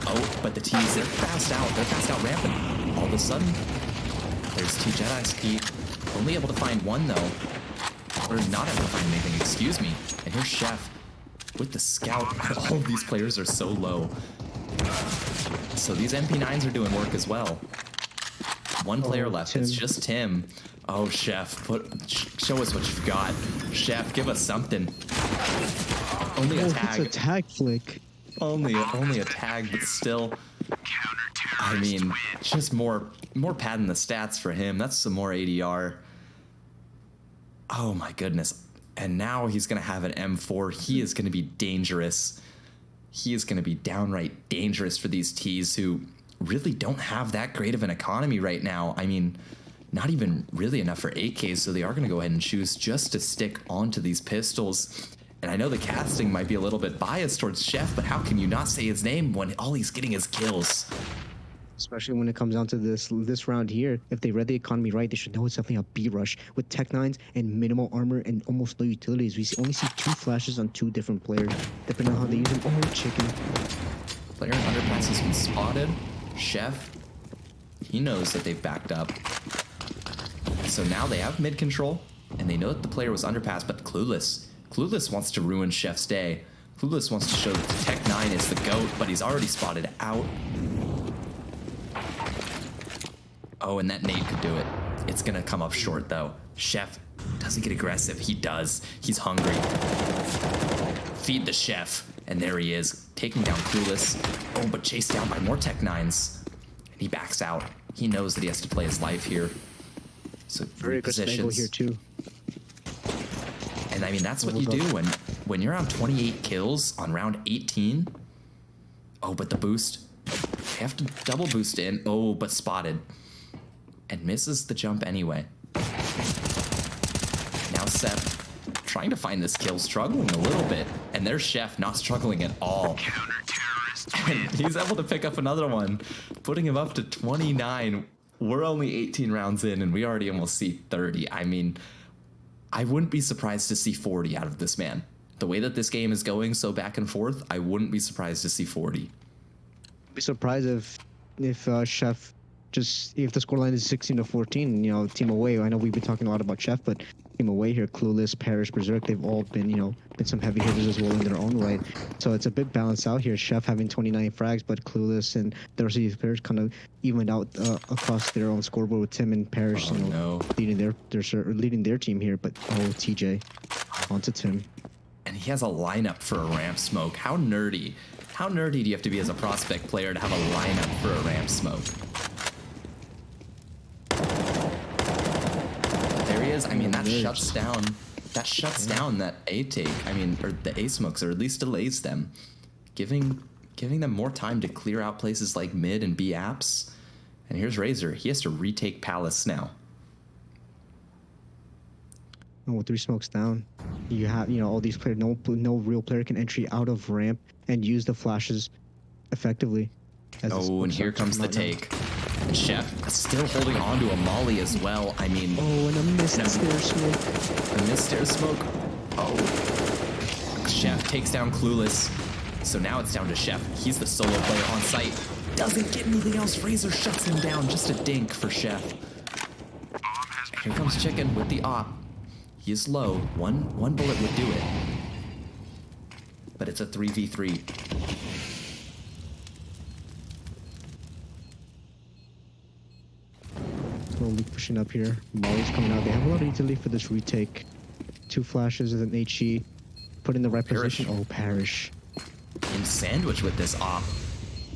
oh, but the T's, they're fast out. They're fast out rampant. All of a sudden, there's T Jedi's Pete. Only able to find one though. Or not able to find anything, excuse me. And here's Chef with the scout. All of these players are so low. So these MP9s are doing work as well. One player left. Tim. It's just Tim. Oh, Chef, show us what you've got. Chef, give us something. Only a tag. It's a tag flick. Only a tag, but still. I mean, just more padding the stats for him. That's some more ADR. Oh my goodness. And now he's going to have an M4. He is going to be dangerous. He is going to be downright dangerous for these Ts who really don't have that great of an economy right now. I mean, not even really enough for AKs, so they are going to go ahead and choose just to stick onto these pistols. And I know the casting might be a little bit biased towards Chef, but how can you not say his name when all he's getting is kills? Especially when it comes down to this round here. If they read the economy right, they should know it's definitely a B rush with Tech-9s and minimal armor and almost no utilities. We only see 2 flashes on 2 different players, depending on how they use them. Oh, Chicken. Player in underpass has been spotted. Chef, he knows that they've backed up. So now they have mid control, and they know that the player was underpass, but Clueless. Clueless wants to ruin Chef's day. Clueless wants to show that the Tech 9 is the GOAT, but he's already spotted out. Oh, and that nade could do it. It's gonna come up short though. Chef, does he get aggressive? He does. He's hungry. Feed the Chef. And there he is, taking down Clueless. Oh, but chased down by more Tech 9s. And he backs out. He knows that he has to play his life here. So Very aggressive angle here too. And I mean, that's what you do when you're on 28 kills on round 18. Oh, but the boost. You have to double boost in. Oh, but spotted. And misses the jump anyway. Now Seth trying to find this kill, struggling a little bit. And there's Chef not struggling at all. And he's able to pick up another one, putting him up to 29. We're only 18 rounds in, and we already almost see 30. I mean, I wouldn't be surprised to see 40 out of this man. The way that this game is going so back and forth, I wouldn't be surprised to see 40. Be surprised if Chef just if the scoreline is 16-14. You know, team away. I know we've been talking a lot about Chef, but team away here, Clueless, Parrish, Berserk, they've all been been some heavy hitters as well in their own right. So it's a bit balanced out here. Chef having 29 frags, but Clueless and the rest of these players kind of evened out across their own scoreboard with Tim and Parrish, leading their team here. But TJ onto Tim. And he has a lineup for a ramp smoke. How nerdy? How nerdy do you have to be as a prospect player to have a lineup for a ramp smoke? There he is. I mean, that shuts down that A take. I mean, or the A smokes, or at least delays them, giving them more time to clear out places like mid and B apps. And here's Razor. He has to retake Palace now. And with 3 smokes down, you have all these players. No real player can entry out of ramp and use the flashes effectively. Oh, and here comes the take. And Chef still holding on to a molly as well. I mean, and a missed stair smoke. A missed stair smoke. Oh, Chef takes down Clueless. So now it's down to Chef. He's the solo player on site. Doesn't get anything else. Razor shuts him down. Just a dink for Chef. Here comes Chicken with the op. He is low. One bullet would do it. But it's a 3v3. Slowly pushing up here. Molly's coming out. They have a lot of utility for this retake. 2 flashes and an HE. Put in the right position. Oh, Parrish. In sandwich with this op.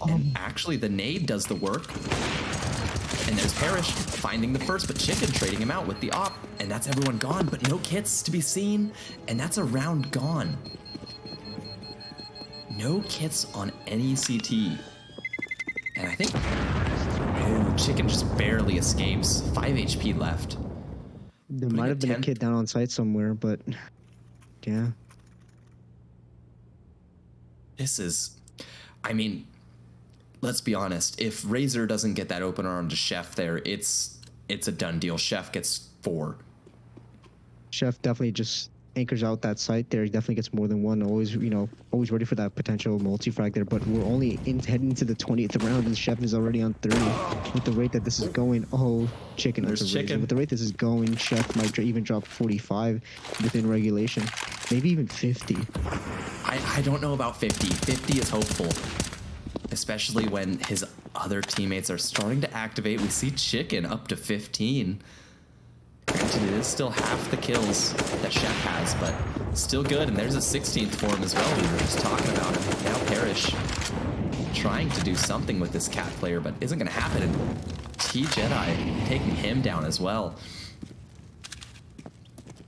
And actually the nade does the work. And there's Parrish finding the first, but Chicken trading him out with the op. And that's everyone gone, but no kits to be seen. And that's a round gone. No kits on any CT. And I think... Oh, Chicken just barely escapes. 5 HP left. There might have been a kid down on site somewhere, but... Yeah. This is... I mean... Let's be honest. If Razor doesn't get that opener onto Chef there, it's a done deal. Chef gets 4. Chef definitely just anchors out that site there. He definitely gets more than one. Always, always ready for that potential multi-frag there. But we're only heading to the 20th round, and Chef is already on 30. With the rate that this is going, Chicken. There's Chicken. With the rate this is going, Chef might even drop 45 within regulation. Maybe even 50. I don't know about 50. 50 is hopeful. Especially when his other teammates are starting to activate. We see Chicken up to 15. Granted, it is still half the kills that Chef has, but still good. And there's a 16th for him as well. We were just talking about him. Now Parrish trying to do something with this cat player, but isn't going to happen. And T-Jedi taking him down as well.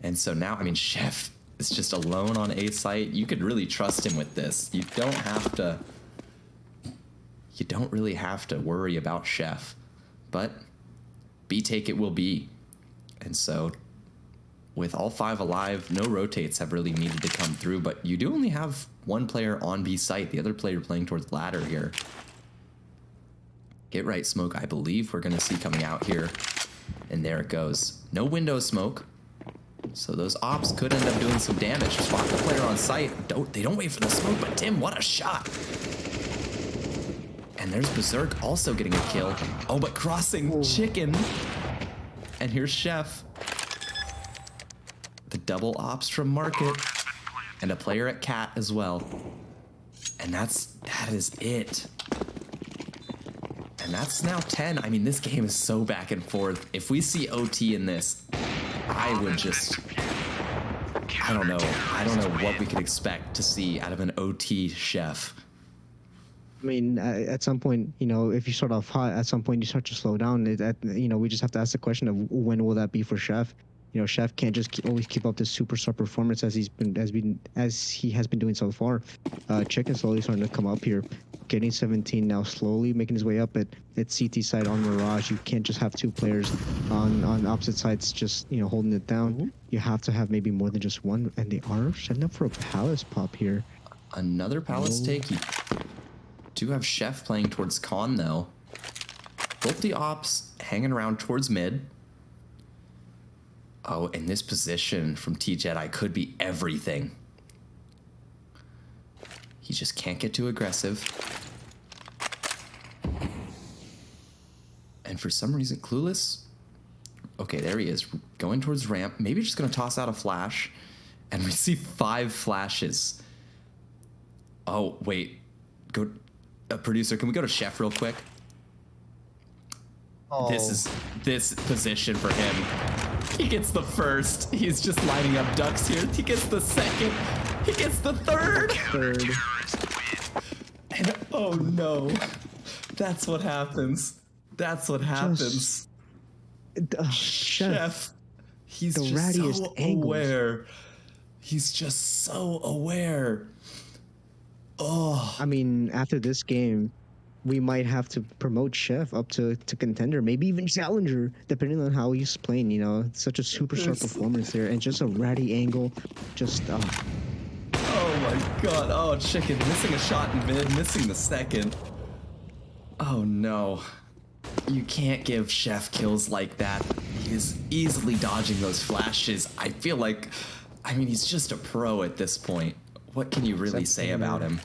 And so now, I mean, Chef is just alone on A site. You could really trust him with this. You don't have to... You don't really have to worry about Chef, but B take it will be. And so with all 5 alive, no rotates have really needed to come through, but you do only have one player on B site, the other player playing towards ladder here. Get right smoke, I believe we're gonna see coming out here. And there it goes. No window smoke. So those ops could end up doing some damage. Spot the player on site. They don't wait for the smoke, but Tim, what a shot. And there's Berserk also getting a kill. Oh, but crossing Chicken. And here's Chef. The double ops from Market. and a player at Cat as well. And that is it. And that's now 10. I mean, this game is so back and forth. If we see OT in this, I would just, I don't know. I don't know what we could expect to see out of an OT Chef. I mean, at some point, you know, if you start off hot, at some point you start to slow down. You know, we just have to ask the question of when will that be for Chef? You know, Chef can't just always keep up this superstar performance as he has been doing so far. Chicken slowly starting to come up here, getting 17 now, slowly making his way up at CT side on Mirage. You can't just have two players on opposite sides just, you know, holding it down. You have to have maybe more than just one, and they are setting up for a Palace pop here. Another Palace take. You do have Chef playing towards Con though. Both the ops hanging around towards mid. Oh, and this position from T-Jedi could be everything. He just can't get too aggressive. And for some reason, Clueless. Okay, there he is, going towards ramp. Maybe just gonna toss out a flash. And we see 5 flashes. Oh, wait. Go, producer, can we go to Chef real quick? Oh. This position for him. He gets the first. He's just lining up ducks here. He gets the second. He gets the third. And oh no, that's what happens. That's what happens. Chef. He's the just rattiest so angles. aware. He's just so aware. Oh. I mean, after this game, we might have to promote Chef up to contender, maybe even challenger, depending on how he's playing. You know, such a superstar performance there, and just a ratty angle. Just oh my god! Oh, Chicken missing a shot in mid, missing the second. Oh no! You can't give Chef kills like that. He is easily dodging those flashes. I feel like, I mean, he's just a pro at this point. What can you really say about him?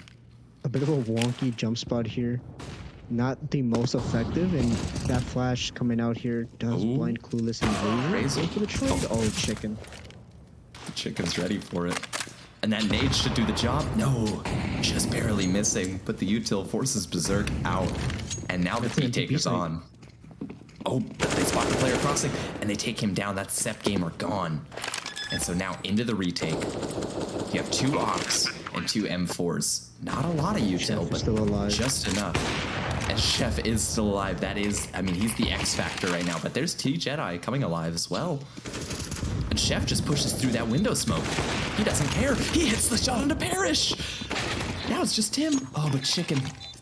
a bit of a wonky jump spot here. Not the most effective, and that flash coming out here does blind Clueless and Razor for the trade. Oh, Chicken. Chicken's ready for it. And that nade should do the job. No, just barely missing, but the util forces Berserk out. And now the P-Taker's on. Oh, but they spot the player crossing, and they take him down. That's Sep Gamer gone. And so now into the retake. You have 2 Ox and 2 M4s. Not a lot of util, but still alive. Just enough. And Chef is still alive. That is, I mean, he's the X factor right now, but there's T-Jedi coming alive as well. And Chef just pushes through that window smoke. He doesn't care. He hits the shot onto Parrish. Now it's just him. Oh, but Chicken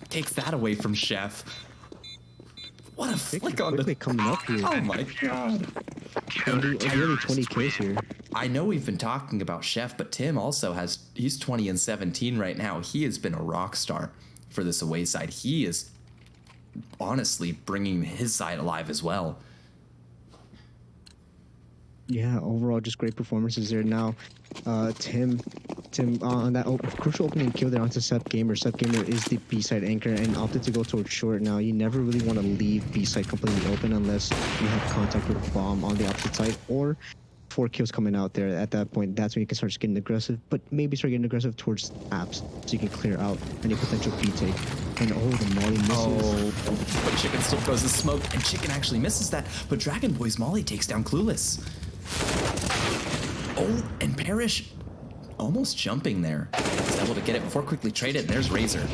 takes that away from Chef. What a flick on the... coming up here. Oh my god. Nearly 20 kills here. I know we've been talking about Chef, but Tim also has... He's 20 and 17 right now. He has been a rock star for this away side. He is honestly bringing his side alive as well. Yeah, overall, just great performances there. Now, Tim on that crucial opening kill there onto Sep Gamer. Sep Gamer is the B-side anchor and opted to go towards short. Now, you never really want to leave B-side completely open unless you have contact with a bomb on the opposite side or 4 kills coming out there. At that point, that's when you can start getting aggressive, but maybe start getting aggressive towards apps so you can clear out any potential B-take. And the Molly misses. Oh, but Chicken still throws the smoke, and Chicken actually misses that, but Dragon Boy's Molly takes down Clueless. Oh, and Parrish almost jumping there. He's able to get it before quickly trade it, and there's Razor.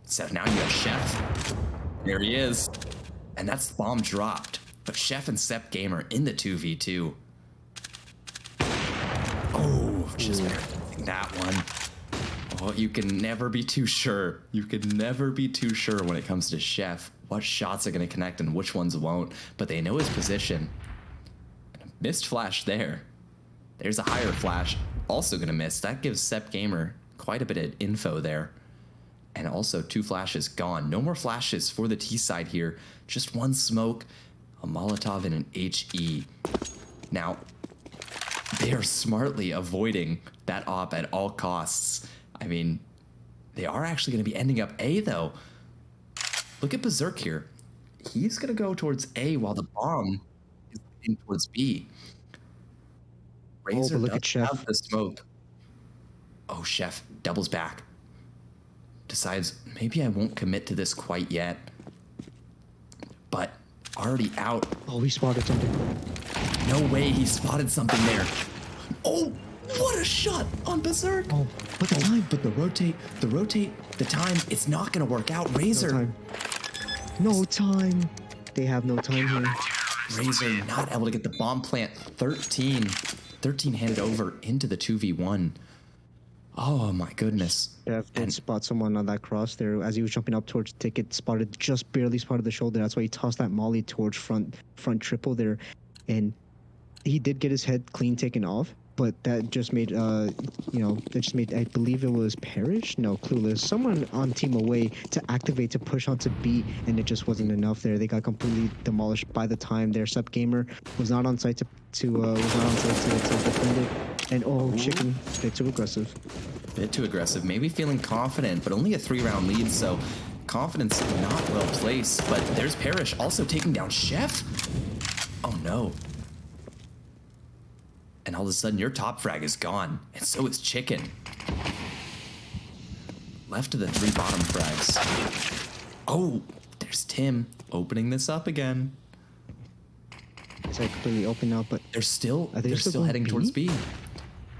So now you have Chef. There he is. And that's the bomb dropped. But Chef and Sep Gamer in the 2v2. Oh, just barely that one. Oh, you can never be too sure. You can never be too sure when it comes to Chef. What shots are going to connect and which ones won't. But they know his position. Missed flash there. There's a higher flash. Also gonna miss. That gives Sep Gamer quite a bit of info there. And also 2 flashes gone. No more flashes for the T side here. Just 1 smoke, a Molotov, and an HE. Now, they are smartly avoiding that op at all costs. I mean, they are actually gonna be ending up A though. Look at Berserk here. He's gonna go towards A while the bomb in towards B. Razor but look at does Chef. have the smoke. Oh, Chef doubles back. Decides, maybe I won't commit to this quite yet. But already out. Oh, he spotted something. No way he spotted something there. Oh, what a shot on Berserk. Oh, but the time. But the rotate, the time, it's not going to work out. Razor. No time. No time. They have no time here. Razor not able to get the bomb plant. 13 handed over into the 2v1. Oh my goodness. Jeff did spot someone on that cross there as he was jumping up towards Ticket. Just barely spotted the shoulder. That's why he tossed that molly towards front triple there, and he did get his head clean taken off. But that just made I believe it was Parrish, no, Clueless, someone on Team Away to activate to push onto B, and it just wasn't enough there. They got completely demolished by the time their sub gamer was not on site to defend it. And oh, Chicken, a bit too aggressive. Bit too aggressive, maybe feeling confident, but only a 3-round lead, so confidence not well placed. But there's Parrish also taking down Chef. Oh no. And all of a sudden your top frag is gone, and so is Chicken. Left to the 3 bottom frags. Oh, there's Tim opening this up again. It's like completely open now, but They're still going heading B? towards B.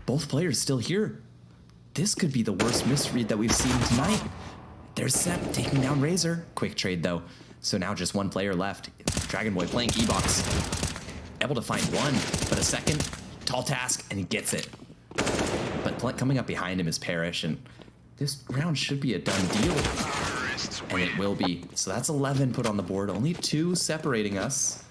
Both players still here. This could be the worst misread that we've seen tonight. There's Sepp taking down Razor. Quick trade though. So now just one player left. Dragon Boy playing E-Box. Able to find one, but a second. Tall task, and he gets it. But coming up behind him is Parrish, and this round should be a done deal. And it will be. So that's 11 put on the board. Only 2 separating us.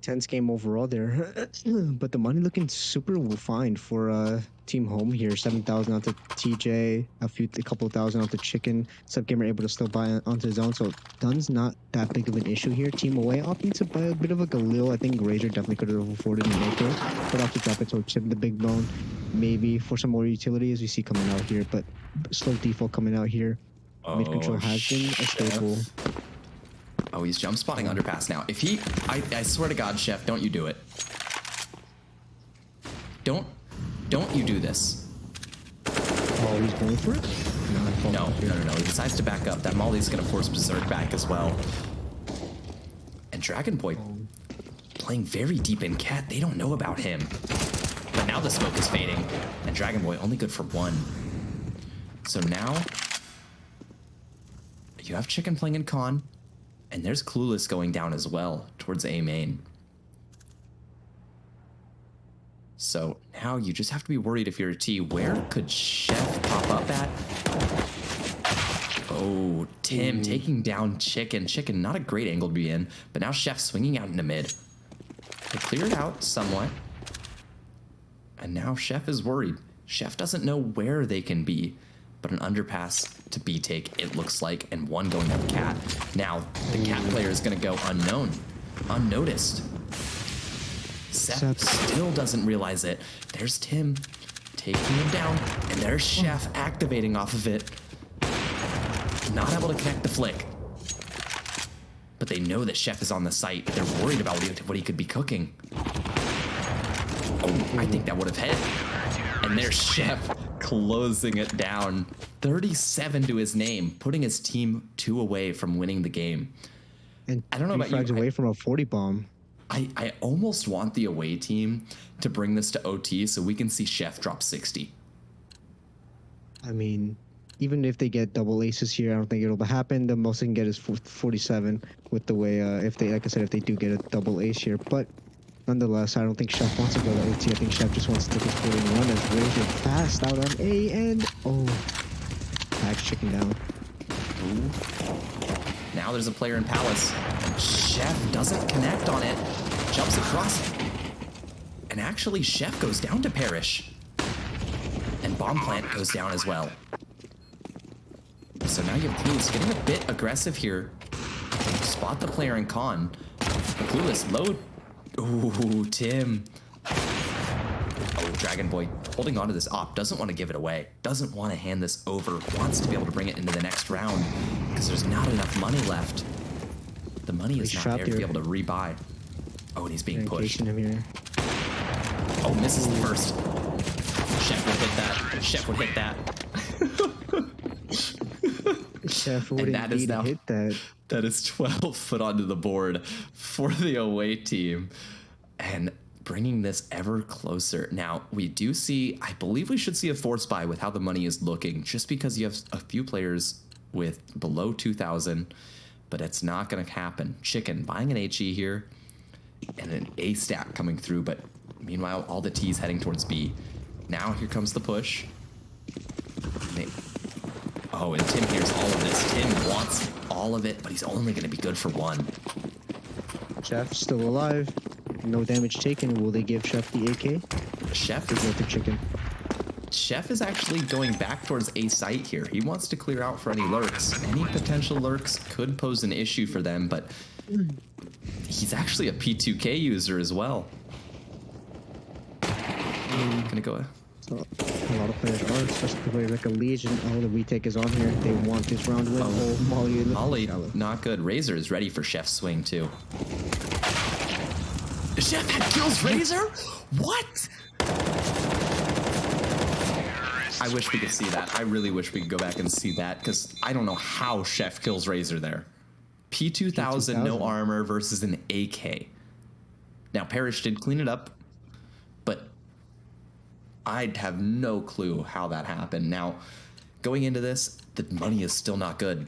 tense game overall there. But the money looking super fine for Team Home here. 7,000 onto TJ, a couple thousand onto Chicken. Subgamer able to still buy onto his own, so Dun's not that big of an issue here. Team Away opting to buy a bit of a Galil. I think Razor definitely could have afforded to make it, but off to drop it, so Chip the big bone. Maybe for some more utility as we see coming out here, but slow default coming out here. Mid control has been a staple. Oh, he's jump spotting underpass now. If he, I swear to God, Chef, don't you do it. Don't you do this. Oh, he's going for it? No. He decides to back up. That Molly's gonna force Berserk back as well. And Dragon Boy playing very deep in Cat. They don't know about him. But now the smoke is fading, and Dragon Boy only good for one. So now you have Chicken playing in Con, and there's Clueless going down as well towards A main. So now you just have to be worried if you're a T. Where could Chef pop up at? Oh, Tim taking down Chicken. Chicken, not a great angle to be in, but now Chef swinging out into mid. They cleared out somewhat. And now Chef is worried. Chef doesn't know where they can be, but an underpass to B take, it looks like, and one going to Cat. Now, the Cat player is going to go unknown, unnoticed. Sep still doesn't realize it. There's Tim taking him down, and there's Chef activating off of it. Not able to connect the flick. But they know that Chef is on the site. They're worried about what he could be cooking. Oh, I think that would have hit. And there's Chef closing it down. 37 to his name, putting his team 2 away from winning the game. And I don't know about you. away from a 40 bomb. I almost want the away team to bring this to OT so we can see Chef drop 60. I mean, even if they get double aces here, I don't think it'll happen. The most they can get is 47 with the way, if they, like I said, if they do get a double ace here. But nonetheless, I don't think Chef wants to go to OT. I think Chef just wants to take his 41 as Razor fast out on A, and Max Chicken down. Ooh. Now there's a player in Palace. And Chef doesn't connect on it. Jumps across. And actually, Chef goes down to Parrish. And Bomb Plant goes down as well. So now you have Clueless getting a bit aggressive here. Spot the player in Con. Clueless load. Ooh, Tim. Oh, Dragon Boy holding on to this op. Doesn't want to give it away. Doesn't want to hand this over. Wants to be able to bring it into the next round because there's not enough money left. The money is not there to be able to rebuy. Oh, and he's being pushed. Him here. Oh, misses the first. Chef would hit that. Chef would hit that. Chef would And that is indeed now- hit that. That is 12 foot onto the board for the away team. And bringing this ever closer. Now, we do see, I believe we should see a force buy with how the money is looking, just because you have a few players with below 2,000, but it's not going to happen. Chicken buying an HE here and an A stack coming through, but meanwhile, all the T's heading towards B. Now, here comes the push. Oh, and Tim hears all of this. Tim wants all of it, but he's only going to be good for one. Chef still alive. No damage taken. Will they give Chef the AK? Chef Or is, with the chicken? Chef is actually going back towards A site here. He wants to clear out for any lurks. Any potential lurks could pose an issue for them, but he's actually a P2K user as well. Gonna go. So, a lot of players are, especially players like a Legion. Oh, the retake is on here. They want this round win. Oh, Molly. Molly, not good. Razor is ready for Chef's swing too. Chef had kills Razor? What? I wish we could see that. I really wish we could go back and see that, because I don't know how Chef kills Razor there. P2000, no armor versus an AK. Now, Parrish did clean it up, but I'd have no clue how that happened. Now, going into this, the money is still not good.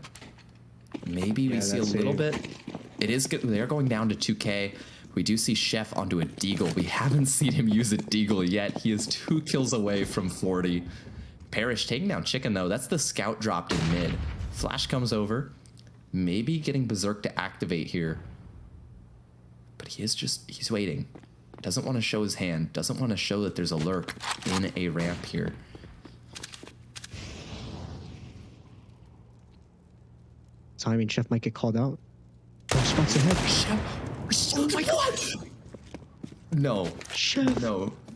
Maybe we see a that's little it. bit. It is good. They're going down to 2K. We do see Chef onto a Deagle. We haven't seen him use a Deagle yet. He is 2 kills away from 40. Parrish taking down Chicken, though. That's the scout dropped in mid. Flash comes over. Maybe getting Berserk to activate here. But he's waiting. Doesn't want to show his hand. Doesn't want to show that there's a lurk in a ramp here. Timing. Chef might get called out. Oh, spots ahead. Chef. Oh my god! No. Chef.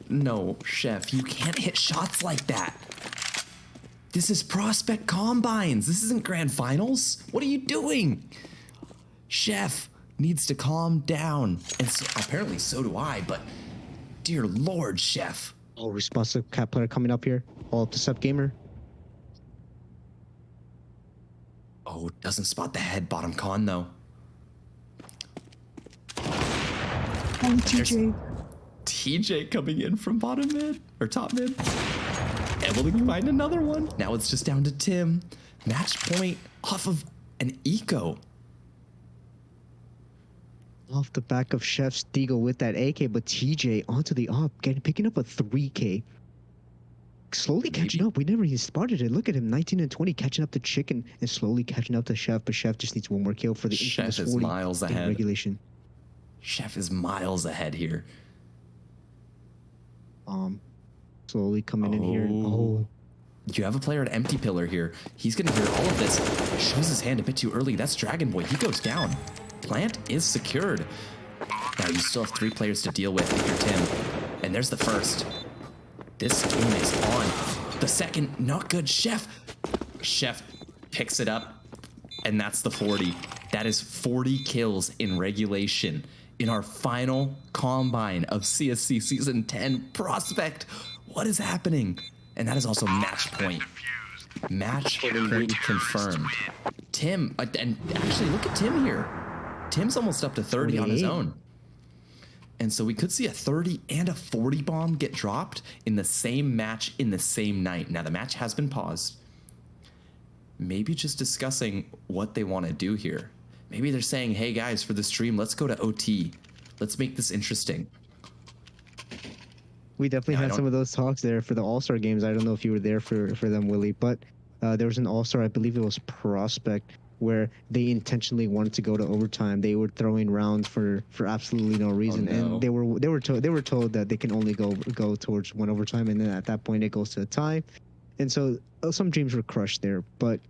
No, Chef. You can't hit shots like that. This is Prospect Combines. This isn't Grand Finals. What are you doing? Chef needs to calm down. And so, apparently so do I, but dear Lord, Chef. Oh, responsive cat player coming up here. All up to Sep Gamer. Oh, doesn't spot the head bottom con, though. Oh, TJ. TJ coming in from bottom mid, or top mid. Able to find another one. Now it's just down to Tim. Match point off of an eco. Off the back of Chef's Deagle with that AK, but TJ onto the op, picking up a 3K. Slowly catching up. We never even spotted it. Look at him, 19 and 20, catching up to Chicken and slowly catching up to Chef. But Chef just needs one more kill for the Chef infamous is 40 miles in ahead. regulation. Chef is miles ahead here. Slowly coming in here. Oh, You have a player at Empty Pillar here. He's going to hear all of this. Shows his hand a bit too early. That's Dragon Boy. He goes down. Plant is secured. Now you still have 3 players to deal with if you're Tim. And there's the first. This game is on. The second, not good. Chef picks it up. And that's the 40. That is 40 kills in regulation in our final combine of CSC Season 10 Prospect. What is happening? And that is also match point. Match point confirmed. Tim, and actually look at Tim here. Tim's almost up to 30 on his 48. own. And so we could see a 30 and a 40 bomb get dropped in the same match in the same night. Now the match has been paused. Maybe just discussing what they want to do here. Maybe they're saying, hey guys, for the stream, let's go to OT. Let's make this interesting. we definitely Yeah, I had some don't- of those talks there for the All-Star games. I don't know if you were there for them, Willie, but there was an All-Star, I believe it was Prospect, where they intentionally wanted to go to overtime. They were throwing rounds for absolutely no reason, no. and they were told that they can only go towards one overtime, and then at that point it goes to a tie. And so some dreams were crushed there, but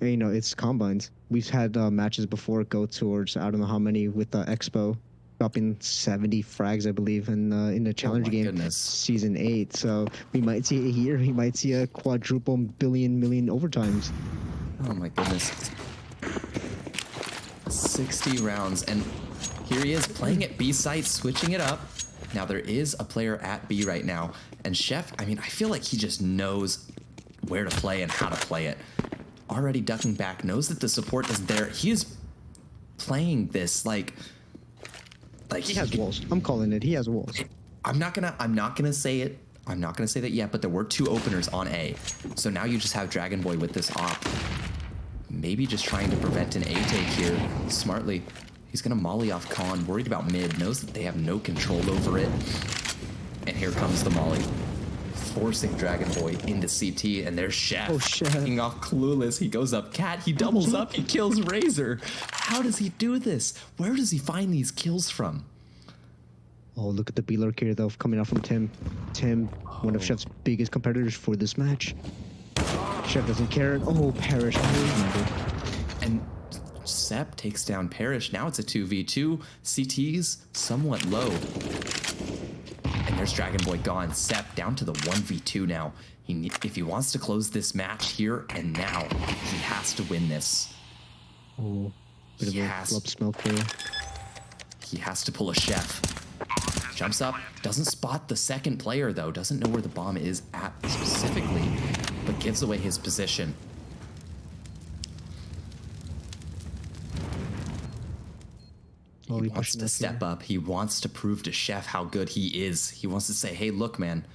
you know, it's combines. We've had matches before go towards, I don't know how many, with Expo dropping 70 frags, I believe, in the challenge my game, goodness. season 8. So we might see it here. We might see a quadruple million overtimes. Oh my goodness. 60 rounds, and here he is playing at B site, switching it up. Now there is a player at B right now, And Chef, I mean, I feel like he just knows where to play and how to play it. Already ducking back, knows that the support isn't there. He is playing this like He has walls. I'm calling it. He has walls. I'm not gonna say it. I'm not gonna say that yet, but there were 2 openers on A. So now you just have Dragon Boy with this op. Maybe just trying to prevent an A take here smartly. He's gonna molly off Khan, worried about mid, knows that they have no control over it. And here comes the molly, forcing Dragon Boy into CT, and there's Chef. Oh, Chef. Taking off Clueless. He goes up Cat, he doubles up, he kills Razor. How does he do this? Where does he find these kills from? Oh, look at the B lurk here, though, coming out from Tim. Tim, one of Chef's biggest competitors for this match. Chef doesn't care. Oh, Parrish. And Sepp takes down Parrish. Now it's a 2v2. CT's somewhat low. And there's Dragon Boy gone. Sepp down to the 1v2 now. If he wants to close this match here and now, he has to win this. Oh, bit of a Yes. flop smoke here. He has to pull a Chef. Jumps up, doesn't spot the second player though, doesn't know where the bomb is at specifically, but gives away his position. Oh, He he wants pushed to up step here. up. He wants to prove to Chef how good he is. He wants to say, hey, look, man,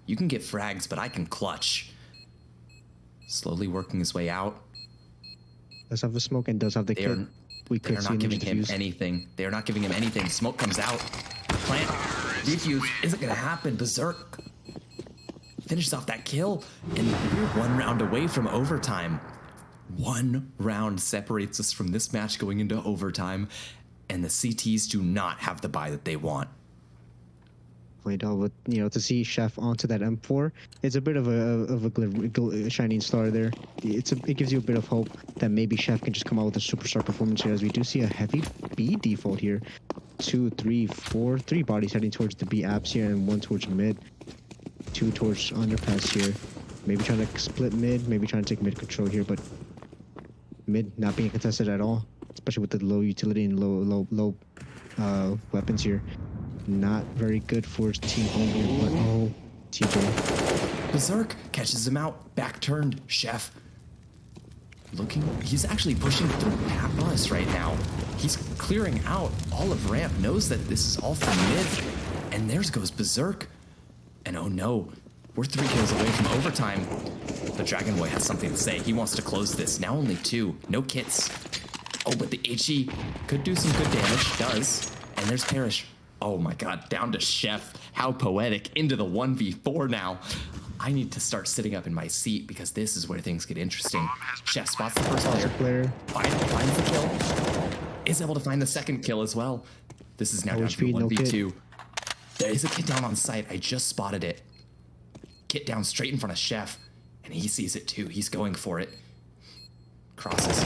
you can get frags, but I can clutch. Slowly working his way out. Does have a smoke and does have the They kit. are, We they could are see not an giving him defuse. anything. They are not giving him anything. Smoke comes out. Plant. Defuse. Isn't going to happen. Berserk finishes off that kill. And we're 1 round away from overtime. 1 round separates us from this match going into overtime. And the CTs do not have the buy that they want. Played out with, to see Chef onto that M4, it's a bit of a shining star there. It gives you a bit of hope that maybe Chef can just come out with a superstar performance here, as we do see a heavy B default here. 2, 3, 4, 3 bodies heading towards the B apps here, and 1 towards mid, 2 towards underpass here. Maybe trying to split mid, maybe trying to take mid control here, but mid not being contested at all, especially with the low utility and low weapons here. Not very good for his team home here, but oh, TJ. Berserk catches him out. Back turned. Chef. He's actually pushing through us right now. He's clearing out all of ramp, knows that this is all from mid. And there's goes Berserk. And oh no, we're 3 kills away from overtime. But Dragon Boy has something to say. He wants to close this. Now only 2. No kits. Oh, but the HE could do some good damage. Does. And there's Parrish. Oh my god, down to Chef. How poetic. Into the 1v4 now. I need to start sitting up in my seat because this is where things get interesting. Chef spots the first player. Finds the kill. Is able to find the second kill as well. This is now down to speed, no 1v2. There is a kit down on site. I just spotted it. Kit down straight in front of Chef. And he sees it too. He's going for it. Crosses.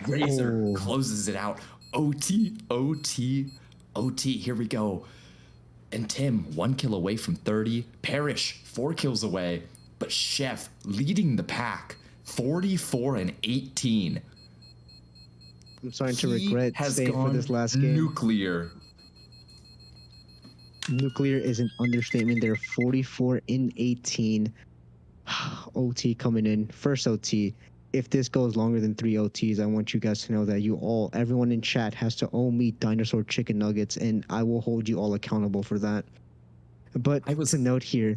Razor closes it out. OT, OT, OT. Here we go. And Tim, 1 kill away from 30. Parrish, 4 kills away. But Chef leading the pack, 44 and 18. I'm starting to regret staying for this last game. Nuclear. Nuclear is an understatement. They're 44 in 18. OT coming in. First OT. If this goes longer than 3 OTs, I want you guys to know that everyone in chat has to owe me dinosaur chicken nuggets, and I will hold you all accountable for that. But to note here,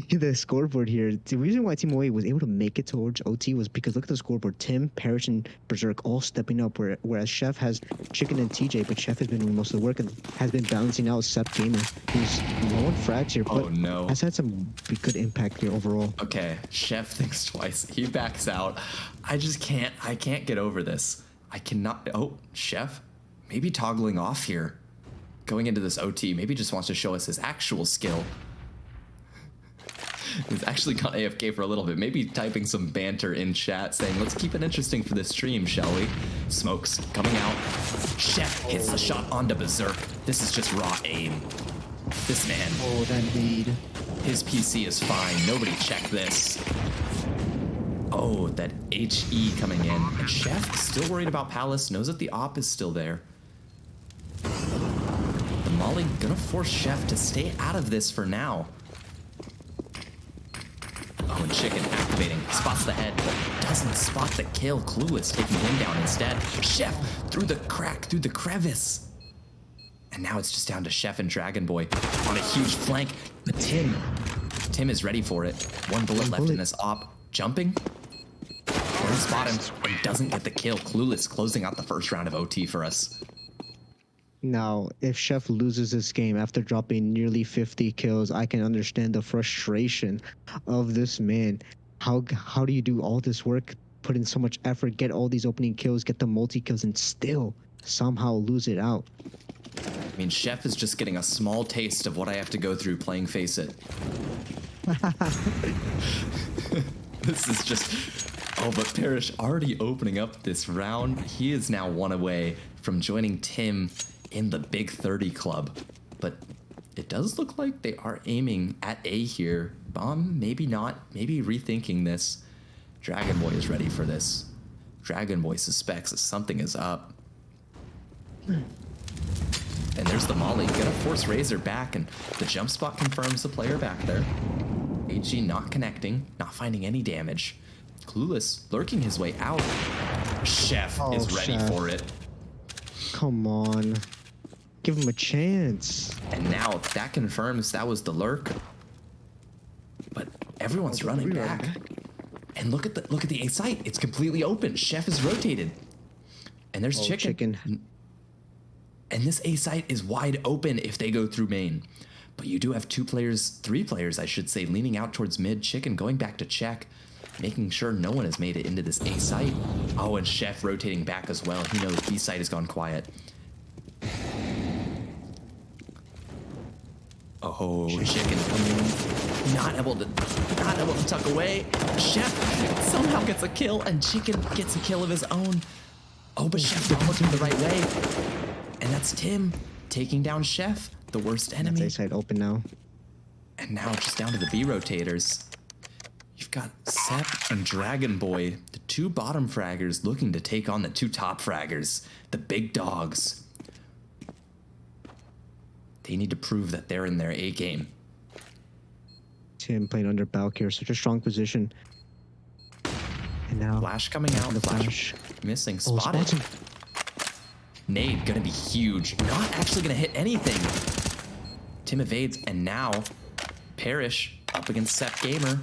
the scoreboard here, the reason why Team Away was able to make it towards OT was because look at the scoreboard. Tim, Parrish, and Berserk all stepping up, whereas Chef has Chicken and TJ, but Chef has been doing most of the work and has been balancing out Sepp Gamer, who's low on frags here, but has had some good impact here overall. Okay, Chef thinks twice. He backs out. I can't get over this. I cannot. Oh, Chef, maybe toggling off here. Going into this OT, maybe just wants to show us his actual skill. He's actually gone AFK for a little bit. Maybe typing some banter in chat saying, let's keep it interesting for this stream, shall we? Smokes coming out. Chef hits the shot onto Berserk. This is just raw aim. This man. Oh, that lead. His PC is fine. Nobody checked this. Oh, that HE coming in. And Chef still worried about Palace. Knows that the op is still there. The Molly gonna force Chef to stay out of this for now. Oh, and Chicken activating. Spots the head, but doesn't spot the kill. Clueless taking him down instead. Chef through the crack, through the crevice. And now it's just down to Chef and Dragon Boy on a huge flank. But Tim is ready for it. One bullet left in this op. Jumping. Doesn't spot him. And doesn't get the kill. Clueless closing out the first round of OT for us. Now, if Chef loses this game after dropping nearly 50 kills, I can understand the frustration of this man. How do you do all this work, put in so much effort, get all these opening kills, get the multi-kills, and still somehow lose it out? I mean, Chef is just getting a small taste of what I have to go through playing Face It. This is just... Oh, but Parrish already opening up this round. He is now one away from joining Tim in the Big 30 club. But it does look like they are aiming at A here. Bomb, maybe not. Maybe rethinking this. Dragon Boy is ready for this. Dragon Boy suspects that something is up. And there's the Molly. Gonna force Razor back, and the jump spot confirms the player back there. HG not connecting, not finding any damage. Clueless lurking his way out. Chef is ready Chef. for it. Come on. Give him a chance. And now that confirms that was the lurk. But everyone's running back. And look at the A site. It's completely open. Chef is rotated. And there's Chicken. And this A site is wide open if they go through main. But you do have three players, I should say, leaning out towards mid. Chicken going back to check, making sure no one has made it into this A site. Oh, and Chef rotating back as well. He knows B site has gone quiet. Oh, Chicken coming, not able to tuck away. Chef somehow gets a kill, and Chicken gets a kill of his own. Oh, but Chef not looking the right way. And that's Tim taking down Chef, the worst enemy. That's A side open now. And now just down to the B rotators. You've got Sep and Dragon Boy, the two bottom fraggers looking to take on the two top fraggers, the big dogs. They need to prove that they're in their A game. Tim playing under Balkyr, such a strong position. And now Flash coming out, the Flash missing, Oh, spotted. spotted. Nade gonna be huge, not actually gonna hit anything. Tim evades, and now Parrish up against Sep Gamer.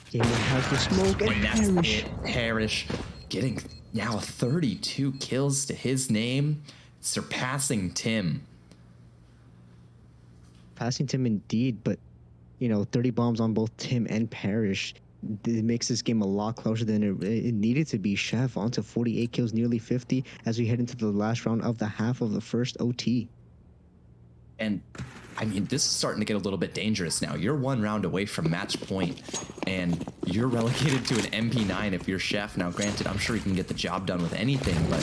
Gamer has the smoke, and And that's Parrish. it. Parrish getting now 32 kills to his name, surpassing Tim. Passing Tim indeed, but 30 bombs on both Tim and Parrish. It makes this game a lot closer than it needed to be. Chef onto 48 kills, nearly 50, as we head into the last round of the half of the first OT. And I mean, this is starting to get a little bit dangerous now. You're one round away from match point, and you're relegated to an MP9 if you're Chef. Now, granted, I'm sure he can get the job done with anything, but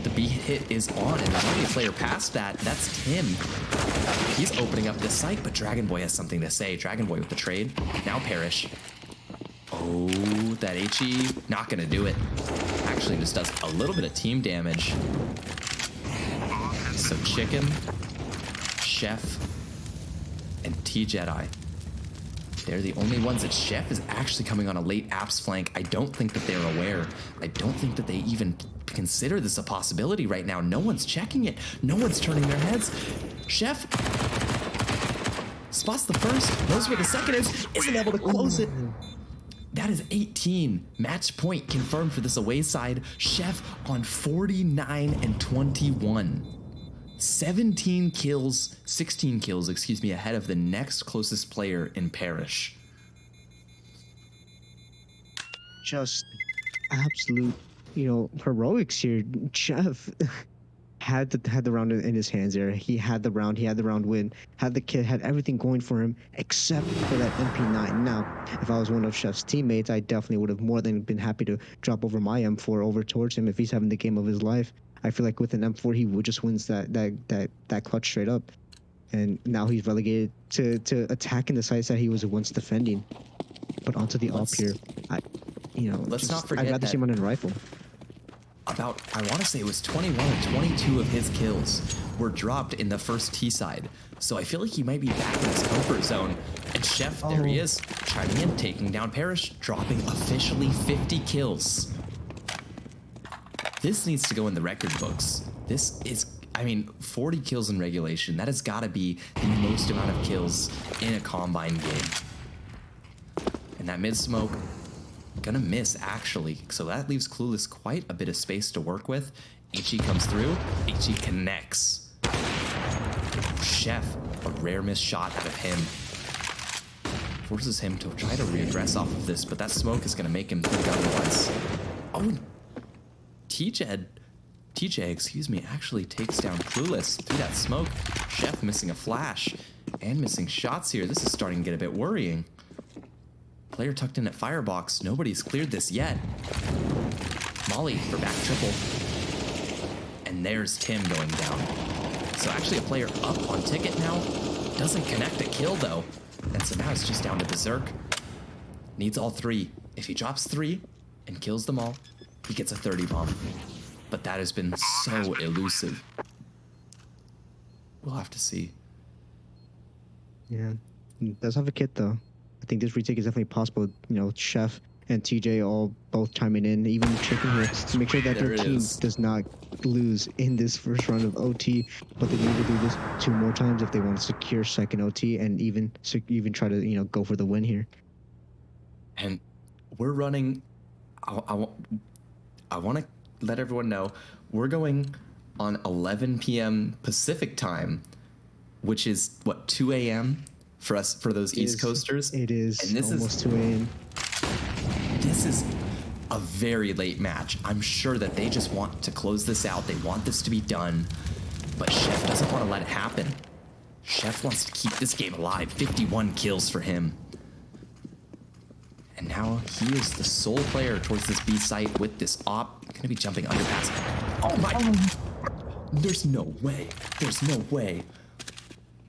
the B hit is on, and there's only a player past that. That's Tim. He's opening up this site, but Dragon Boy has something to say. Dragon Boy with the trade. Now Parrish. Oh, that HE, not gonna do it. Actually just does a little bit of team damage. So Chicken, Chef, and T-Jedi. They're the only ones that Chef is actually coming on a late apps flank. I don't think that they're aware. I don't think that they even consider this a possibility right now. No one's checking it. No one's turning their heads. Chef spots the first, knows where the second is, isn't able to close it. That is 18. Match point confirmed for this away side. Chef on 49 and 21. 16 kills, ahead of the next closest player in Parrish. Just absolute, heroics here. Chef had the round in his hands there. He had the round win, had the kid, had everything going for him except for that MP9. Now, if I was one of Chef's teammates, I definitely would have more than been happy to drop over my M4 over towards him if he's having the game of his life. I feel like with an M4, he would just wins that clutch straight up. And now he's relegated to attacking the sites that he was once defending. But onto the op here. Let's not forget I'd rather that see him on a rifle. About, I want to say it was 21 or 22 of his kills were dropped in the first T side. So I feel like he might be back in his comfort zone. And Chef, there he Oh. is, chiming in, taking down Parrish, dropping officially 50 kills. This needs to go in the record books. This is, I mean, 40 kills in regulation. That has got to be the most amount of kills in a Combine game. And that mid smoke, gonna miss actually. So that leaves Clueless quite a bit of space to work with. HE comes through, HE connects. Chef, a rare missed shot out of him. Forces him to try to readdress off of this, but that smoke is gonna make him think otherwise. Oh, TJ, excuse me, actually takes down Clueless through that smoke. Chef missing a flash and missing shots here. This is starting to get a bit worrying. Player tucked in at Firebox. Nobody's cleared this yet. Molly for back triple. And there's Tim going down. So actually a player up on ticket now. Doesn't connect a kill though. And so now it's just down to Berserk. Needs all three. If he drops 3 and kills them all, he gets a 30 bomb. But that has been so elusive. We'll have to see. Yeah, he does have a kit though. I think this retake is definitely possible. You know, Chef and TJ all both chiming in, even chipping here to make sure that There their it team is. does not lose in this first round of OT. But they need to do this 2 more times if they want to secure second OT and even try to go for the win here. And we're running. I want to let everyone know we're going on 11 p.m. Pacific time, which is what 2 a.m. for us, for those East Coasters. It is And this almost 2 a.m. This is a very late match. I'm sure that they just want to close this out. They want this to be done, but Chef doesn't want to let it happen. Chef wants to keep this game alive. 51 kills for him. And now he is the sole player towards this B site with this op. Gonna be jumping underpass. Oh my! There's no way. There's no way.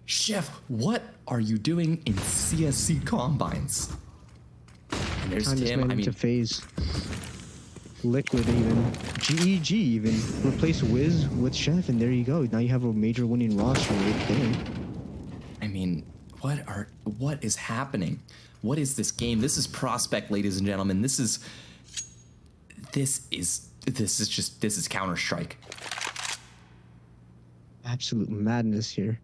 Chef, what are you doing in CSC Combines? And there's Time this Tim. man I mean, into phase. Liquid even. GEG even. Replace Wiz with Chef, and there you go. Now you have a major winning roster right there. I mean, what is happening? What is this game? This is Prospect, ladies and gentlemen. This is Counter-Strike. Absolute madness here.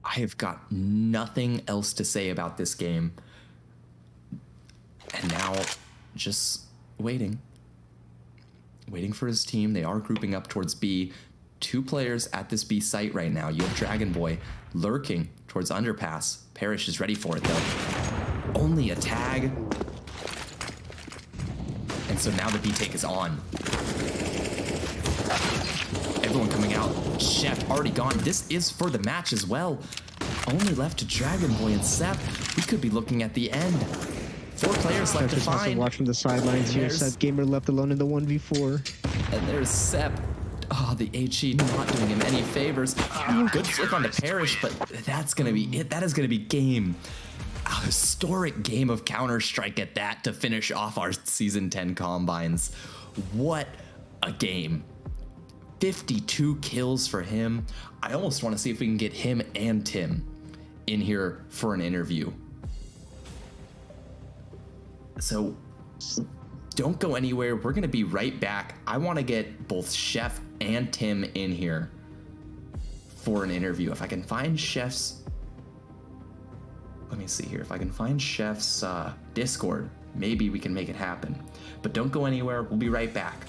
I have got nothing else to say about this game. And now, just waiting for his team. They are grouping up towards B. 2 players at this B site right now. You have Dragon Boy lurking towards Underpass. Parrish is ready for it though. Only a tag. And so now the B take is on. Everyone coming out. Chef already gone. This is for the match as well. Only left to Dragon Boy and Sep. We could be looking at the end. 4 players left to Just wants to find. watch from the sidelines here. There's- Seth Gamer left alone in the 1v4. And there's Sep. Oh, the HE not doing him any favors. Good flick on the Parrish, but that's going to be it. That is going to be game. A historic game of Counter-Strike at that to finish off our Season 10 Combines. What a game. 52 kills for him. I almost want to see if we can get him and Tim in here for an interview. So don't go anywhere. We're going to be right back. I want to get both Chef and Tim in here for an interview. If I can find Chef's... Let me see here. If I can find Chef's Discord, maybe we can make it happen. But don't go anywhere. We'll be right back.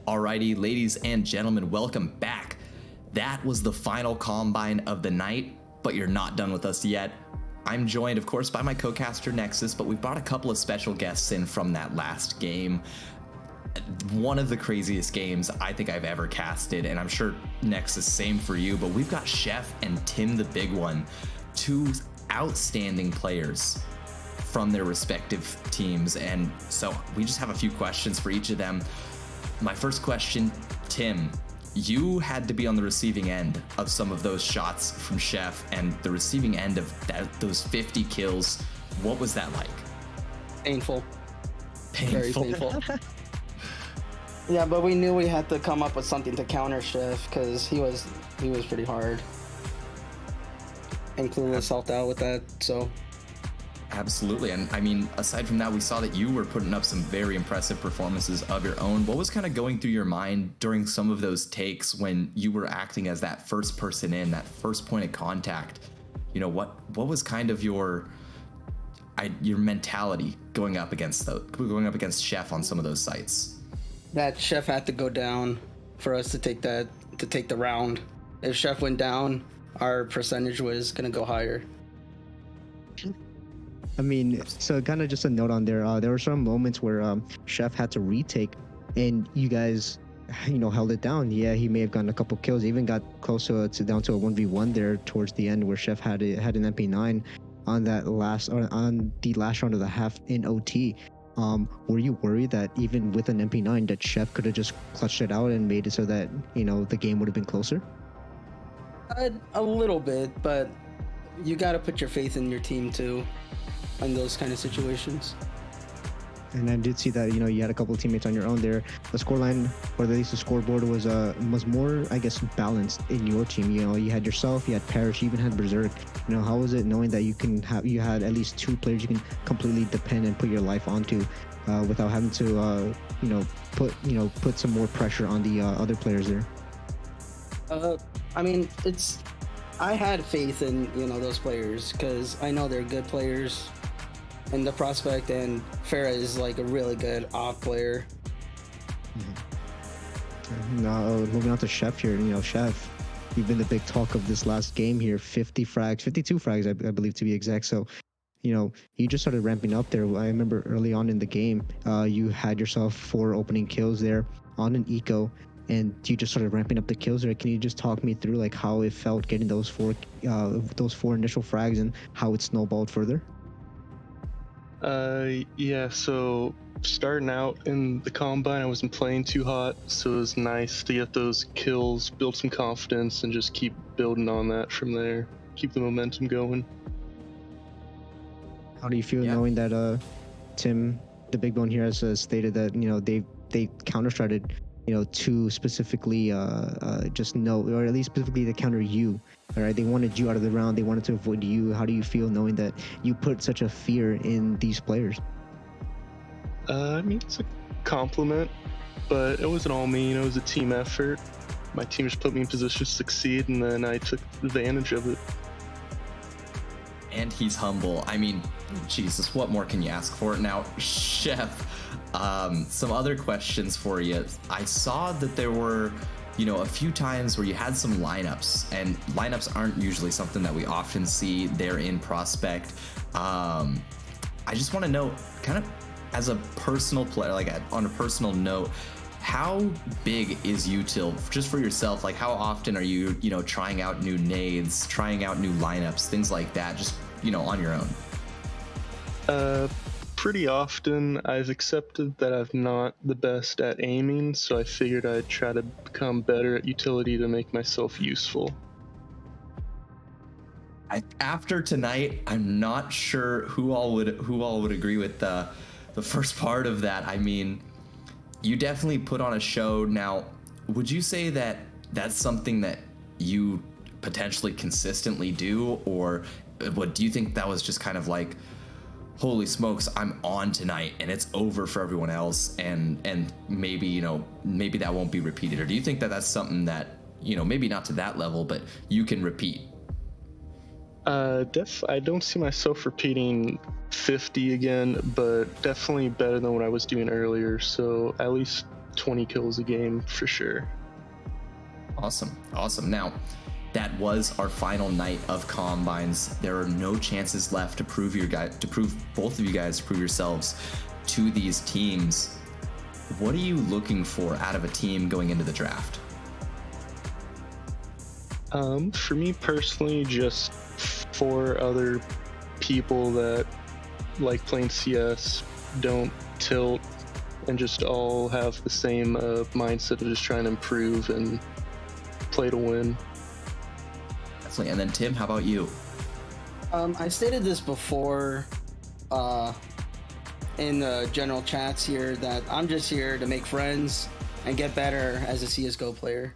Alrighty, ladies and gentlemen, welcome back. That was the final combine of the night, but you're not done with us yet. I'm joined, of course, by my co-caster Nexus, but we've brought a couple of special guests in from that last game. One of the craziest games I think I've ever casted, and I'm sure Nexus, same for you, but we've got Chef and Tim the Big One, two outstanding players from their respective teams, and so we just have a few questions for each of them. My first question, Tim, you had to be on the receiving end of some of those shots from Chef and the receiving end of those 50 kills. What was that like? Painful. Very Painful. painful. Yeah, but we knew we had to come up with something to counter Chef because he was pretty hard. And Clueless helped out with that, so. Absolutely. And I mean, aside from that, we saw that you were putting up some very impressive performances of your own. What was kind of going through your mind during some of those takes when you were acting as that first person in, that first point of contact? You know, what was kind of your mentality going up against Chef on some of those sites? That Chef had to go down for us to take the round. If Chef went down, our percentage was gonna go higher. I mean, so kind of just a note on there. There were some moments where Chef had to retake, and you guys, held it down. Yeah, he may have gotten a couple kills. Even got close to down to a 1v1 there towards the end, where Chef had an MP9 on the last round of the half in OT. Were you worried that even with an MP9, that Chef could have just clutched it out and made it so that the game would have been closer? A little bit, but you gotta put your faith in your team too. In those kind of situations. And I did see that you had a couple of teammates on your own there. The scoreline, or at least the scoreboard, was more, I guess, balanced in your team. You had yourself, you had Parrish, you even had Berserk. How was it knowing that you had at least two players you can completely depend and put your life onto, without having to put some more pressure on the other players there? I mean, I had faith in those players because I know they're good players. And the prospect and Farah is like a really good off player. Now moving on to Chef here. Chef, you've been the big talk of this last game here. 52 frags, I believe, to be exact. So, you just started ramping up there. I remember early on in the game, you had yourself 4 opening kills there on an eco, and you just started ramping up the kills there. Can you just talk me through like how it felt getting those four initial frags and how it snowballed further? Yeah, so starting out in the combine, I wasn't playing too hot, so it was nice to get those kills, build some confidence, and just keep building on that from there. Keep the momentum going. How do you feel knowing that Tim, the Big Bone here, has stated that they counter-stratted to specifically just know, or at least specifically to counter you? All right, they wanted you out of the round. They wanted to avoid you. How do you feel knowing that you put such a fear in these players? I mean, it's a compliment, but it wasn't all me. It was a team effort. My team just put me in position to succeed, and then I took advantage of it. And he's humble. I mean, Jesus, what more can you ask for? Now, Chef, some other questions for you. I saw that there were a few times where you had some lineups, and lineups aren't usually something that we often see there in Prospect. I just want to know, kind of as a personal player, like on a personal note, how big is util just for yourself? Like, how often are you, trying out new nades, trying out new lineups, things like that, just, on your own? Pretty often. I've accepted that I'm not the best at aiming, so I figured I'd try to become better at utility to make myself useful. After tonight, I'm not sure who all would agree with the first part of that. I mean, you definitely put on a show. Now, would you say that that's something that you potentially consistently do, or what do you think that was just kind of like, holy smokes, I'm on tonight and it's over for everyone else, and maybe maybe that won't be repeated? Or do you think that that's something that maybe not to that level, but you can repeat? I don't see myself repeating 50 again, but definitely better than what I was doing earlier. So at least 20 kills a game for sure. Awesome. Now, that was our final night of combines. There are no chances left to prove both of you guys to prove yourselves to these teams. What are you looking for out of a team going into the draft? For me personally, just 4 other people that like playing CS, don't tilt, and just all have the same mindset of just trying to improve and play to win. Definitely. And then Tim, how about you? I stated this before in the general chats here that I'm just here to make friends and get better as a CS:GO player.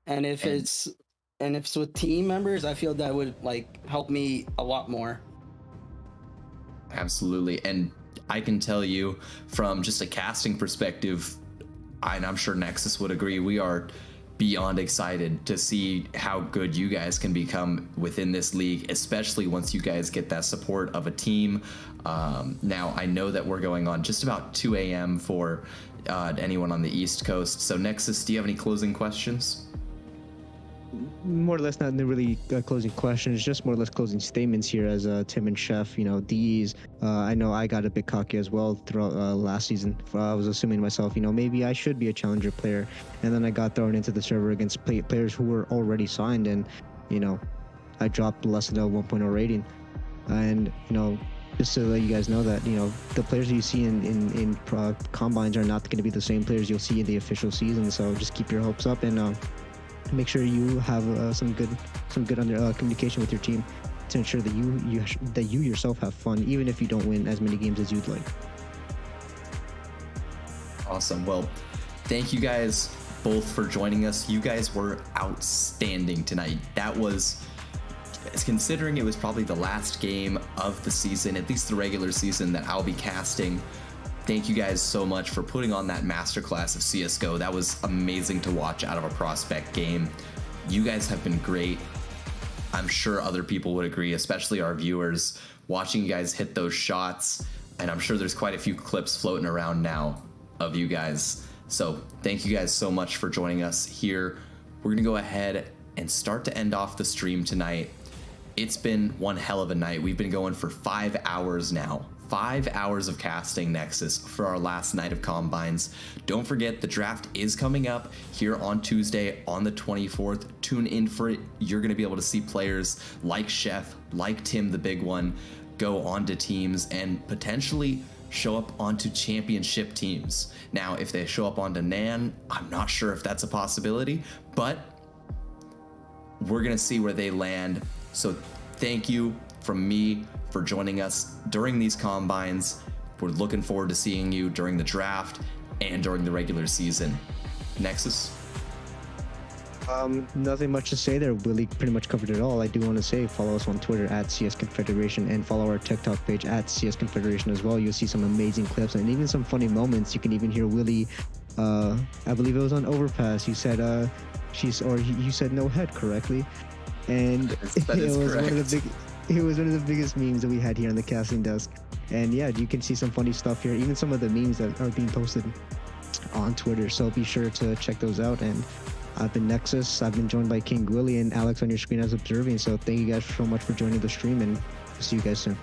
And if it's with team members, I feel that would like help me a lot more. Absolutely. And I can tell you from just a casting perspective, and I'm sure Nexus would agree, we are beyond excited to see how good you guys can become within this league, especially once you guys get that support of a team. Now, I know that we're going on just about 2 a.m. for anyone on the East Coast. So Nexus, do you have any closing questions? More or less not really closing questions, just more or less closing statements here as Tim and Chef, these I know I got a bit cocky as well throughout last season. I was assuming to myself, maybe I should be a challenger player, and then I got thrown into the server against players who were already signed, and I dropped less than a 1.0 rating. And just to let you guys know that the players you see in combines are not going to be the same players you'll see in the official season, so just keep your hopes up and make sure you have some good communication with your team to ensure that you yourself have fun, even if you don't win as many games as you'd like. Awesome. Well, thank you guys both for joining us. You guys were outstanding tonight. That was, considering it was probably the last game of the season, at least the regular season, that I'll be casting. Thank you guys so much for putting on that masterclass of CSGO. That was amazing to watch out of a prospect game. You guys have been great. I'm sure other people would agree, especially our viewers, watching you guys hit those shots. And I'm sure there's quite a few clips floating around now of you guys. So thank you guys so much for joining us here. We're gonna go ahead and start to end off the stream tonight. It's been one hell of a night. We've been going for 5 hours now. 5 hours of casting Nexus for our last night of combines. Don't forget, the draft is coming up here on Tuesday on the 24th. Tune in for it. You're going to be able to see players like Chef, like Tim, the big one, go onto teams and potentially show up onto championship teams. Now, if they show up onto NAN, I'm not sure if that's a possibility, but we're going to see where they land. So thank you from me for joining us during these combines. We're looking forward to seeing you during the draft and during the regular season. Nexus? Nothing much to say there. Willie pretty much covered it all. I do want to say follow us on Twitter at CS Confederation and follow our TikTok page at CS Confederation as well. You'll see some amazing clips and even some funny moments. You can even hear Willie, I believe it was on Overpass. You said you said no head correctly. And That is correct. It was one of the biggest memes that we had here on the casting desk. And yeah, you can see some funny stuff here, even some of the memes that are being posted on Twitter. So be sure to check those out. And I've been Nexus. I've been joined by King Willie and Alex on your screen as observing. So thank you guys so much for joining the stream, and see you guys soon.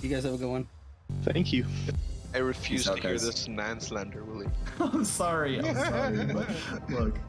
You guys have a good one. Thank you. I refuse Peace out, to hear guys. this man slander, Willie. I'm sorry, but look.